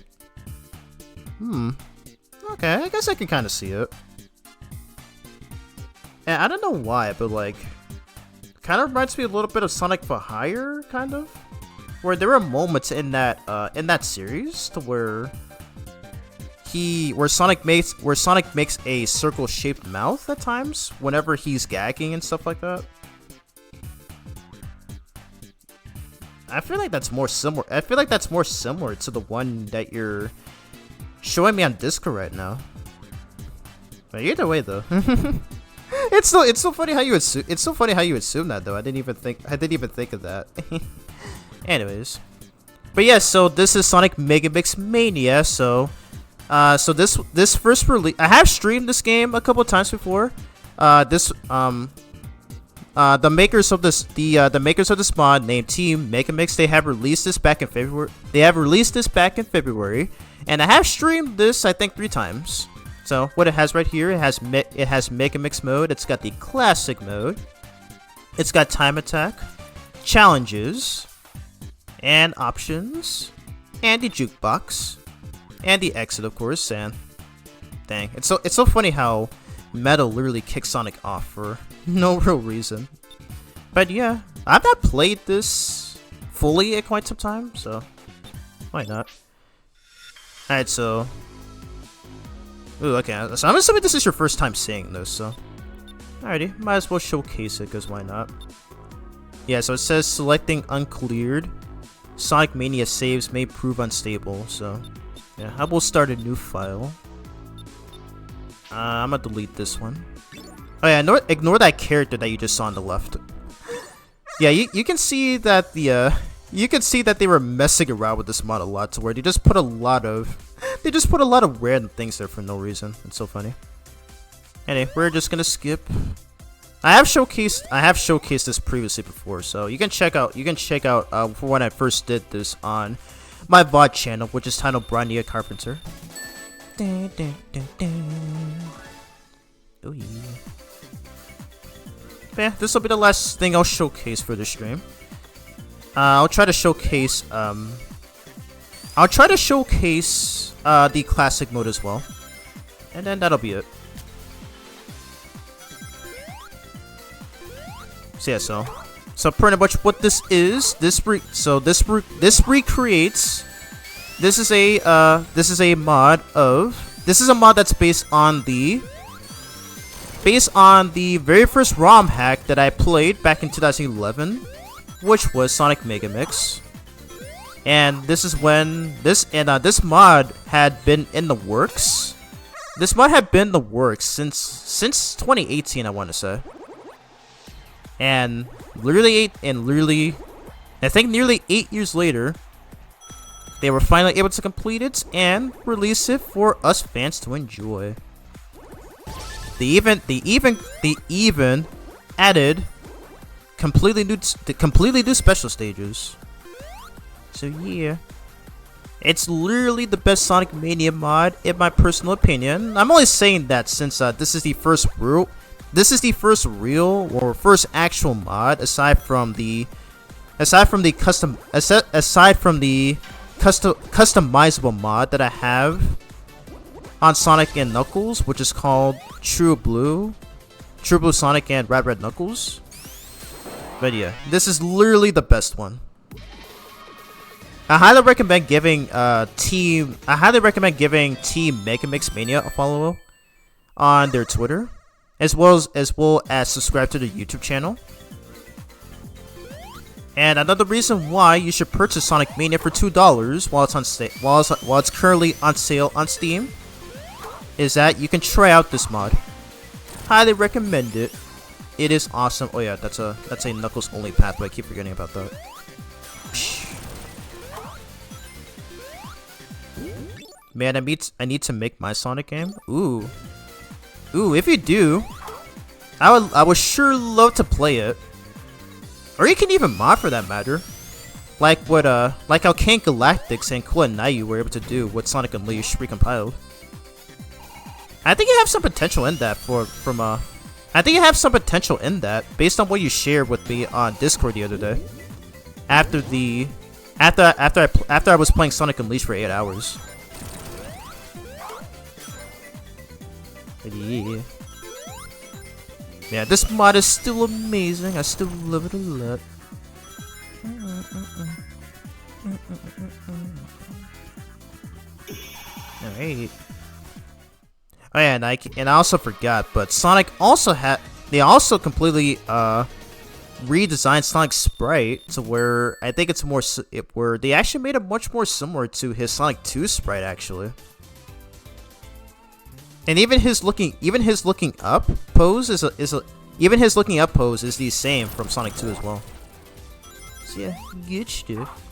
Okay, I guess I can kinda see it. And I don't know why, but like kind of reminds me a little bit of Sonic for Hire, kind of. Where there were moments in that series to where Sonic makes a circle-shaped mouth at times whenever he's gagging and stuff like that. I feel like that's more similar. I feel like that's more similar to the one that you're showing me on Discord right now. But either way, though, it's so funny how you assume that though. I didn't even think of that. Anyways, but yeah, so this is Sonic Mega Mix Mania. So this first release, I have streamed this game a couple of times before. The makers of this mod named Team Mega Mix, they have released this back in February. And I have streamed this I think 3 times. So what it has right here, it has Mega Mix mode. It's got the classic mode. It's got time attack, challenges, and options, and the jukebox, and the exit, of course. And dang, it's so funny how Metal literally kicks Sonic off for no real reason. But yeah, I've not played this fully in quite some time, so why not? Alright, so ooh, okay, so I'm assuming this is your first time seeing this, so alrighty, might as well showcase it, because why not? Yeah, so it says selecting uncleared. Sonic Mania saves may prove unstable, so yeah, I will start a new file. I'm gonna delete this one. Oh yeah, ignore that character that you just saw on the left. Yeah, you can see that they were messing around with this mod a lot, to where they just put a lot of random things there for no reason. It's so funny. Anyway, we're just gonna skip. I have showcased this previously before, so you can check out for when I first did this on my VOD channel, which is titled Mania Carpenter. Oh yeah. But yeah, this will be the last thing I'll showcase for this stream. I'll try to showcase the classic mode as well, and then that'll be it. So yeah, so pretty much what this is, this recreates. This is a mod that's based on the very first ROM hack that I played back in 2011, which was Sonic Mega Mix. And this is when this mod had been in the works. This mod had been in the works since 2018, I want to say. And literally, I think nearly 8 years later, they were finally able to complete it and release it for us fans to enjoy. They even added completely new special stages. So yeah, it's literally the best Sonic Mania mod in my personal opinion. I'm only saying that since this is the first real or first actual mod aside from the customizable mod that I have on Sonic and Knuckles, which is called True Blue Sonic and Red Knuckles. But yeah, this is literally the best one. I highly recommend giving Team Mega Mix Mania a follow on their Twitter, as well as subscribe to the YouTube channel. And another reason why you should purchase Sonic Mania for $2 while it's currently on sale on Steam is that you can try out this mod. Highly recommend it. It is awesome. Oh yeah, that's a Knuckles only pathway. I keep forgetting about that. Man, I need to make my Sonic game. Ooh, if you do, I would sure love to play it. Or you can even mod for that matter. like how King Galactics and Kuanayu were able to do with Sonic Unleashed recompiled. I think you have some potential in that I think you have some potential in that based on what you shared with me on Discord the other day. After I was playing Sonic Unleashed for 8 hours. Yeah. Yeah, this mod is still amazing. I still love it a lot. Alright. Oh yeah, and I also forgot, but Sonic also they also completely redesigned Sonic's sprite to where I think it's more where they actually made it much more similar to his Sonic 2 sprite actually. And even his looking up pose is the same from Sonic 2 as well. So yeah, good stuff.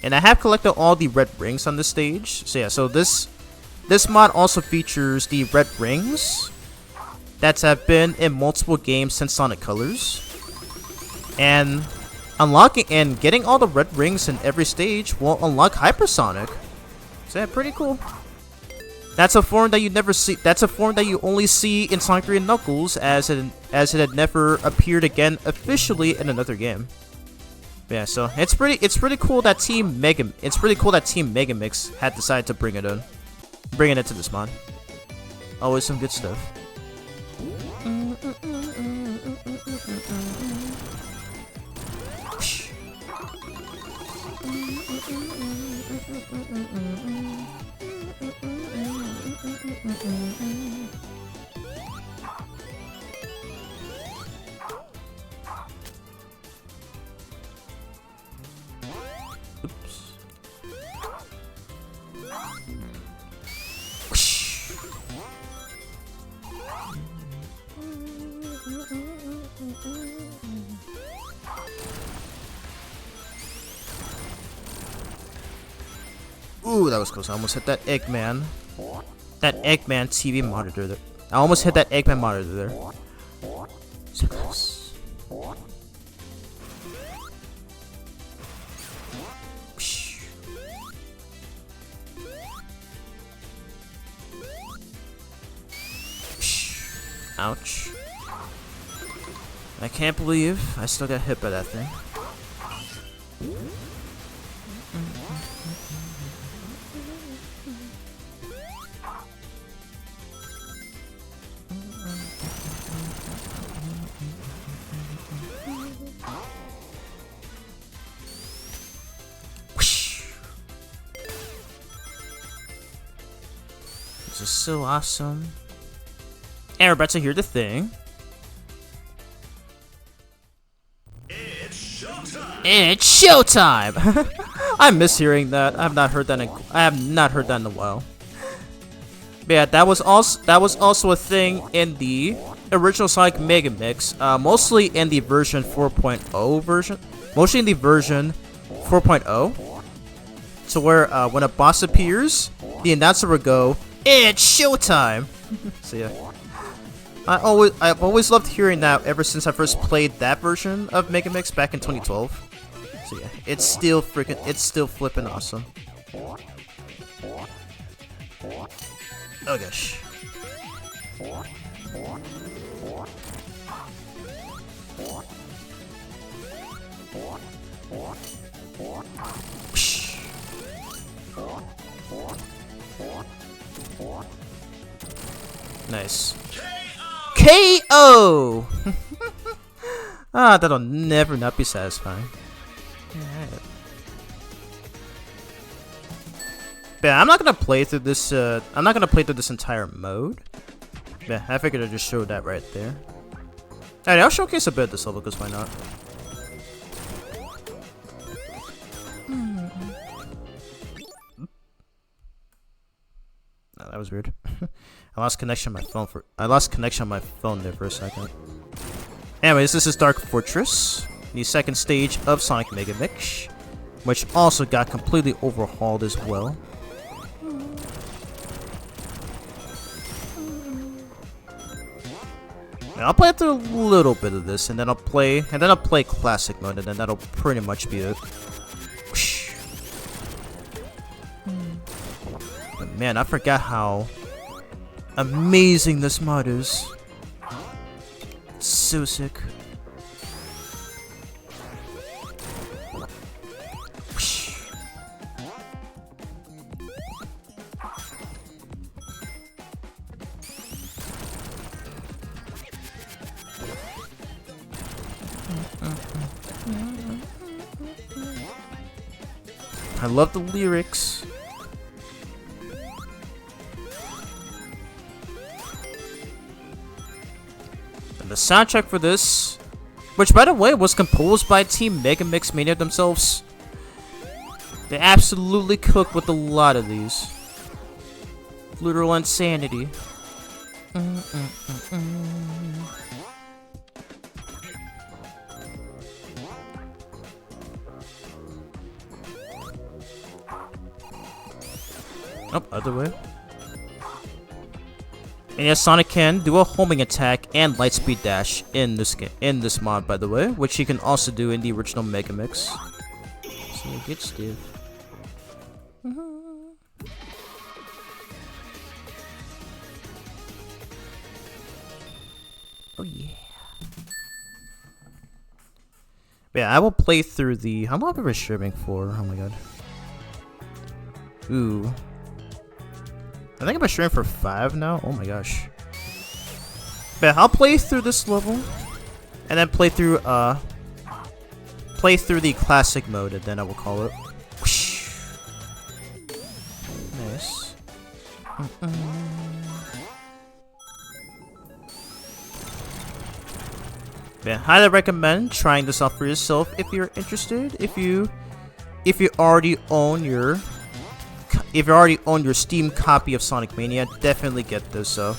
And I have collected all the red rings on this stage. So yeah, so this mod also features the red rings that have been in multiple games since Sonic Colors. And unlocking and getting all the red rings in every stage will unlock Hypersonic. So yeah, pretty cool. That's a form that you never see. That's a form that you only see in Sonic 3 and Knuckles, as it had never appeared again officially in another game. Yeah, so it's pretty cool that Team Megamix had decided to bring it into this mod. Always some good stuff. Ooh, that was close. I almost hit that Eggman. That Eggman TV monitor there. I almost hit that Eggman monitor there. So close. Ouch. I can't believe I still got hit by that thing. This is so awesome. And we're about to hear the thing. It's showtime! I miss hearing that. I have not heard that in a while. But yeah, that was also a thing in the original Sonic Mega Mix, mostly in the version 4.0 version. Mostly in the version 4.0. So where when a boss appears, the announcer will go, "It's showtime!" So yeah. I've always loved hearing that ever since I first played that version of Mega Mix back in 2012. So yeah, it's still flipping awesome. Oh gosh. Nice. KO! Ah, that'll never not be satisfying. Alright. But yeah, I'm not gonna play through this. I'm not gonna play through this entire mode. Yeah, I figured I'd just show that right there. Alright, I'll showcase a bit of this level, because why not? Oh, that was weird. I lost connection on my phone there for a second. Anyways, this is Dark Fortress, the second stage of Sonic Mega Mix, which also got completely overhauled as well. I'll play through a little bit of this, and then I'll play classic mode, and then that'll pretty much be it. But man, I forgot how amazing this mod is. So sick. I love the lyrics. And the soundtrack for this, which by the way was composed by Team Mega Mix Mania themselves. They absolutely cook with a lot of these. Literal insanity. Oh, other way. And yes, Sonic can do a homing attack and lightspeed dash in this mod, by the way, which he can also do in the original Mega Mix. So get stiff. Oh yeah. Yeah, I will play through the. How long have I been streaming for? Oh my god. Ooh. I think I've been streaming for 5 now. Oh my gosh. But I'll play through this level, and then play through the classic mode, and then I will call it. Nice. Yeah, highly recommend trying this out for yourself if you're interested. If you already own your Steam copy of Sonic Mania, definitely get this. So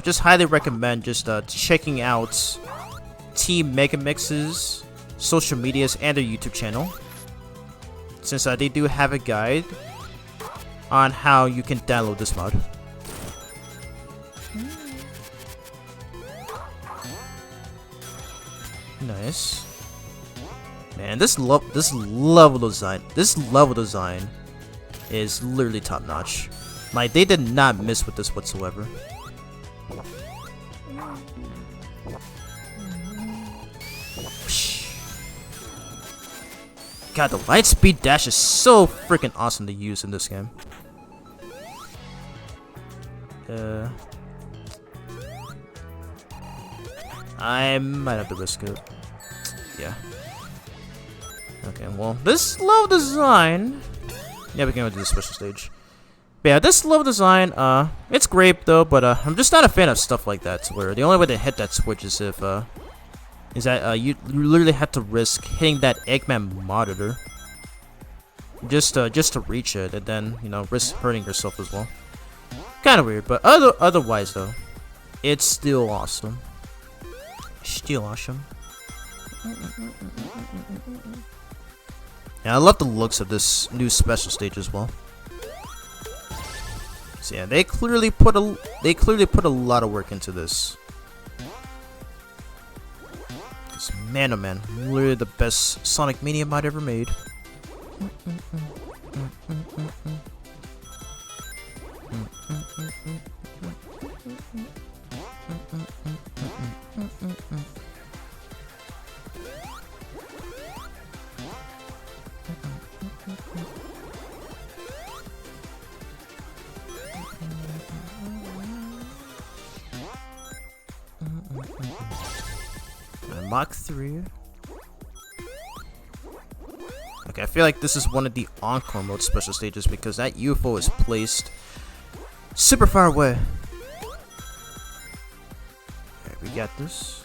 just highly recommend just checking out Team Mega Mix's social medias and their YouTube channel, since they do have a guide on how you can download this mod. Nice. Man, this level design is literally top notch. Like, they did not miss with this whatsoever. God, the lightspeed dash is so freaking awesome to use in this game. I might have to risk it. Yeah. Okay, well, this level design... Yeah, we can go to the special stage. But yeah, this level design, it's great though, but I'm just not a fan of stuff like that, where the only way to hit that switch is if, you literally have to risk hitting that Eggman monitor. Just to reach it, and then, you know, risk hurting yourself as well. Kinda weird, but otherwise though, it's still awesome. Still awesome. Yeah, I love the looks of this new special stage as well. So yeah, they clearly put a lot of work into this. Cause man, oh man, literally the best Sonic Mania mod ever made. Mach 3. Okay, I feel like this is one of the Encore mode special stages because that UFO is placed super far away. Alright, we got this.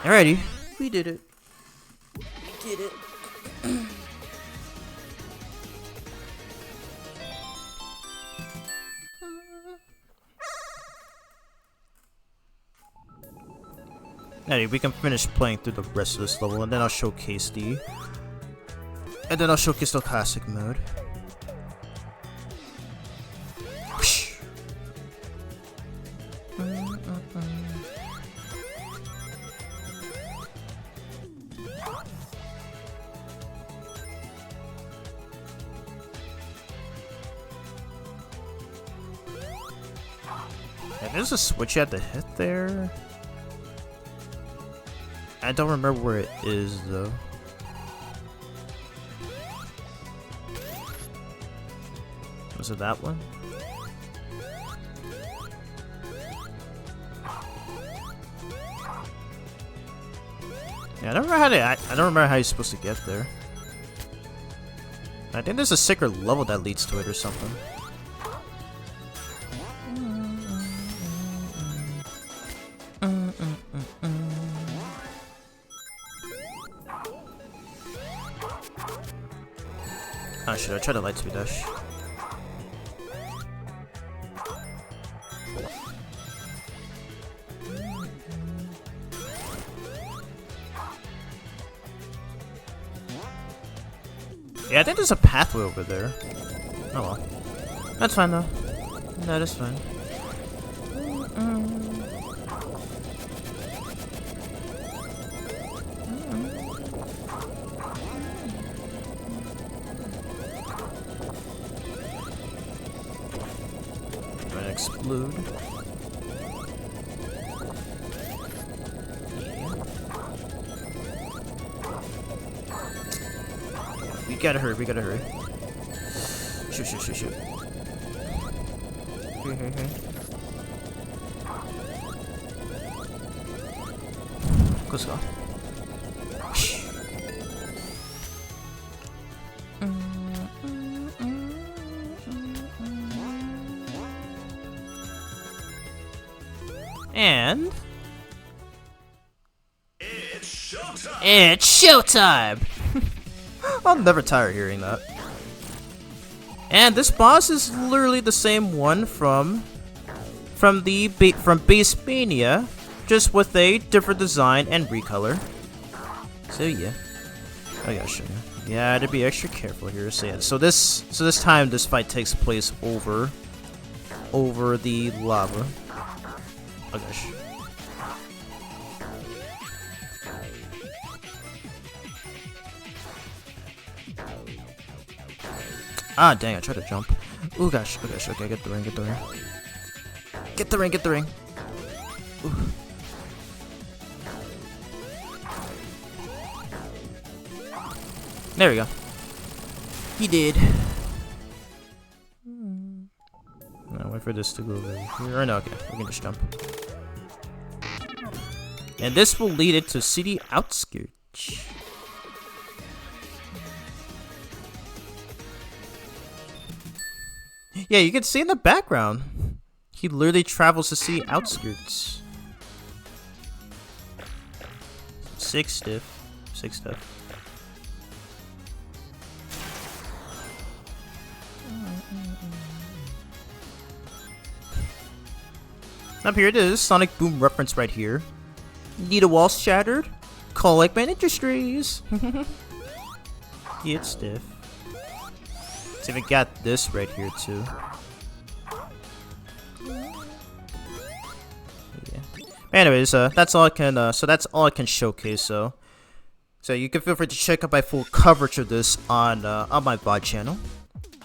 Alrighty, We did it. We did it. Anyway, we can finish playing through the rest of this level, and then I'll showcase the... And then I'll showcase the classic mode. Whoosh. Yeah, there's a switch you have to hit there. I don't remember where it is though. Was it that one? Yeah, I don't remember how to. I don't remember how you're supposed to get there. I think there's a secret level that leads to it or something. Oh shit, I tried to light speed dash. Yeah, I think there's a pathway over there. Oh well. That's fine though. That is fine. Gonna explode. We gotta hurry, we gotta hurry. Shoot, shoot, shoot, shoot. Let's go. And... It's showtime! I'll never tire hearing that. And this boss is literally the same one from base Mania, just with a different design and recolor. So yeah, I gotta show you. Yeah, I had to be extra careful here. So yeah, so this time this fight takes place over the lava. Oh gosh. Ah, dang, I tried to jump. Oh gosh, okay, get the ring, get the ring. Get the ring, get the ring. Ooh. There we go. He did. Now wait for this to go over here. Or no, okay, we can just jump. And this will lead it to city outskirts. Yeah, you can see in the background. He literally travels to city outskirts. 6 stiff. 6 stiff. Up here it is, Sonic Boom reference right here. Need a wall shattered? Call like Man Industries. It's stiff. It's even got this right here too. Yeah. Anyways, that's all I can. So that's all I can showcase. So you can feel free to check out my full coverage of this on my VOD channel.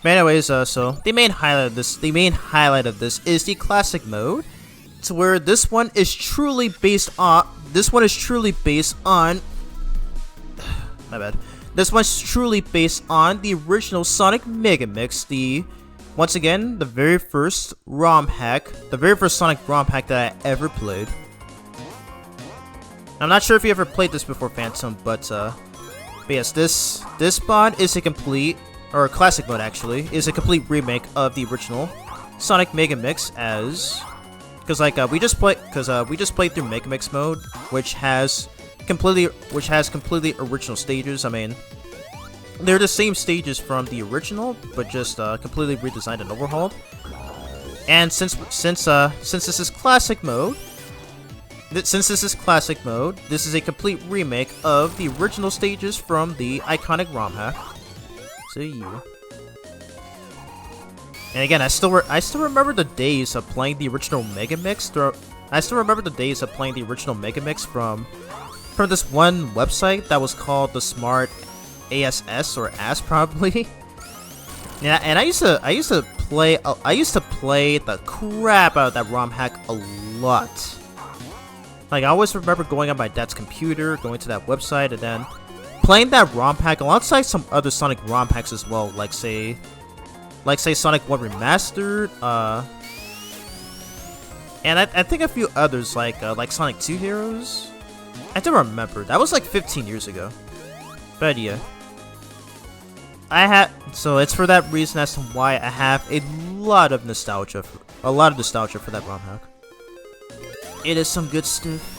But anyways, so the main highlight of this is the classic mode. To where this one is truly based on. My bad. This one's truly based on the original Sonic Mega Mix. Once again, the very first ROM hack, the very first Sonic ROM hack that I ever played. I'm not sure if you ever played this before, Phantom, but yes, this mod is a complete, or classic mode actually, is a complete remake of the original Sonic Mega Mix as. Because we just played through Mega Mix mode, which has completely original stages. I mean, they're the same stages from the original, but just completely redesigned and overhauled. And since this is classic mode, this is a complete remake of the original stages from the iconic ROM hack. So yeah. And again, I still remember the days of playing the original Mega Mix. I still remember the days of playing the original Mega Mix from this one website that was called the Smart ASS or AS probably. Yeah, and I used to play the crap out of that ROM hack a lot. Like I always remember going on my dad's computer, going to that website, and then playing that ROM hack alongside some other Sonic ROM hacks as well, like say Sonic 1 Remastered, and I think a few others like Sonic 2 Heroes. I don't remember. That was like 15 years ago. But yeah, so it's for that reason as to why I have a lot of nostalgia for that ROM hack. It is some good stuff.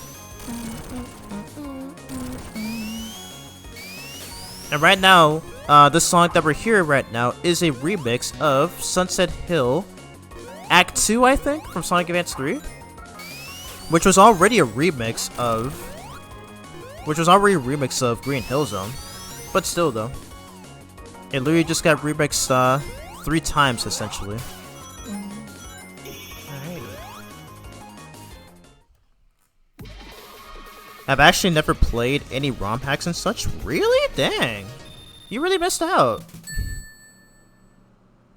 And right now, this song that we're hearing right now is a remix of Sunset Hill Act 2, I think, from Sonic Advance 3, which was already a remix of Green Hill Zone, but still though, it literally just got remixed 3 times essentially. Alright. I've actually never played any ROM hacks and such. Really? Dang. You really missed out.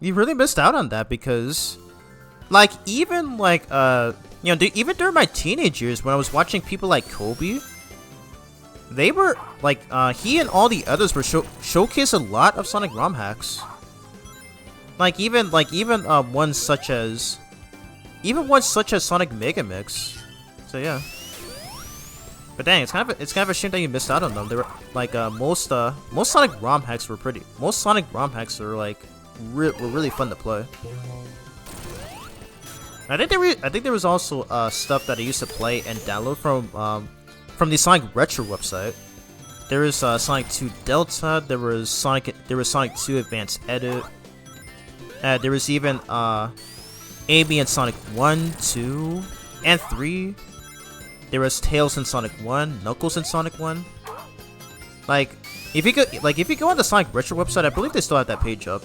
You really missed out on that because, like, even like even during my teenage years when I was watching people like Kobe, they were like he and all the others were showcased a lot of Sonic ROM hacks. Like even ones such as Sonic Mega Mix. So yeah. But dang, it's kind of a shame that you missed out on them. They were like most Sonic ROM hacks were like were really fun to play. I think there was also stuff that I used to play and download from the Sonic Retro website. There was Sonic 2 Delta. There was Sonic 2 Advanced Edit. There was even Amy and Sonic 1, 2, and 3. There was Tails in Sonic 1, Knuckles in Sonic 1. Like, if you go on the Sonic Retro website, I believe they still have that page up.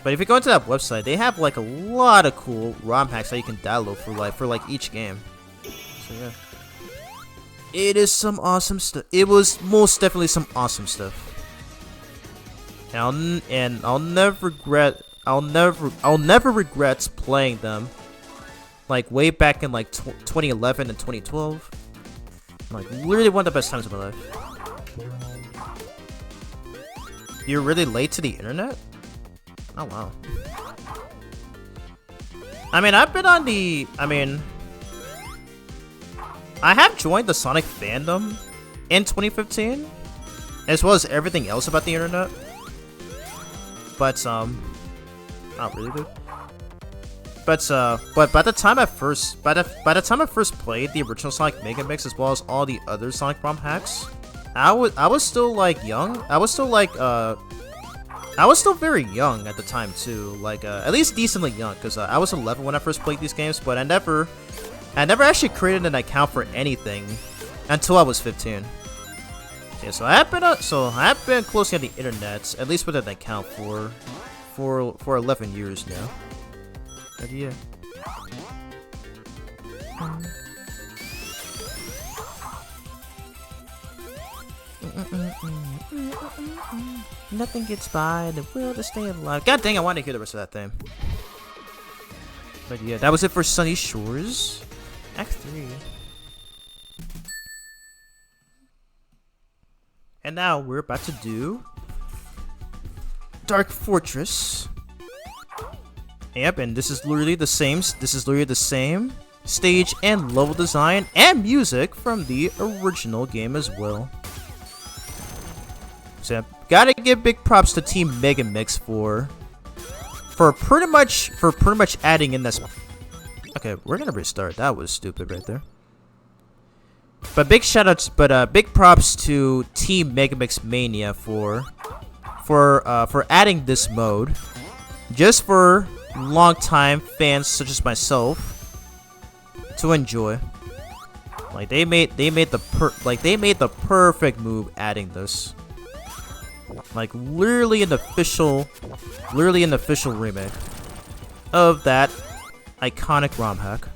But if you go into that website, they have like a lot of cool ROM hacks that you can download for each game. So yeah, it is some awesome stuff. It was most definitely some awesome stuff. And I'll never regret playing them. Like way back in like 2011 and 2012. Like literally one of the best times of my life. You're really late to the internet? Oh wow. I mean, I have joined the Sonic fandom in 2015, as well as everything else about the internet. But not really, dude. But by the time I first played the original Sonic Mega Mix as well as all the other Sonic ROM hacks, I was still like young. I was still very young at the time too, like at least decently young, because I was 11 when I first played these games, but I never actually created an account for anything until I was 15. Yeah, so I have been closely on the internet, at least with an account for 11 years now. But yeah. Nothing gets by the will to stay alive. God dang, I want to hear the rest of that thing. But yeah, that was it for Sunny Shores Act 3. And now we're about to do Dark Fortress. Yep, and this is literally the same. Stage and level design and music from the original game as well. So gotta give big props to Team Mega Mix for pretty much adding in this. Okay, we're gonna restart. That was stupid right there. But big shoutouts, big props to Team Megamix Mania for adding this mode, just for longtime fans such as myself to enjoy. Like they made the perfect move adding this. Like literally an official remake of that iconic ROM hack.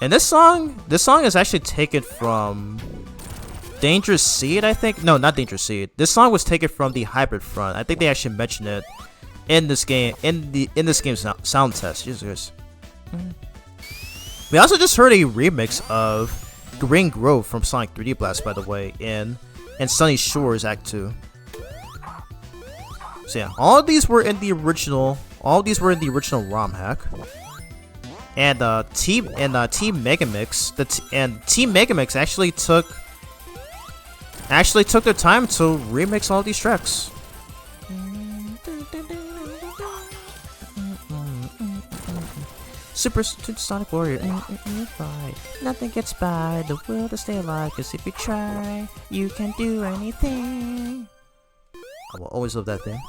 And this song is actually taken from Dangerous Seed, I think. No, not Dangerous Seed. This song was taken from the Hybrid Front. I think they actually mentioned it in this game, in this game's sound test. Jesus. We also just heard a remix of Green Grove from Sonic 3D Blast, by the way, in Sunny Shores Act 2. So yeah, all of these were in the original. All of these were in the original ROM hack. And Team Megamix, Team Megamix actually took their time to remix all these tracks. Super Sonic Warrior, fight. Nothing gets by the will to stay alive, 'cause if you try, you can do anything. I will always love that thing.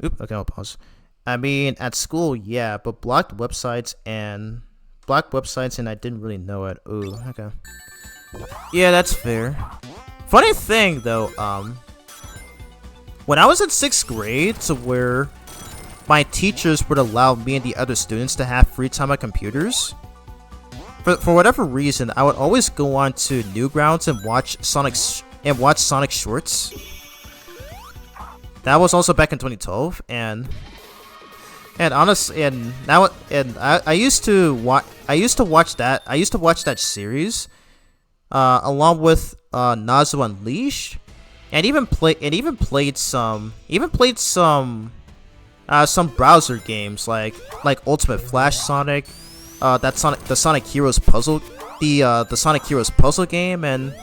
Oop, okay, I'll pause. I mean, at school, yeah, but blocked websites and I didn't really know it. Ooh, okay. Yeah, that's fair. Funny thing though, when I was in 6th grade, to where my teachers would allow me and the other students to have free time on computers, for whatever reason, I would always go on to Newgrounds and watch Sonic Shorts. That was also back in 2012, and honestly, I used to watch that series, along with Nazo Unleashed, and even played some browser games like Ultimate Flash Sonic, the Sonic Heroes puzzle, the Sonic Heroes puzzle game, and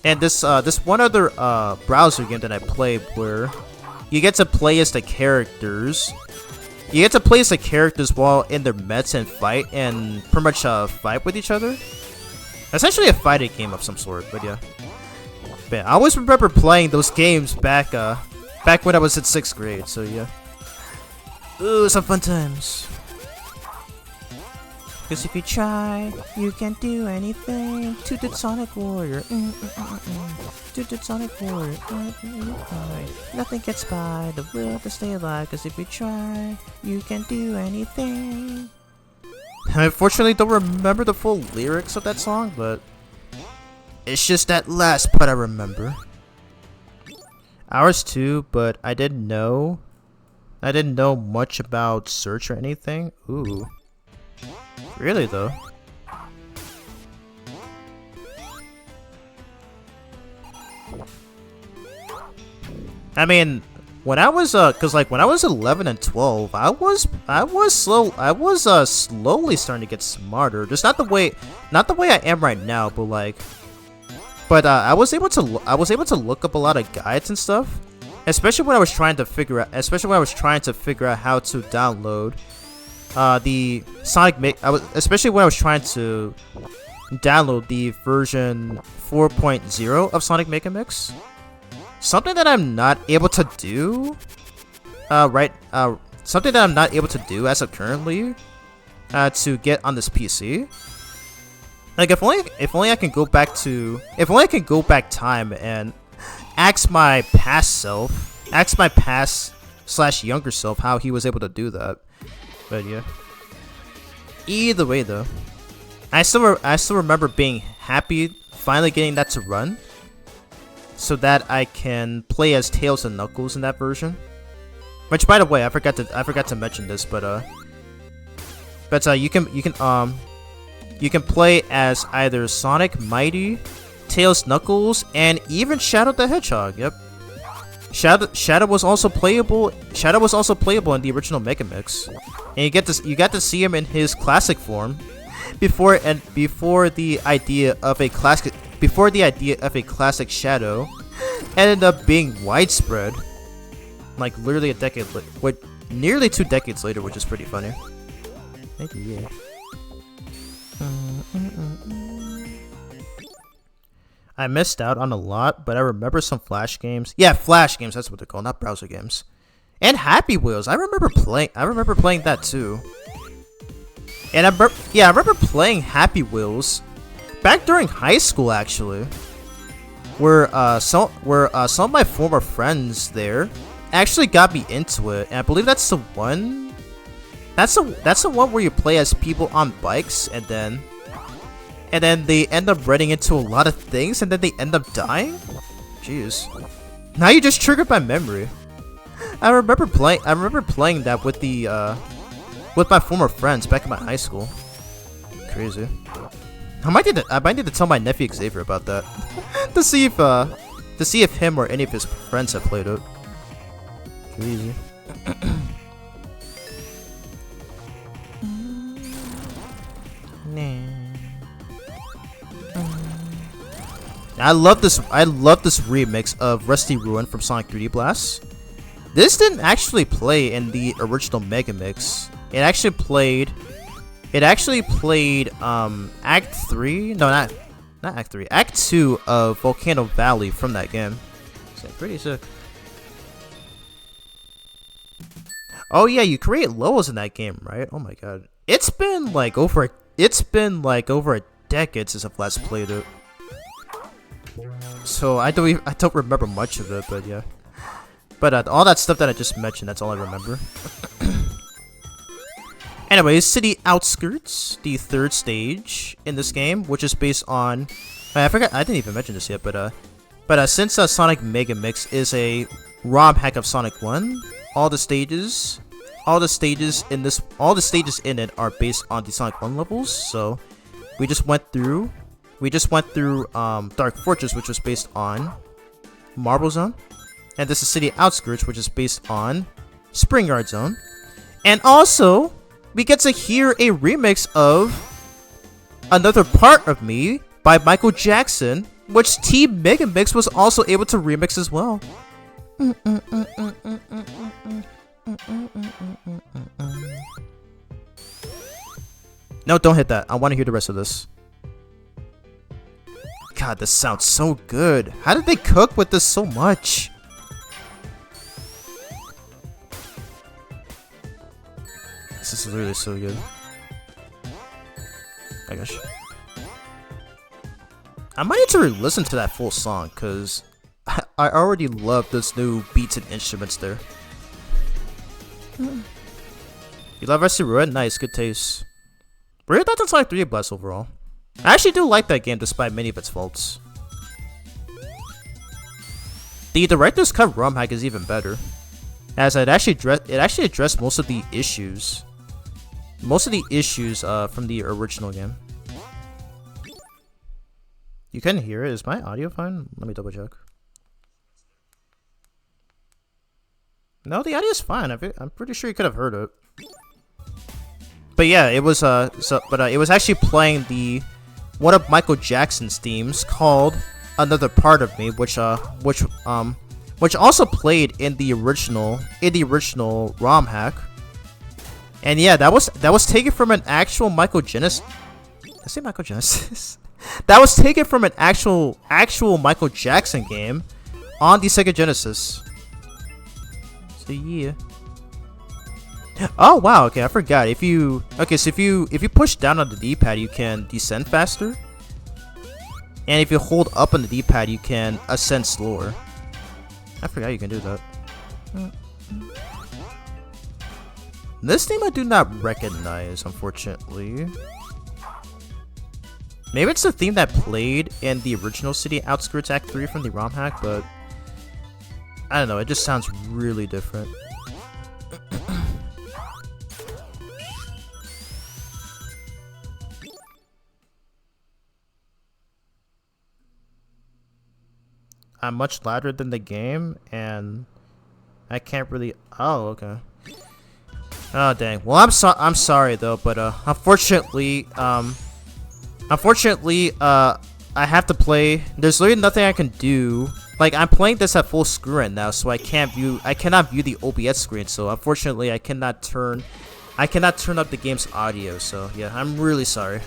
this one other browser game that I played where you get to play as the characters. You get to play as the characters while in their mets and fight, and pretty much fight with each other. Essentially a fighting game of some sort, but yeah. But I always remember playing those games back when I was in 6th grade, so yeah. Ooh, some fun times. 'Cause if you try, you can do anything. Tooted Sonic Warrior. Tooted Sonic Warrior. Nothing gets by the will to stay alive. 'Cause if you try, you can do anything. I unfortunately don't remember the full lyrics of that song, but it's just that last part I remember. Ours too, but I didn't know much about search or anything. Ooh. Really though? I mean, when I was when I was 11 and 12, I was slowly starting to get smarter. Just not the way I am right now, but I was able to look up a lot of guides and stuff, especially when I was trying to figure out how to download the Sonic especially when I was trying to download the version 4.0 of Sonic Mega Mix. Something that I'm not able to do something that I'm not able to do as of currently to get on this PC. Like if only I can go back time and ask my past / younger self how he was able to do that. But yeah. Either way though, I still remember being happy finally getting that to run, so that I can play as Tails and Knuckles in that version. Which, by the way, I forgot to mention this, but you can play as either Sonic, Mighty, Tails, Knuckles, and even Shadow the Hedgehog. Yep. Shadow was also playable. Shadow was also playable in the original Mega Mix, and you got to see him in his classic form before the idea of a classic Shadow ended up being widespread. like literally a decade, nearly 2 decades later, which is pretty funny. Thank you. Yeah. I missed out on a lot, but I remember some Flash games. Yeah, Flash games. That's what they're called, not browser games. And Happy Wheels. I remember playing that too. And I remember playing Happy Wheels back during high school, actually. Where some of my former friends there actually got me into it, and I believe that's the one. That's the one where you play as people on bikes, and then they end up running into a lot of things, and then they end up dying. Jeez. Now you just triggered my memory. I remember playing that with with my former friends back in my high school. Crazy. I might need to tell my nephew Xavier about that to see if him or any of his friends have played it. Crazy. I love this remix of Rusty Ruin from Sonic 3D Blast. This didn't actually play in the original Mega Mix. It actually played Act 3. No, not Act 3. Act 2 of Volcano Valley from that game. So pretty sick. Oh yeah, you create levels in that game, right? Oh my god. It's been like over a decade since I've last played it. So I don't remember much of it, but yeah. But all that stuff that I just mentioned, that's all I remember. Anyways, City Outskirts, the 3rd stage in this game, which is based on... I forgot, I didn't even mention this yet, but since Sonic Mega Mix is a ROM hack of Sonic 1, all the stages in it are based on the Sonic 1 levels. So we just went through Dark Fortress, which was based on Marble Zone, and this is City Outskirts, which is based on Spring Yard Zone. And also we get to hear a remix of Another Part of Me by Michael Jackson, which Team Mega Mix was also able to remix as well. No, don't hit that. I want to hear the rest of this. God, this sounds so good. How did they cook with this so much? This is literally so good. I gosh. I might need to re-listen to that full song, because I already love those new beats and instruments there. You love Rusty Ruin? Nice, good taste. What are your thoughts on Sonic 3D Blast overall? I actually do like that game despite many of its faults. The director's cut ROM hack is even better, as it actually addressed most of the issues from the original game. You couldn't hear it? Is my audio fine? Let me double check. No, the audio's fine. I'm pretty sure you could have heard it. But yeah, it was it was actually playing one of Michael Jackson's themes called "Another Part of Me," which also played in the original ROM hack. And yeah, that was taken from an actual Michael Genesis. I say Michael Genesis. That was taken from an actual Michael Jackson game on the Sega Genesis. So yeah. Oh wow, okay, I forgot. If you push down on the D-pad, you can descend faster. And if you hold up on the D-pad, you can ascend slower. I forgot you can do that. This name I do not recognize, unfortunately. Maybe it's the theme that played in the original City Outskirts Act 3 from the ROM hack, but I don't know, it just sounds really different. I'm much louder than the game, and I can't really... Oh, okay. Oh, dang. Well, I'm sorry, though, but, unfortunately, I have to play... There's literally nothing I can do Like, I'm playing this at full screen right now, so I cannot view the OBS screen. So unfortunately, I cannot turn up the game's audio. So yeah, I'm really sorry.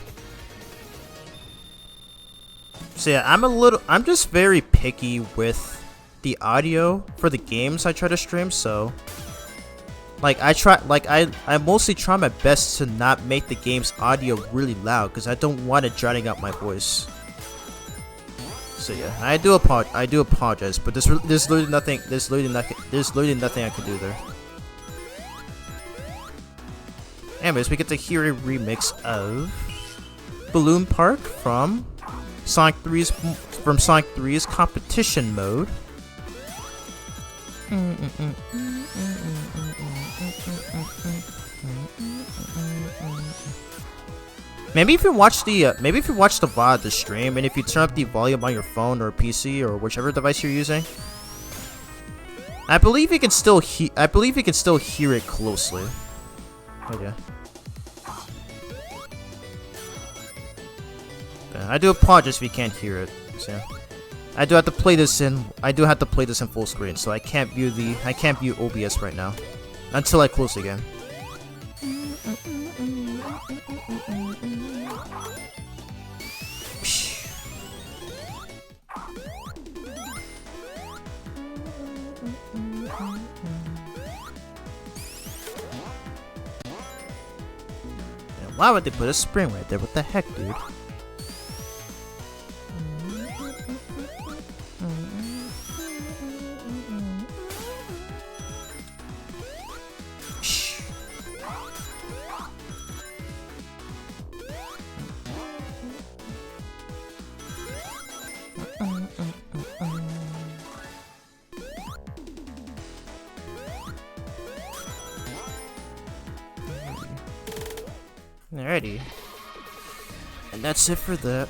So yeah, I'm just very picky with the audio for the games I try to stream. So like I mostly try my best to not make the game's audio really loud because I don't want it drowning out my voice. So yeah, I do apologize, but there's literally nothing I can do there. Anyways, we get to hear a remix of Balloon Park from Sonic 3's competition mode. Maybe if you watch the VOD of the stream, and if you turn up the volume on your phone or PC or whichever device you're using, I believe you can still hear it closely. Okay. I do apologize if you can't hear it. So, I do have to play this in full screen, so I can't view OBS right now until I close the game. Why would they put a spring right there? What the heck, dude? Alrighty. And that's it for that.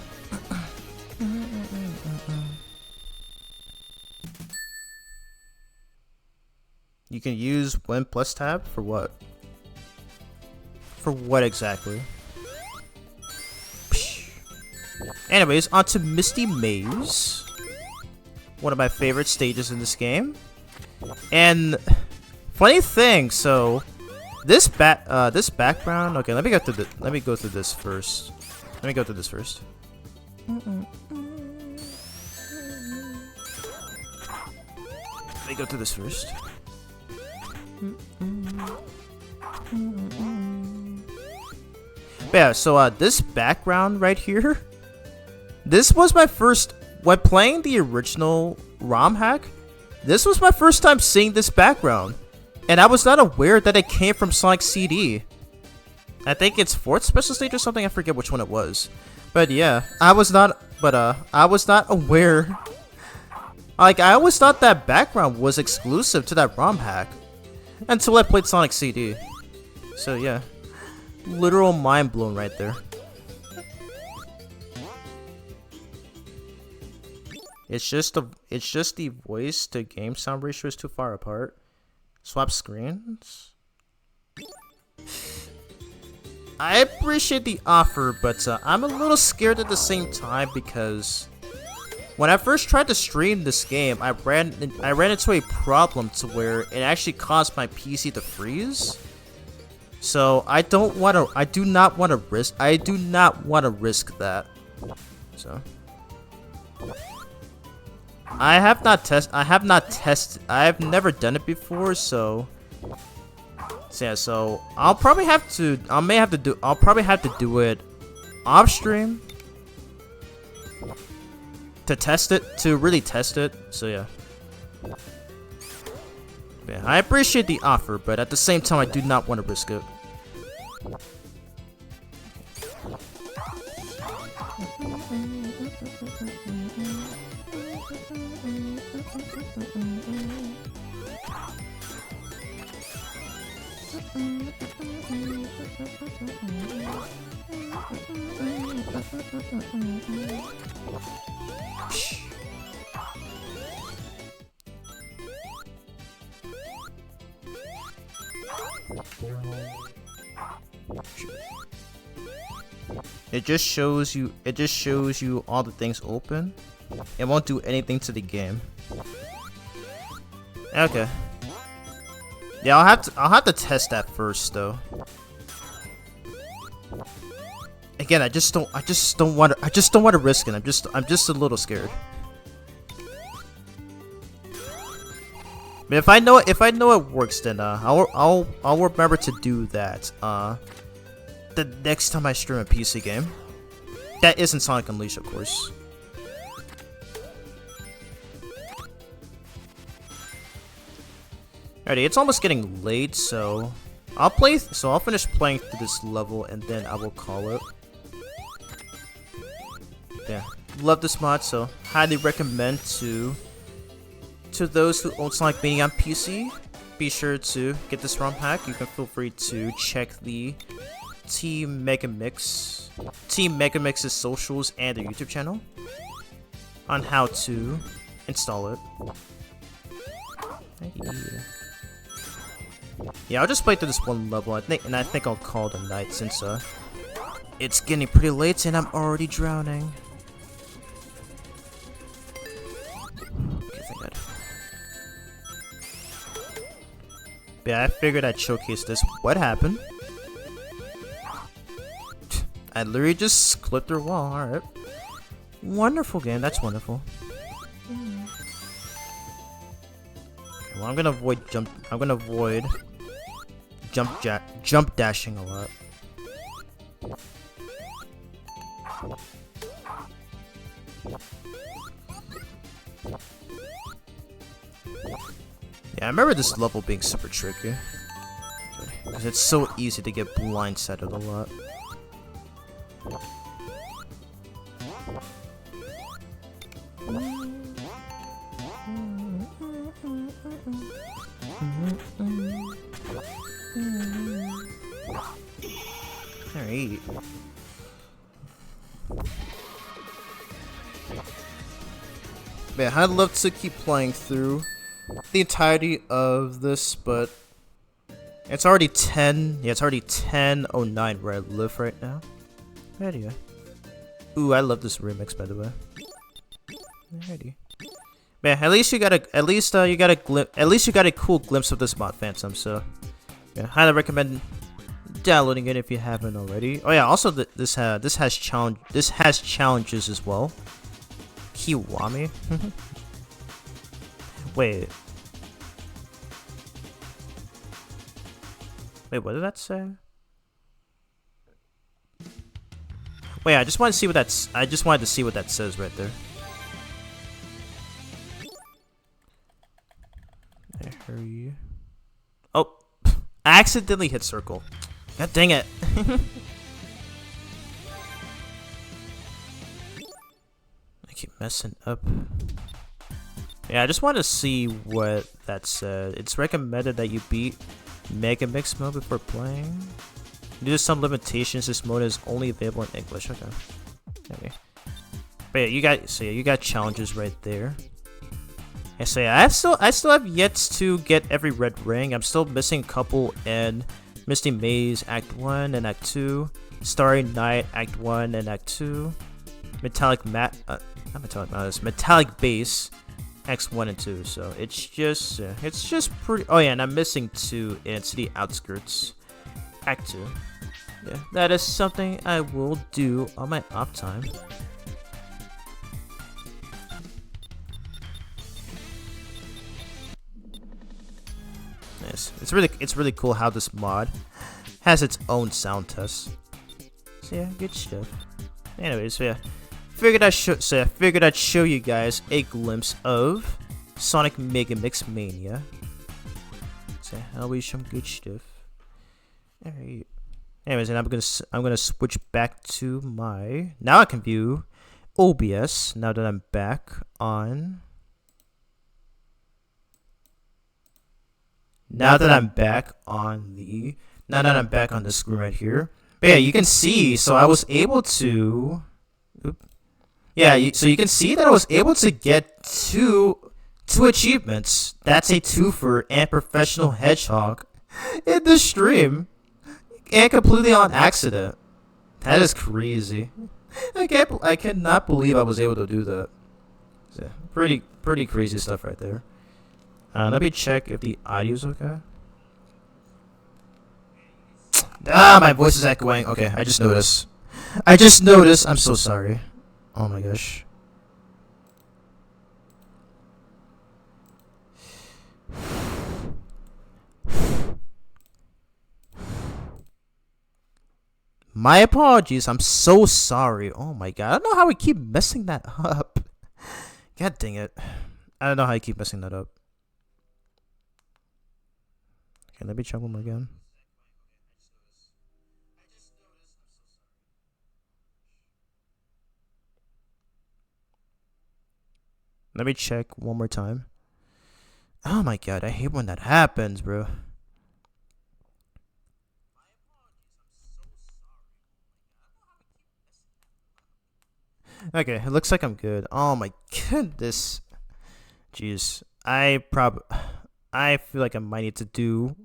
You can use Win plus tab for what? For what exactly? Anyways, on to Misty Maze. One of my favorite stages in this game. And funny thing, so this background. Okay, let me go through this first. Let me go through this first. Let me go through this first. But yeah, so this background right here, this was my first when playing the original ROM hack. This was my first time seeing this background, and I was not aware that it came from Sonic CD. I think it's 4th special stage or something. I forget which one it was, but yeah, I was not aware. Like, I always thought that background was exclusive to that ROM hack until I played Sonic CD. So yeah, literal mind blown right there. It's just the voice to game sound ratio is too far apart. Swap screens. I appreciate the offer, but I'm a little scared at the same time because when I first tried to stream this game, I ran into a problem to where it actually caused my PC to freeze. So I do not want to risk that. So I've never done it before, so yeah, so I'll probably have to do it off stream to really test it. So yeah. Yeah, I appreciate the offer, but at the same time I do not want to risk it. It just shows you all the things open. It won't do anything to the game. Okay. Yeah, I'll have to test that first though. Again, I just don't want to risk it. I'm just a little scared. But if I know it works, then I'll remember to do that the next time I stream a PC game. That isn't Sonic Unleashed, of course. Alrighty, it's almost getting late, so I'll finish playing through this level and then I will call it. Yeah, love this mod, so highly recommend to those who own Sonic Mania on PC. Be sure to get this ROM hack. You can feel free to check the Team Megamix's socials and their YouTube channel on how to install it. Yeah, I'll just play through this one level, I think I'll call it a night since it's getting pretty late and I'm already drowning. Okay, thank God. Yeah, I figured I'd showcase this. What happened? I literally just clipped through a wall. Alright. Wonderful game. That's wonderful. Well, I'm gonna avoid jump dashing a lot. Yeah, I remember this level being super tricky. Because it's so easy to get blindsided a lot. Alright. Man, I'd love to keep playing through the entirety of this, but it's already 10. Yeah, it's already 10:09 where I live right now. Alrighty. Ooh, I love this remix, by the way. Alrighty. Man, at least you got a cool glimpse of this mod, Phantom. So, yeah, highly recommend downloading it if you haven't already. Oh yeah, also this has challenges as well. Kiwami. Wait, what did that say? Wait, I just wanted to see what that says right there. Hurry. Oh, I accidentally hit circle. God dang it. I keep messing up. Yeah, I just wanted to see what that said. It's recommended that you beat Mega Mix mode before playing. Due to some limitations, this mode is only available in English. Okay. But yeah, you got challenges right there. And so yeah, I still have yet to get every red ring. I'm still missing a couple in Misty Maze Act 1 and Act 2, Starry Night Act 1 and Act 2, Metallic Base Acts 1 and 2. So it's just pretty. Oh yeah, and I'm missing 2 in City Outskirts Act 2. Yeah, that is something I will do on my off time. Nice. It's really cool how this mod has its own sound test. So yeah, good stuff. Anyways, so yeah, figured I'd show you guys a glimpse of Sonic Mega Mix Mania. So always some good stuff. Alright. Anyways, and I'm gonna switch back to my. Now I can view OBS. Now that I'm back on. Now that I'm back on the screen right here. But yeah, you can see. So I was able to. So you can see that I was able to get two achievements. That's a twofer and Professional Hedgehog in the stream. And completely on accident. That is crazy. I cannot believe I was able to do that. So, pretty crazy stuff right there. Let me check if the audio's okay. My voice is echoing. Okay, I just noticed. I'm so sorry. Oh my gosh. My apologies. I'm so sorry. Oh my god. I don't know how I keep messing that up. God dang it. I don't know how I keep messing that up. Okay, let me check one more again. Let me check one more time. Oh my god, I hate when that happens, bro. Okay, it looks like I'm good. Oh my goodness. Jeez. I feel like I might need to do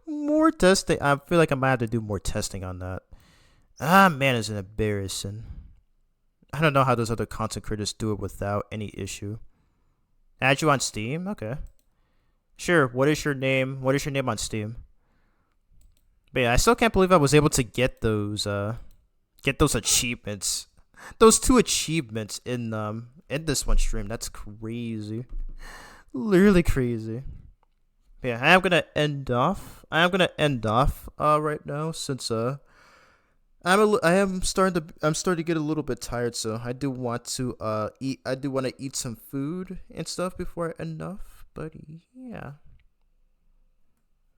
more testing. I feel like I might have to do more testing on that. Ah man, it's an embarrassing. I don't know how those other content creators do it without any issue. Add you on Steam? Okay. Sure, what is your name? What is your name on Steam? But yeah, I still can't believe I was able to get those achievements. Those 2 achievements in this one stream. That's crazy. Literally crazy. Yeah, I am gonna end off. Right now since I'm starting to get a little bit tired, so I do want to eat. I do want to eat some food and stuff before I end off. But yeah.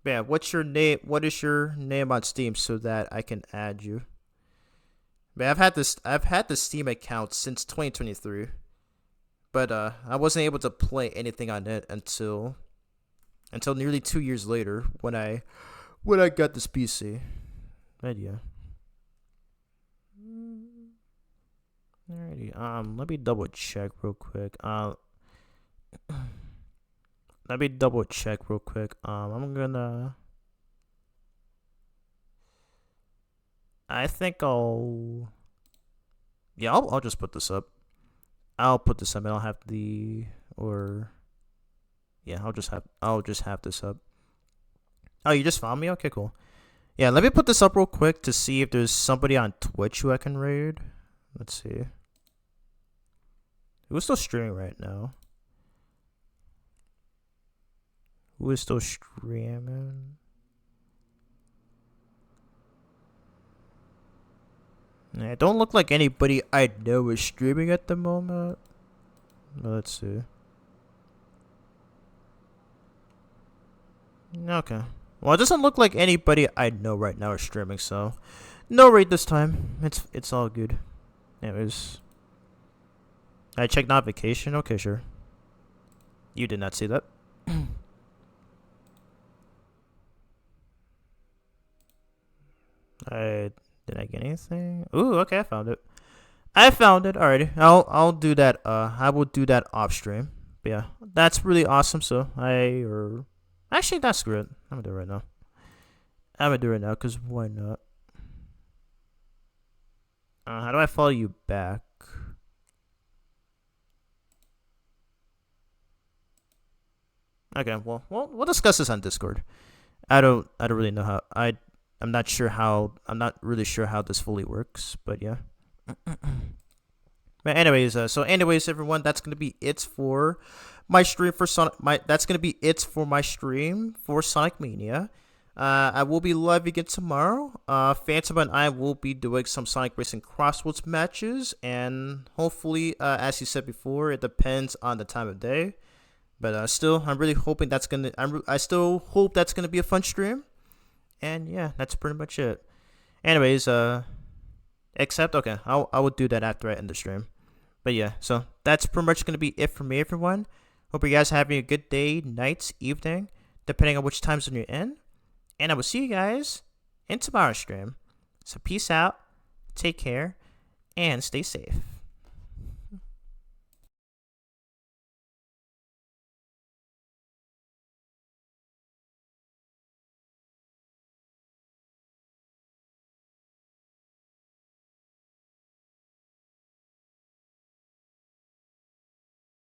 Yeah, what's your name? What is your name on Steam so that I can add you? Man, I've had this Steam account since 2023, but I wasn't able to play anything on it until nearly 2 years later when I got this PC. But yeah. Alrighty. Let me double check real quick. Let me double check real quick. I'm gonna. I think I'll. Yeah, I'll just put this up. I'll put this up. And I'll have the or. Yeah, I'll just have this up. Oh, you just found me? Okay, cool. Yeah, let me put this up real quick to see if there's somebody on Twitch who I can raid. Let's see. Who's still streaming right now? Who is still streaming? Yeah, it don't look like anybody I know is streaming at the moment. Let's see. Okay. Well, it doesn't look like anybody I know right now is streaming, so no raid this time. It's all good. Anyways, I check notification. Okay, sure. You did not see that. Did I get anything? Ooh, okay, I found it. Alrighty, I'll do that. I will do that off stream. But yeah, that's really awesome. So actually that's great. I'm gonna do it right now. Cause why not? How do I follow you back? Okay, well, we'll discuss this on Discord. I don't really know how. I'm not really sure how this fully works, but yeah. But anyways, everyone, that's gonna be it for my stream for That's gonna be it for my stream for Sonic Mania. I will be live again tomorrow. Phantom and I will be doing some Sonic Racing Crossroads matches, and hopefully, as you said before, it depends on the time of day. But still, I'm really hoping I still hope that's gonna be a fun stream. And yeah, that's pretty much it. Anyways, except okay, I will do that after I end the stream. But yeah, so that's pretty much gonna be it for me, everyone. Hope you guys are having a good day, night, evening, depending on which time zone you're in. And I will see you guys in tomorrow's stream. So peace out, take care, and stay safe.